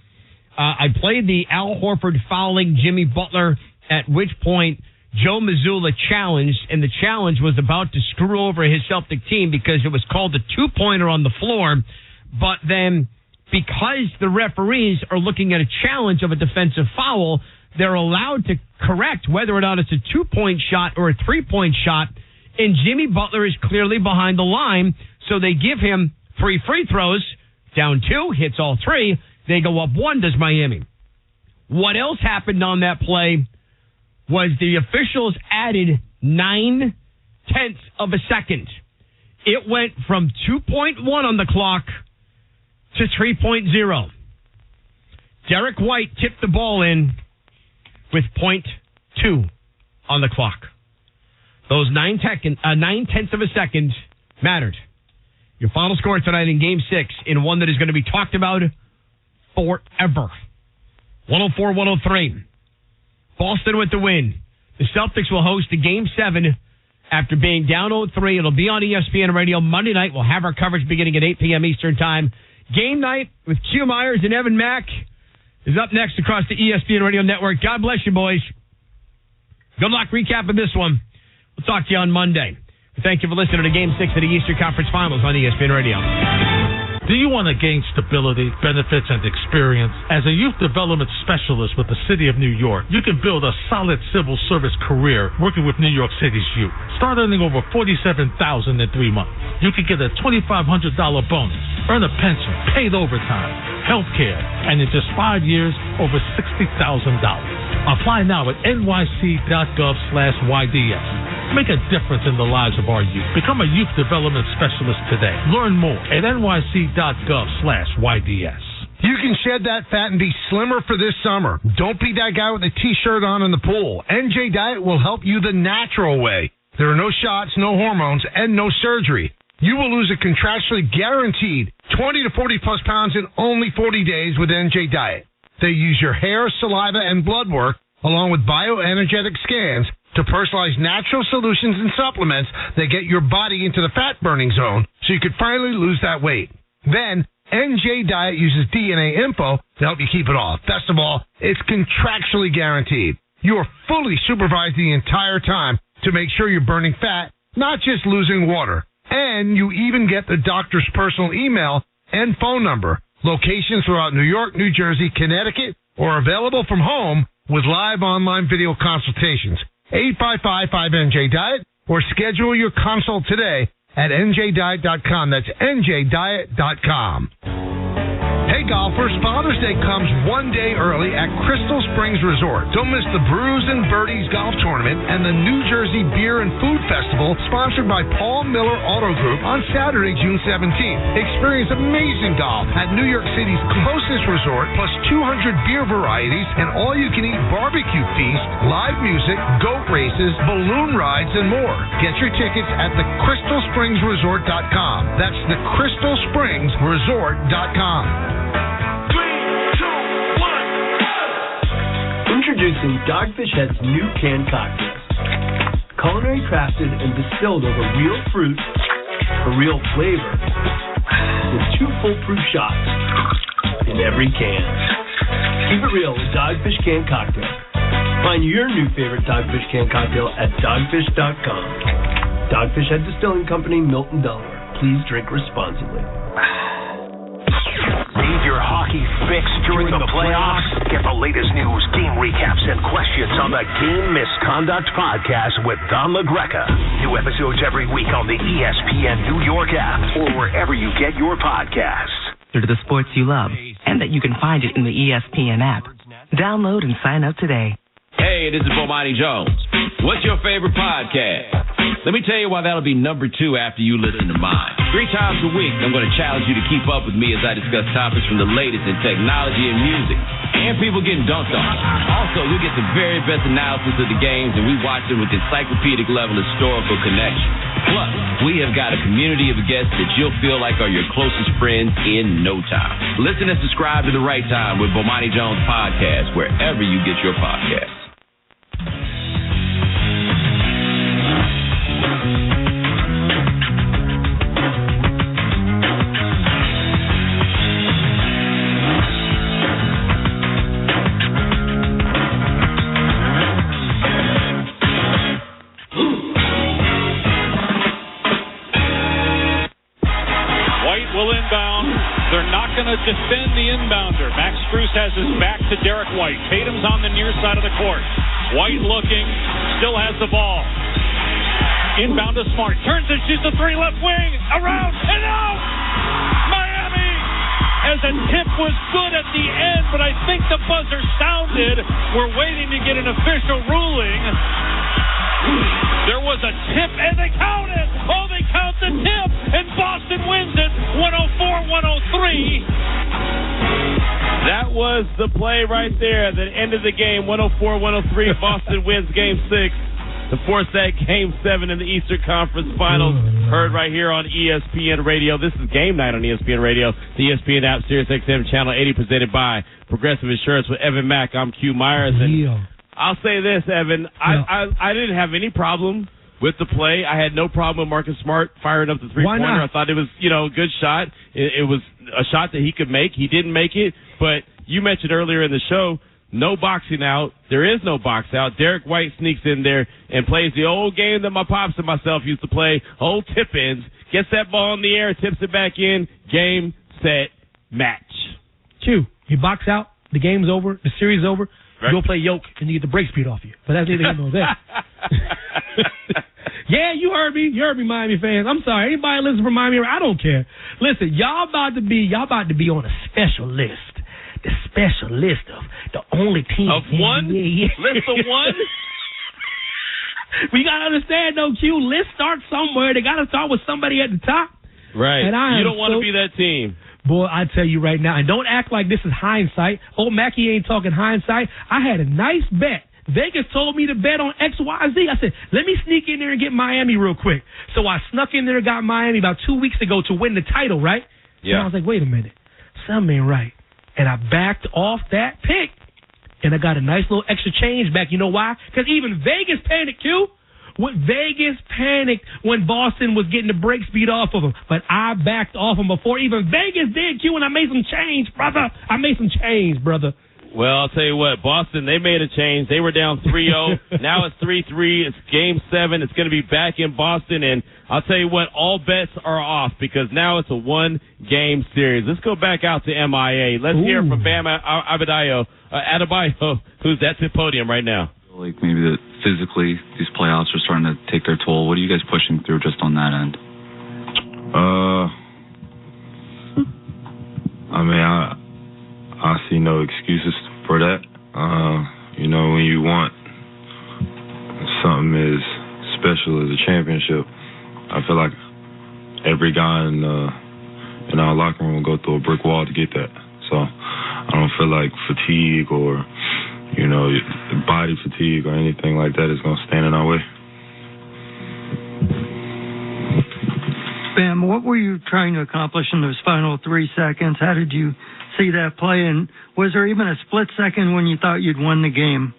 Speaker 1: I played the Al Horford fouling Jimmy Butler, at which point Joe Mazzulla challenged, and the challenge was about to screw over his Celtic team because it was called a 2-pointer on the floor. But then because the referees are looking at a challenge of a defensive foul, they're allowed to correct whether or not it's a 2-point shot or a 3-point shot, and Jimmy Butler is clearly behind the line, so they give him 3 free throws, down 2, hits all 3, They go up 1, does Miami. What else happened on that play was the officials added 0.9 of a second. It went from 2.1 on the clock to 3.0. Derek White tipped the ball in with 0.2 on the clock. Those 9/10 of a second mattered. Your final score tonight in Game 6 in one that is going to be talked about forever. 104-103. Boston with the win. The Celtics will host the Game 7 after being down 0-3. It'll be on ESPN Radio Monday night. We'll have our coverage beginning at 8 p.m. Eastern Time. Game night with Q Myers and Evan Mack is up next across the ESPN Radio Network. God bless you, boys. Good luck recapping this one. We'll talk to you on Monday. Thank you for listening to Game 6 of the Eastern Conference Finals on ESPN Radio.
Speaker 3: Do you want to gain stability, benefits, and experience? As a youth development specialist with the City of New York, you can build a solid civil service career working with New York City's youth. Start earning over $47,000 in 3 months. You can get a $2,500 bonus, earn a pension, paid overtime, health care, and in just 5 years, over $60,000. Apply now at nyc.gov/YDS. Make a difference in the lives of our youth. Become a youth development specialist today. Learn more at nyc.gov/YDS.
Speaker 12: You can shed that fat and be slimmer for this summer. Don't be that guy with a t-shirt on in the pool. NJ Diet will help you the natural way. There are no shots, no hormones, and no surgery. You will lose a contractually guaranteed 20 to 40 plus pounds in only 40 days with NJ Diet. They use your hair, saliva, and blood work, along with bioenergetic scans, to personalize natural solutions and supplements that get your body into the fat-burning zone so you could finally lose that weight. Then, NJ Diet uses DNA info to help you keep it off. Best of all, it's contractually guaranteed. You are fully supervised the entire time to make sure you're burning fat, not just losing water. And you even get the doctor's personal email and phone number. Locations throughout New York, New Jersey, Connecticut, or available from home with live online video consultations. 855-5NJ-DIET or schedule your consult today at njdiet.com. That's njdiet.com. Hey golfers, Father's Day comes one day early at Crystal Springs Resort. Don't miss the Brews and Birdies Golf Tournament and the New Jersey Beer and Food Festival sponsored by Paul Miller Auto Group on Saturday, June 17th. Experience amazing golf at New York City's closest resort, plus 200 beer varieties, and all-you-can-eat barbecue feast, live music, goat races, balloon rides, and more. Get your tickets at thecrystalspringsresort.com. That's thecrystalspringsresort.com.
Speaker 13: Introducing Dogfish Head's new canned cocktails. Culinary crafted and distilled over real fruit for real flavor with 2 foolproof shots in every can. Keep it real with Dogfish Canned Cocktail. Find your new favorite Dogfish Canned Cocktail at dogfish.com. Dogfish Head Distilling Company, Milton, Delaware. Please drink responsibly.
Speaker 14: Need your hockey fix during the playoffs? Get the latest news, game recaps, and questions on the Game Misconduct Podcast with Don LaGreca. New episodes every week on the ESPN New York app or wherever you get your podcasts.
Speaker 16: To the sports you love, and that you can find it in the ESPN app. Download and sign up today.
Speaker 17: Hey, this is Bomani Jones. What's your favorite podcast? Let me tell you why that'll be number 2 after you listen to mine. 3 times a week, I'm going to challenge you to keep up with me as I discuss topics from the latest in technology and music, and people getting dunked on. Also, you'll get the very best analysis of the games, and we watch them with encyclopedic level historical connection. Plus, we have got a community of guests that you'll feel like are your closest friends in no time. Listen and subscribe to The Right Time with Bomani Jones Podcast, wherever you get your podcasts.
Speaker 28: Defend the inbounder. Max Strus has his back to Derek White. Tatum's on the near side of the court. White looking, still has the ball. Inbound to Smart. Turns and shoots a 3 left wing. Around and out. Miami as a tip was good at the end, but I think the buzzer sounded. We're waiting to get an official ruling. There was a tip, and they count it. Oh, they count the tip, and Boston wins it 104-103.
Speaker 17: That was the play right there that ended the game, 104-103. Boston wins Game 6 to force that Game 7 in the Eastern Conference Finals. Heard right here on ESPN Radio. This is Game Night on ESPN Radio, the ESPN app, Sirius XM Channel 80, presented by Progressive Insurance with Evan Mack. I'm Q Myers. And I'll say this, Evan. I didn't have any problem with the play. I had no problem with Marcus Smart firing up the three-pointer. I thought it was, a good shot. It was a shot that he could make. He didn't make it, but you mentioned earlier in the show, no boxing out. There is no box out. Derek White sneaks in there and plays the old game that my pops and myself used to play, old tip-ins, gets that ball in the air, tips it back in, game, set, match.
Speaker 5: Q, you box out, the game's over, the series is over, right. You go play yoke, and you get the break speed off you. But that's neither here nor there. Yeah, you heard me. You heard me, Miami fans. I'm sorry. Anybody listen from Miami, I don't care. Listen, y'all about to be on a special list. The special list of the only team.
Speaker 17: Of one? List of one?
Speaker 5: We got to understand, though, Q, lists start somewhere. They got to start with somebody at the top.
Speaker 17: Right. And you don't want to be that team.
Speaker 5: Boy, I tell you right now, and don't act like this is hindsight. Old Mackey ain't talking hindsight. I had a nice bet. Vegas told me to bet on XYZ. I said, let me sneak in there and get Miami real quick. So I snuck in there and got Miami about 2 weeks ago to win the title, right? Yeah. And I was like, wait a minute. Something ain't right. And I backed off that pick, and I got a nice little extra change back. You know why? Because even Vegas panicked, Q. Vegas panicked when Boston was getting the break speed off of them. But I backed off them before even Vegas did, Q, and I made some change, brother.
Speaker 17: Well, I'll tell you what, Boston, they made a change. They were down 3-0. Now it's 3-3. It's Game 7. It's going to be back in Boston. And I'll tell you what, all bets are off because now it's a one-game series. Let's go back out to MIA. Let's hear from Bam Adebayo, who's at the podium right now.
Speaker 6: Like maybe that physically these playoffs are starting to take their toll. What are you guys pushing through just on that end?
Speaker 10: I see no excuses for that. When you want something as special as a championship, I feel like every guy in our locker room will go through a brick wall to get that. So I don't feel like fatigue or body fatigue or anything like that is going to stand in our way.
Speaker 11: Bam, what were you trying to accomplish in those final 3 seconds? How did you see that play? And was there even a split second when you thought you'd won the game?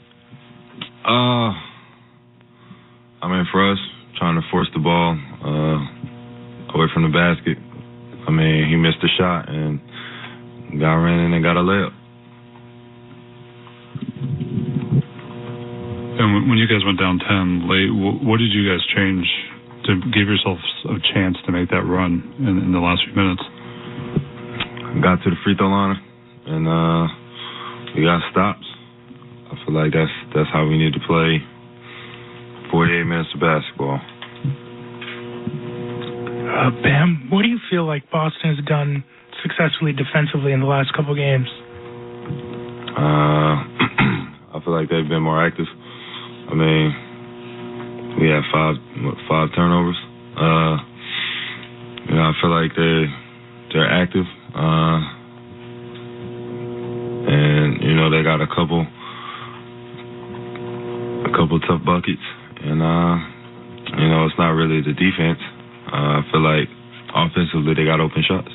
Speaker 10: For us, trying to force the ball away from the basket. He missed a shot and guy ran in and got a layup.
Speaker 8: And when you guys went down 10 late, what did you guys change to give yourselves a chance to make that run in the last few minutes?
Speaker 10: Got to the free throw line, and we got stops. I feel like that's how we need to play 48 minutes of basketball.
Speaker 18: Bam, what do you feel like Boston has done successfully defensively in the last couple games?
Speaker 10: I feel like they've been more active. We had five turnovers. I feel like they're active. And they got a couple tough buckets, and it's not really the defense. I feel like offensively they got open shots.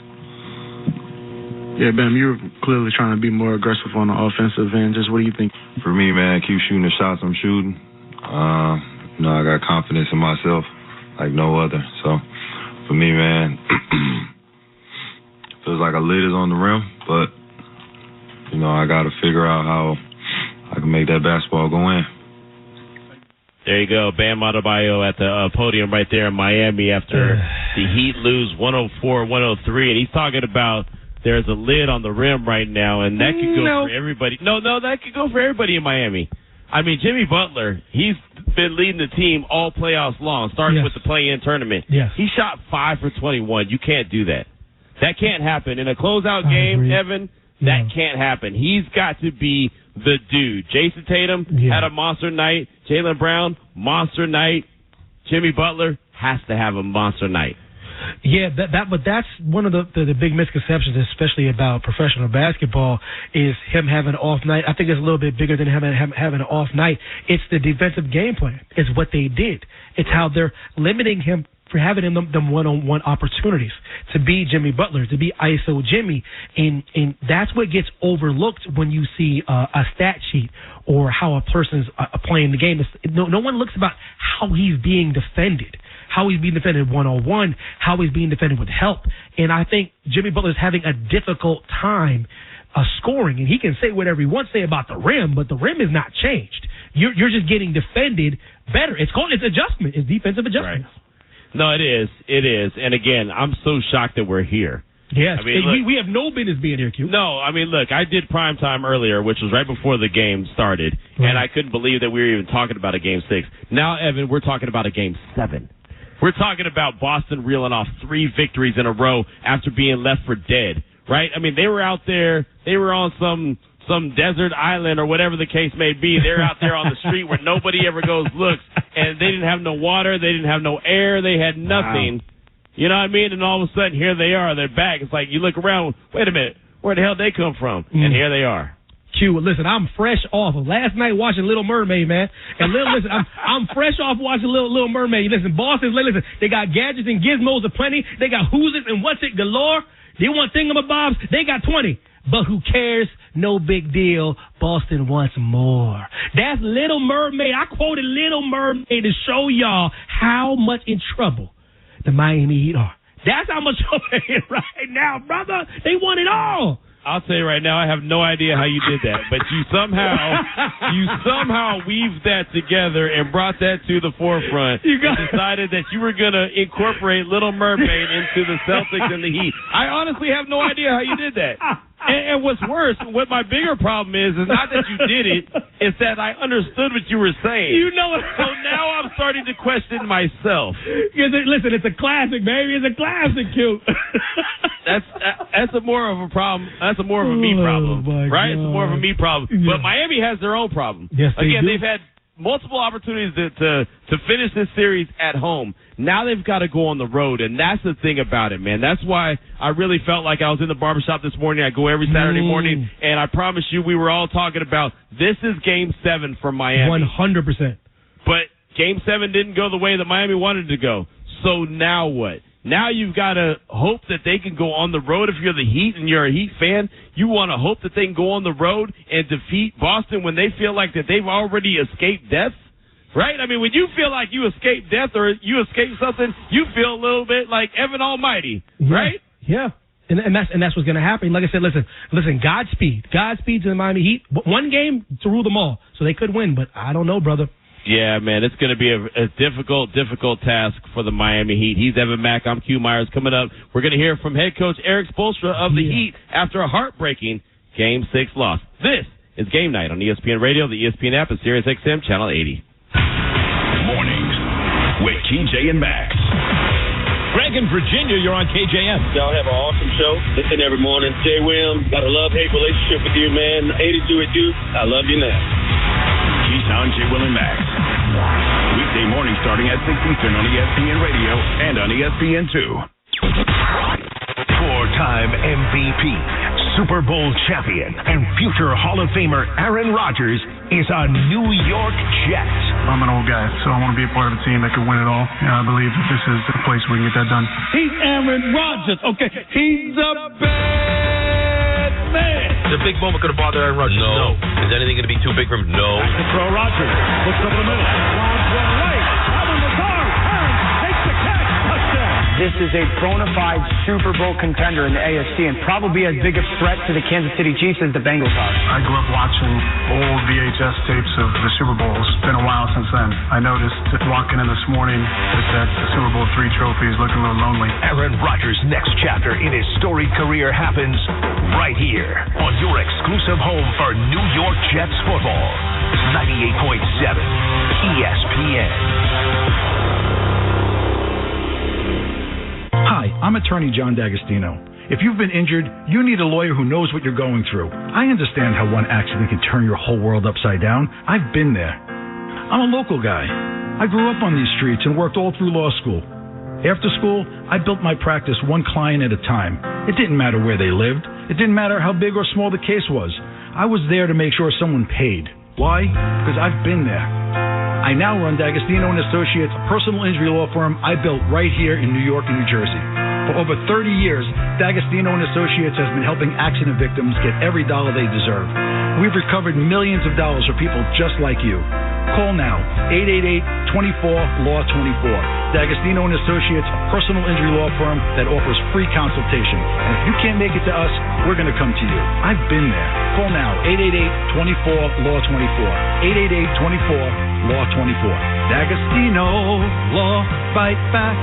Speaker 9: Yeah, Bam, you're clearly trying to be more aggressive on the offensive end. Just what do you think?
Speaker 10: For me, man, keep shooting the shots I'm shooting. I got confidence in myself like no other. So for me, man, feels like a lid is on the rim, but I got to figure out how I can make that basketball go in.
Speaker 17: There you go, Bam Adebayo at the podium right there in Miami after the Heat lose 104-103, and he's talking about there's a lid on the rim right now, and that could go for everybody. No, that could go for everybody in Miami. Jimmy Butler, he's been leading the team all playoffs long, starting with the play-in tournament.
Speaker 5: Yes.
Speaker 17: He shot 5 for 21. You can't do that. That can't happen. In a closeout game, Evan, that can't happen. He's got to be the dude. Jason Tatum had a monster night. Jaylen Brown, monster night. Jimmy Butler has to have a monster night.
Speaker 5: Yeah, but that's one of the big misconceptions, especially about professional basketball, is him having an off night. I think it's a little bit bigger than having an off night. It's the defensive game plan. It's what they did. It's how they're limiting him for having them one-on-one opportunities to be Jimmy Butler, to be ISO Jimmy, and that's what gets overlooked when you see a stat sheet or how a person's playing the game. No one looks about how he's being defended. How he's being defended one-on-one, how he's being defended with help. And I think Jimmy Butler's having a difficult time scoring. And he can say whatever he wants to say about the rim, but the rim is not changed. You're just getting defended better. It's adjustment. It's defensive adjustment.
Speaker 17: Right. No, it is. It is. And, again, I'm so shocked that we're here.
Speaker 5: Yes.
Speaker 17: I mean, look,
Speaker 5: we have no business being here, Q.
Speaker 17: No, I mean, look, I did primetime earlier, which was right before the game started, and I couldn't believe that we were even talking about a Game 6. Now, Evan, we're talking about a Game 7. We're talking about Boston reeling off 3 victories in a row after being left for dead, right? I mean, they were out there. They were on some desert island or whatever the case may be. They're out there on the street where nobody ever goes looks, and they didn't have no water. They didn't have no air. They had nothing. Wow. You know what I mean? And all of a sudden, here they are. They're back. It's like you look around. Wait a minute. Where the hell did they come from? And here they are.
Speaker 5: Q, listen, I'm fresh off of last night watching Little Mermaid, man. And listen, I'm fresh off watching Little Mermaid. Listen, listen, they got gadgets and gizmos aplenty. They got Hoosiers and what's it galore. They want thingamabobs. They got 20. But who cares? No big deal. Boston wants more. That's Little Mermaid. I quoted Little Mermaid to show y'all how much in trouble the Miami Heat are. That's how much trouble they're in right now, brother. They want it all.
Speaker 17: I'll tell you right now, I have no idea how you did that, but you somehow weaved that together and brought that to the forefront and decided that you were going to incorporate Little Mermaid into the Celtics and the Heat. I honestly have no idea how you did that. And what's worse, what my bigger problem is not that you did it, it's that I understood what you were saying.
Speaker 5: You know it.
Speaker 17: So now I'm starting to question myself.
Speaker 5: Listen, it's a classic, baby. It's a classic, Q.
Speaker 17: That's a more of a problem. That's a more of a me problem, right? God. It's more of a me problem. Yeah. But Miami has their own problem.
Speaker 5: Yes,
Speaker 17: they've had multiple opportunities to finish this series at home. Now they've got to go on the road, and that's the thing about it, man. That's why I really felt like I was in the barbershop this morning. I go every Saturday morning, and I promise you we were all talking about this is Game 7 for Miami.
Speaker 5: 100%.
Speaker 17: But Game 7 didn't go the way that Miami wanted to go. So now what? Now you've got to hope that they can go on the road. If you're the Heat and you're a Heat fan, you want to hope that they can go on the road and defeat Boston when they feel like that they've already escaped death, right? I mean, when you feel like you escaped death or you escaped something, you feel a little bit like Evan Almighty, right?
Speaker 5: Yeah. And that's what's going to happen. Like I said, listen, Godspeed to the Miami Heat. One game to rule them all, so they could win, but I don't know, brother.
Speaker 17: Yeah, man, it's going to be a difficult task for the Miami Heat. He's Evan Mack. I'm Q Myers. Coming up, we're going to hear from head coach Eric Spoelstra of the Heat after a heartbreaking Game 6 loss. This is Game Night on ESPN Radio, the ESPN app, and Sirius XM Channel 80.
Speaker 15: Mornings with TJ and Max.
Speaker 19: Greg in Virginia, you're on KJM.
Speaker 20: Y'all have an awesome show. Listen every morning. Jay Williams, got a love-hate relationship with you, man. 82 with you. I love you now.
Speaker 15: Keyshawn, J. Will, and Max. Weekday morning starting at 6 Eastern on ESPN Radio and on ESPN2.
Speaker 27: Four-time MVP, Super Bowl champion, and future Hall of Famer Aaron Rodgers is a New York Jet.
Speaker 8: I'm an old guy, so I want to be a part of a team that can win it all. And I believe that this is a place where we can get that done.
Speaker 28: He's Aaron Rodgers. Okay, he's a bad man.
Speaker 21: Is a big moment going to bother Aaron Rodgers? No. Is anything going to be too big for him? No.
Speaker 28: Back to throw Rodgers. Looks up the middle. Lines one way. Alvin Lazard. Aaron takes the catch. Touchdown.
Speaker 22: This is a bona fide Super Bowl contender in the AFC and probably as big a threat to the Kansas City Chiefs as the Bengals are.
Speaker 8: I grew up watching old VHS tapes of the Super Bowls. It's been a while since then. I noticed walking in this morning that the Super Bowl III trophy is looking a little lonely.
Speaker 27: Aaron Rodgers' next chapter in his storied career happens right here on your exclusive home for New York Jets football. 98.7 ESPN.
Speaker 23: Hi, I'm attorney John D'Agostino.
Speaker 1: If you've been injured, you need a lawyer who knows what you're going through. I understand how one accident can turn your whole world upside down. I've been there. I'm a local guy. I grew up on these streets and worked all through law school. After school, I built my practice one client at a time. It didn't matter where they lived. It didn't matter how big or small the case was. I was there to make sure someone paid. Why? Because I've been there. I now run D'Agostino & Associates, a personal injury law firm I built right here in New York and New Jersey. For over 30 years, D'Agostino & Associates has been helping accident victims get every dollar they deserve. We've recovered millions of dollars for people just like you. Call now, 888-24-LAW-24. D'Agostino & Associates, a personal injury law firm that offers free consultation. And if you can't make it to us, we're going to come to you. I've been there. Call now, 888-24-LAW-24. 888-24-LAW-24. D'Agostino Law, fight back.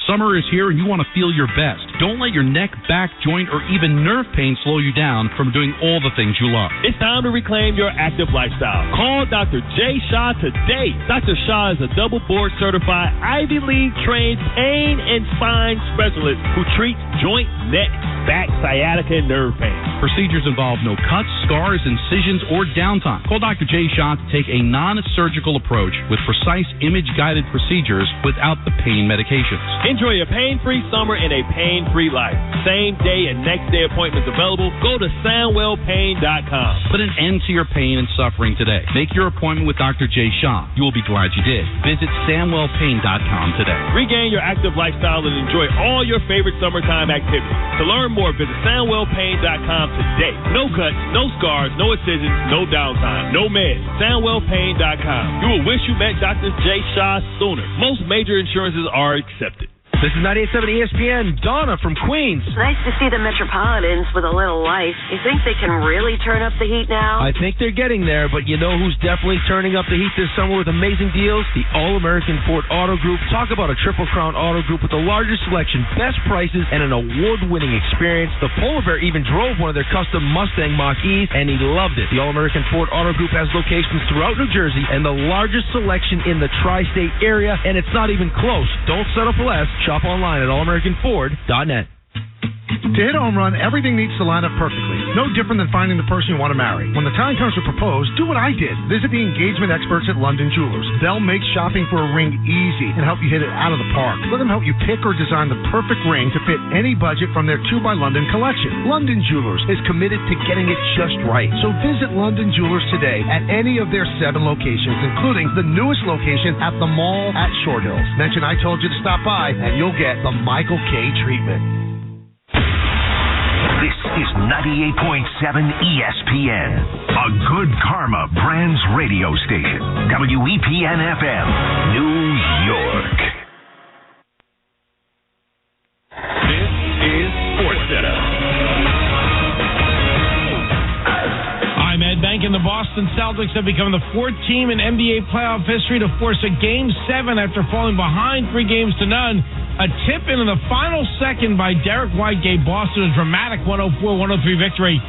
Speaker 2: Summer is here and you want to feel your best. Don't let your neck, back, joint, or even nerve pain slow you down from doing all the things you love.
Speaker 19: It's time to reclaim your active lifestyle. Call Dr. Jay Shaw today. Dr. Shaw is a double board certified Ivy League trained pain and spine specialist who treats joint, neck, back, sciatica, and nerve pain.
Speaker 2: Procedures involve no cuts, scars, incisions, or downtime. Call Dr. Jay Shaw to take a non-surgical approach with precise image-guided procedures without the pain medications.
Speaker 19: Enjoy a pain-free summer and a pain-free life. Same day and next day appointments available. Go to SoundwellPain.com.
Speaker 2: Put an end to your pain and suffering today. Make your appointment with Dr. Jay Shaw. You will be glad you did. Visit SoundwellPain.com today.
Speaker 19: Regain your active lifestyle and enjoy all your favorite summertime activities. To learn more, visit SoundwellPain.com today. No cuts, no scars, no incisions, no downtime, no meds. SoundwellPain.com. You will wish you met Dr. Jay Shaw sooner. Most major insurances are accepted.
Speaker 4: This is 98.7 ESPN. Donna from Queens.
Speaker 7: Nice to see the Metropolitans with a little life. You think they can really turn up the heat now?
Speaker 4: I think they're getting there, but you know who's definitely turning up the heat this summer with amazing deals? The All-American Ford Auto Group. Talk about a Triple Crown Auto Group with the largest selection, best prices, and an award-winning experience. The Polar Bear even drove one of their custom Mustang Mach-E's, and he loved it. The All-American Ford Auto Group has locations throughout New Jersey and the largest selection in the tri-state area, and it's not even close. Don't settle for less. Shop online at allamericanford.net.
Speaker 12: To hit a home run, everything needs to line up perfectly. No different than finding the person you want to marry. When the time comes to propose, do what I did. Visit the engagement experts at London Jewelers. They'll make shopping for a ring easy and help you hit it out of the park. Let them help you pick or design the perfect ring to fit any budget from their 2 by London collection. London Jewelers is committed to getting it just right. So visit London Jewelers today at any of their 7 locations, including the newest location at the mall at Short Hills. Mention I told you to stop by, and you'll get the Michael K. treatment.
Speaker 14: This is 98.7 ESPN, a Good Karma Brands radio station. WEPN FM, New York.
Speaker 15: This is SportsCenter.
Speaker 23: I'm Ed Bank, and the Boston Celtics have become the 4th team in NBA playoff history to force a Game 7 after falling behind 3-0. A tip-in in the final second by Derek White gave Boston a dramatic 104-103 victory.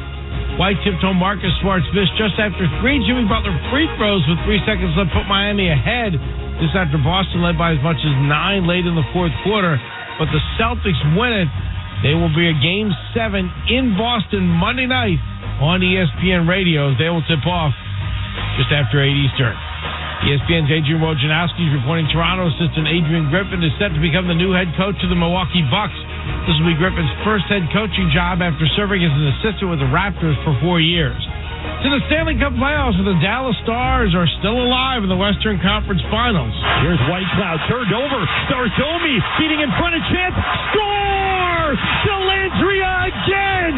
Speaker 23: White tipped home Marcus Smart missed just after 3 Jimmy Butler free throws with 3 seconds left put Miami ahead. This after Boston led by as much as 9 late in the fourth quarter. But the Celtics win it. They will be a Game 7 in Boston Monday night on ESPN Radio. They will tip off just after 8 Eastern. ESPN's Adrian Wojnarowski is reporting Toronto assistant Adrian Griffin is set to become the new head coach of the Milwaukee Bucks. This will be Griffin's first head coaching job after serving as an assistant with the Raptors for 4 years. To the Stanley Cup playoffs, where the Dallas Stars are still alive in the Western Conference Finals.
Speaker 19: Here's White Cloud turned over. Starzomi beating in front of Chance. Score! Delandria again!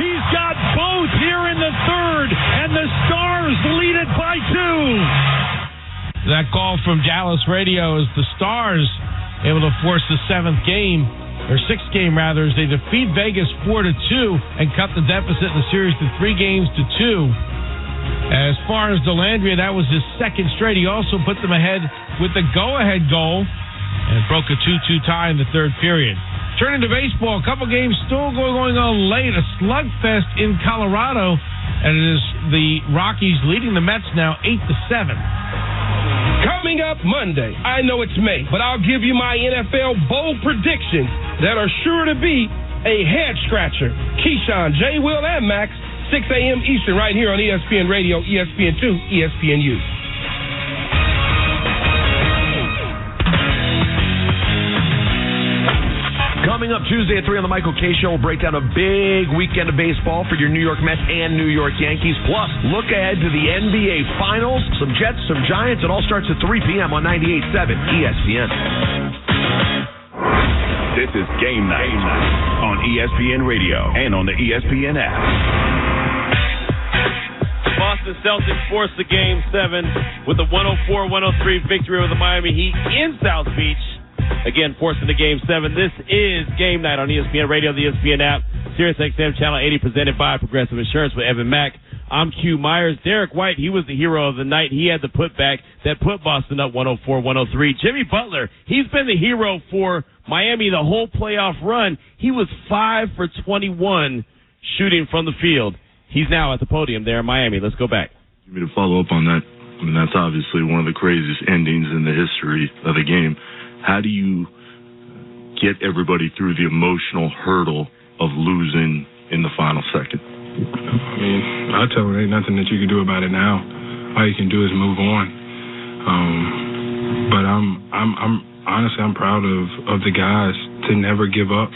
Speaker 19: He's got both here in the third, and the Stars lead it by 2.
Speaker 23: That call from Dallas radio is the Stars able to force the 6th game, as they defeat Vegas 4-2 and cut the deficit in the series to 3-2. As far as Delandria, that was his 2nd straight. He also put them ahead with the go-ahead goal and broke a 2-2 tie in the 3rd period. Turning to baseball, a couple games still going on late. A slugfest in Colorado, and it is the Rockies leading the Mets now 8-7.
Speaker 3: Coming up Monday, I know it's May, but I'll give you my NFL bold predictions that are sure to be a head-scratcher. Keyshawn, J. Will, and Max, 6 a.m. Eastern, right here on ESPN Radio, ESPN2, ESPNU.
Speaker 4: Coming up Tuesday at 3 on the Michael K. Show, we'll break down a big weekend of baseball for your New York Mets and New York Yankees. Plus, look ahead to the NBA Finals, some Jets, some Giants. It all starts at 3 p.m. on 98.7 ESPN.
Speaker 15: This is Game Night on ESPN Radio and on the ESPN app.
Speaker 19: Boston Celtics forced the Game 7 with a 104-103 victory over the Miami Heat in South Beach. Again, forcing the Game 7. This is Game Night on ESPN Radio, the ESPN app, Sirius XM Channel 80, presented by Progressive Insurance with Evan Mack. I'm Q Myers. Derek White, he was the hero of the night. He had the putback that put Boston up 104-103. Jimmy Butler, he's been the hero for Miami the whole playoff run. He was 5 for 21 shooting from the field. He's now at the podium there in Miami. Let's go back.
Speaker 10: To follow up on that, I mean, that's obviously one of the craziest endings in the history of the game. How do you get everybody through the emotional hurdle of losing in the final second?
Speaker 8: I mean, I tell them ain't nothing that you can do about it now. All you can do is move on. But I'm honestly, I'm proud of the guys to never give up,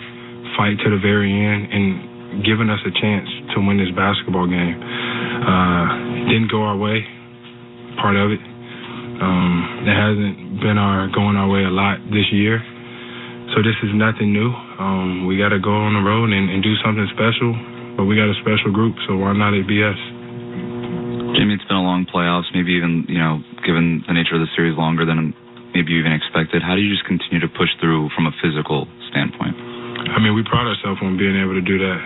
Speaker 8: fight to the very end, and giving us a chance to win this basketball game. Didn't go our way, part of it. It hasn't been going our way a lot this year. So this is nothing new. We got to go on the road and do something special, but we got a special group, so why not it be us?
Speaker 6: Jimmy, it's been a long playoffs, maybe even, given the nature of the series longer than maybe you even expected. How do you just continue to push through from a physical standpoint?
Speaker 8: I mean, we pride ourselves on being able to do that.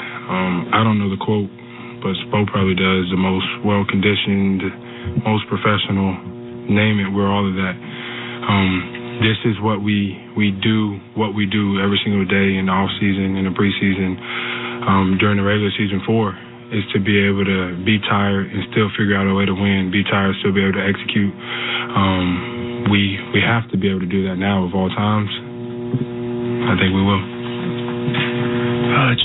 Speaker 8: I don't know the quote, but Spo probably does. The most well-conditioned, most professional, name it, we're all of that. This is what we do every single day in the off-season, in the preseason, during the regular season for, is to be able to be tired and still figure out a way to win, be tired, still be able to execute. We have to be able to do that now of all times. I think we will.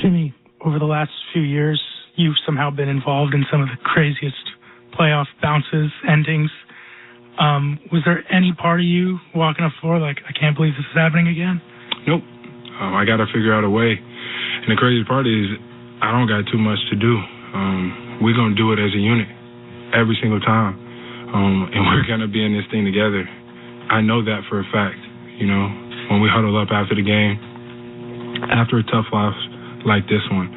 Speaker 18: Jimmy, over the last few years, you've somehow been involved in some of the craziest playoff bounces, endings. Was there any part of you walking up the floor like, I can't believe this is happening again?
Speaker 8: Nope. I got to figure out a way. And the craziest part is I don't got too much to do. We're going to do it as a unit every single time. And we're going to be in this thing together. I know that for a fact. When we huddle up after the game, after a tough loss like this one,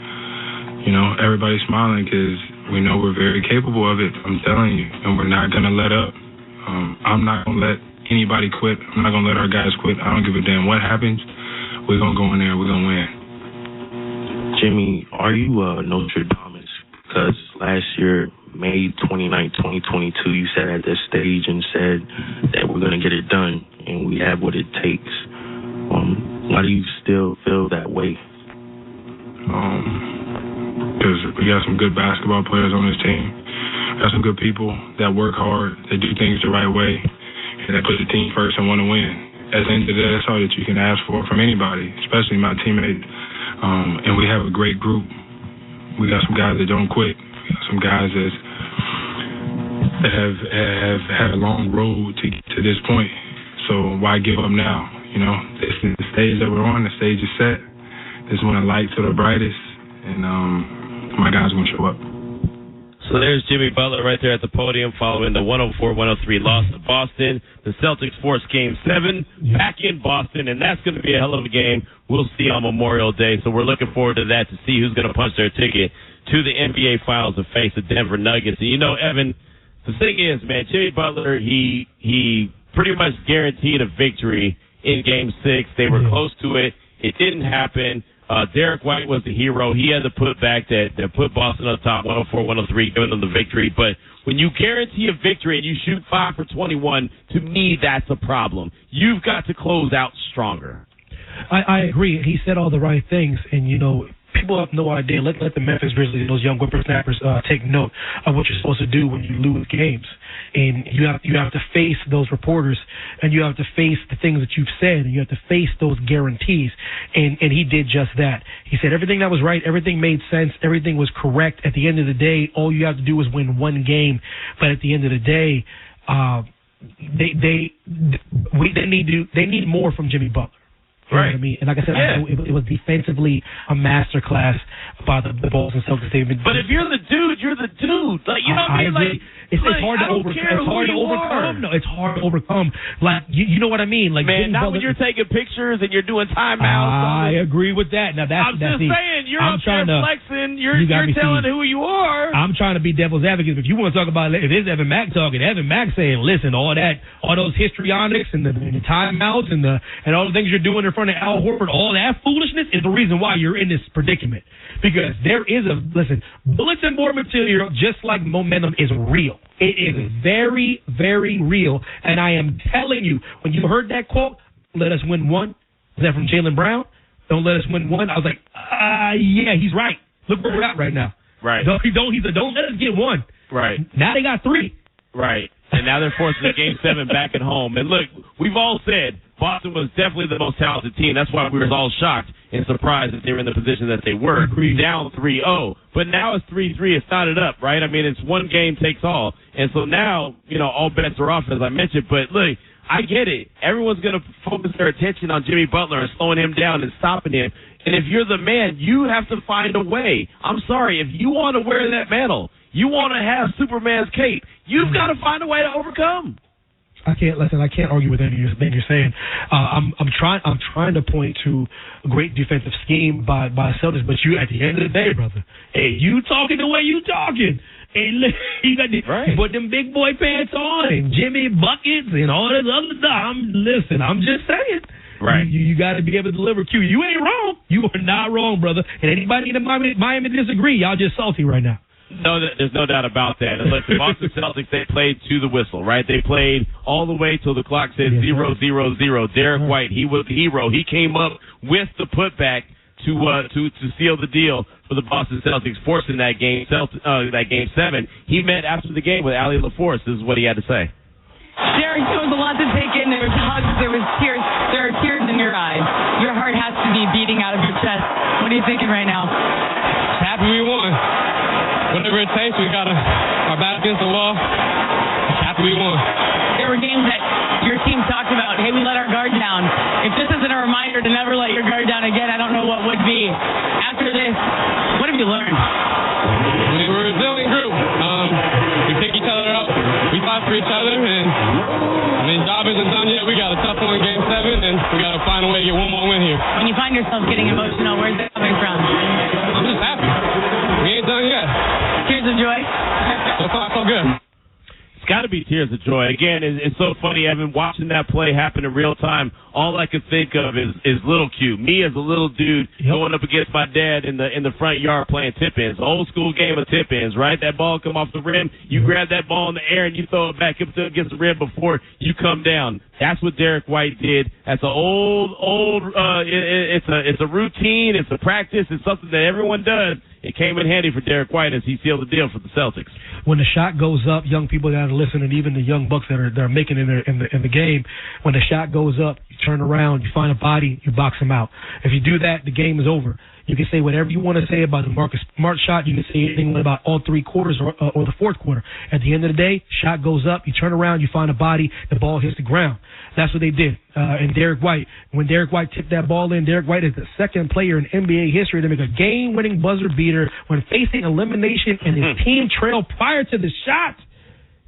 Speaker 8: everybody's smiling because we know we're very capable of it. I'm telling you. And we're not going to let up. I'm not going to let anybody quit. I'm not going to let our guys quit. I don't give a damn what happens. We're going to go in there. We're going to win.
Speaker 11: Jimmy, are you Nostradamus? Because last year, May 29, 2022, you sat at this stage and said that we're going to get it done and we have what it takes. Why do you still feel that way?
Speaker 8: Because we got some good basketball players on this team. Got some good people that work hard, that do things the right way, and that put the team first and want to win. At the end of the day, that's all that you can ask for from anybody, especially my teammates. And we have a great group. We got some guys that don't quit. We got some guys that have had a long road to get to this point. So why give up now? This is the stage that we're on. The stage is set. This is when the lights are the brightest, and my guys are going to show up.
Speaker 19: So there's Jimmy Butler right there at the podium following the 104-103 loss to Boston. The Celtics forced Game 7 back in Boston, and that's going to be a hell of a game. We'll see on Memorial Day, so we're looking forward to that to see who's going to punch their ticket to the NBA Finals to face the Denver Nuggets. And Evan, the thing is, man, Jimmy Butler, he pretty much guaranteed a victory in Game 6. They were close to it. It didn't happen. Derek White was the hero. He had the putback that put Boston on top, 104-103, giving them the victory. But when you guarantee a victory and you shoot 5 for 21, to me, that's a problem. You've got to close out stronger.
Speaker 5: I agree. He said all the right things. And, people have no idea. Let the Memphis Grizzlies, those young whippersnappers, take note of what you're supposed to do when you lose games. And you have to face those reporters, and you have to face the things that you've said, and you have to face those guarantees. And he did just that. He said everything that was right, everything made sense, everything was correct. At the end of the day, all you have to do is win one game. But at the end of the day, they need more from Jimmy Butler. You know what I mean? And like I said, it was defensively a masterclass by the Boston Celtics.
Speaker 23: But if you're the dude, you're the dude. Like, you know what I mean? Like,
Speaker 5: it's hard to overcome. No, it's hard to overcome. Like, you know what I mean? Like,
Speaker 23: man, not when you're taking pictures and you're doing timeouts.
Speaker 5: I agree with that. Now
Speaker 23: I'm just saying, you're up there flexing. You're telling who you are.
Speaker 5: I'm trying to be devil's advocate. But you want to talk about, if it's Evan Mack talking, Evan Mack saying, listen, all those histrionics and the timeouts and all the things you're doing in front of Al Horford, all that foolishness is the reason why you're in this predicament. Because there is bulletin board material, just like momentum, is real. It is very, very real. And I am telling you, when you heard that quote, let us win one, is that from Jaylen Brown? Don't let us win one. I was like, yeah, he's right. Look where we're at right now.
Speaker 23: Right.
Speaker 5: Don't let us get one.
Speaker 23: Right.
Speaker 5: Now they got three.
Speaker 23: Right. And now they're forcing a Game 7 back at home. And look, we've all said Boston was definitely the most talented team. That's why we were all shocked and surprised that they were in the position that they were, down 3-0. But now it's 3-3. It's knotted up, right? I mean, it's one game takes all. And so now, all bets are off, as I mentioned. But look, I get it. Everyone's going to focus their attention on Jimmy Butler and slowing him down and stopping him. And if you're the man, you have to find a way. I'm sorry. If you want to wear that mantle, you want to have Superman's cape, you've got to find a way to overcome.
Speaker 5: I can't argue with anything you're saying. I'm trying to point to a great defensive scheme by Celtics, but you, at the end of the day, brother, hey, you talking the way you talking. Hey, you got you put them big boy pants on and Jimmy buckets and all this other stuff. I'm just saying.
Speaker 23: Right.
Speaker 5: You got to be able to deliver Q. You ain't wrong. You are not wrong, brother. And anybody in Miami disagree, y'all just salty right now.
Speaker 23: No, there's no doubt about that. And look, the Boston Celtics, they played to the whistle, right? They played all the way till the clock said 0-0-0. Derek White, he was the hero. He came up with the putback to seal the deal for the Boston Celtics, forcing that game 7. He met after the game with Allie LaForce. This is what he had to say.
Speaker 9: Derek, there was a lot to take in. There was hugs. There was tears. There are tears in your eyes. Your heart has to be beating out of your chest. What are you thinking right now?
Speaker 13: Happy we won. Whatever it takes, we got our back against the wall. Happy we won.
Speaker 9: There were games that your team talked about, hey, we let our guard down. If this isn't a reminder to never let your guard down again, I don't know what would be. After this, what have you learned?
Speaker 13: We're a resilient group. We pick each other up. We fight for each other. And the job isn't done yet. We got a tough one in Game 7, and we got to find a way to get one more win here.
Speaker 9: When you find yourself getting emotional, where's that coming from?
Speaker 13: I'm just happy. We ain't done yet.
Speaker 9: Tears of joy?
Speaker 13: So far, so good.
Speaker 23: It's got to be tears of joy. Again, it's so funny, Evan, watching that play happen in real time. All I could think of is little Q. Me as a little dude going up against my dad in the front yard playing tip-ins. Old school game of tip-ins, right? That ball come off the rim. You grab that ball in the air and you throw it back up against the rim before you come down. That's what Derek White did. That's an it's a routine. It's a practice. It's something that everyone does. It came in handy for Derek White as he sealed the deal for the Celtics.
Speaker 5: When the shot goes up, young people that are listening, even the young bucks that are making it in the game, when the shot goes up, you turn around, you find a body, you box him out. If you do that, the game is over. You can say whatever you want to say about the Marcus Smart shot. You can say anything about all three quarters or the fourth quarter. At the end of the day, shot goes up, you turn around, you find a body, the ball hits the ground. That's what they did. And Derek White, when Derek White tipped that ball in, Derek White is the second player in NBA history to make a game-winning buzzer beater when facing elimination and his team trailed prior to the shot.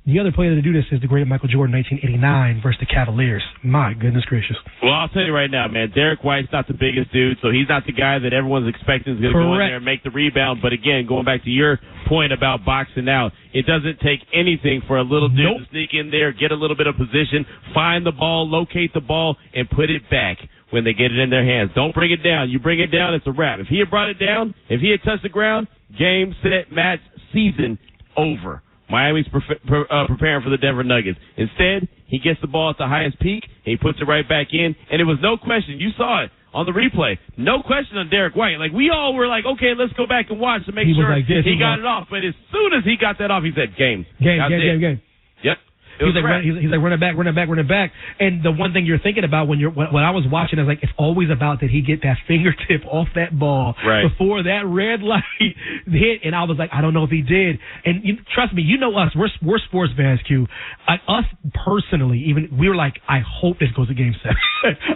Speaker 5: The other player to do this is the great Michael Jordan, 1989, versus the Cavaliers. My goodness gracious.
Speaker 23: Well, I'll tell you right now, man, Derek White's not the biggest dude, so he's not the guy that everyone's expecting is going to go in there and make the rebound. But again, going back to your point about boxing out, it doesn't take anything for a little dude to sneak in there, get a little bit of position, find the ball, locate the ball, and put it back when they get it in their hands. Don't bring it down. You bring it down, it's a wrap. If he had brought it down, if he had touched the ground, game, set, match, season, over. Miami's preparing for the Denver Nuggets. Instead, he gets the ball at the highest peak, and he puts it right back in, and it was no question. You saw it.
Speaker 19: on the replay. No question on Derek White. Like, we all were like, okay, let's go back and watch to make sure he got it off. But as soon as he got that off, he said, game. Yep.
Speaker 5: He's like, run it back. And the one thing you're thinking about when I was watching is like, it's always about that he get that fingertip off that ball before that red light hit. And I was like, I don't know if he did. And trust me, you know us, we're sports fans, Q. Us personally, even we were like, I hope this goes to Game 7.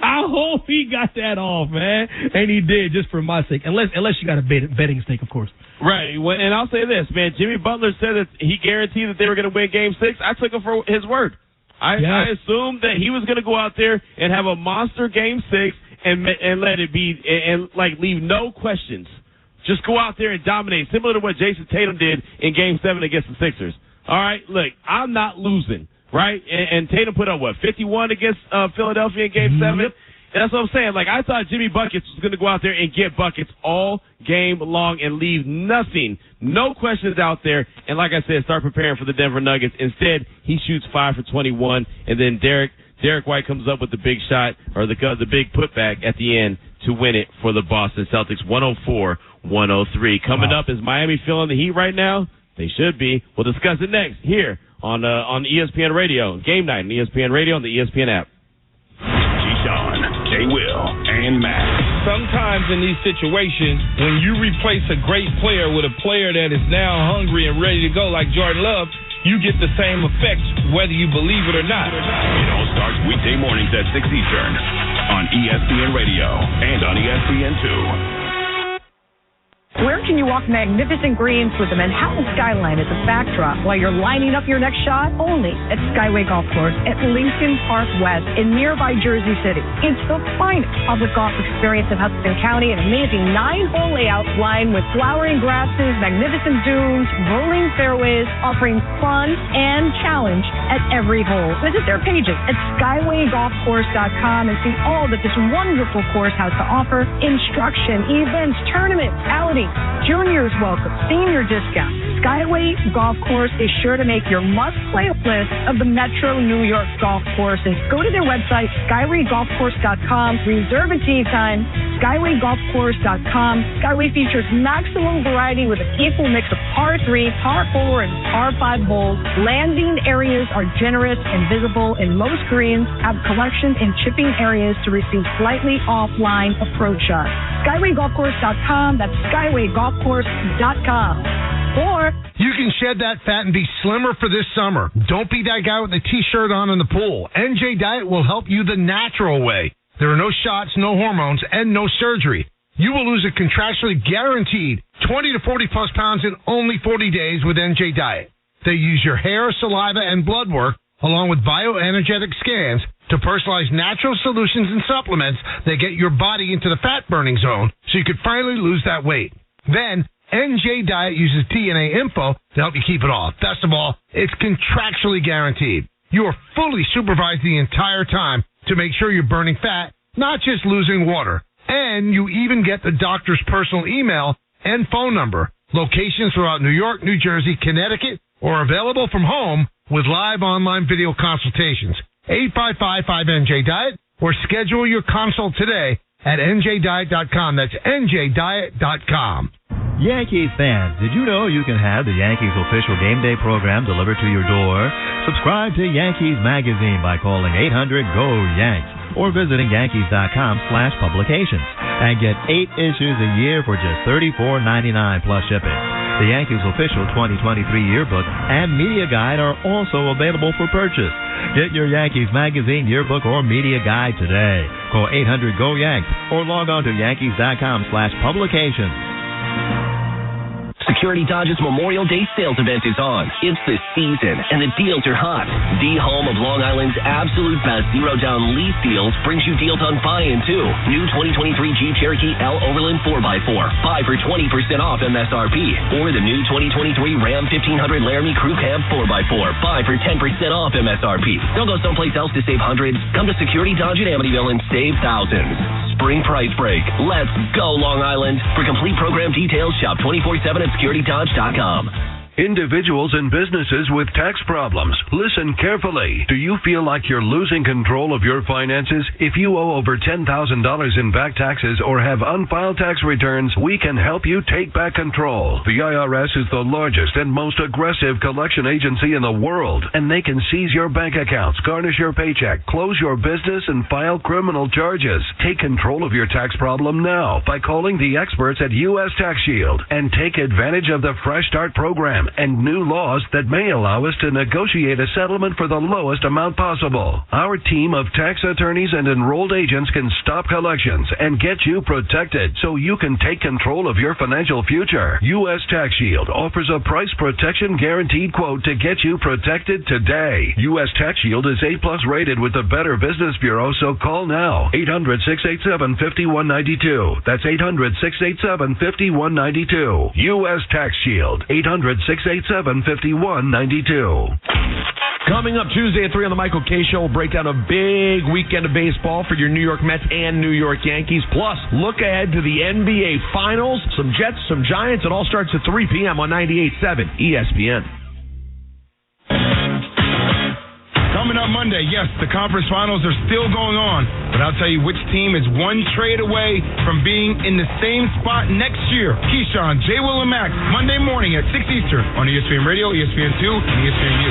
Speaker 5: I hope he got that off, man. And he did, just for my sake. Unless you got a betting stake, of course.
Speaker 19: Right. And I'll say this, man. Jimmy Butler said that he guaranteed that they were going to win Game 6. I took him for his word. I assumed that he was going to go out there and have a monster Game 6 and let it be and like leave no questions. Just go out there and dominate, similar to what Jason Tatum did in Game 7 against the Sixers. All right, look, I'm not losing, right? And Tatum put up, 51 against Philadelphia in Game 7? And that's what I'm saying. Like, I thought Jimmy Buckets was going to go out there and get buckets all game long and leave nothing, no questions out there. And like I said, start preparing for the Denver Nuggets. Instead, he shoots 5 for 21, and then Derek White comes up with the big shot or the big putback at the end to win it for the Boston Celtics, 104-103. Coming up, is Miami feeling the heat right now? They should be. We'll discuss it next here on ESPN Radio, Game Night on ESPN Radio and the ESPN app.
Speaker 15: Keyshawn, J. Will, and Matt.
Speaker 3: Sometimes in these situations, when you replace a great player with a player that is now hungry and ready to go, like Jordan Love, you get the same effect whether you believe it or not.
Speaker 15: It all starts weekday mornings at 6 Eastern on ESPN Radio and on ESPN2.
Speaker 16: Where can you walk magnificent greens with the Manhattan skyline as a backdrop while you're lining up your next shot? Only at Skyway Golf Course at Lincoln Park West in nearby Jersey City. It's the finest public golf experience in Hudson County, an amazing 9-hole layout lined with flowering grasses, magnificent dunes, rolling fairways, offering fun and challenge at every hole. Visit their pages at SkywayGolfCourse.com and see all that this wonderful course has to offer: instruction, events, tournaments, outings, juniors welcome, senior discount. Skyway Golf Course is sure to make your must-play list of the Metro New York golf courses. Go to their website, SkywayGolfCourse.com. Reserve a tee time. SkywayGolfCourse.com. Skyway features maximum variety with an equal mix of par 3, par 4, and par 5 holes. Landing areas are generous and visible, and most greens have collections in chipping areas to receive slightly offline approach shots. SkywayGolfCourse.com. That's SkywayGolfCourse.com. Or
Speaker 12: you can shed that fat and be slimmer for this summer. Don't be that guy with a T-shirt on in the pool. NJ Diet will help you the natural way. There are no shots, no hormones, and no surgery. You will lose a contractually guaranteed 20 to 40 plus pounds in only 40 days with NJ Diet. They use your hair, saliva, and blood work along with bioenergetic scans to personalize natural solutions and supplements that get your body into the fat-burning zone so you could finally lose that weight. Then, NJ Diet uses DNA info to help you keep it off. Best of all, it's contractually guaranteed. You are fully supervised the entire time to make sure you're burning fat, not just losing water. And you even get the doctor's personal email and phone number. Locations throughout New York, New Jersey, Connecticut, or available from home with live online video consultations. 855-5NJ-DIET or schedule your consult today at NJDiet.com. That's NJDiet.com.
Speaker 17: Yankees fans, did you know you can have the Yankees official game day program delivered to your door? Subscribe to Yankees Magazine by calling 800-GO-YANKS or visiting Yankees.com/publications and get 8 issues a year for just $34.99 plus shipping. The Yankees official 2023 yearbook and media guide are also available for purchase. Get your Yankees Magazine yearbook or media guide today. Call 800-GO-YANKS or log on to Yankees.com/publications.
Speaker 20: Security Dodge's Memorial Day sales event is on. It's the season, and the deals are hot. The home of Long Island's absolute best zero-down lease deals brings you deals on buy-in, too. New 2023 Jeep Cherokee L Overland 4x4, buy for 20% off MSRP. Or the new 2023 Ram 1500 Laramie Crew Cab 4x4, buy for 10% off MSRP. Don't go someplace else to save hundreds. Come to Security Dodge in Amityville and save thousands. Spring price break. Let's go, Long Island. For complete program details, shop 24/7 at SecurityDodge.com.
Speaker 1: Individuals and businesses with tax problems, listen carefully. Do you feel like you're losing control of your finances? If you owe over $10,000 in back taxes or have unfiled tax returns, we can help you take back control. The IRS is the largest and most aggressive collection agency in the world, and they can seize your bank accounts, garnish your paycheck, close your business, and file criminal charges. Take control of your tax problem now by calling the experts at U.S. Tax Shield and take advantage of the Fresh Start program and new laws that may allow us to negotiate a settlement for the lowest amount possible. Our team of tax attorneys and enrolled agents can stop collections and get you protected so you can take control of your financial future. U.S. Tax Shield offers a price protection guaranteed quote to get you protected today. U.S. Tax Shield is A+ rated with the Better Business Bureau, so call now. 800-687-5192. That's 800-687-5192. U.S. Tax Shield. 800-687-5192.
Speaker 21: Coming up Tuesday at 3 on the Michael K. Show, we'll break down a big weekend of baseball for your New York Mets and New York Yankees. Plus, look ahead to the NBA Finals, some Jets, some Giants. It all starts at 3 p.m. on 98.7 ESPN.
Speaker 3: Coming up Monday, yes, the conference finals are still going on, but I'll tell you which team is one trade away from being in the same spot next year. Keyshawn, J. Will, and Max, Monday morning at 6 Eastern on ESPN Radio, ESPN2, and ESPNU.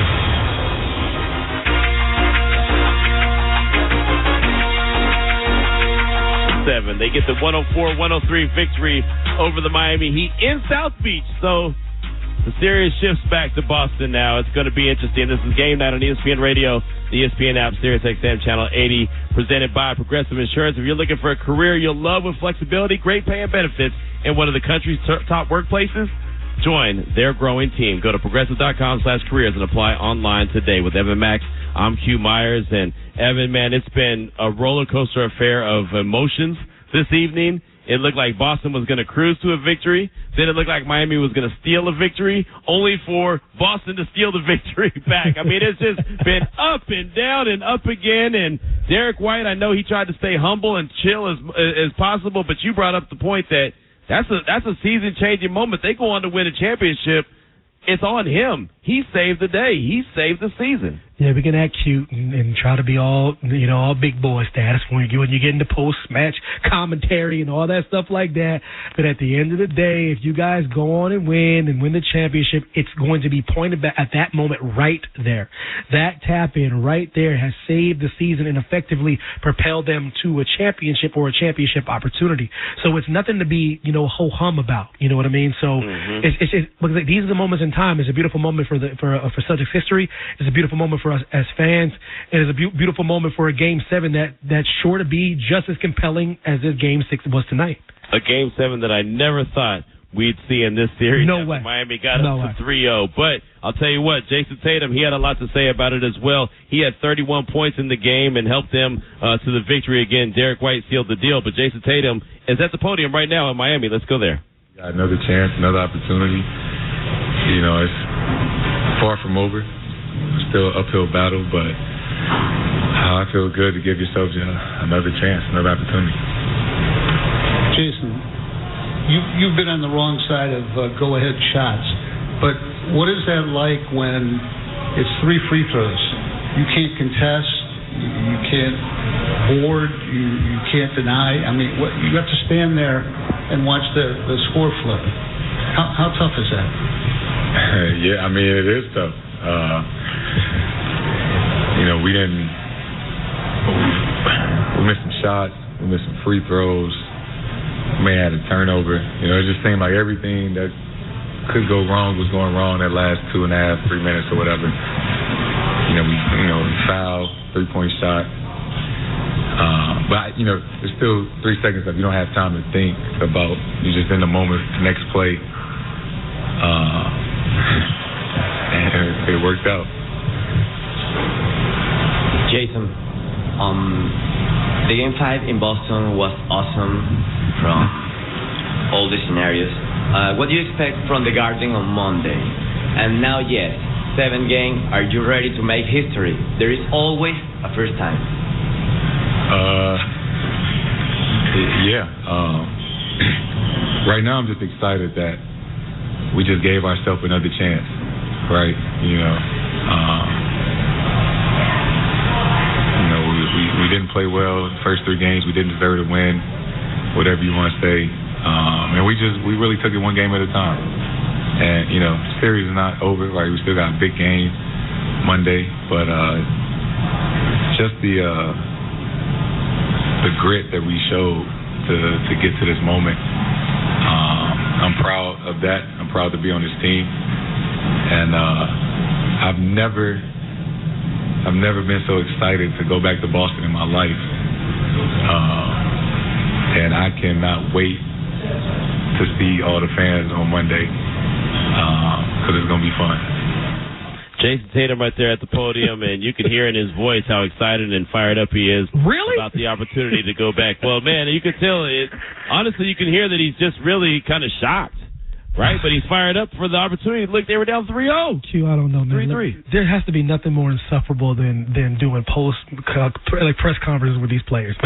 Speaker 19: They get the 104-103 victory over the Miami Heat in South Beach. So the series shifts back to Boston now. It's going to be interesting. This is Game Night on ESPN Radio, the ESPN app, Sirius XM Channel 80, presented by Progressive Insurance. If you're looking for a career you'll love with flexibility, great pay and benefits, and one of the country's top workplaces, join their growing team. Go to progressive.com/careers and apply online today. With Evan Max, I'm Q Myers. And Evan, man, it's been a roller coaster affair of emotions this evening. It looked like Boston was going to cruise to a victory. Then it looked like Miami was going to steal a victory, only for Boston to steal the victory back. I mean, it's just been up and down and up again. And Derek White, I know he tried to stay humble and chill as possible, but you brought up the point that that's a season-changing moment. They go on to win a championship. It's on him. He saved the day. He saved the season.
Speaker 5: Yeah, we can act cute and try to be all big boy status when you get into post-match commentary and all that stuff like that. But at the end of the day, if you guys go on and win the championship, it's going to be pointed back at that moment right there. That tap-in right there has saved the season and effectively propelled them to a championship or a championship opportunity. So it's nothing to be, ho-hum about. You know what I mean? So it's these are the moments in time. It's a beautiful moment for Celtics history. It's a beautiful moment for us as fans. It is a beautiful moment for a Game 7 that's sure to be just as compelling as this Game 6 was tonight.
Speaker 19: A Game 7 that I never thought we'd see in this series.
Speaker 5: No way.
Speaker 19: Miami got us to 3-0. But I'll tell you what, Jason Tatum, he had a lot to say about it as well. He had 31 points in the game and helped them to the victory again. Derek White sealed the deal. But Jason Tatum is at the podium right now in Miami. Let's go there.
Speaker 10: Got another chance, another opportunity. It's far from over. Still an uphill battle, but I feel good to give yourself another chance, another opportunity.
Speaker 22: Jason, you've been on the wrong side of go-ahead shots, but what is that like when it's 3 free throws? You can't contest, you can't board, you can't deny. I mean, you have to stand there and watch the score flip. How tough is that?
Speaker 10: Yeah, I mean, it is tough. We missed some shots, we missed some free throws, we may have had a turnover. It just seemed like everything that could go wrong was going wrong that last 2.5, 3 minutes or whatever. We foul, 3-point shot. But there's still 3 seconds left. You don't have time to think about. You're just in the moment, next play. And it worked out.
Speaker 24: Jason, the Game 5 in Boston was awesome from all the scenarios. What do you expect from the Garden on Monday? And now, yes, 7 games. Are you ready to make history? There is always a first time.
Speaker 10: Yeah. Right now, I'm just excited that we just gave ourselves another chance.
Speaker 2: right? We didn't play well the first 3 games. We didn't deserve to win, whatever you want to say. And we really took it one game at a time. And, the series is not over. Like, we still got a big game Monday. But just the grit that we showed to get to this moment, I'm proud of that. I'm proud to be on this team. And I've never been so excited to go back to Boston in my life. And I cannot wait to see all the fans on Monday because it's going to be fun.
Speaker 4: Jason Tatum right there at the podium, and you can hear in his voice how excited and fired up he is about the opportunity to go back. Well, man, you can tell it. Honestly, you can hear that he's just really kind of shocked. Right, but he's fired up for the opportunity. Look, they were down 3-0.
Speaker 5: Q, I don't know, man.
Speaker 4: 3-3.
Speaker 5: There has to be nothing more insufferable than doing press conferences with these players.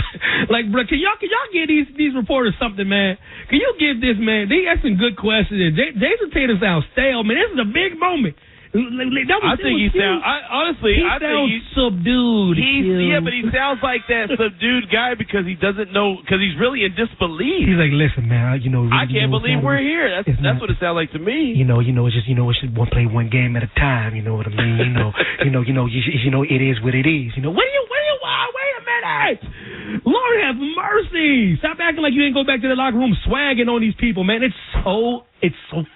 Speaker 5: Like, bro, can y'all give these reporters something, man? Can you give this man? They ask some good questions. Jason Tatum sounds stale, man. This is a big moment.
Speaker 4: I think he sounds. Honestly, I think
Speaker 5: he's subdued.
Speaker 4: But he sounds like that subdued guy because he doesn't know. Because he's really in disbelief.
Speaker 5: He's like, listen, man. Really
Speaker 4: I can't believe we're here. That's what it sounds like to me.
Speaker 5: It's just it's just one game at a time. You know what I mean? It is what it is. Wait a minute. Lord have mercy. Stop acting like you didn't go back to the locker room swagging on these people, man. It's so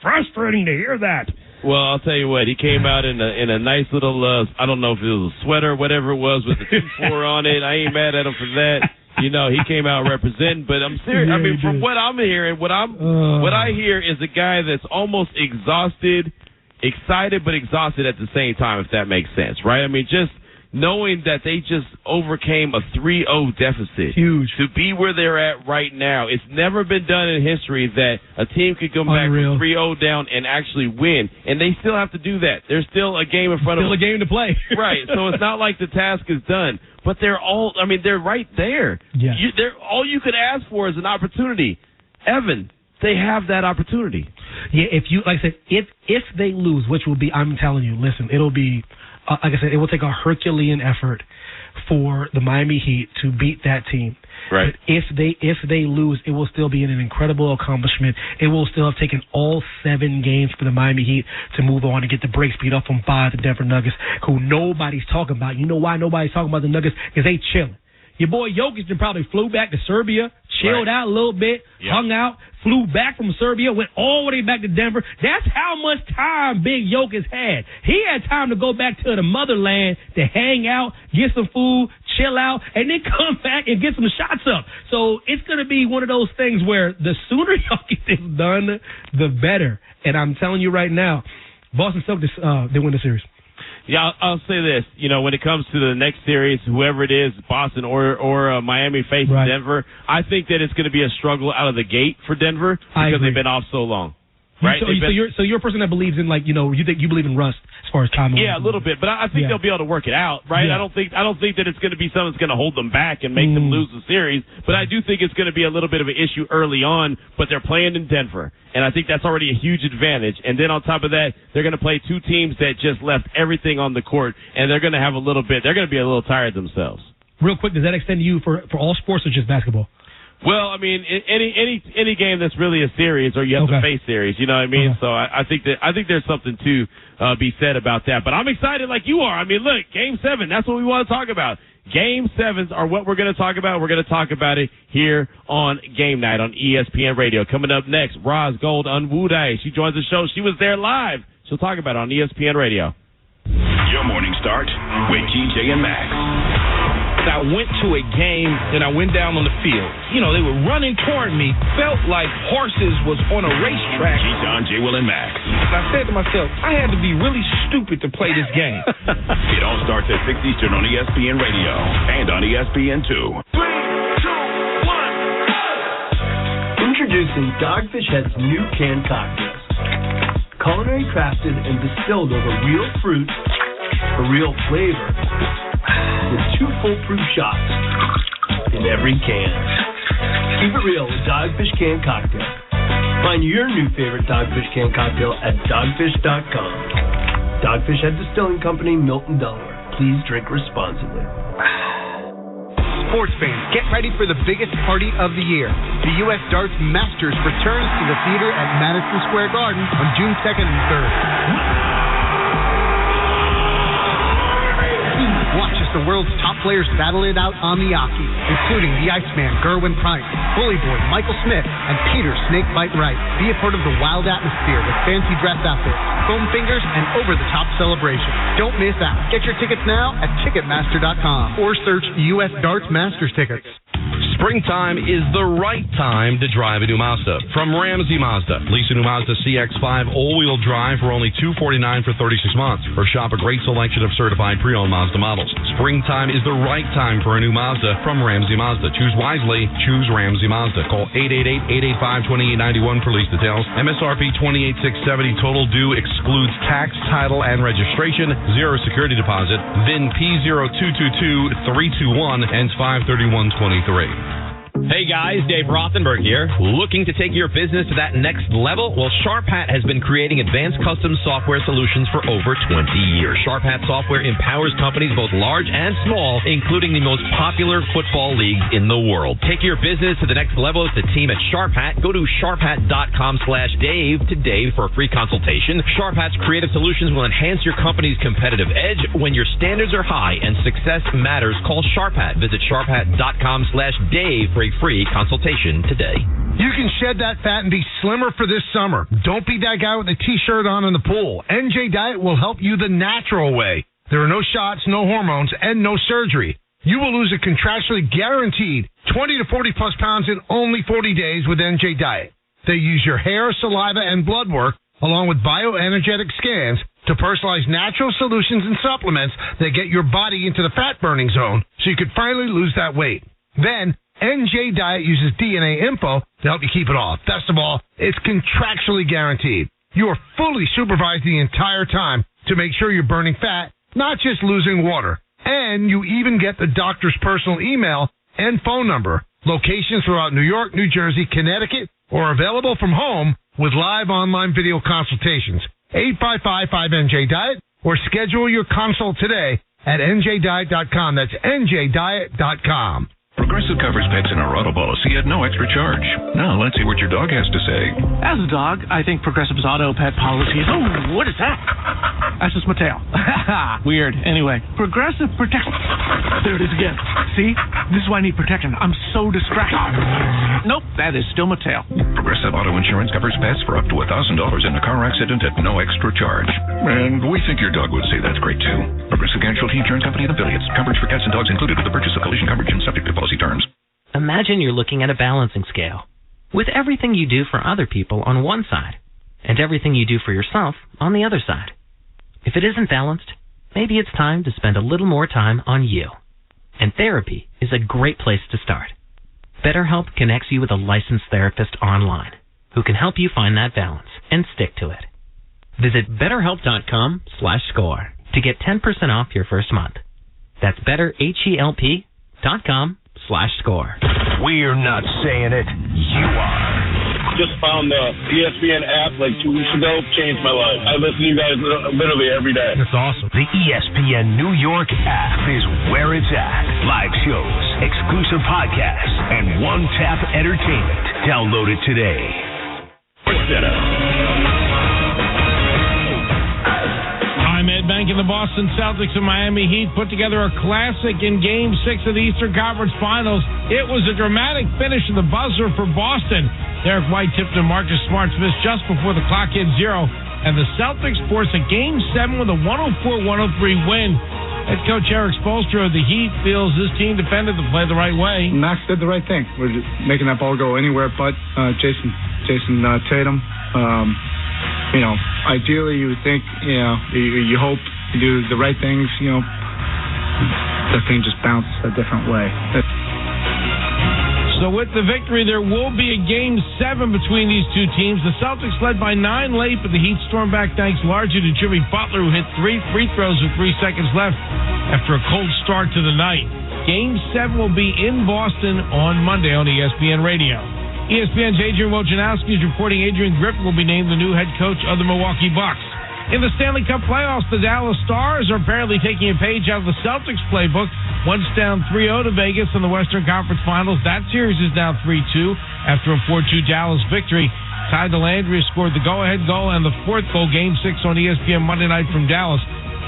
Speaker 5: frustrating to hear that.
Speaker 4: Well, I'll tell you what. He came out in a nice little, I don't know if it was a sweater, whatever it was, with the 2-4 on it. I ain't mad at him for that. He came out representing. But I'm serious. I mean, from what I'm hearing, what I hear is a guy that's almost exhausted, excited but exhausted at the same time, if that makes sense, right? I mean, just knowing that they just overcame a 3-0 deficit.
Speaker 5: Huge.
Speaker 4: To be where they're at right now, it's never been done in history that a team could come back from 3-0 down and actually win. And they still have to do that. There's still a game in front of them.
Speaker 5: Still a game to play.
Speaker 4: Right. So it's not like the task is done. But they're right there.
Speaker 5: Yeah.
Speaker 4: All you could ask for is an opportunity. Evan, they have that opportunity.
Speaker 5: Yeah, like I said, if they lose, which will be, I'm telling you, listen, it'll be, like I said, it will take a Herculean effort for the Miami Heat to beat that team.
Speaker 4: Right.
Speaker 5: But if they lose, it will still be an incredible accomplishment. It will still have taken all 7 games for the Miami Heat to move on and get the brakes beat off them by the Denver Nuggets, who nobody's talking about. You know why nobody's talking about the Nuggets? Because they chilling. Your boy Jokic probably flew back to Serbia, chilled out a little bit, hung out, flew back from Serbia, went all the way back to Denver. That's how much time Big Jokic had. He had time to go back to the motherland to hang out, get some food, chill out, and then come back and get some shots up. So it's going to be one of those things where the sooner y'all get this done, the better. And I'm telling you right now, Boston Celtics, they win the series.
Speaker 4: Yeah, I'll say this. When it comes to the next series, whoever it is, Boston or Miami facing Denver, I think that it's going to be a struggle out of the gate for Denver because they've been off so long. Right?
Speaker 5: So you're a person that believes in, like, you believe in rust as far as time.
Speaker 4: Yeah, a little bit, but I think they'll be able to work it out, right? Yeah. I don't think that it's going to be something that's going to hold them back and make them lose the series, but I do think it's going to be a little bit of an issue early on, but they're playing in Denver, and I think that's already a huge advantage. And then on top of that, they're going to play 2 teams that just left everything on the court, and they're going to have they're going to be a little tired themselves.
Speaker 5: Real quick, does that extend to you for all sports or just basketball?
Speaker 4: Well, I mean, any game that's really a series, or you have to face series, you know what I mean? Okay. So I think there's something to be said about that. But I'm excited like you are. I mean, look, Game 7, that's what we want to talk about. Game 7s are what we're going to talk about. We're going to talk about it here on Game Night on ESPN Radio. Coming up next, Roz Gold Unwuday. She joins the show. She was there live. She'll talk about it on ESPN Radio.
Speaker 15: Your morning start with TJ and Max.
Speaker 3: I went to a game and I went down on the field. They were running toward me. Felt like horses was on a racetrack.
Speaker 15: Keyshawn, J. Will, and Max.
Speaker 3: I said to myself, I had to be really stupid to play this game.
Speaker 15: It all starts at 6 Eastern on ESPN Radio and on ESPN2. 3, 2, 1.
Speaker 7: Introducing Dogfish Head's new canned cocktails. Culinary crafted and distilled over real fruit for real flavor. With 2 foolproof shots in every can. Keep it real with Dogfish Canned Cocktail. Find your new favorite Dogfish Canned Cocktail at dogfish.com. Dogfish Head Distilling Company, Milton, Delaware. Please drink responsibly.
Speaker 6: Sports fans, get ready for the biggest party of the year. The U.S. Darts Masters returns to the theater at Madison Square Garden on June 2nd and 3rd. Watch as the world's top players battle it out on the Aki, including the Iceman, Gerwin Price, Bully Boy, Michael Smith, and Peter Snakebite Wright. Be a part of the wild atmosphere with fancy dress outfits, foam fingers, and over-the-top celebration. Don't miss out. Get your tickets now at Ticketmaster.com or search U.S. Darts Masters tickets.
Speaker 11: Springtime is the right time to drive a new Mazda. From Ramsey Mazda, lease a new Mazda CX-5 all-wheel drive for only $249 for 36 months, or shop a great selection of certified pre-owned Mazda models. Springtime is the right time for a new Mazda from Ramsey Mazda. Choose wisely. Choose Ramsey Mazda. Call 888-885-2891 for lease details. MSRP $28,670. Total due excludes tax, title, and registration. Zero security deposit. VIN P0222321 ends 53123.
Speaker 14: Hey guys, Dave Rothenberg here. Looking to take your business to that next level? Well, SharpHat has been creating advanced custom software solutions for over 20 years. SharpHat software empowers companies both large and small, including the most popular football leagues in the world. Take your business to the next level with the team at SharpHat. Go to sharphat.com/Dave today for a free consultation. SharpHat's creative solutions will enhance your company's competitive edge when your standards are high and success matters. Call SharpHat. Visit sharphat.com/Dave for a free consultation today.
Speaker 12: You can shed that fat and be slimmer for this summer. Don't be that guy with a T-shirt on in the pool. NJ Diet will help you the natural way. There are no shots, no hormones, and no surgery. You will lose a contractually guaranteed 20 to 40 plus pounds in only 40 days with NJ Diet. They use your hair, saliva, and blood work along with bioenergetic scans to personalize natural solutions and supplements that get your body into the fat burning zone so you can finally lose that weight. Then NJ Diet uses DNA info to help you keep it off. Best of all, it's contractually guaranteed. You are fully supervised the entire time to make sure you're burning fat, not just losing water. And you even get the doctor's personal email and phone number. Locations throughout New York, New Jersey, Connecticut, or available from home with live online video consultations. 855-5NJ-DIET or schedule your consult today at njdiet.com. That's njdiet.com.
Speaker 18: Progressive covers pets in our auto policy at no extra charge. Now, let's see what your dog has to say.
Speaker 25: As a dog, I think Progressive's auto pet policy is... Oh, what is that? That's just my tail. Weird. Anyway, Progressive protects... There it is again. See? This is why I need protection. I'm so distracted. Nope, that is still my tail.
Speaker 18: Progressive Auto Insurance covers pets for up to $1,000 in a car accident at no extra charge. And we think your dog would say that's great, too. Progressive Casualty Insurance Company and affiliates. Coverage for cats and dogs included with the purchase of collision coverage and subject to policy terms.
Speaker 26: Imagine you're looking at a balancing scale with everything you do for other people on one side and everything you do for yourself on the other side. If it isn't balanced, maybe it's time to spend a little more time on you. And therapy is a great place to start. BetterHelp connects you with a licensed therapist online who can help you find that balance and stick to it. Visit BetterHelp.com/score to get 10% off your first month. That's BetterHelp.com/score.
Speaker 27: We're not saying it. You are.
Speaker 28: Just found the ESPN app like 2 weeks ago. Changed my life. I listen to you guys literally every day.
Speaker 12: That's awesome.
Speaker 27: The ESPN New York app is where it's at. Live shows, exclusive podcasts, and one-tap entertainment. Download it today.
Speaker 23: I'm Ed Bank, and the Boston Celtics and Miami Heat put together a classic in Game 6 of the Eastern Conference Finals. It was a dramatic finish of the buzzer for Boston. Derek White tipped to Marcus Smart missed just before the clock hit zero, and the Celtics forced a Game 7 with a 104-103 win. Head coach Eric Spoelstra of the Heat feels this team defended the play the right way.
Speaker 29: Max did the right thing. We're just making that ball go anywhere but Jason Tatum. Ideally you would think, you hope you do the right things, the thing just bounced a different way.
Speaker 23: So with the victory, there will be a Game 7 between these two teams. The Celtics led by 9 late, but the Heat stormed back thanks largely to Jimmy Butler, who hit 3 free throws with 3 seconds left after a cold start to the night. Game 7 will be in Boston on Monday on ESPN Radio. ESPN's Adrian Wojnarowski is reporting Adrian Griffin will be named the new head coach of the Milwaukee Bucks. In the Stanley Cup playoffs, the Dallas Stars are apparently taking a page out of the Celtics playbook. Once down 3-0 to Vegas in the Western Conference Finals. That series is now 3-2 after a 4-2 Dallas victory. Ty Dellandrea scored the go-ahead goal and the fourth goal, Game 6 on ESPN Monday night from Dallas.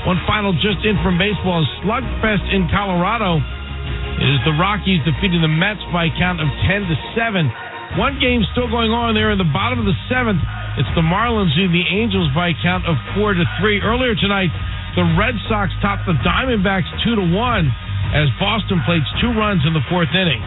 Speaker 23: One final just in from baseball is Slugfest in Colorado. It is the Rockies defeating the Mets by a count of 10-7. One game still going on there in the bottom of the seventh. It's the Marlins leading the Angels by a count of 4-3. Earlier tonight, the Red Sox topped the Diamondbacks 2-1 as Boston played 2 runs in the fourth inning.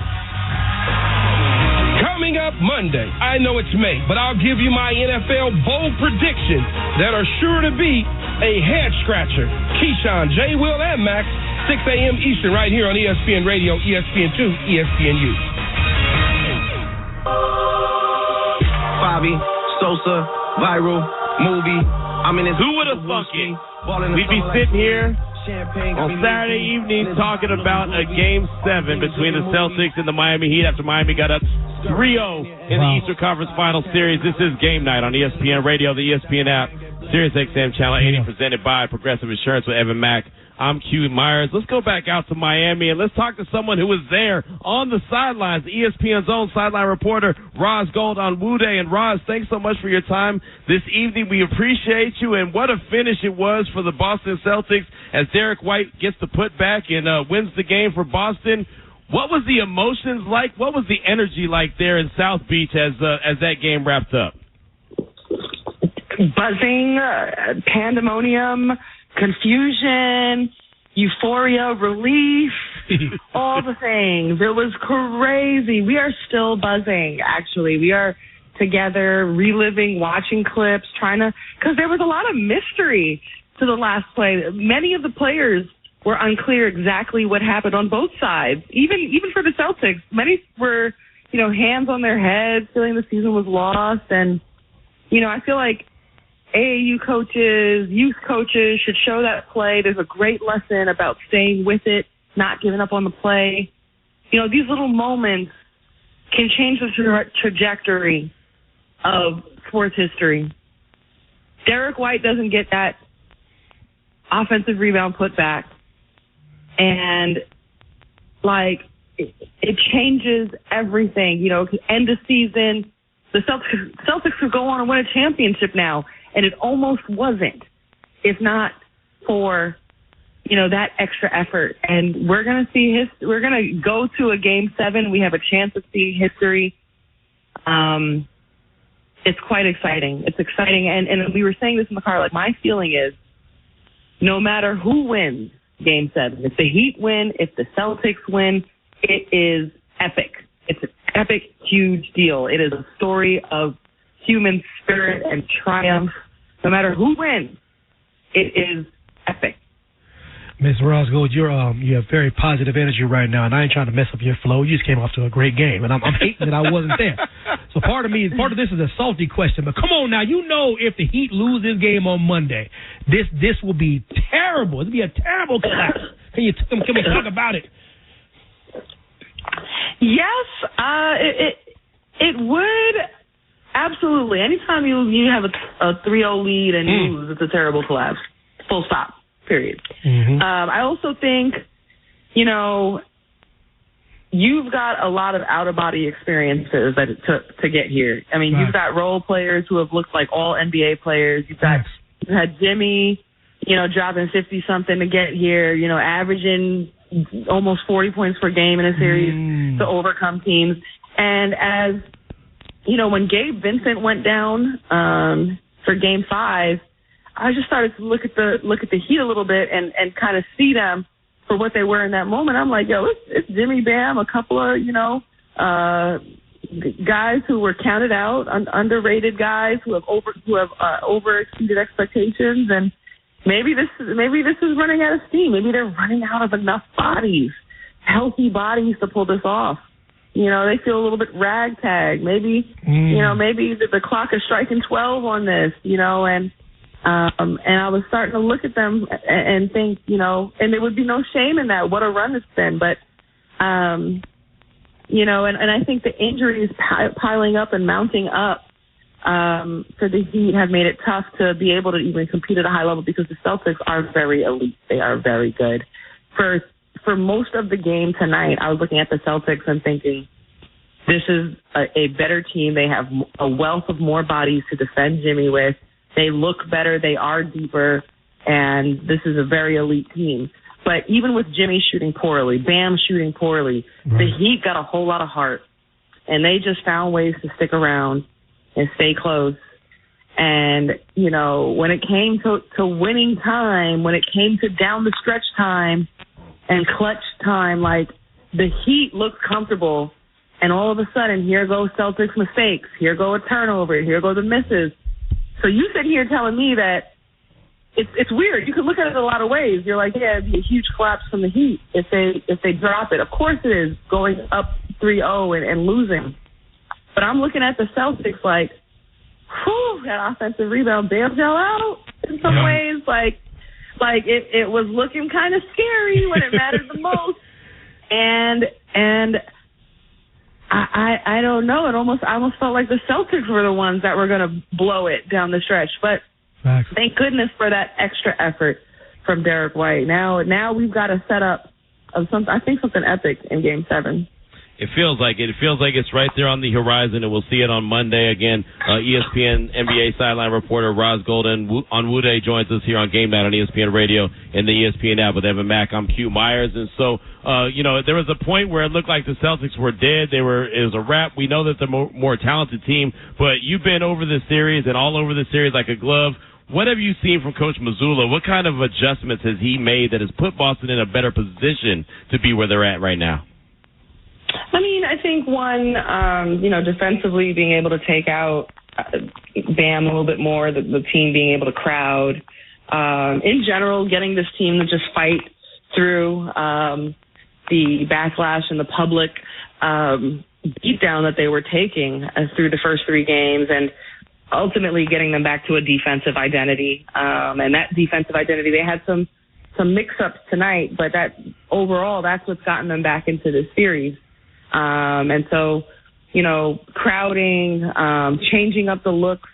Speaker 3: Coming up Monday, I know it's May, but I'll give you my NFL bold predictions that are sure to be a head-scratcher. Keyshawn, J. Will, and Max, 6 a.m. Eastern, right here on ESPN Radio, ESPN2, ESPNU.
Speaker 1: Bobby, Sosa, viral, movie.
Speaker 4: Who would have thunk it? We'd be sitting here on Saturday evening talking about a Game 7 between the Celtics and the Miami Heat after Miami got up 3-0 in the Eastern Conference Final Series. This is Game Night on ESPN Radio, the ESPN app, SiriusXM Channel 80, presented by Progressive Insurance with Evan Mack. I'm Q Myers. Let's go back out to Miami and let's talk to someone who was there on the sidelines, ESPN's own sideline reporter, Roz Gold on Woo Day. And Roz, thanks so much for your time this evening. We appreciate you, and what a finish it was for the Boston Celtics as Derek White gets the putback and wins the game for Boston. What was the emotions like? What was the energy like there in South Beach as that game wrapped up?
Speaker 8: Buzzing, pandemonium, confusion, euphoria, relief, all the things. It was crazy. We are still buzzing, actually. We are together, reliving, watching clips, because there was a lot of mystery to the last play. Many of the players were unclear exactly what happened on both sides. Even for the Celtics, many were, hands on their heads, feeling the season was lost. And, I feel like AAU coaches, youth coaches should show that play. There's a great lesson about staying with it, not giving up on the play. These little moments can change the trajectory of sports history. Derek White doesn't get that offensive rebound put back. And, it changes everything. End of season, the Celtics could go on and win a championship now. And it almost wasn't, if not for, that extra effort. And we're going to see we're going to go to a Game 7. We have a chance of seeing history. It's quite exciting. It's exciting. And we were saying this in the car, my feeling is no matter who wins Game 7, if the Heat win, if the Celtics win, it is epic. It's an epic, huge deal. It is a story of human spirit and triumph. No matter who wins, it is epic.
Speaker 5: Ms. Rosgold, you have very positive energy right now, and I ain't trying to mess up your flow. You just came off to a great game, and I'm hating that I wasn't there. So part of this is a salty question, but come on now, if the Heat lose this game on Monday, this will be terrible. It'll be a terrible collapse. Can we talk about it?
Speaker 8: Yes, it would. Absolutely. Anytime you have a 3-0 lead and you lose, it's a terrible collapse. Full stop. Period. Mm-hmm. I also think, you've got a lot of out-of-body experiences that it took to get here. I mean, You've got role players who have looked like all NBA players. You had Jimmy, dropping 50-something to get here, averaging almost 40 points per game in a series to overcome teams. And as when Gabe Vincent went down for Game 5, I just started to look at the Heat a little bit and kind of see them for what they were in that moment. I'm like, it's Jimmy Bam, a couple of guys who were counted out, underrated guys who have overexceeded expectations, and maybe this is running out of steam. Maybe they're running out of enough bodies, healthy bodies to pull this off. They feel a little bit ragtag. Maybe, maybe the clock is striking 12 on this, and I was starting to look at them and think, and there would be no shame in that. What a run it's been. But, and I think the injuries piling up and mounting up for the Heat have made it tough to be able to even compete at a high level because the Celtics are very elite. They are very good. For most of the game tonight, I was looking at the Celtics and thinking, this is a better team. They have a wealth of more bodies to defend Jimmy with. They look better. They are deeper. And this is a very elite team. But even with Jimmy shooting poorly, Bam shooting poorly, the Heat got a whole lot of heart. And they just found ways to stick around and stay close. And, you know, when it came to winning time, when it came to down the stretch time and clutch time, like, the Heat looked comfortable. And all of a sudden, here go Celtics mistakes. Here go a turnover. Here go the misses. So you sit here telling me that it's weird. You can look at it a lot of ways. You're like, yeah, it'd be a huge collapse from the Heat if they drop it. Of course it is, going up 3-0 and losing. But I'm looking at the Celtics like, whew, that offensive rebound bailed y'all out in some ways. Like it was looking kind of scary when it mattered the most. And I don't know. I almost felt like the Celtics were the ones that were going to blow it down the stretch. But thank goodness for that extra effort from Derek White. Now we've got a setup of something epic in Game 7.
Speaker 4: It feels like it. It feels like it's right there on the horizon, and we'll see it on Monday. Again, ESPN NBA sideline reporter Roz Golden Onwude joins us here on Game Night on ESPN Radio and the ESPN app with Evan Mack. I'm Q Myers. And so, there was a point where it looked like the Celtics were dead. It was a wrap. We know that they're a more talented team, but you've been over this series and all over this series like a glove. What have you seen from Coach Mazzulla? What kind of adjustments has he made that has put Boston in a better position to be where they're at right now?
Speaker 8: I mean, I think one, defensively being able to take out Bam a little bit more, the team being able to crowd. In general, getting this team to just fight through the backlash and the public beatdown that they were taking through the first 3 games, and ultimately getting them back to a defensive identity. And that defensive identity, they had some mix-ups tonight, but that overall, that's what's gotten them back into this series. And so, crowding, changing up the looks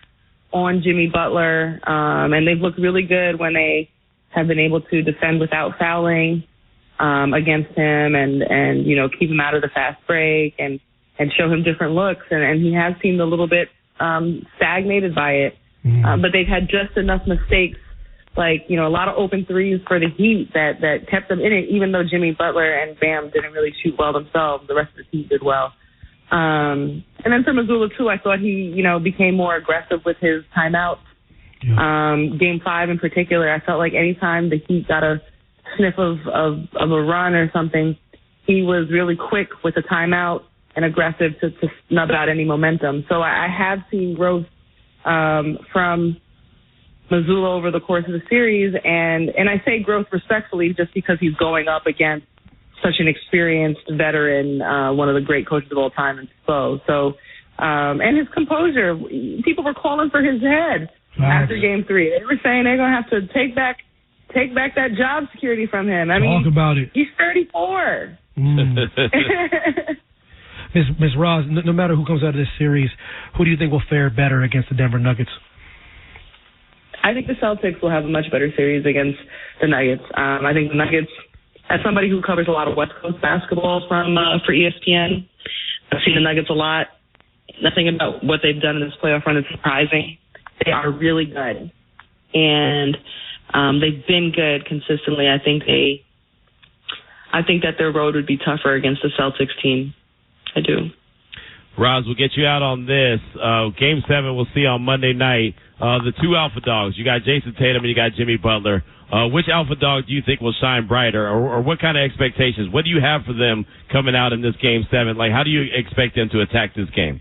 Speaker 8: on Jimmy Butler, and they've looked really good when they have been able to defend without fouling against him and keep him out of the fast break and show him different looks. And he has seemed a little bit stagnated by it. But they've had just enough mistakes, like, a lot of open threes for the Heat that kept them in it, even though Jimmy Butler and Bam didn't really shoot well themselves. The rest of the team did well. And then for Mazzulla, too, I thought he, became more aggressive with his timeouts. Game 5 in particular, I felt like anytime the Heat got a sniff of a run or something, he was really quick with a timeout and aggressive to snub out any momentum. So I have seen growth from Mazzulla over the course of the series, and I say growth respectfully just because he's going up against such an experienced veteran, one of the great coaches of all time in Spo. So, and his composure, people were calling for his head after Game 3. They were saying they're going to have to take back that job security from him. I mean,
Speaker 5: talk about it.
Speaker 8: He's 34.
Speaker 5: Ms. Roz, no matter who comes out of this series, who do you think will fare better against the Denver Nuggets?
Speaker 8: I think the Celtics will have a much better series against the Nuggets. I think the Nuggets, as somebody who covers a lot of West Coast basketball for ESPN, I've seen the Nuggets a lot. Nothing about what they've done in this playoff run is surprising. They are really good, and they've been good consistently. I think that their road would be tougher against the Celtics team. I do.
Speaker 4: Roz, we'll get you out on this. Game 7 we'll see on Monday night. The 2 alpha dogs. You got Jason Tatum and you got Jimmy Butler. Which alpha dog do you think will shine brighter, or what kind of expectations? What do you have for them coming out in this Game 7? Like, how do you expect them to attack this game?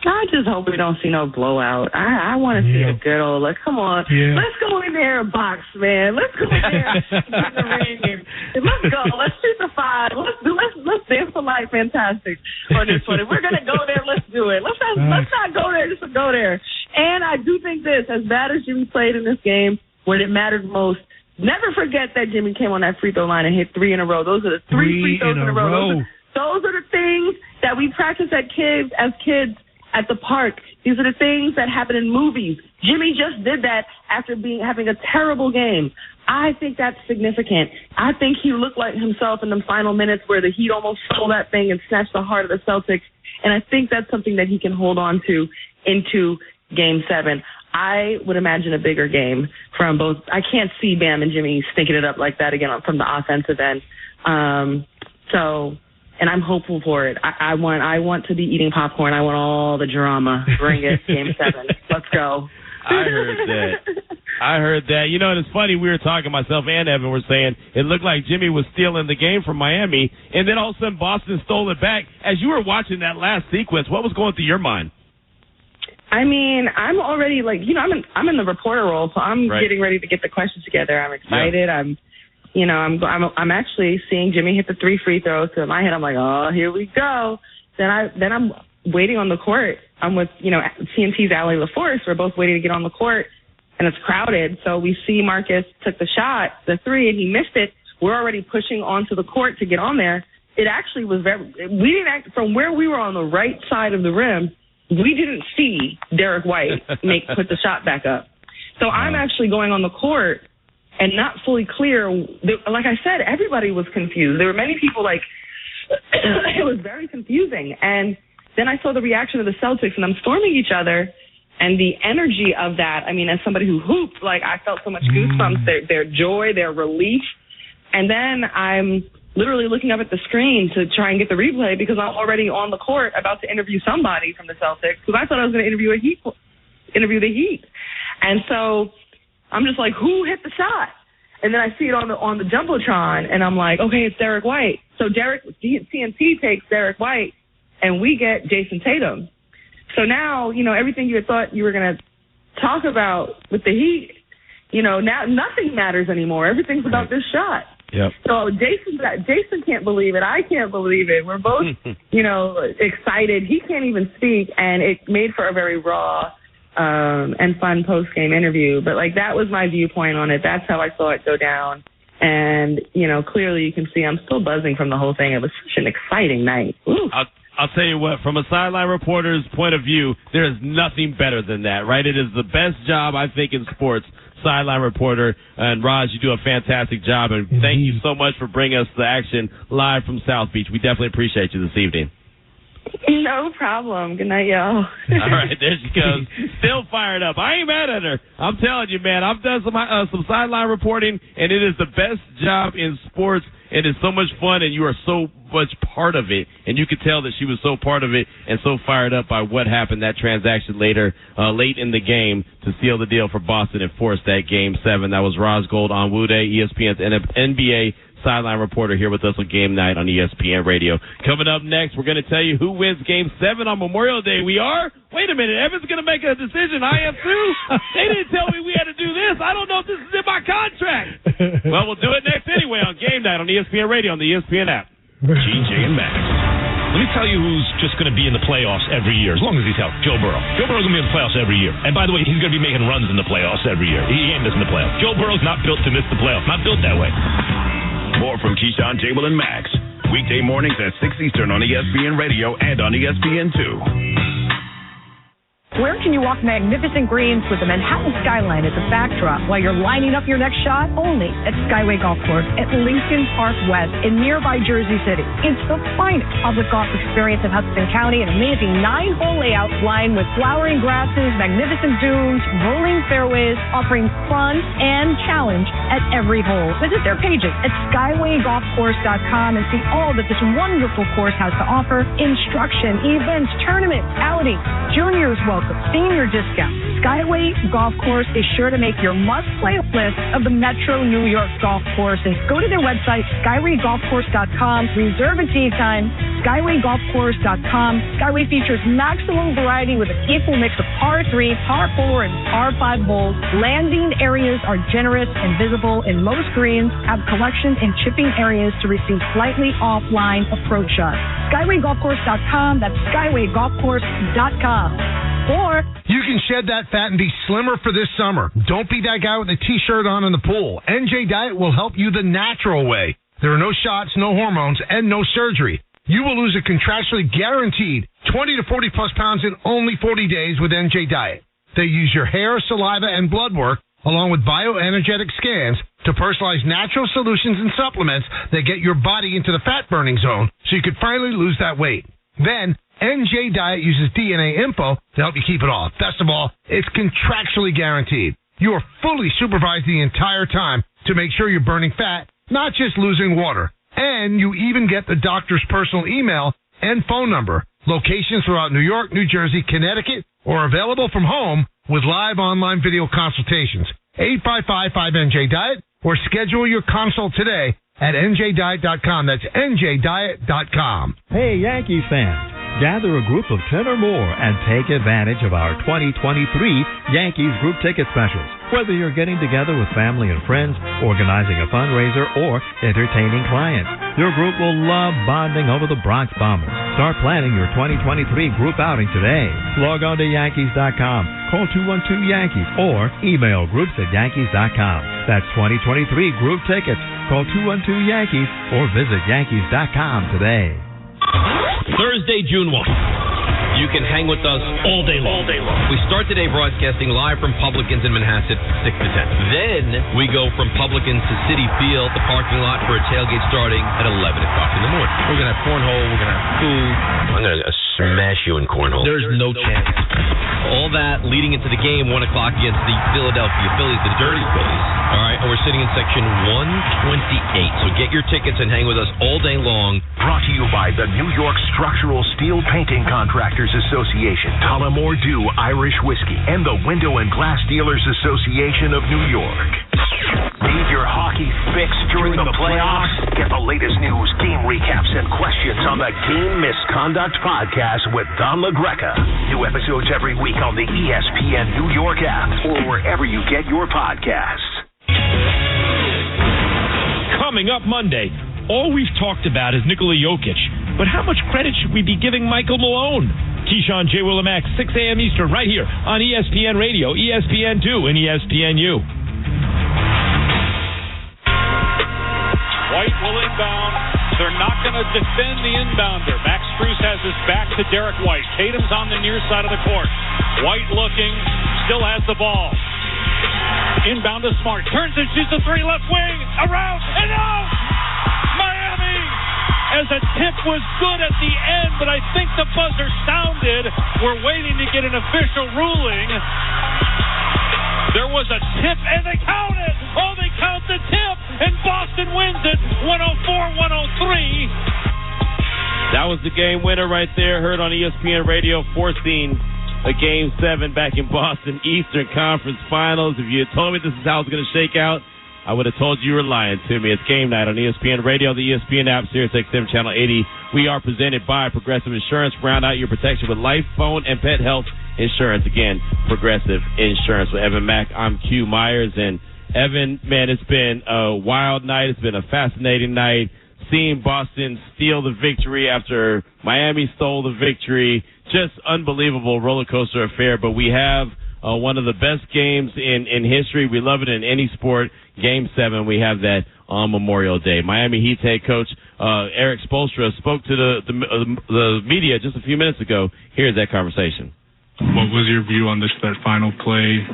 Speaker 8: I just hope we don't see no blowout. I want to see a good old, come on. Yeah. Let's go in there and box, man. Let's go in there and get the ring. Let's go. Let's shoot the 5. Let's dance for life fantastic on this one. If we're going to go there, let's do it. Let's not go there just to go there. And I do think this, as bad as Jimmy played in this game, when it mattered most, never forget that Jimmy came on that free throw line and hit 3 in a row. Those are the 3 free throws in a row. Those are the things that we practice as kids at the park. These are the things that happen in movies. Jimmy just did that after having a terrible game. I think that's significant. I think he looked like himself in the final minutes where the Heat almost stole that thing and snatched the heart of the Celtics. And I think that's something that he can hold on to into Game 7. I would imagine a bigger game from both. I can't see Bam and Jimmy stinking it up like that again from the offensive end. And I'm hopeful for it. I want to be eating popcorn. I want all the drama. Bring it, Game 7. Let's go.
Speaker 4: I heard that. You know, and it's funny, we were talking, myself and Evan were saying, it looked like Jimmy was stealing the game from Miami, and then all of a sudden Boston stole it back. As you were watching that last sequence, what was going through your mind?
Speaker 8: I mean, I'm already I'm in the reporter role, so I'm getting ready to get the questions together. I'm excited. Yeah. I'm actually seeing Jimmy hit the 3 free throws. So in my head, I'm like, oh, here we go. Then I'm waiting on the court. I'm with, TNT's Allie LaForce. We're both waiting to get on the court, and it's crowded. So we see Marcus took the shot, the 3, and he missed it. We're already pushing onto the court to get on there. It actually was from where we were on the right side of the rim, we didn't see Derek White put the shot back up. So I'm actually going on the court and not fully clear. Like I said, everybody was confused. There were many people it was very confusing. And then I saw the reaction of the Celtics, and I'm storming each other, and the energy of that, I mean, as somebody who hooped, I felt so much goosebumps, their joy, their relief. And then I'm literally looking up at the screen to try and get the replay because I'm already on the court about to interview somebody from the Celtics because I thought I was going to interview the Heat. And so I'm just like, who hit the shot? And then I see it on the Jumbotron, and I'm like, okay, it's Derek White. So TNT takes Derek White, and we get Jason Tatum. So now, everything you had thought you were going to talk about with the Heat, now nothing matters anymore. Everything's about this shot.
Speaker 4: Yep.
Speaker 8: So Jason can't believe it. I can't believe it. We're both, excited. He can't even speak, and it made for a very raw and fun post-game interview. But, that was my viewpoint on it. That's how I saw it go down. And, clearly you can see I'm still buzzing from the whole thing. It was such an exciting night. Ooh.
Speaker 4: I'll tell you what, from a sideline reporter's point of view, there is nothing better than that, right? It is the best job, I think, in sports, sideline reporter. And, Raj, you do a fantastic job. And thank you so much for bringing us the action live from South Beach. We definitely appreciate you this evening.
Speaker 8: No problem. Good night, y'all.
Speaker 4: All right, there she goes. Still fired up. I ain't mad at her. I'm telling you, man, I've done some sideline reporting, and it is the best job in sports. It is so much fun, and you are so much part of it. And you could tell that she was so part of it and so fired up by what happened, that transaction late in the game to seal the deal for Boston and force that Game 7. That was Roz Gold on Wuday, ESPN's NBA sideline reporter here with us on Game Night on ESPN Radio. Coming up next, we're going to tell you who wins Game 7 on Memorial Day. We are? Wait a minute. Evan's going to make a decision. I am too? They didn't tell me we had to do this. I don't know if this is in my contract. Well, we'll do it next anyway on Game Night on ESPN Radio on the ESPN app.
Speaker 9: GJ and Max. Let me tell you who's just going to be in the playoffs every year, as long as he's healthy. Joe Burrow. Joe Burrow's going to be in the playoffs every year. And by the way, he's going to be making runs in the playoffs every year. He ain't missing the playoffs. Joe Burrow's not built to miss the playoffs. Not built that way.
Speaker 15: More from Keyshawn, J. Will, and Max. Weekday mornings at 6 Eastern on ESPN Radio and on ESPN2.
Speaker 13: Where can you walk magnificent greens with the Manhattan skyline as a backdrop while you're lining up your next shot? Only at Skyway Golf Course at Lincoln Park West in nearby Jersey City. It's the finest public golf experience in Hudson County, an amazing 9-hole layout lined with flowering grasses, magnificent dunes, rolling fairways, offering fun and challenge at every hole. Visit their pages at SkywayGolfCourse.com and see all that this wonderful course has to offer. Instruction, events, tournaments, outings, juniors welcome, senior discount. Skyway Golf Course is sure to make your must-play list of the Metro New York golf courses. Go to their website, SkywayGolfCourse.com. Reserve a tee time, SkywayGolfCourse.com. Skyway features maximum variety with an equal mix of par 3, par 4, and par 5 holes. Landing areas are generous and visible, and most greens have collection and chipping areas to receive slightly offline approach shots. SkywayGolfCourse.com. That's SkywayGolfCourse.com. Or
Speaker 12: you can shed that fat and be slimmer for this summer. Don't be that guy with a T-shirt on in the pool. NJ Diet will help you the natural way. There are no shots, no hormones, and no surgery. You will lose a contractually guaranteed 20 to 40 plus pounds in only 40 days with NJ Diet. They use your hair, saliva, and blood work along with bioenergetic scans to personalize natural solutions and supplements that get your body into the fat-burning zone so you could finally lose that weight. Then, NJ Diet uses DNA info to help you keep it off. Best of all, it's contractually guaranteed. You are fully supervised the entire time to make sure you're burning fat, not just losing water. And you even get the doctor's personal email and phone number. Locations throughout New York, New Jersey, Connecticut, or available from home with live online video consultations. 855-5NJ-DIET or schedule your consult today at njdiet.com. That's njdiet.com.
Speaker 2: Hey, Yankees fans. Gather a group of 10 or more and take advantage of our 2023 Yankees group ticket specials. Whether you're getting together with family and friends, organizing a fundraiser, or entertaining clients, your group will love bonding over the Bronx Bombers. Start planning your 2023 group outing today. Log on to Yankees.com, call 212-YANKEES, or email groups@Yankees.com. That's 2023 group tickets. Call 212-YANKEES or visit Yankees.com today.
Speaker 14: Thursday, June 1. You can hang with us all day long. We start today broadcasting live from Publicans in Manhasset, 6 to 10. Then we go from Publicans to Citi Field, the parking lot, for a tailgate starting at 11 o'clock in the morning. We're going to have cornhole. We're going to have food. I'm going to smash you in cornhole. There's no chance. All that leading into the game, 1 o'clock against the Philadelphia Phillies, the Dirty Phillies. All right, and we're sitting in section 128. So get your tickets and hang with us all day long.
Speaker 27: Brought to you by the New York Structural Steel Painting Contractors Association, Tullamore Dew Irish Whiskey, and the Window and Glass Dealers Association of New York. Need your hockey fix during the playoffs? Get the latest news, game recaps, and questions on the Game Misconduct Podcast with Don LaGreca. New episodes every week on the ESPN New York app or wherever you get your podcasts.
Speaker 9: Coming up Monday, all we've talked about is Nikola Jokic, but how much credit should we be giving Michael Malone? Keyshawn, J. Will, and Max, 6 a.m. Eastern, right here on ESPN Radio, ESPN2, and ESPNU.
Speaker 10: White will inbound. They're not going to defend the inbounder. Max Strus has his back to Derek White. Tatum's on the near side of the court. White looking, still has the ball. Inbound to Smart. Turns and shoots a three, left wing. Around and out! Miami! As a tip was good at the end, but I think the buzzer sounded. We're waiting to get an official ruling. There was a tip, and they count it! Oh, they count the tip, and Boston wins it 104-103.
Speaker 4: That was the game winner right there, heard on ESPN Radio, forcing a Game 7 back in Boston Eastern Conference Finals. If you had told me this is how it was going to shake out, I would have told you were lying to me. It's game night on ESPN Radio, the ESPN app, Sirius XM Channel 80. We are presented by Progressive Insurance. Round out your protection with life, phone, and pet health insurance. Again, Progressive Insurance. With Evan Mack, I'm Q Myers. And Evan, man, it's been a wild night. It's been a fascinating night. Seeing Boston steal the victory after Miami stole the victory. Just unbelievable roller coaster affair. But we have one of the best games in history. We love it in any sport. Game 7, we have that on Memorial Day. Miami Heat head coach Eric Spoelstra spoke to the media just a few minutes ago. Here's that conversation.
Speaker 29: What was your view on that final play?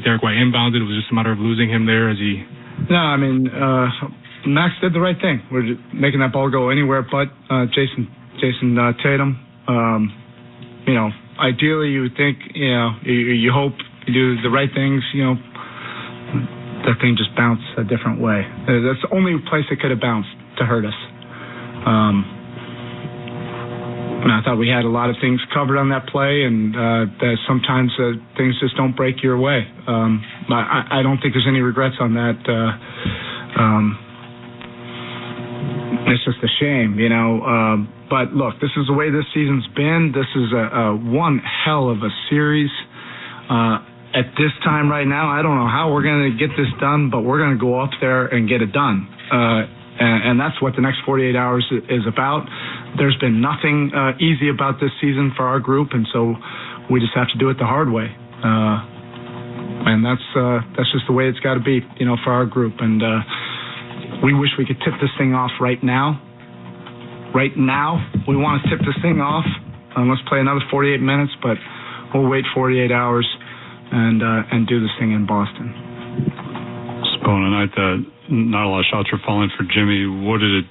Speaker 29: Derek White inbounded. It was just a matter of losing him there as he... No, I mean, Max did the right thing. We're just making that ball go anywhere but Jason Tatum. Ideally you would think, you hope you do the right things, that thing just bounced a different way. That's the only place it could have bounced to hurt us. And I thought we had a lot of things covered on that play, and that sometimes things just don't break your way. I don't think there's any regrets on that. It's just a shame, But look, this is the way this season's been. This is a one hell of a series. At this time right now, I don't know how we're going to get this done, but we're going to go up there and get it done. And that's what the next 48 hours is about. There's been nothing easy about this season for our group, and so we just have to do it the hard way. And that's just the way it's got to be, for our group. And we wish we could tip this thing off right now. Right now, we want to tip this thing off, let's play another 48 minutes, but we'll wait 48 hours and do this thing in Boston.
Speaker 6: On a night that not a lot of shots were falling for Jimmy, what did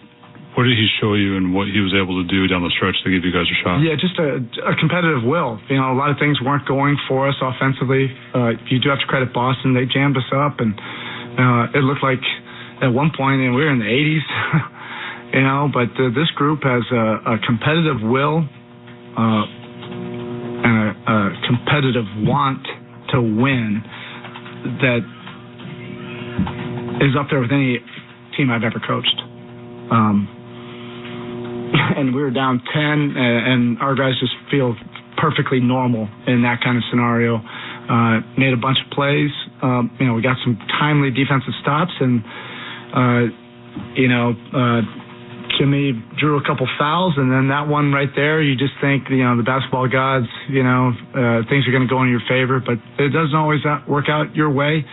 Speaker 6: he show you and what he was able to do down the stretch to give you guys a shot? Yeah, just a competitive will. A lot of things weren't going for us offensively. You do have to credit Boston. They jammed us up, and it looked like at one point, and we were in the 80s, but this group has a competitive will and a competitive want to win that is up there with any team I've ever coached. And we were down 10, and our guys just feel perfectly normal in that kind of scenario. Made a bunch of plays. We got some timely defensive stops, and Jimmy drew a couple fouls, and then that one right there, you just think, the basketball gods, things are going to go in your favor, but it doesn't always work out your way.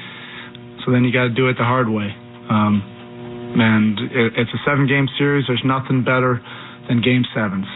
Speaker 6: So then you got to do it the hard way. And it's a 7-game series. There's nothing better than Game 7s.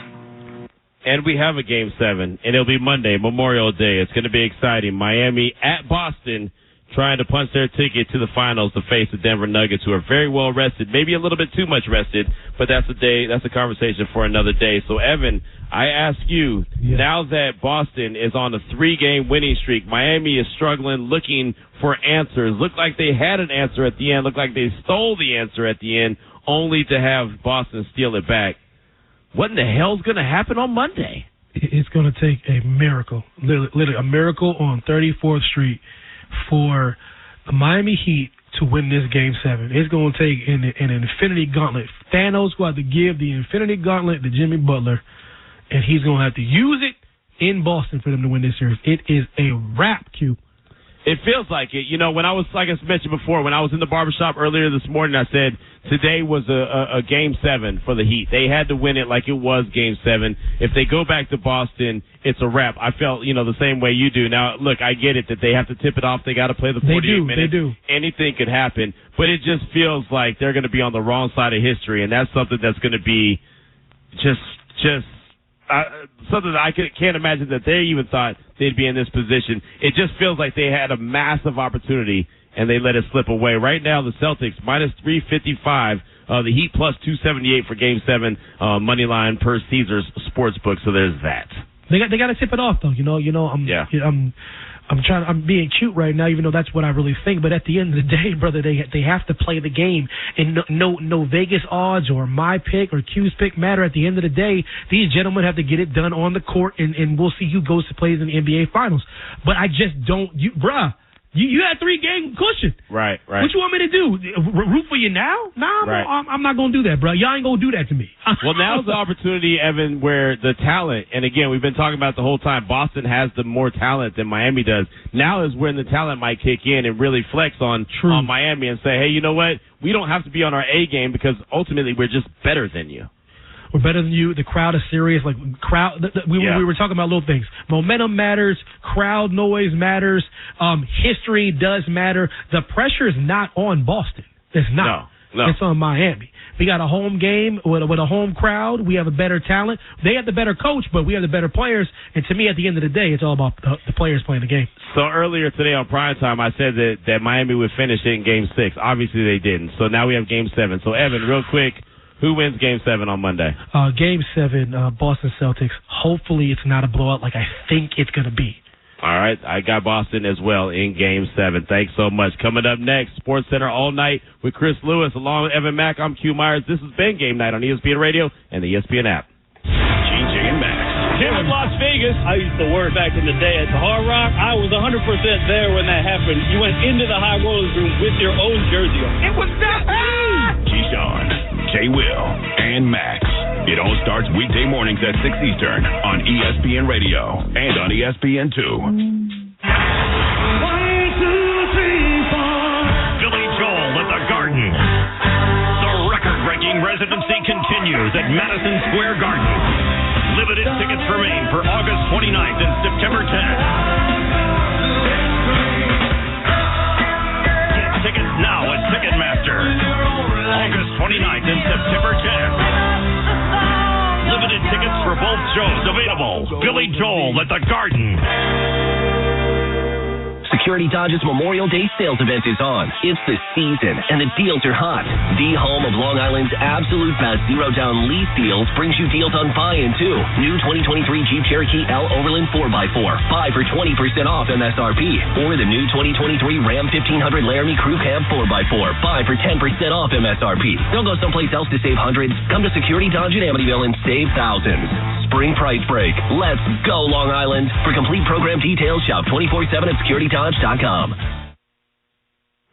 Speaker 4: And we have a Game 7, and it'll be Monday, Memorial Day. It's going to be exciting. Miami at Boston, trying to punch their ticket to the finals to face the Denver Nuggets, who are very well rested, maybe a little bit too much rested, but that's a conversation for another day. So, Evan, I ask you, now that Boston is on a 3-game winning streak, Miami is struggling, looking for answers. Looked like they had an answer at the end, looked like they stole the answer at the end, only to have Boston steal it back. What in the hell's going to happen on Monday?
Speaker 5: It's going to take a miracle, literally a miracle on 34th Street for the Miami Heat to win this Game 7. It's going to take an infinity gauntlet. Thanos will have to give the infinity gauntlet to Jimmy Butler, and he's going to have to use it in Boston for them to win this series. It is a wrap, Q.
Speaker 4: It feels like it. When I was, like I mentioned before, when I was in the barbershop earlier this morning, I said today was a Game 7 for the Heat. They had to win it like it was Game 7. If they go back to Boston, it's a wrap. I felt, the same way you do. Now, look, I get it that they have to tip it off. They got to play the 48 minutes. They do. Anything could happen. But it just feels like they're going to be on the wrong side of history, and that's something that's going to be just something that I can't imagine that they even thought they'd be in this position. It just feels like they had a massive opportunity, and they let it slip away. Right now, the Celtics, minus 355. The Heat plus 278 for Game 7, money line per Caesars Sportsbook. So there's that.
Speaker 5: They got to tip it off, though. I'm being cute right now, even though that's what I really think. But at the end of the day, brother, they have to play the game, and no Vegas odds or my pick or Q's pick matter. At the end of the day, these gentlemen have to get it done on the court, and we'll see who goes to play in the NBA Finals. But I just don't, You had 3-game cushion.
Speaker 4: Right.
Speaker 5: What you want me to do? Root for you now? Nah, right. I'm not going to do that, bro. Y'all ain't going to do that to me.
Speaker 4: Well, now's the opportunity, Evan, where the talent, and again, we've been talking about the whole time, Boston has the more talent than Miami does. Now is when the talent might kick in and really flex on Miami and say, hey, you know what? We don't have to be on our A game because ultimately we're just better than you.
Speaker 5: We're better than you. The crowd is serious. We were talking about little things. Momentum matters. Crowd noise matters. History does matter. The pressure is not on Boston. It's not.
Speaker 4: No.
Speaker 5: It's on Miami. We got a home game with a home crowd. We have a better talent. They have the better coach, but we have the better players. And to me, at the end of the day, it's all about the players playing the game.
Speaker 4: So earlier today on Primetime, I said that Miami would finish it in Game 6. Obviously, they didn't. So now we have Game 7. So, Evan, real quick, who wins Game 7 on Monday?
Speaker 5: Game 7, Boston Celtics. Hopefully it's not a blowout like I think it's going to be.
Speaker 4: All right. I got Boston as well in Game 7. Thanks so much. Coming up next, Sports Center all night with Chris Lewis along with Evan Mack. I'm Q Myers. This has been Game Night on ESPN Radio and the ESPN app.
Speaker 15: GJ and Max.
Speaker 7: Here in Las Vegas, I used to work back in the day at the Hard Rock. I was 100% there when that happened. You went into the high rollers room with your own jersey on. It was that bad!
Speaker 15: Keyshawn, J-Will, and Max. It all starts weekday mornings at 6 Eastern on ESPN Radio and on ESPN2.
Speaker 16: 1, 2, 3, 4.
Speaker 9: Billy Joel at the Garden. The record-breaking residency continues at Madison Square Garden. Limited tickets remain for August 29th and September 10th. Get tickets now at Ticketmaster. August 29th and September 10th. Limited tickets for both shows available. Billy Joel at the Garden.
Speaker 11: Security Dodge's Memorial Day sales event is on. It's the season, and the deals are hot. The home of Long Island's absolute best zero-down lease deals brings you deals on buy-in, too. New 2023 Jeep Cherokee L Overland 4x4. Buy for 20% off MSRP. Or the new 2023 Ram 1500 Laramie Crew Cab 4x4. Buy for 10% off MSRP. Don't go someplace else to save hundreds. Come to Security Dodge in Amityville and save thousands. Spring price break. Let's go, Long Island. For complete program details, shop 24/7 at securitydodge.com.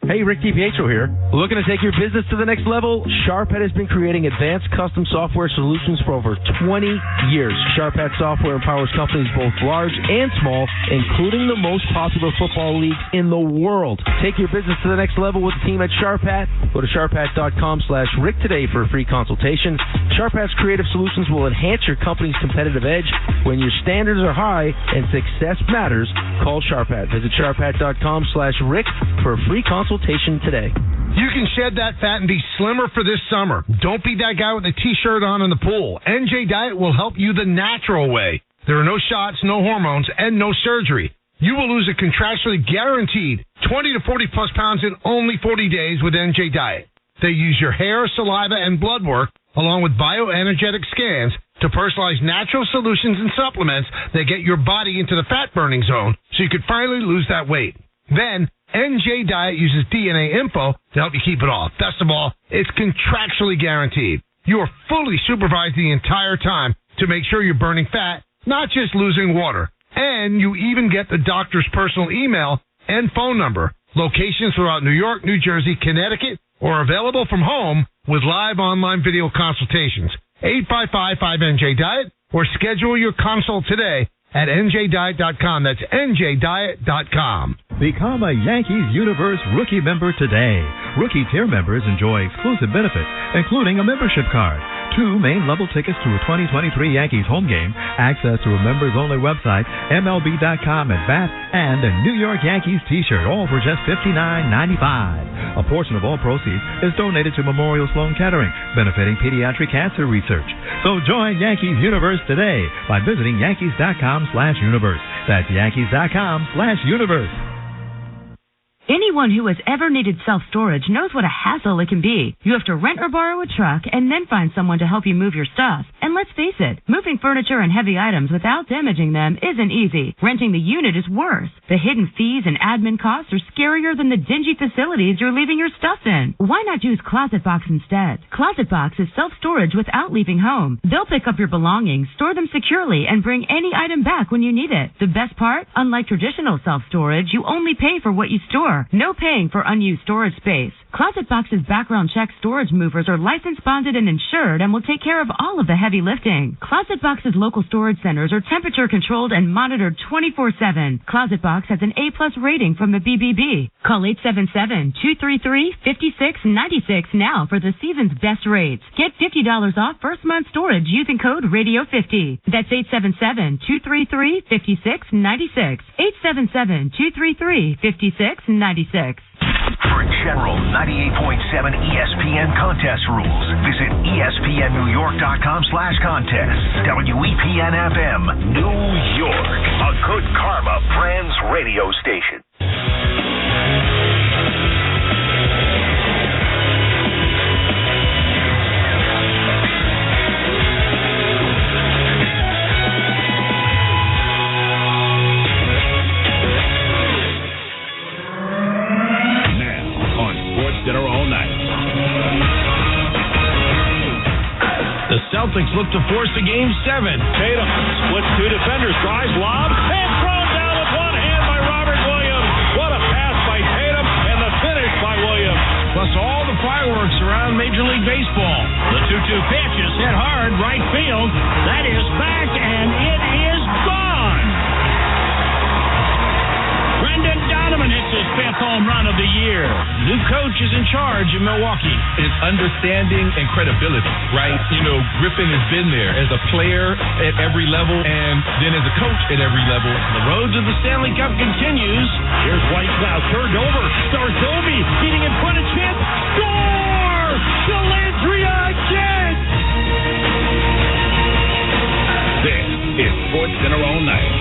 Speaker 17: Hey, Rick DiPietro here. Looking to take your business to the next level? Sharphead has been creating advanced custom software solutions for over 20 years. Sharphead software empowers companies both large and small, including the most popular football leagues in the world. Take your business to the next level with the team at Sharphead. Go to sharphead.com/Rick today for a free consultation. Sharphead's creative solutions will enhance your company's competitive edge. When your standards are high and success matters, call Sharphead. Visit sharphead.com/Rick for a free consultation today.
Speaker 12: You can shed that fat and be slimmer for this summer. Don't be that guy with a T-shirt on in the pool. NJ Diet will help you the natural way. There are no shots, no hormones, and no surgery. You will lose a contractually guaranteed 20 to 40 plus pounds in only 40 days with NJ Diet. They use your hair, saliva, and blood work along with bioenergetic scans to personalize natural solutions and supplements that get your body into the fat-burning zone so you can finally lose that weight. Then, NJ Diet uses DNA info to help you keep it off. Best of all, it's contractually guaranteed. You are fully supervised the entire time to make sure you're burning fat, not just losing water. And you even get the doctor's personal email and phone number. Locations throughout New York, New Jersey, Connecticut, or available from home with live online video consultations. 855-5NJ-DIET or schedule your consult today at njdiet.com. That's njdiet.com.
Speaker 2: Become a Yankees Universe rookie member today. Rookie tier members enjoy exclusive benefits, including a membership card, 2 main-level tickets to a 2023 Yankees home game, access to a members-only website, MLB.com at bat, and a New York Yankees t-shirt, all for just $59.95. A portion of all proceeds is donated to Memorial Sloan Kettering, benefiting pediatric cancer research. So join Yankees Universe today by visiting Yankees.com/universe. That's Yankees.com/universe.
Speaker 18: Anyone who has ever needed self-storage knows what a hassle it can be. You have to rent or borrow a truck and then find someone to help you move your stuff. And let's face it, moving furniture and heavy items without damaging them isn't easy. Renting the unit is worse. The hidden fees and admin costs are scarier than the dingy facilities you're leaving your stuff in. Why not use Closet Box instead? Closet Box is self-storage without leaving home. They'll pick up your belongings, store them securely, and bring any item back when you need it. The best part? Unlike traditional self-storage, you only pay for what you store. No paying for unused storage space. Closet Box's background check storage movers are licensed, bonded, and insured and will take care of all of the heavy lifting. Closet Box's local storage centers are temperature controlled and monitored 24/7. Closet Box has an A+ rating from the BBB. Call 877-233-5696 now for the season's best rates. Get $50 off first month storage using code Radio50. That's 877-233-5696. 877-233-5696.
Speaker 27: For general 98.7 ESPN contest rules, visit ESPNNewYork.com/contest. WEPN FM, New York, a Good Karma Brands radio station.
Speaker 15: Dinner all night.
Speaker 23: The Celtics look to force a Game 7.
Speaker 10: Tatum splits 2 defenders, drives, lob, and thrown down with one hand by Robert Williams. What a pass by Tatum, and the finish by Williams.
Speaker 23: Plus all the fireworks around Major League Baseball.
Speaker 19: The 2-2 pitch is hit hard, right field. That is back, and it is gone. Brendan Donovan hits his 5th home run of the year.
Speaker 23: New coach is in charge in Milwaukee.
Speaker 20: It's understanding and credibility, right? You know, Griffin has been there as a player at every level and then as a coach at every level.
Speaker 23: The road to the Stanley Cup continues.
Speaker 10: Here's White now turned over. Starzomi getting in front of chance. Score! Dellandrea again!
Speaker 15: This is SportsCenter All Night.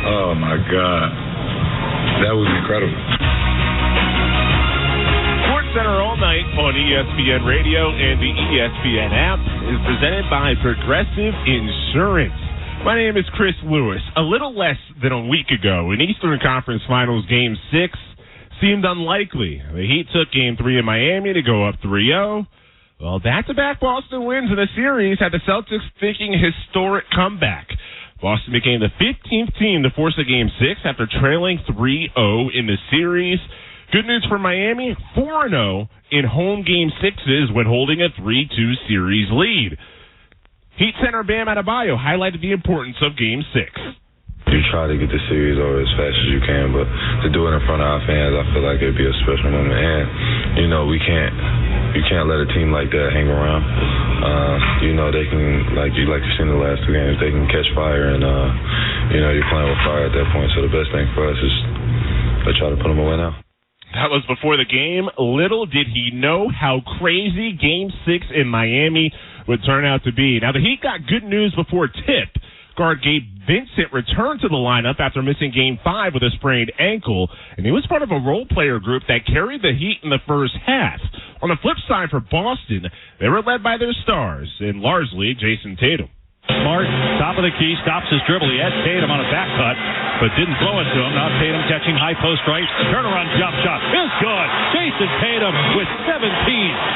Speaker 1: Oh, my God. That was incredible.
Speaker 4: SportsCenter All Night on ESPN Radio and the ESPN app is presented by Progressive Insurance. My name is Chris Lewis. A little less than a week ago, in Eastern Conference Finals Game 6 seemed unlikely. The Heat took Game 3 in Miami to go up 3-0. Well, back-to-back Boston wins in the series had the Celtics thinking historic comeback. Boston became the 15th team to force a Game 6 after trailing 3-0 in the series. Good news for Miami, 4-0 in home Game 6s when holding a 3-2 series lead. Heat center Bam Adebayo highlighted the importance of Game 6.
Speaker 1: You try to get the series over as fast as you can, but to do it in front of our fans, I feel like it'd be a special moment. And, you can't let a team like that hang around. They can, like you've seen the last 2 games, they can catch fire and, you're playing with fire at that point. So the best thing for us is to try to put them away now.
Speaker 4: That was before the game. Little did he know how crazy Game 6 in Miami would turn out to be. Now, the Heat got good news before tip. Guard Gabe Vincent returned to the lineup after missing Game 5 with a sprained ankle, and he was part of a role player group that carried the Heat in the first half. On the flip side for Boston, they were led by their stars, and largely Jason Tatum.
Speaker 10: Smart, top of the key, stops his dribble. He had Tatum on a back cut, but didn't throw it to him. Now Tatum catching high post right. Turnaround jump shot is good. Jason Tatum with 17,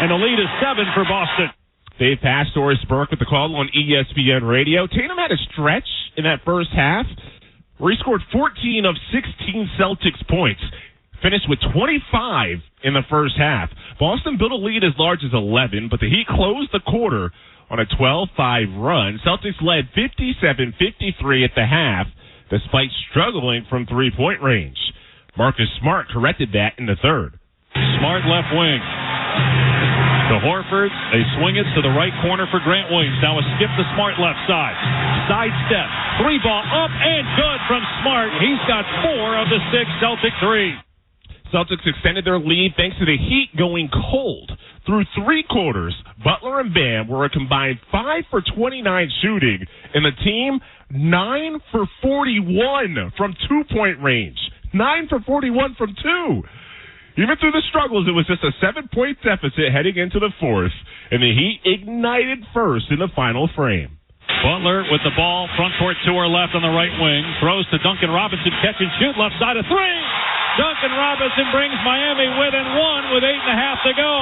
Speaker 10: and the lead is 7 for Boston.
Speaker 4: Dave Pastore Burke with the call on ESPN Radio. Tatum had a stretch in that first half where he scored 14 of 16 Celtics points. Finished with 25 in the first half. Boston built a lead as large as 11, but the Heat closed the quarter on a 12-5 run. Celtics led 57-53 at the half, despite struggling from three-point range. Marcus Smart corrected that in the third.
Speaker 10: Smart left wing. To Horford, they swing it to the right corner for Grant Williams. Now a skip to Smart left side. Side step. 3-ball up and good from Smart. He's got 4 of the 6 Celtic threes.
Speaker 4: Celtics extended their lead thanks to the Heat going cold. Through 3 quarters, Butler and Bam were a combined 5 for 29 shooting, and the team 9 for 41 from 2-point range. 9 for 41 from 2. Even through the struggles, it was just a 7-point deficit heading into the fourth, and the Heat ignited first in the final frame.
Speaker 10: Butler with the ball, front court to her left on the right wing, throws to Duncan Robinson, catch and shoot, left side of 3. Duncan Robinson brings Miami within 1 with 8.5 to go.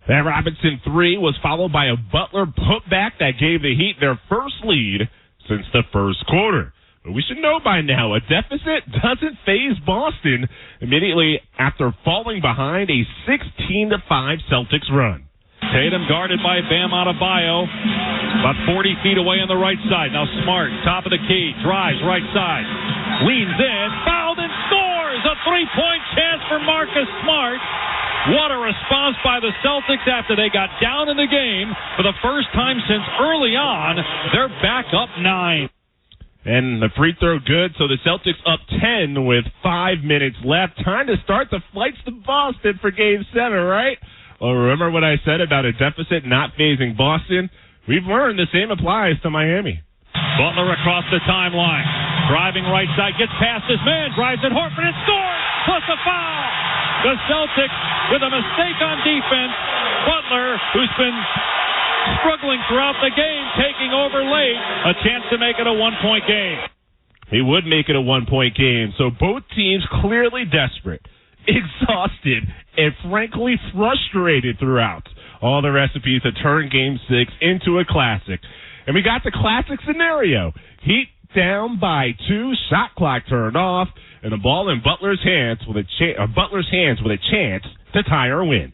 Speaker 4: That Robinson 3 was followed by a Butler putback that gave the Heat their first lead since the first quarter. But we should know by now, a deficit doesn't faze Boston immediately after falling behind a 16-5 Celtics run.
Speaker 10: Tatum guarded by Bam Adebayo, about 40 feet away on the right side. Now Smart, top of the key, drives right side, leans in, fouled and scores! A 3-point chance for Marcus Smart. What a response by the Celtics after they got down in the game. For the first time since early on, they're back up 9.
Speaker 4: And the free throw good, so the Celtics up 10 with 5 minutes left. Time to start the flights to Boston for Game 7, right? Well, remember what I said about a deficit not phasing Boston? We've learned the same applies to Miami.
Speaker 10: Butler across the timeline. Driving right side, gets past his man, drives at Horford and scores! Plus a foul! The Celtics with a mistake on defense. Butler, who's been struggling throughout the game, taking over late. A chance to make it a 1-point game.
Speaker 4: He would make it a 1-point game, so both teams clearly desperate, exhausted, and frankly frustrated throughout. All the recipes to turn Game 6 into a classic. And we got the classic scenario. Heat down by 2, shot clock turned off, and the ball in Butler's hands with a chance to tie or win.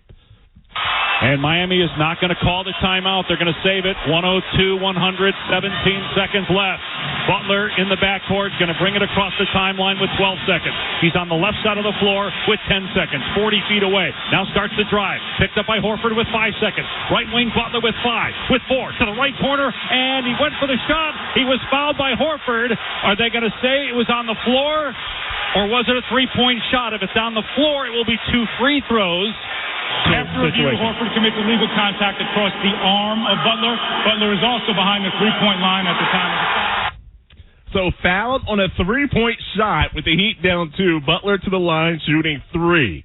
Speaker 10: And Miami is not going to call the timeout. They're going to save it. 102, 100, 17 seconds left. Butler in the backcourt, going to bring it across the timeline with 12 seconds. He's on the left side of the floor with 10 seconds, 40 feet away. Now starts the drive. Picked up by Horford with 5 seconds. Right wing Butler with 5, with 4 to the right corner, and he went for the shot. He was fouled by Horford. Are they going to say it was on the floor? or was it a three-point shot? If it's on the floor, it will be 2 free throws.
Speaker 3: After review, Horford commits illegal contact across the arm of Butler. Butler is also behind the three-point line at the time of the foul.
Speaker 8: So fouled on a three-point shot with the Heat down 2. Butler to the line shooting 3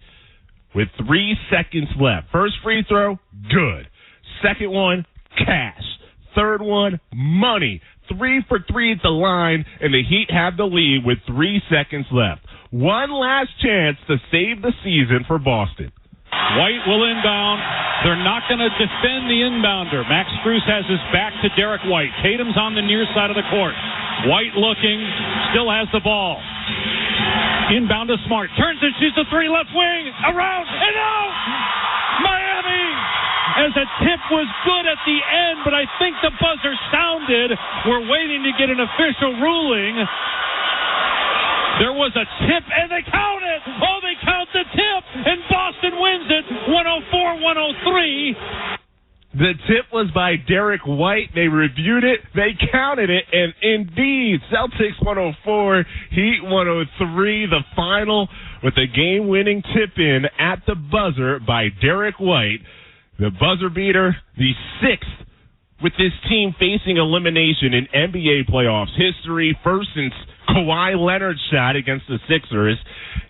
Speaker 8: with 3 seconds left. First free throw, good. Second one, cash. Third one, money. 3 for 3 at the line, and the Heat have the lead with 3 seconds left. One last chance to save the season for Boston.
Speaker 10: White will inbound. They're not going to defend the inbounder. Max Strus has his back to Derek White. Tatum's on the near side of the court. White looking, still has the ball. Inbound to Smart. Turns and shoots a 3 left wing. Around and out! Miami! As a tip was good at the end, but I think the buzzer sounded. We're waiting to get an official ruling. There was a tip, and they count it. Oh, they count the tip, and Boston wins it 104-103.
Speaker 8: The tip was by Derek White. They reviewed it. They counted it, and indeed, Celtics 104, Heat 103, the final with a game-winning tip-in at the buzzer by Derek White. The buzzer beater, the 6th with this team facing elimination in NBA playoffs history, first since Kawhi Leonard's shot against the Sixers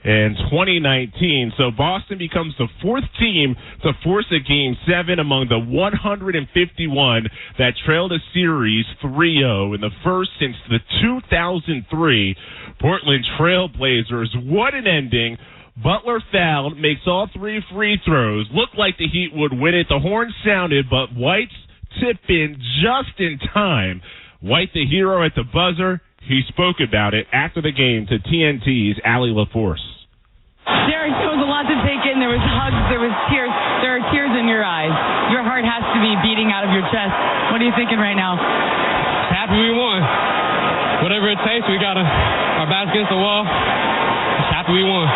Speaker 8: in 2019. So Boston becomes the 4th team to force a Game 7 among the 151 that trailed a series 3-0, and the first since the 2003 Portland Trail Blazers. What an ending. Butler fouled, makes all 3 free throws. Looked like the Heat would win it. The horn sounded, but White's tip in just in time. White, the hero at the buzzer, he spoke about it after the game to TNT's Allie LaForce.
Speaker 13: Derek, there was a lot to take in. There was hugs, there was tears. There are tears in your eyes. Your heart has to be beating out of your chest. What are you thinking right now?
Speaker 21: Happy we won. Whatever it takes, we got our backs against the wall. Just happy we won.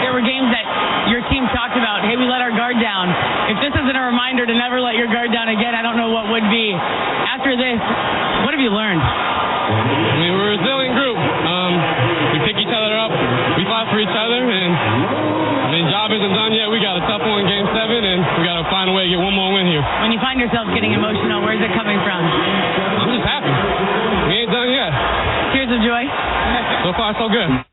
Speaker 13: There were games that your team talked about, hey, we let our guard down. If this isn't a reminder to never let your guard down again, I don't know what would be. After this, what have you learned?
Speaker 21: I mean, we're a resilient group. We pick each other up. We fight for each other. And, I mean, job isn't done yet. We got a tough one in Game 7, and we got to find a way to get one more win here.
Speaker 13: When you find yourself getting emotional, where's it coming from?
Speaker 21: I'm just happy. We ain't done yet.
Speaker 13: Tears of joy?
Speaker 21: So far, so good.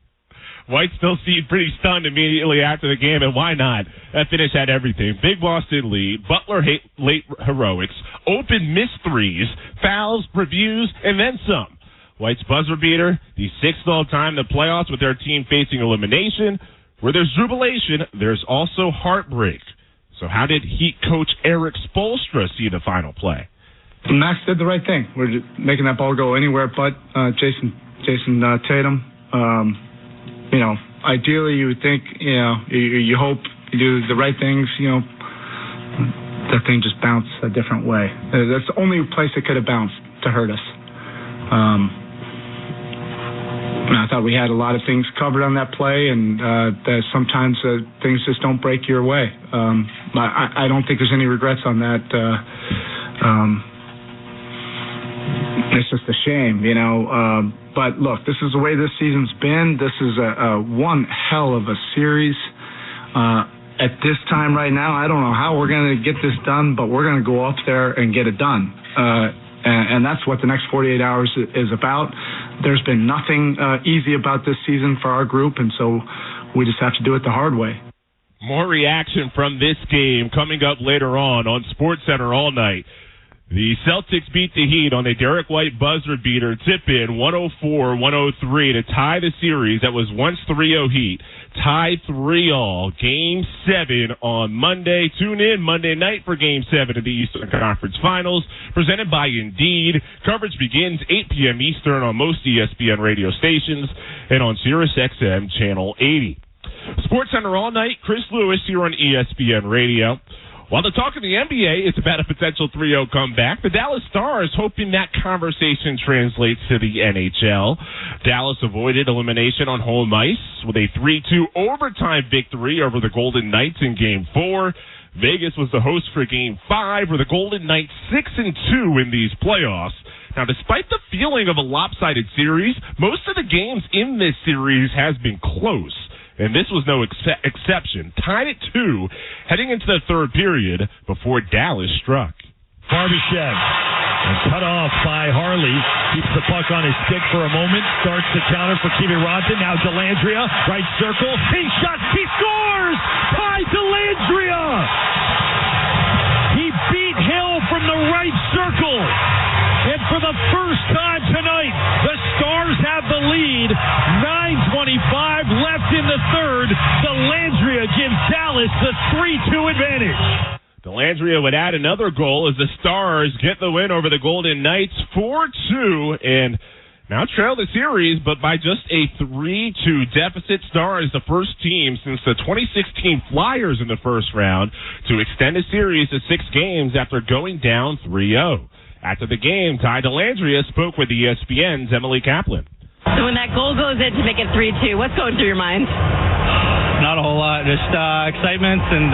Speaker 8: White still seemed pretty stunned immediately after the game, and why not? That finish had everything. Big Boston lead, Butler late heroics, open missed threes, fouls, reviews, and then some. White's buzzer beater, the 6th all-time in the playoffs with their team facing elimination. Where there's jubilation, there's also heartbreak. So how did Heat coach Eric Spoelstra see the final play?
Speaker 29: Max did the right thing. We're just making that ball go anywhere but Jason Tatum. You know, ideally you would think, you know, you hope you do the right things, you know, that thing just bounced a different way. That's the only place it could have bounced to hurt us. I thought we had a lot of things covered on that play, and that sometimes things just don't break your way. I don't think there's any regrets on that. It's just a shame, you know. But look, this is the way this season's been. This is a one hell of a series. At this time right now, I don't know how we're going to get this done, but we're going to go up there and get it done. And that's what the next 48 hours is about. There's been nothing easy about this season for our group, and so we just have to do it the hard way.
Speaker 8: More reaction from this game coming up later on SportsCenter all night. The Celtics beat the Heat on a Derek White buzzer beater tip-in 104-103 to tie the series that was once 3-0 Heat. Tied 3-all. Game 7 on Monday. Tune in Monday night for Game 7 of the Eastern Conference Finals, presented by Indeed. Coverage begins 8 p.m. Eastern on most ESPN radio stations and on SiriusXM Channel 80. SportsCenter all night. Chris Lewis here on ESPN Radio. While the talk of the NBA is about a potential 3-0 comeback, the Dallas Stars hoping that conversation translates to the NHL. Dallas avoided elimination on home ice with a 3-2 overtime victory over the Golden Knights in Game 4. Vegas was the host for Game 5, where the Golden Knights 6-2 in these playoffs. Now, despite the feeling of a lopsided series, most of the games in this series has been close. And this was no exception. Tied at 2, heading into the third period before Dallas struck.
Speaker 5: Barbashev, and cut off by Harley. Keeps the puck on his stick for a moment. Starts the counter for Kiviranta. Now Dellandrea, right circle. He shot. He scores! Ty Dellandrea! He beat Hill from the right circle. And for the first time tonight, the Stars have the lead. 9:25 left in the third. Dellandrea gives Dallas the 3-2 advantage.
Speaker 8: Dellandrea would add another goal as the Stars get the win over the Golden Knights 4-2 and now trail the series, but by just a 3-2 deficit. Stars, the first team since the 2016 Flyers in the first round to extend a series to 6 games after going down 3-0. After the game, Ty Dellandrea spoke with ESPN's Emily Kaplan.
Speaker 6: So when that goal goes in to make it 3-2, what's going through your mind?
Speaker 7: Not a whole lot, just excitement and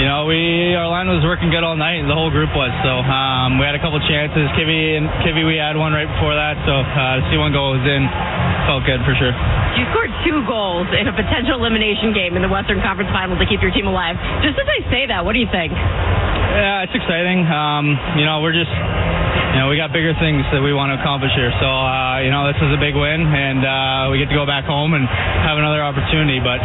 Speaker 7: our line was working good all night, and the whole group was. So we had a couple chances. Kivy, we had one right before that. So to see one goal was in, felt good for sure.
Speaker 6: You scored 2 goals in a potential elimination game in the Western Conference Final to keep your team alive. Just as I say that, what do you think?
Speaker 7: Yeah, it's exciting. We're just, we got bigger things that we want to accomplish here. So, this is a big win, and we get to go back home and have another opportunity. But,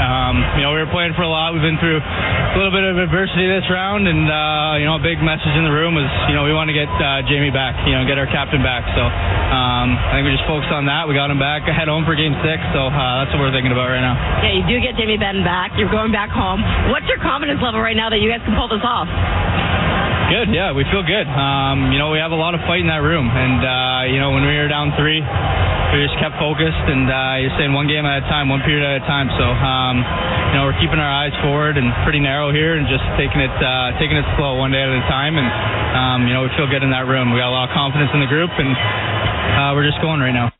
Speaker 7: we were playing for a lot. We've been through a little bit of adversity this round, and, a big message in the room was, we want to get Jamie back, get our captain back. So, I think we just focused on that. We got him back, head home for Game 6, so that's what we're thinking about right now.
Speaker 6: Yeah, you do get Jamie Benn back. You're going back home. What's your confidence level right now that you guys can pull this off?
Speaker 7: Good, yeah, we feel good. We have a lot of fight in that room, and when we were down 3, we just kept focused, and you're saying one game at a time, one period at a time. So, we're keeping our eyes forward and pretty narrow here, and just taking it slow, one day at a time. And we feel good in that room. We got a lot of confidence in the group, and we're just going right now.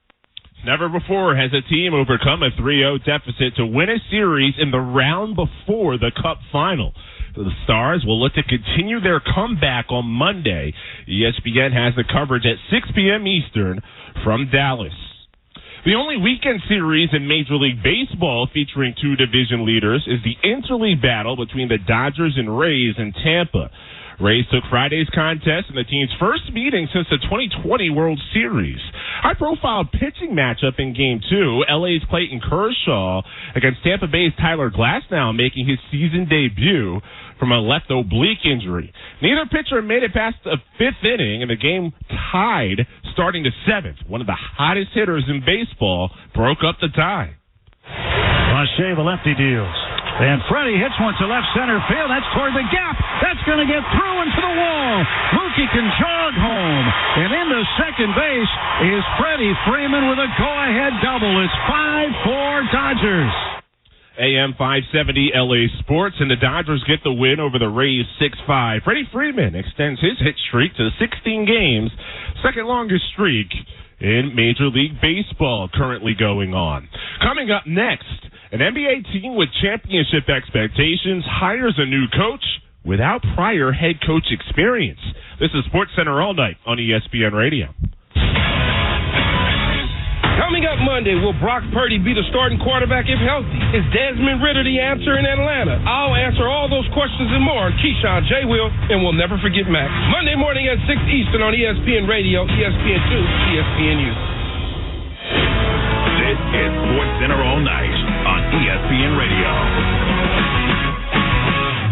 Speaker 8: Never before has a team overcome a 3-0 deficit to win a series in the round before the Cup final. The Stars will look to continue their comeback on Monday. ESPN has the coverage at 6 p.m. Eastern from Dallas. The only weekend series in Major League Baseball featuring 2 division leaders is the interleague battle between the Dodgers and Rays in Tampa. Rays took Friday's contest in the team's first meeting since the 2020 World Series. High-profile pitching matchup in Game 2, LA's Clayton Kershaw against Tampa Bay's Tyler Glasnow making his season debut from a left oblique injury. Neither pitcher made it past the 5th inning, and the game tied starting the 7th. One of the hottest hitters in baseball broke up the tie.
Speaker 19: Pache, the lefty, deals. And Freddie hits one to left center field. That's toward the gap. That's going to get through into the wall. Mookie can jog home. And into second base is Freddie Freeman with a go-ahead double. It's 5-4 Dodgers.
Speaker 8: AM 570 LA Sports, and the Dodgers get the win over the Rays 6-5. Freddie Freeman extends his hit streak to 16 games, second longest streak in Major League Baseball currently going on. Coming up next, an NBA team with championship expectations hires a new coach without prior head coach experience. This is SportsCenter All Night on ESPN Radio.
Speaker 14: Coming up Monday, will Brock Purdy be the starting quarterback if healthy? Is Desmond Ridder the answer in Atlanta? I'll answer all those questions and more on Keyshawn, J. Will, and we'll never forget Max. Monday morning at 6 Eastern on ESPN Radio, ESPN2, ESPNU.
Speaker 15: This is SportsCenter All Night on ESPN Radio.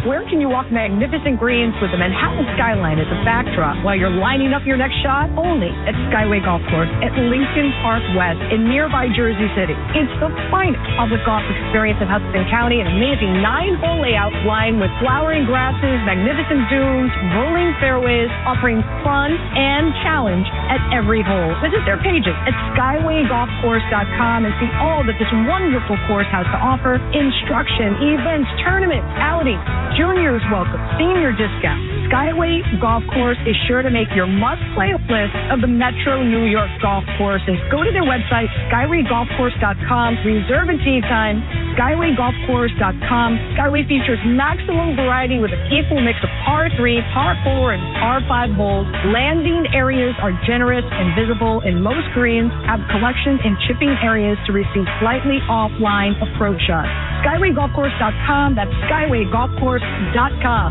Speaker 22: Where can you walk magnificent greens with the Manhattan skyline as a backdrop while you're lining up your next shot? Only at Skyway Golf Course at Lincoln Park West in nearby Jersey City. It's the finest public golf experience in Hudson County, an amazing 9-hole layout lined with flowering grasses, magnificent dunes, rolling fairways, offering fun and challenge at every hole. Visit their pages at SkywayGolfCourse.com and see all that this wonderful course has to offer: instruction, events, tournaments, outings. Juniors welcome senior discount. Skyway Golf Course is sure to make your must-play list of the Metro New York golf courses. Go to their website, SkywayGolfCourse.com. Reserve a tee time. SkywayGolfCourse.com. Skyway features maximum variety with an equal mix of par 3, par 4, and par 5 holes. Landing areas are generous and visible in most greens. Have collections in chipping areas to receive slightly offline approach shots. SkywayGolfCourse.com. That's SkywayGolfCourse.com.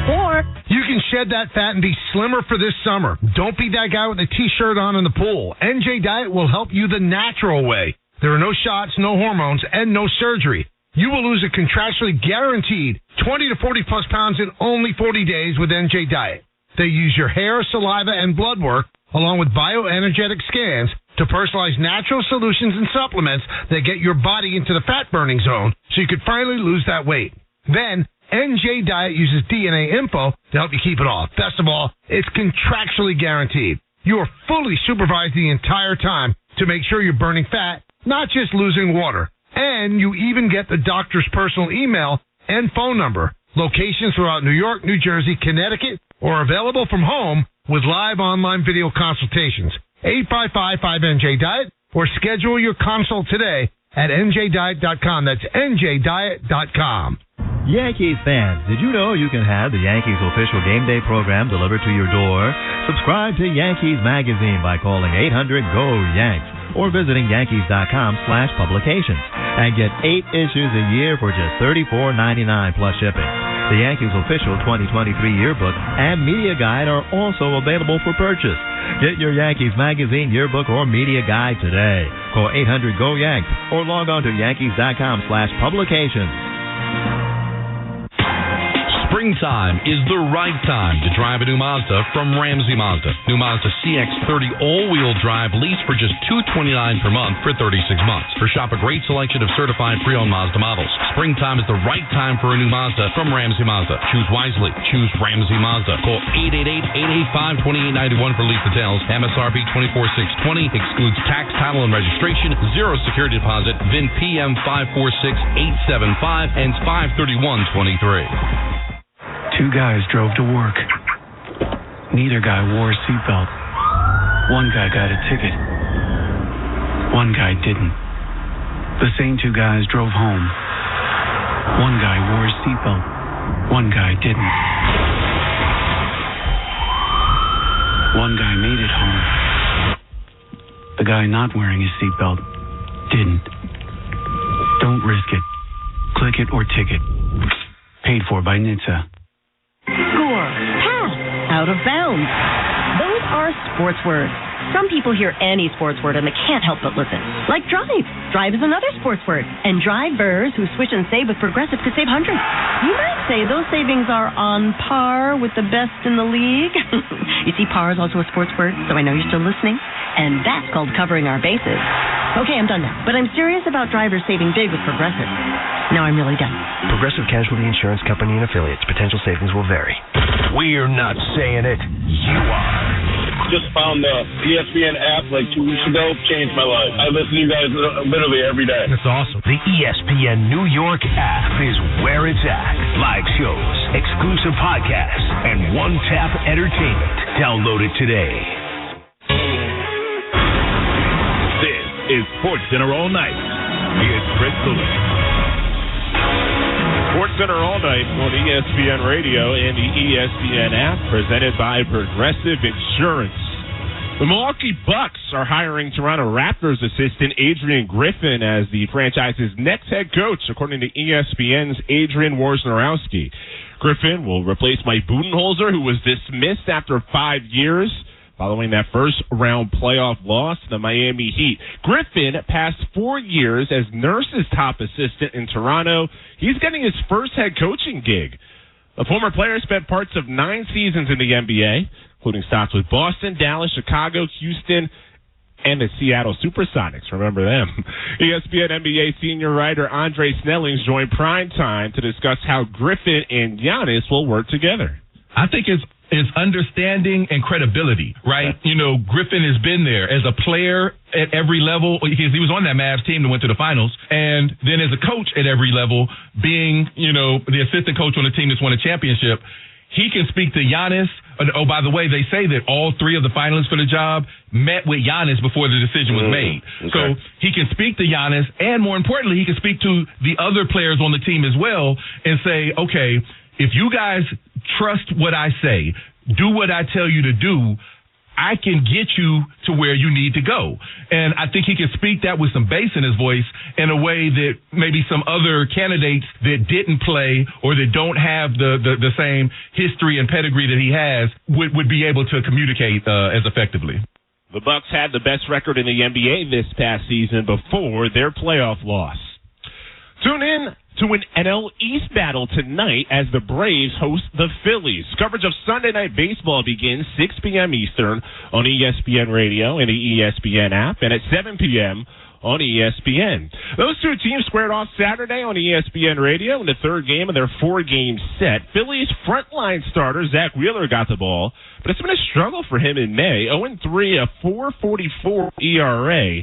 Speaker 22: Or
Speaker 9: you can shed that fat and be slimmer for this summer. Don't be that guy with a T-shirt on in the pool. NJ Diet will help you the natural way. There are no shots, no hormones, and no surgery. You will lose a contractually guaranteed 20 to 40 plus pounds in only 40 days with NJ Diet. They use your hair, saliva, and blood work along with bioenergetic scans to personalize natural solutions and supplements that get your body into the fat-burning zone so you could finally lose that weight. Then, NJ Diet uses DNA info to help you keep it off. Best of all, it's contractually guaranteed. You are fully supervised the entire time to make sure you're burning fat, not just losing water. And you even get the doctor's personal email and phone number. Locations throughout New York, New Jersey, Connecticut, or available from home with live online video consultations. 855-5NJ-DIET or schedule your consult today at NJDiet.com. That's NJDiet.com.
Speaker 2: Yankees fans, did you know you can have the Yankees official game day program delivered to your door? Subscribe to Yankees Magazine by calling 800-GO-YANKS or visiting Yankees.com/publications and get 8 issues a year for just $34.99 plus shipping. The Yankees official 2023 yearbook and media guide are also available for purchase. Get your Yankees Magazine yearbook or media guide today. Call 800-GO-YANKS or log on to Yankees.com/publications.
Speaker 11: Springtime is the right time to drive a new Mazda from Ramsey Mazda. New Mazda CX-30 all-wheel drive lease for just $229 per month for 36 months. Or shop a great selection of certified pre-owned Mazda models. Springtime is the right time for a new Mazda from Ramsey Mazda. Choose wisely. Choose Ramsey Mazda. Call 888-885-2891 for lease details. MSRP $24,620. Excludes tax, title, and registration. Zero security deposit. VIN PM 546875 and 53123.
Speaker 12: Two guys drove to work. Neither guy wore a seatbelt. One guy got a ticket. One guy didn't. The same two guys drove home. One guy wore a seatbelt. One guy didn't. One guy made it home. The guy not wearing his seatbelt didn't. Don't risk it. Click it or ticket. Paid for by NHTSA.
Speaker 16: Score, pass, out of bounds. Those are sports words. Some people hear any sports word and they can't help but listen. Like drive. Drive is another sports word. And drivers who switch and save with Progressive could save hundreds. You might say those savings are on par with the best in the league. You see, par is also a sports word, so I know you're still listening. And that's called covering our bases. Okay, I'm done now. But I'm serious about drivers saving big with Progressive. Now I'm really done.
Speaker 17: Progressive Casualty Insurance Company and Affiliates. Potential savings will vary.
Speaker 27: We're not saying it. You are.
Speaker 24: Just found the ESPN app like 2 weeks ago. Changed my life. I listen to you guys literally every day.
Speaker 17: That's awesome. The ESPN New York app is where it's at. Live shows, exclusive podcasts, and one-tap entertainment. Download it today.
Speaker 15: This is SportsCenter All Night. Here's Chris Lewis.
Speaker 8: SportsCenter All Night on ESPN Radio and the ESPN app, presented by Progressive Insurance. The Milwaukee Bucks are hiring Toronto Raptors assistant Adrian Griffin as the franchise's next head coach, according to ESPN's Adrian Wojnarowski. Griffin will replace Mike Budenholzer, who was dismissed after 5 years following that first-round playoff loss to the Miami Heat. Griffin passed 4 years as Nurse's top assistant in Toronto. He's getting his first head coaching gig. The former player spent parts of 9 seasons in the NBA, including stops with Boston, Dallas, Chicago, Houston, and the Seattle Supersonics. Remember them. ESPN NBA senior writer Andre Snellings joined Primetime to discuss how Griffin and Giannis will work together.
Speaker 1: I think it's understanding and credibility, right? You know, Griffin has been there as a player at every level because he was on that Mavs team that went to the finals, and then as a coach at every level, being, you know, the assistant coach on a team that's won a championship. He can speak to Giannis. Oh, by the way, they say that all three of the finalists for the job met with Giannis before the decision was made. Okay. So he can speak to Giannis, and more importantly, he can speak to the other players on the team as well and say, okay, if you guys trust what I say, do what I tell you to do, I can get you to where you need to go. And I think he can speak that with some bass in his voice in a way that maybe some other candidates that didn't play or that don't have the same history and pedigree that he has would be able to communicate as effectively.
Speaker 8: The Bucks had the best record in the NBA this past season before their playoff loss. Tune in to an NL East battle tonight as the Braves host the Phillies. Coverage of Sunday Night Baseball begins 6 p.m. Eastern on ESPN Radio and the ESPN app, and at 7 p.m. on ESPN. Those two teams squared off Saturday on ESPN Radio in the third game of their four-game set. Phillies frontline starter Zach Wheeler got the ball, but it's been a struggle for him in May. 0-3, a 4.44 ERA,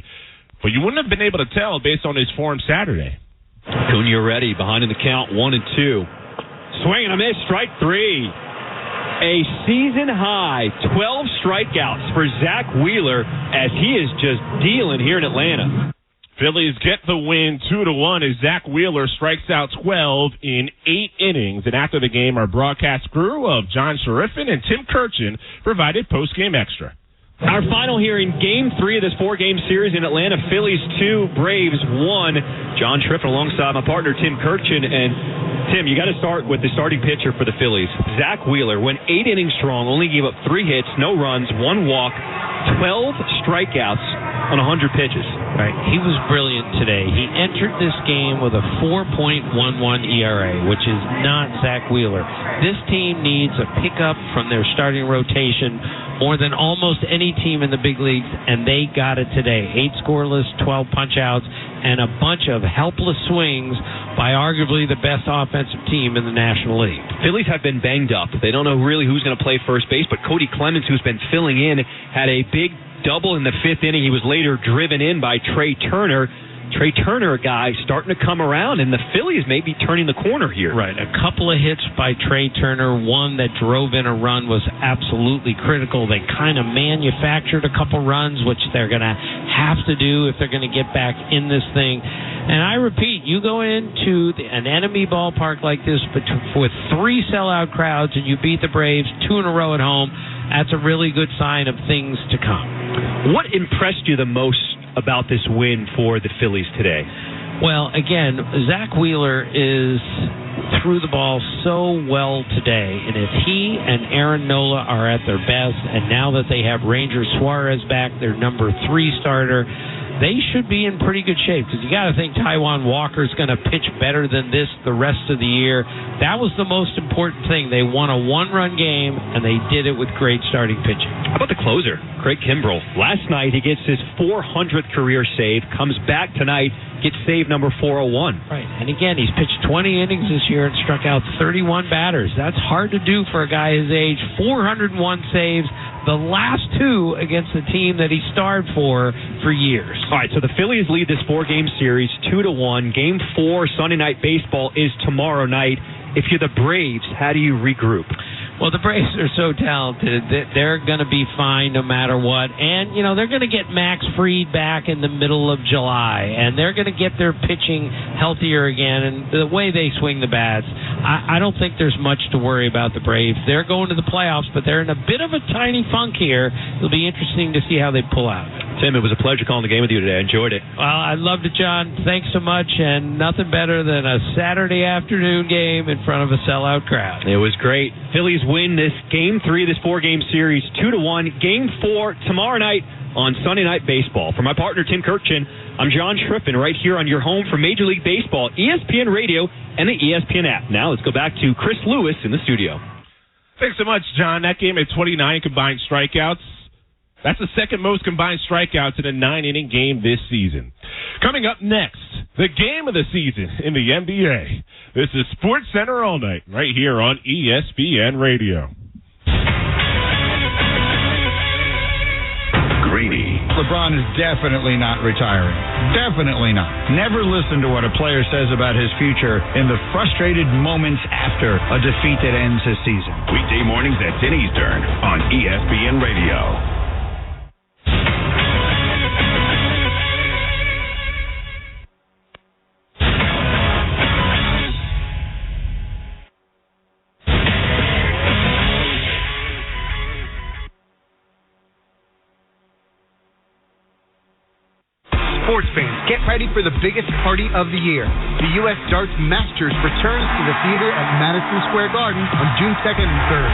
Speaker 8: but you wouldn't have been able to tell based on his form Saturday.
Speaker 3: Cunha ready, behind in the count, 1-2. Swing and a miss, strike three. A season-high 12 strikeouts for Zach Wheeler as he is just dealing here in Atlanta.
Speaker 8: Phillies get the win 2-1 as Zach Wheeler strikes out 12 in 8 innings. And after the game, our broadcast crew of John Sheriffin and Tim Kirchin provided post-game extra.
Speaker 3: Our final here in Game 3 of this 4-game series in Atlanta, Phillies 2, Braves 1. John Shriffen alongside my partner Tim Kirchin. And Tim, you got to start with the starting pitcher for the Phillies. Zach Wheeler went 8 innings strong, only gave up 3 hits, no runs, 1 walk, 12 strikeouts on 100 pitches.
Speaker 4: Right, he was brilliant today. He entered this game with a 4.11 ERA, which is not Zach Wheeler. This team needs a pickup from their starting rotation more than almost any team in the big leagues, and they got it today. 8 scoreless, 12 punch-outs, and a bunch of helpless swings by arguably the best offensive team in the National League.
Speaker 3: Phillies have been banged up. They don't know really who's going to play first base, but Cody Clemens, who's been filling in, had a big double in the 5th inning. He was later driven in by Trey Turner. Trey Turner, a guy starting to come around, and the Phillies may be turning the corner here.
Speaker 4: Right, a couple of hits by Trey Turner. One that drove in a run was absolutely critical. They kind of manufactured a couple runs, which they're going to have to do if they're going to get back in this thing. And I repeat, you go into an enemy ballpark like this with 3 sellout crowds and you beat the Braves 2 in a row at home, that's a really good sign of things to come.
Speaker 3: What impressed you the most about this win for the Phillies today?
Speaker 4: Well, again, Zach Wheeler threw the ball so well today, and if he and Aaron Nola are at their best, and now that they have Ranger Suarez back, their number 3 starter, they should be in pretty good shape, because you got to think Taijuan Walker's going to pitch better than this the rest of the year. That was the most important thing. They won a 1-run game, and they did it with great starting pitching.
Speaker 3: How about the closer, Craig Kimbrell? Last night, he gets his 400th career save, comes back tonight, gets save number 401.
Speaker 4: Right, and again, he's pitched 20 innings this year and struck out 31 batters. That's hard to do for a guy his age. 401 saves, the last 2 against the team that he starred for years.
Speaker 3: All right, so the Phillies lead this 4-game series 2-1. Game 4, Sunday Night Baseball, is tomorrow night. If you're the Braves, how do you regroup?
Speaker 4: Well, the Braves are so talented that they're going to be fine no matter what. And, you know, they're going to get Max Fried back in the middle of July. And they're going to get their pitching healthier again. And the way they swing the bats, I don't think there's much to worry about the Braves. They're going to the playoffs, but they're in a bit of a tiny funk here. It'll be interesting to see how they pull out.
Speaker 3: Tim, it was a pleasure calling the game with you today. I enjoyed it.
Speaker 4: Well, I loved it, John. Thanks so much. And nothing better than a Saturday afternoon game in front of a sellout crowd.
Speaker 3: It was great. Phillies win this Game 3 of this 4-game series 2-1. Game 4 tomorrow night on Sunday Night Baseball. For my partner, Tim Kirchin, I'm John Shriffen right here on your home for Major League Baseball, ESPN Radio, and the ESPN app. Now let's go back to Chris Lewis in the studio.
Speaker 8: Thanks so much, John. That game had 29 combined strikeouts. That's the second most combined strikeouts in a 9-inning game this season. Coming up next, the game of the season in the NBA. This is Sports Center All Night right here on ESPN Radio.
Speaker 19: LeBron is definitely not retiring. Definitely not. Never listen to what a player says about his future in the frustrated moments after a defeat that ends his season.
Speaker 15: Weekday mornings at 10 Eastern on ESPN Radio.
Speaker 10: Sports fans, get ready for the biggest party of the year. The U.S. Darts Masters returns to the theater at Madison Square Garden on June 2nd and 3rd.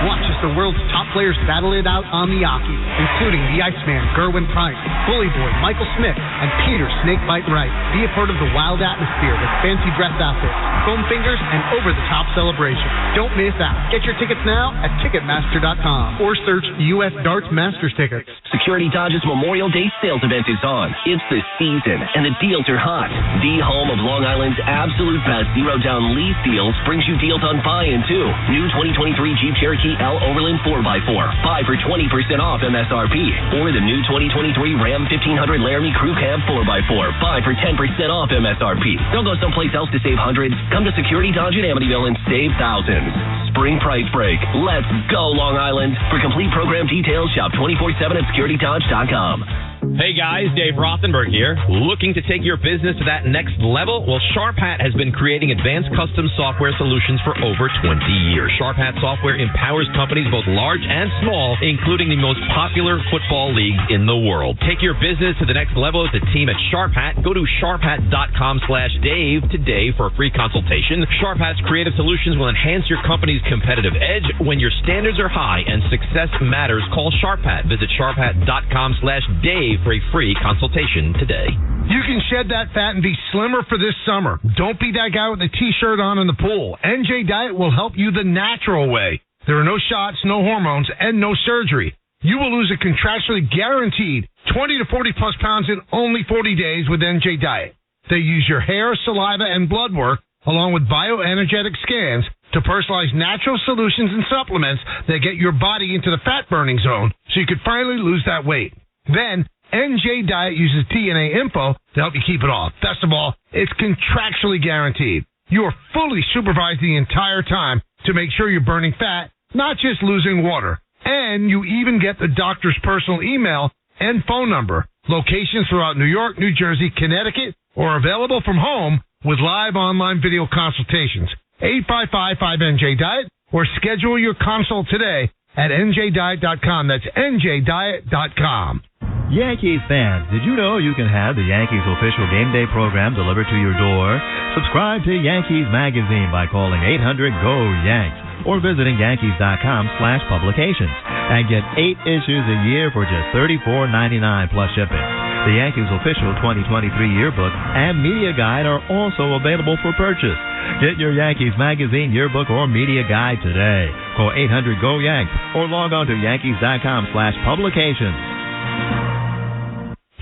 Speaker 10: Watch as the world's top players battle it out on the Aki, including the Iceman, Gerwin Price, Bully Boy, Michael Smith, and Peter Snakebite Wright. Be a part of the wild atmosphere with fancy dress outfits, foam fingers, and over-the-top celebration. Don't miss out. Get your tickets now at Ticketmaster.com or search U.S. Darts Masters tickets.
Speaker 13: Security Dodge's Memorial Day sales event is on. It's the season, and the deals are hot. The home of Long Island's absolute best zero-down lease deals brings you deals on buy-in, too. New 2023 Jeep Cherokee L Overland 4x4. Buy for 20% off MSRP. Or the new 2023 Ram 1500 Laramie Crew Cab 4x4. Buy for 10% off MSRP. Don't go someplace else to save hundreds. Come to Security Dodge in Amityville and save thousands. Spring price break. Let's go, Long Island. For complete program details, shop 24/7 at securitydodge.com.
Speaker 18: Hey guys, Dave Rothenberg here. Looking to take your business to that next level? Well, Sharp Hat has been creating advanced custom software solutions for over 20 years. Sharp Hat software empowers companies both large and small, including the most popular football leagues in the world. Take your business to the next level with the team at Sharp Hat. Go to sharphat.com/Dave today for a free consultation. Sharp Hat's creative solutions will enhance your company's competitive edge when your standards are high and success matters. Call Sharp Hat. Visit sharphat.com/Dave for a free consultation today.
Speaker 9: You can shed that fat and be slimmer for this summer. Don't be that guy with a T-shirt on in the pool. NJ Diet will help you the natural way. There are no shots, no hormones, and no surgery. You will lose a contractually guaranteed 20 to 40 plus pounds in only 40 days with NJ Diet. They use your hair, saliva, and blood work along with bioenergetic scans to personalize natural solutions and supplements that get your body into the fat burning zone so you can finally lose that weight. Then NJ Diet uses DNA info to help you keep it off. Best of all, it's contractually guaranteed. You are fully supervised the entire time to make sure you're burning fat, not just losing water. And you even get the doctor's personal email and phone number. Locations throughout New York, New Jersey, Connecticut, or available from home with live online video consultations. 855-5NJ-DIET or schedule your consult today at njdiet.com. That's njdiet.com.
Speaker 2: Yankees fans, did you know you can have the Yankees official game day program delivered to your door? Subscribe to Yankees Magazine by calling 800-GO-YANKS or visiting yankees.com/publications and get 8 issues a year for just $34.99 plus shipping. The Yankees official 2023 yearbook and media guide are also available for purchase. Get your Yankees Magazine yearbook or media guide today. Call 800-GO-YANKS or log on to yankees.com/publications.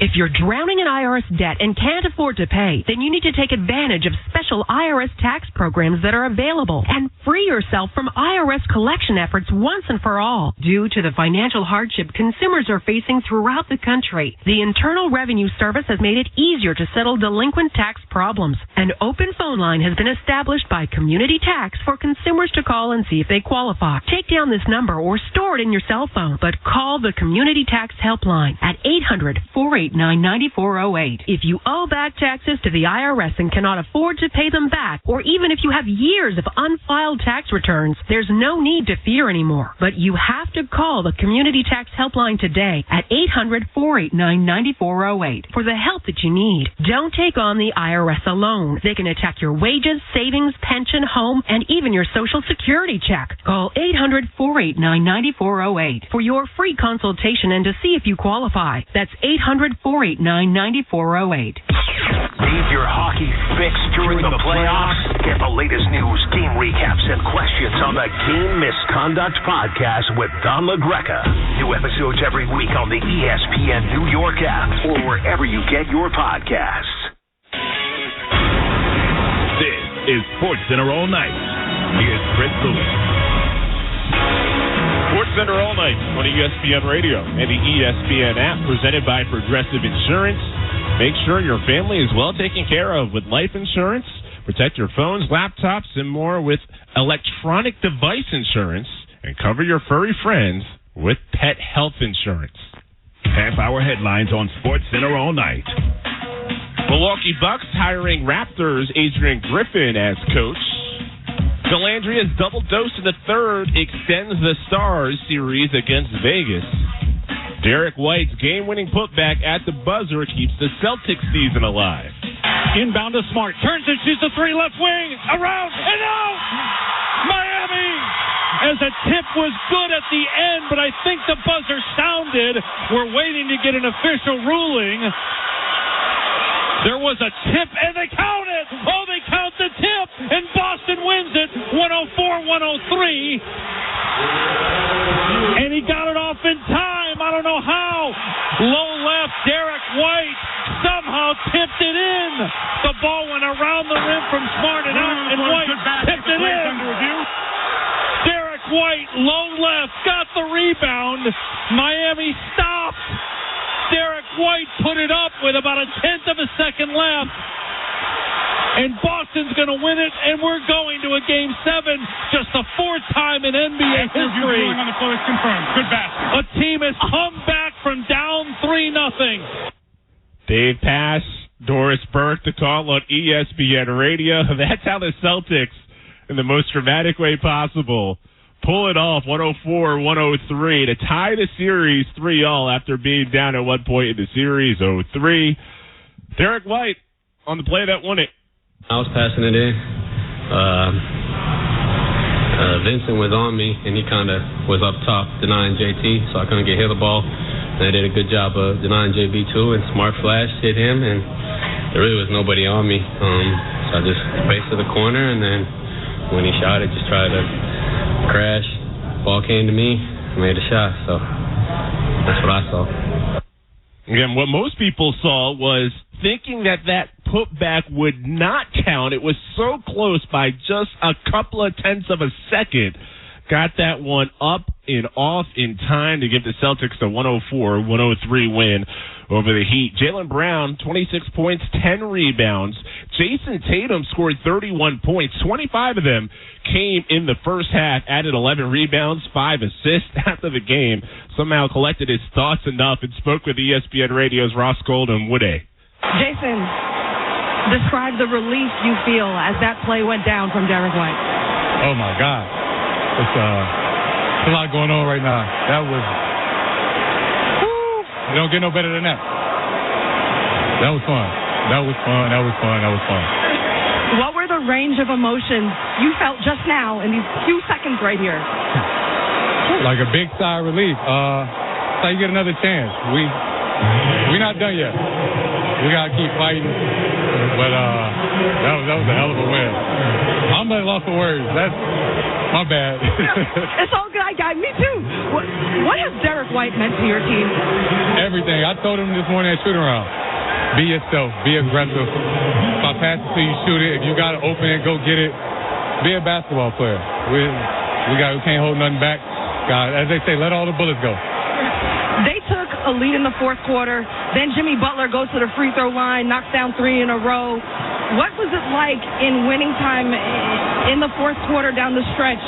Speaker 20: If you're drowning in IRS debt and can't afford to pay, then you need to take advantage of special IRS tax programs that are available and free yourself from IRS collection efforts once and for all. Due to the financial hardship consumers are facing throughout the country, the Internal Revenue Service has made it easier to settle delinquent tax problems. An open phone line has been established by Community Tax for consumers to call and see if they qualify. Take down this number or store it in your cell phone, but call the Community Tax Helpline at 800-489-9408. If you owe back taxes to the IRS and cannot afford to pay them back, or even if you have years of unfiled tax returns, there's no need to fear anymore. But you have to call the Community Tax Helpline today at 800-489-9408 for the help that you need. Don't take on the IRS alone. They can attack your wages, savings, pension, home, and even your Social Security check. Call 800-489-9408 for your free consultation and to see if you qualify. That's 800-489-9408.
Speaker 17: Need your hockey fix during the playoffs? Get the latest news, game recaps, and questions on the Game Misconduct Podcast with Don LaGreca. New episodes every week on the ESPN New York app or wherever you get your podcasts.
Speaker 15: This is SportsCenter All Night. Here's Chris Lewis.
Speaker 8: SportsCenter Center all night on ESPN Radio and the ESPN app, presented by Progressive Insurance. Make sure your family is well taken care of with life insurance. Protect your phones, laptops, and more with electronic device insurance. And cover your furry friends with pet health insurance.
Speaker 15: Half-hour headlines on SportsCenter all night.
Speaker 8: Milwaukee Bucks hiring Raptors' Adrian Griffin as coach. Delandria's double dose in the third extends the Stars series against Vegas. Derek White's game-winning putback at the buzzer keeps the Celtics season alive.
Speaker 19: Inbound to Smart. Turns and shoots the three, left wing. Around and out! Miami! As a tip was good at the end, but I think the buzzer sounded. We're waiting to get an official ruling. There was a tip, and they count it. Oh, they count the tip, and Boston wins it 104-103. And he got it off in time. I don't know how. Low left, Derek White somehow tipped it in. The ball went around the rim from Smart and out, and White tipped it in. Derek White, low left, got the rebound. Miami stopped. Derek White put it up with about a tenth of a second left. And Boston's going to win it, and we're going to a Game 7, just the fourth time in NBA history.
Speaker 5: On the floor is confirmed. Good basket.
Speaker 19: A team has come back from down 3-0.
Speaker 8: Dave Pass, Doris Burke to call on ESPN Radio. That's how the Celtics, in the most dramatic way possible, pull it off 104-103 to tie the series 3-all after being down at one point in the series 0-3. Derek White on the play that won it.
Speaker 6: I was passing it in. Vincent was on me, and he kind of was up top denying JT, so I couldn't get hit the ball. And I did a good job of denying JB too, and Smart Flash hit him, and there really was nobody on me. So I just faced to the corner, and then when he shot it, just tried to crash. Ball came to me, I made a shot, so that's what I saw.
Speaker 8: Again, what most people saw was thinking that putback would not count. It was so close by just a couple of tenths of a second. Got that one up and off in time to give the Celtics a 104-103 win over the Heat. Jaylen Brown, 26 points, 10 rebounds. Jason Tatum scored 31 points. 25 of them came in the first half, added 11 rebounds, 5 assists after the game. Somehow collected his thoughts enough and spoke with ESPN Radio's Ross Gold and Woody.
Speaker 22: Jason, describe the relief you feel as that play went down from Derek White.
Speaker 5: Oh, my God. It's a lot going on right now. That was... You don't get no better than that. That was fun. That was fun.
Speaker 22: What were the range of emotions you felt just now in these few seconds right here?
Speaker 5: Like a big sigh of relief. It's like you get another chance. We're not done yet. We got to keep fighting. But that was a hell of a win. I'm at a loss for words. That's my bad.
Speaker 22: It's all good. Me too. What has Derek White meant to your team?
Speaker 5: Everything. I told him this morning at shoot around. Be yourself. Be aggressive. If I pass it to you, shoot it. If you got to open it, go get it. Be a basketball player. We can't hold nothing back. God, as they say, let all the bullets go.
Speaker 22: They took a lead in the fourth quarter. Then Jimmy Butler goes to the free throw line, knocks down 3 in a row. What was it like in winning time in the fourth quarter down the stretch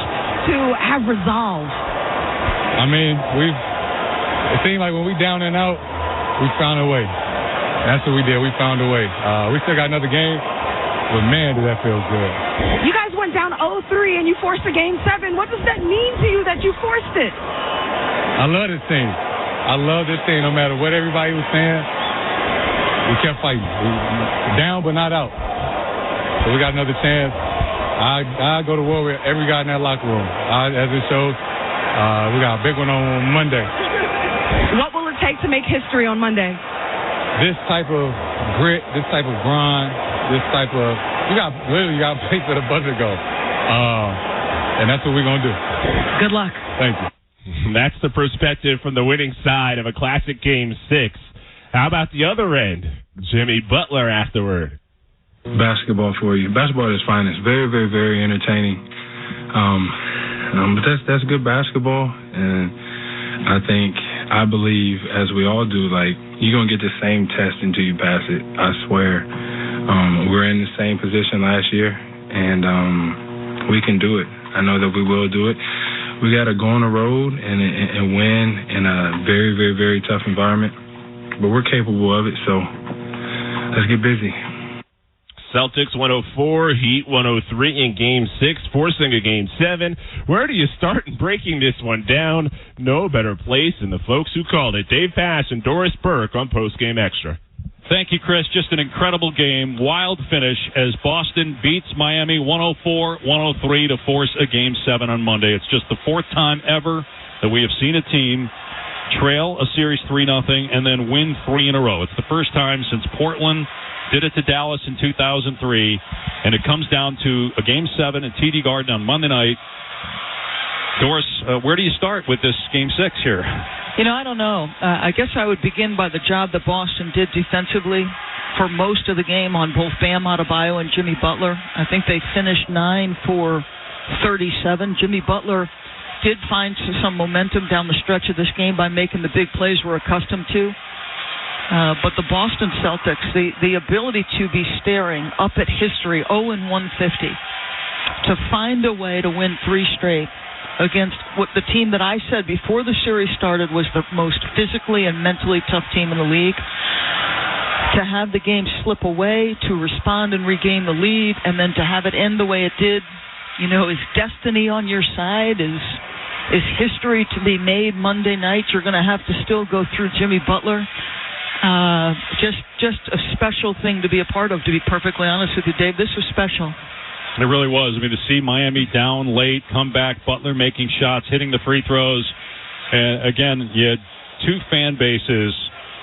Speaker 22: to have resolve?
Speaker 5: I mean, it seemed like when we down and out, we found a way. That's what we did. We found a way. We still got another game, but man, did that feel good.
Speaker 22: You guys went down 0-3 and you forced a Game 7. What does that mean to you that you forced it?
Speaker 5: I love this team. I love this team. No matter what everybody was saying, we kept fighting. We down but not out. So we got another chance. I go to war with every guy in that locker room. As it shows, we got a big one on Monday.
Speaker 22: What will it take to make history on Monday?
Speaker 5: This type of grit, this type of grind, this type of you got to play for the buzzer go, and that's what we're gonna do.
Speaker 22: Good luck.
Speaker 5: Thank you.
Speaker 8: That's the perspective from the winning side of a classic Game 6. How about the other end, Jimmy Butler afterward?
Speaker 7: Basketball for you. Basketball is finest. Very, very, very entertaining. But that's good basketball, and I believe, as we all do, like, you're going to get the same test until you pass it. I swear. We're in the same position last year, and we can do it. I know that we will do it. We got to go on the road and win in a very, very, very tough environment. But we're capable of it, so let's get busy.
Speaker 8: Celtics 104, Heat 103 in Game 6, forcing a Game 7. Where do you start in breaking this one down? No better place than the folks who called it. Dave Pasch and Doris Burke on Post Game Extra.
Speaker 11: Thank you, Chris. Just an incredible game. Wild finish as Boston beats Miami 104-103 to force a Game 7 on Monday. It's just the fourth time ever that we have seen a team trail a series 3-0 and then win 3 in a row. It's the first time since Portland did it to Dallas in 2003, and it comes down to a Game 7 at TD Garden on Monday night. Doris, where do you start with this Game 6 here?
Speaker 12: I don't know. I guess I would begin by the job that Boston did defensively for most of the game on both Bam Adebayo and Jimmy Butler. I think they finished 9 for 37. Jimmy Butler did find some momentum down the stretch of this game by making the big plays we're accustomed to. But the Boston Celtics, the ability to be staring up at history, 0-150, to find a way to win 3 straight against what the team that I said before the series started was the most physically and mentally tough team in the league, to have the game slip away, to respond and regain the lead, and then to have it end the way it did, is destiny on your side? Is history to be made Monday night? You're going to have to still go through Jimmy Butler. Just a special thing to be a part of, to be perfectly honest with you, Dave. This was special.
Speaker 11: It really was. I mean, to see Miami down late, come back, Butler making shots, hitting the free throws. And again, you had 2 fan bases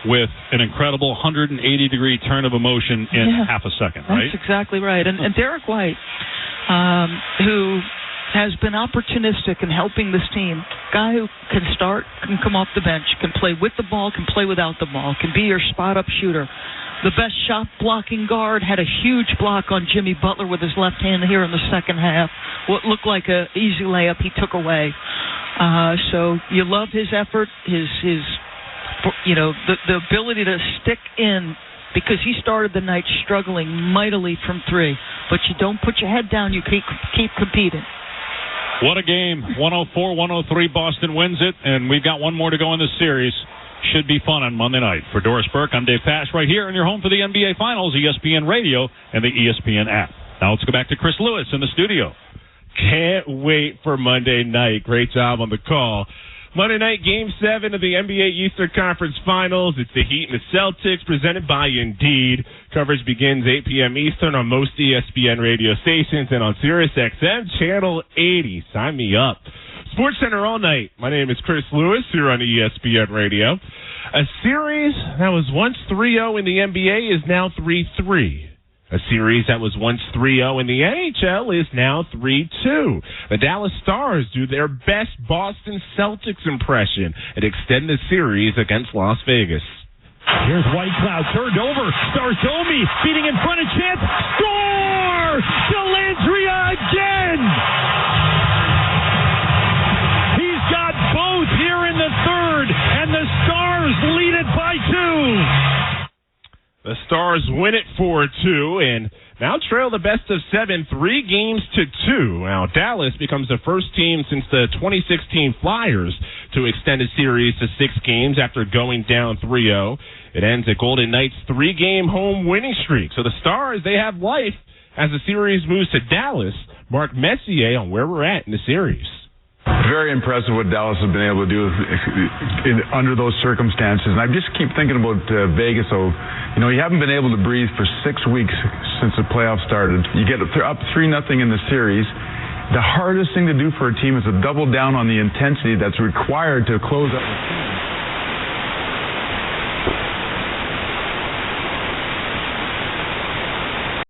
Speaker 11: with an incredible 180-degree turn of emotion in half a second, right?
Speaker 12: That's exactly right. And Derek White, who has been opportunistic in helping this team, guy who can start, can come off the bench, can play with the ball, can play without the ball, can be your spot-up shooter. The best shot-blocking guard, had a huge block on Jimmy Butler with his left hand here in the second half. What looked like an easy layup he took away. So you love his effort, the ability to stick in, because he started the night struggling mightily from 3. But you don't put your head down, you keep competing.
Speaker 11: What a game. 104-103, Boston wins it, and we've got one more to go in this series. Should be fun on Monday night. For Doris Burke, I'm Dave Pasch, right here in your home for the NBA Finals, ESPN Radio, and the ESPN app. Now let's go back to Chris Lewis in the studio.
Speaker 8: Can't wait for Monday night. Great job on the call. Monday night, Game 7 of the NBA Eastern Conference Finals. It's the Heat and the Celtics, presented by Indeed. Coverage begins 8 p.m. Eastern on most ESPN radio stations and on SiriusXM Channel 80. Sign me up. Sports Center all night. My name is Chris Lewis here on ESPN Radio. A series that was once 3-0 in the NBA is now 3-3. A series that was once 3-0 in the NHL is now 3-2. The Dallas Stars do their best Boston Celtics impression and extend the series against Las Vegas.
Speaker 14: Here's White Cloud, turned over. Starzomi feeding in front of chance. Score! Delandria again! He's got both here in the third, and the Stars lead it by 2.
Speaker 8: The Stars win it 4-2 and now trail the best of 7, 3-2. Now, Dallas becomes the first team since the 2016 Flyers to extend a series to 6 games after going down 3-0. It ends a Golden Knights 3-game home winning streak. So the Stars, they have life as the series moves to Dallas. Mark Messier on where we're at in the series.
Speaker 21: Very impressive what Dallas has been able to do under those circumstances. And I just keep thinking about Vegas. So, you haven't been able to breathe for 6 weeks since the playoffs started. You get up 3-0 in the series. The hardest thing to do for a team is to double down on the intensity that's required to close out the season.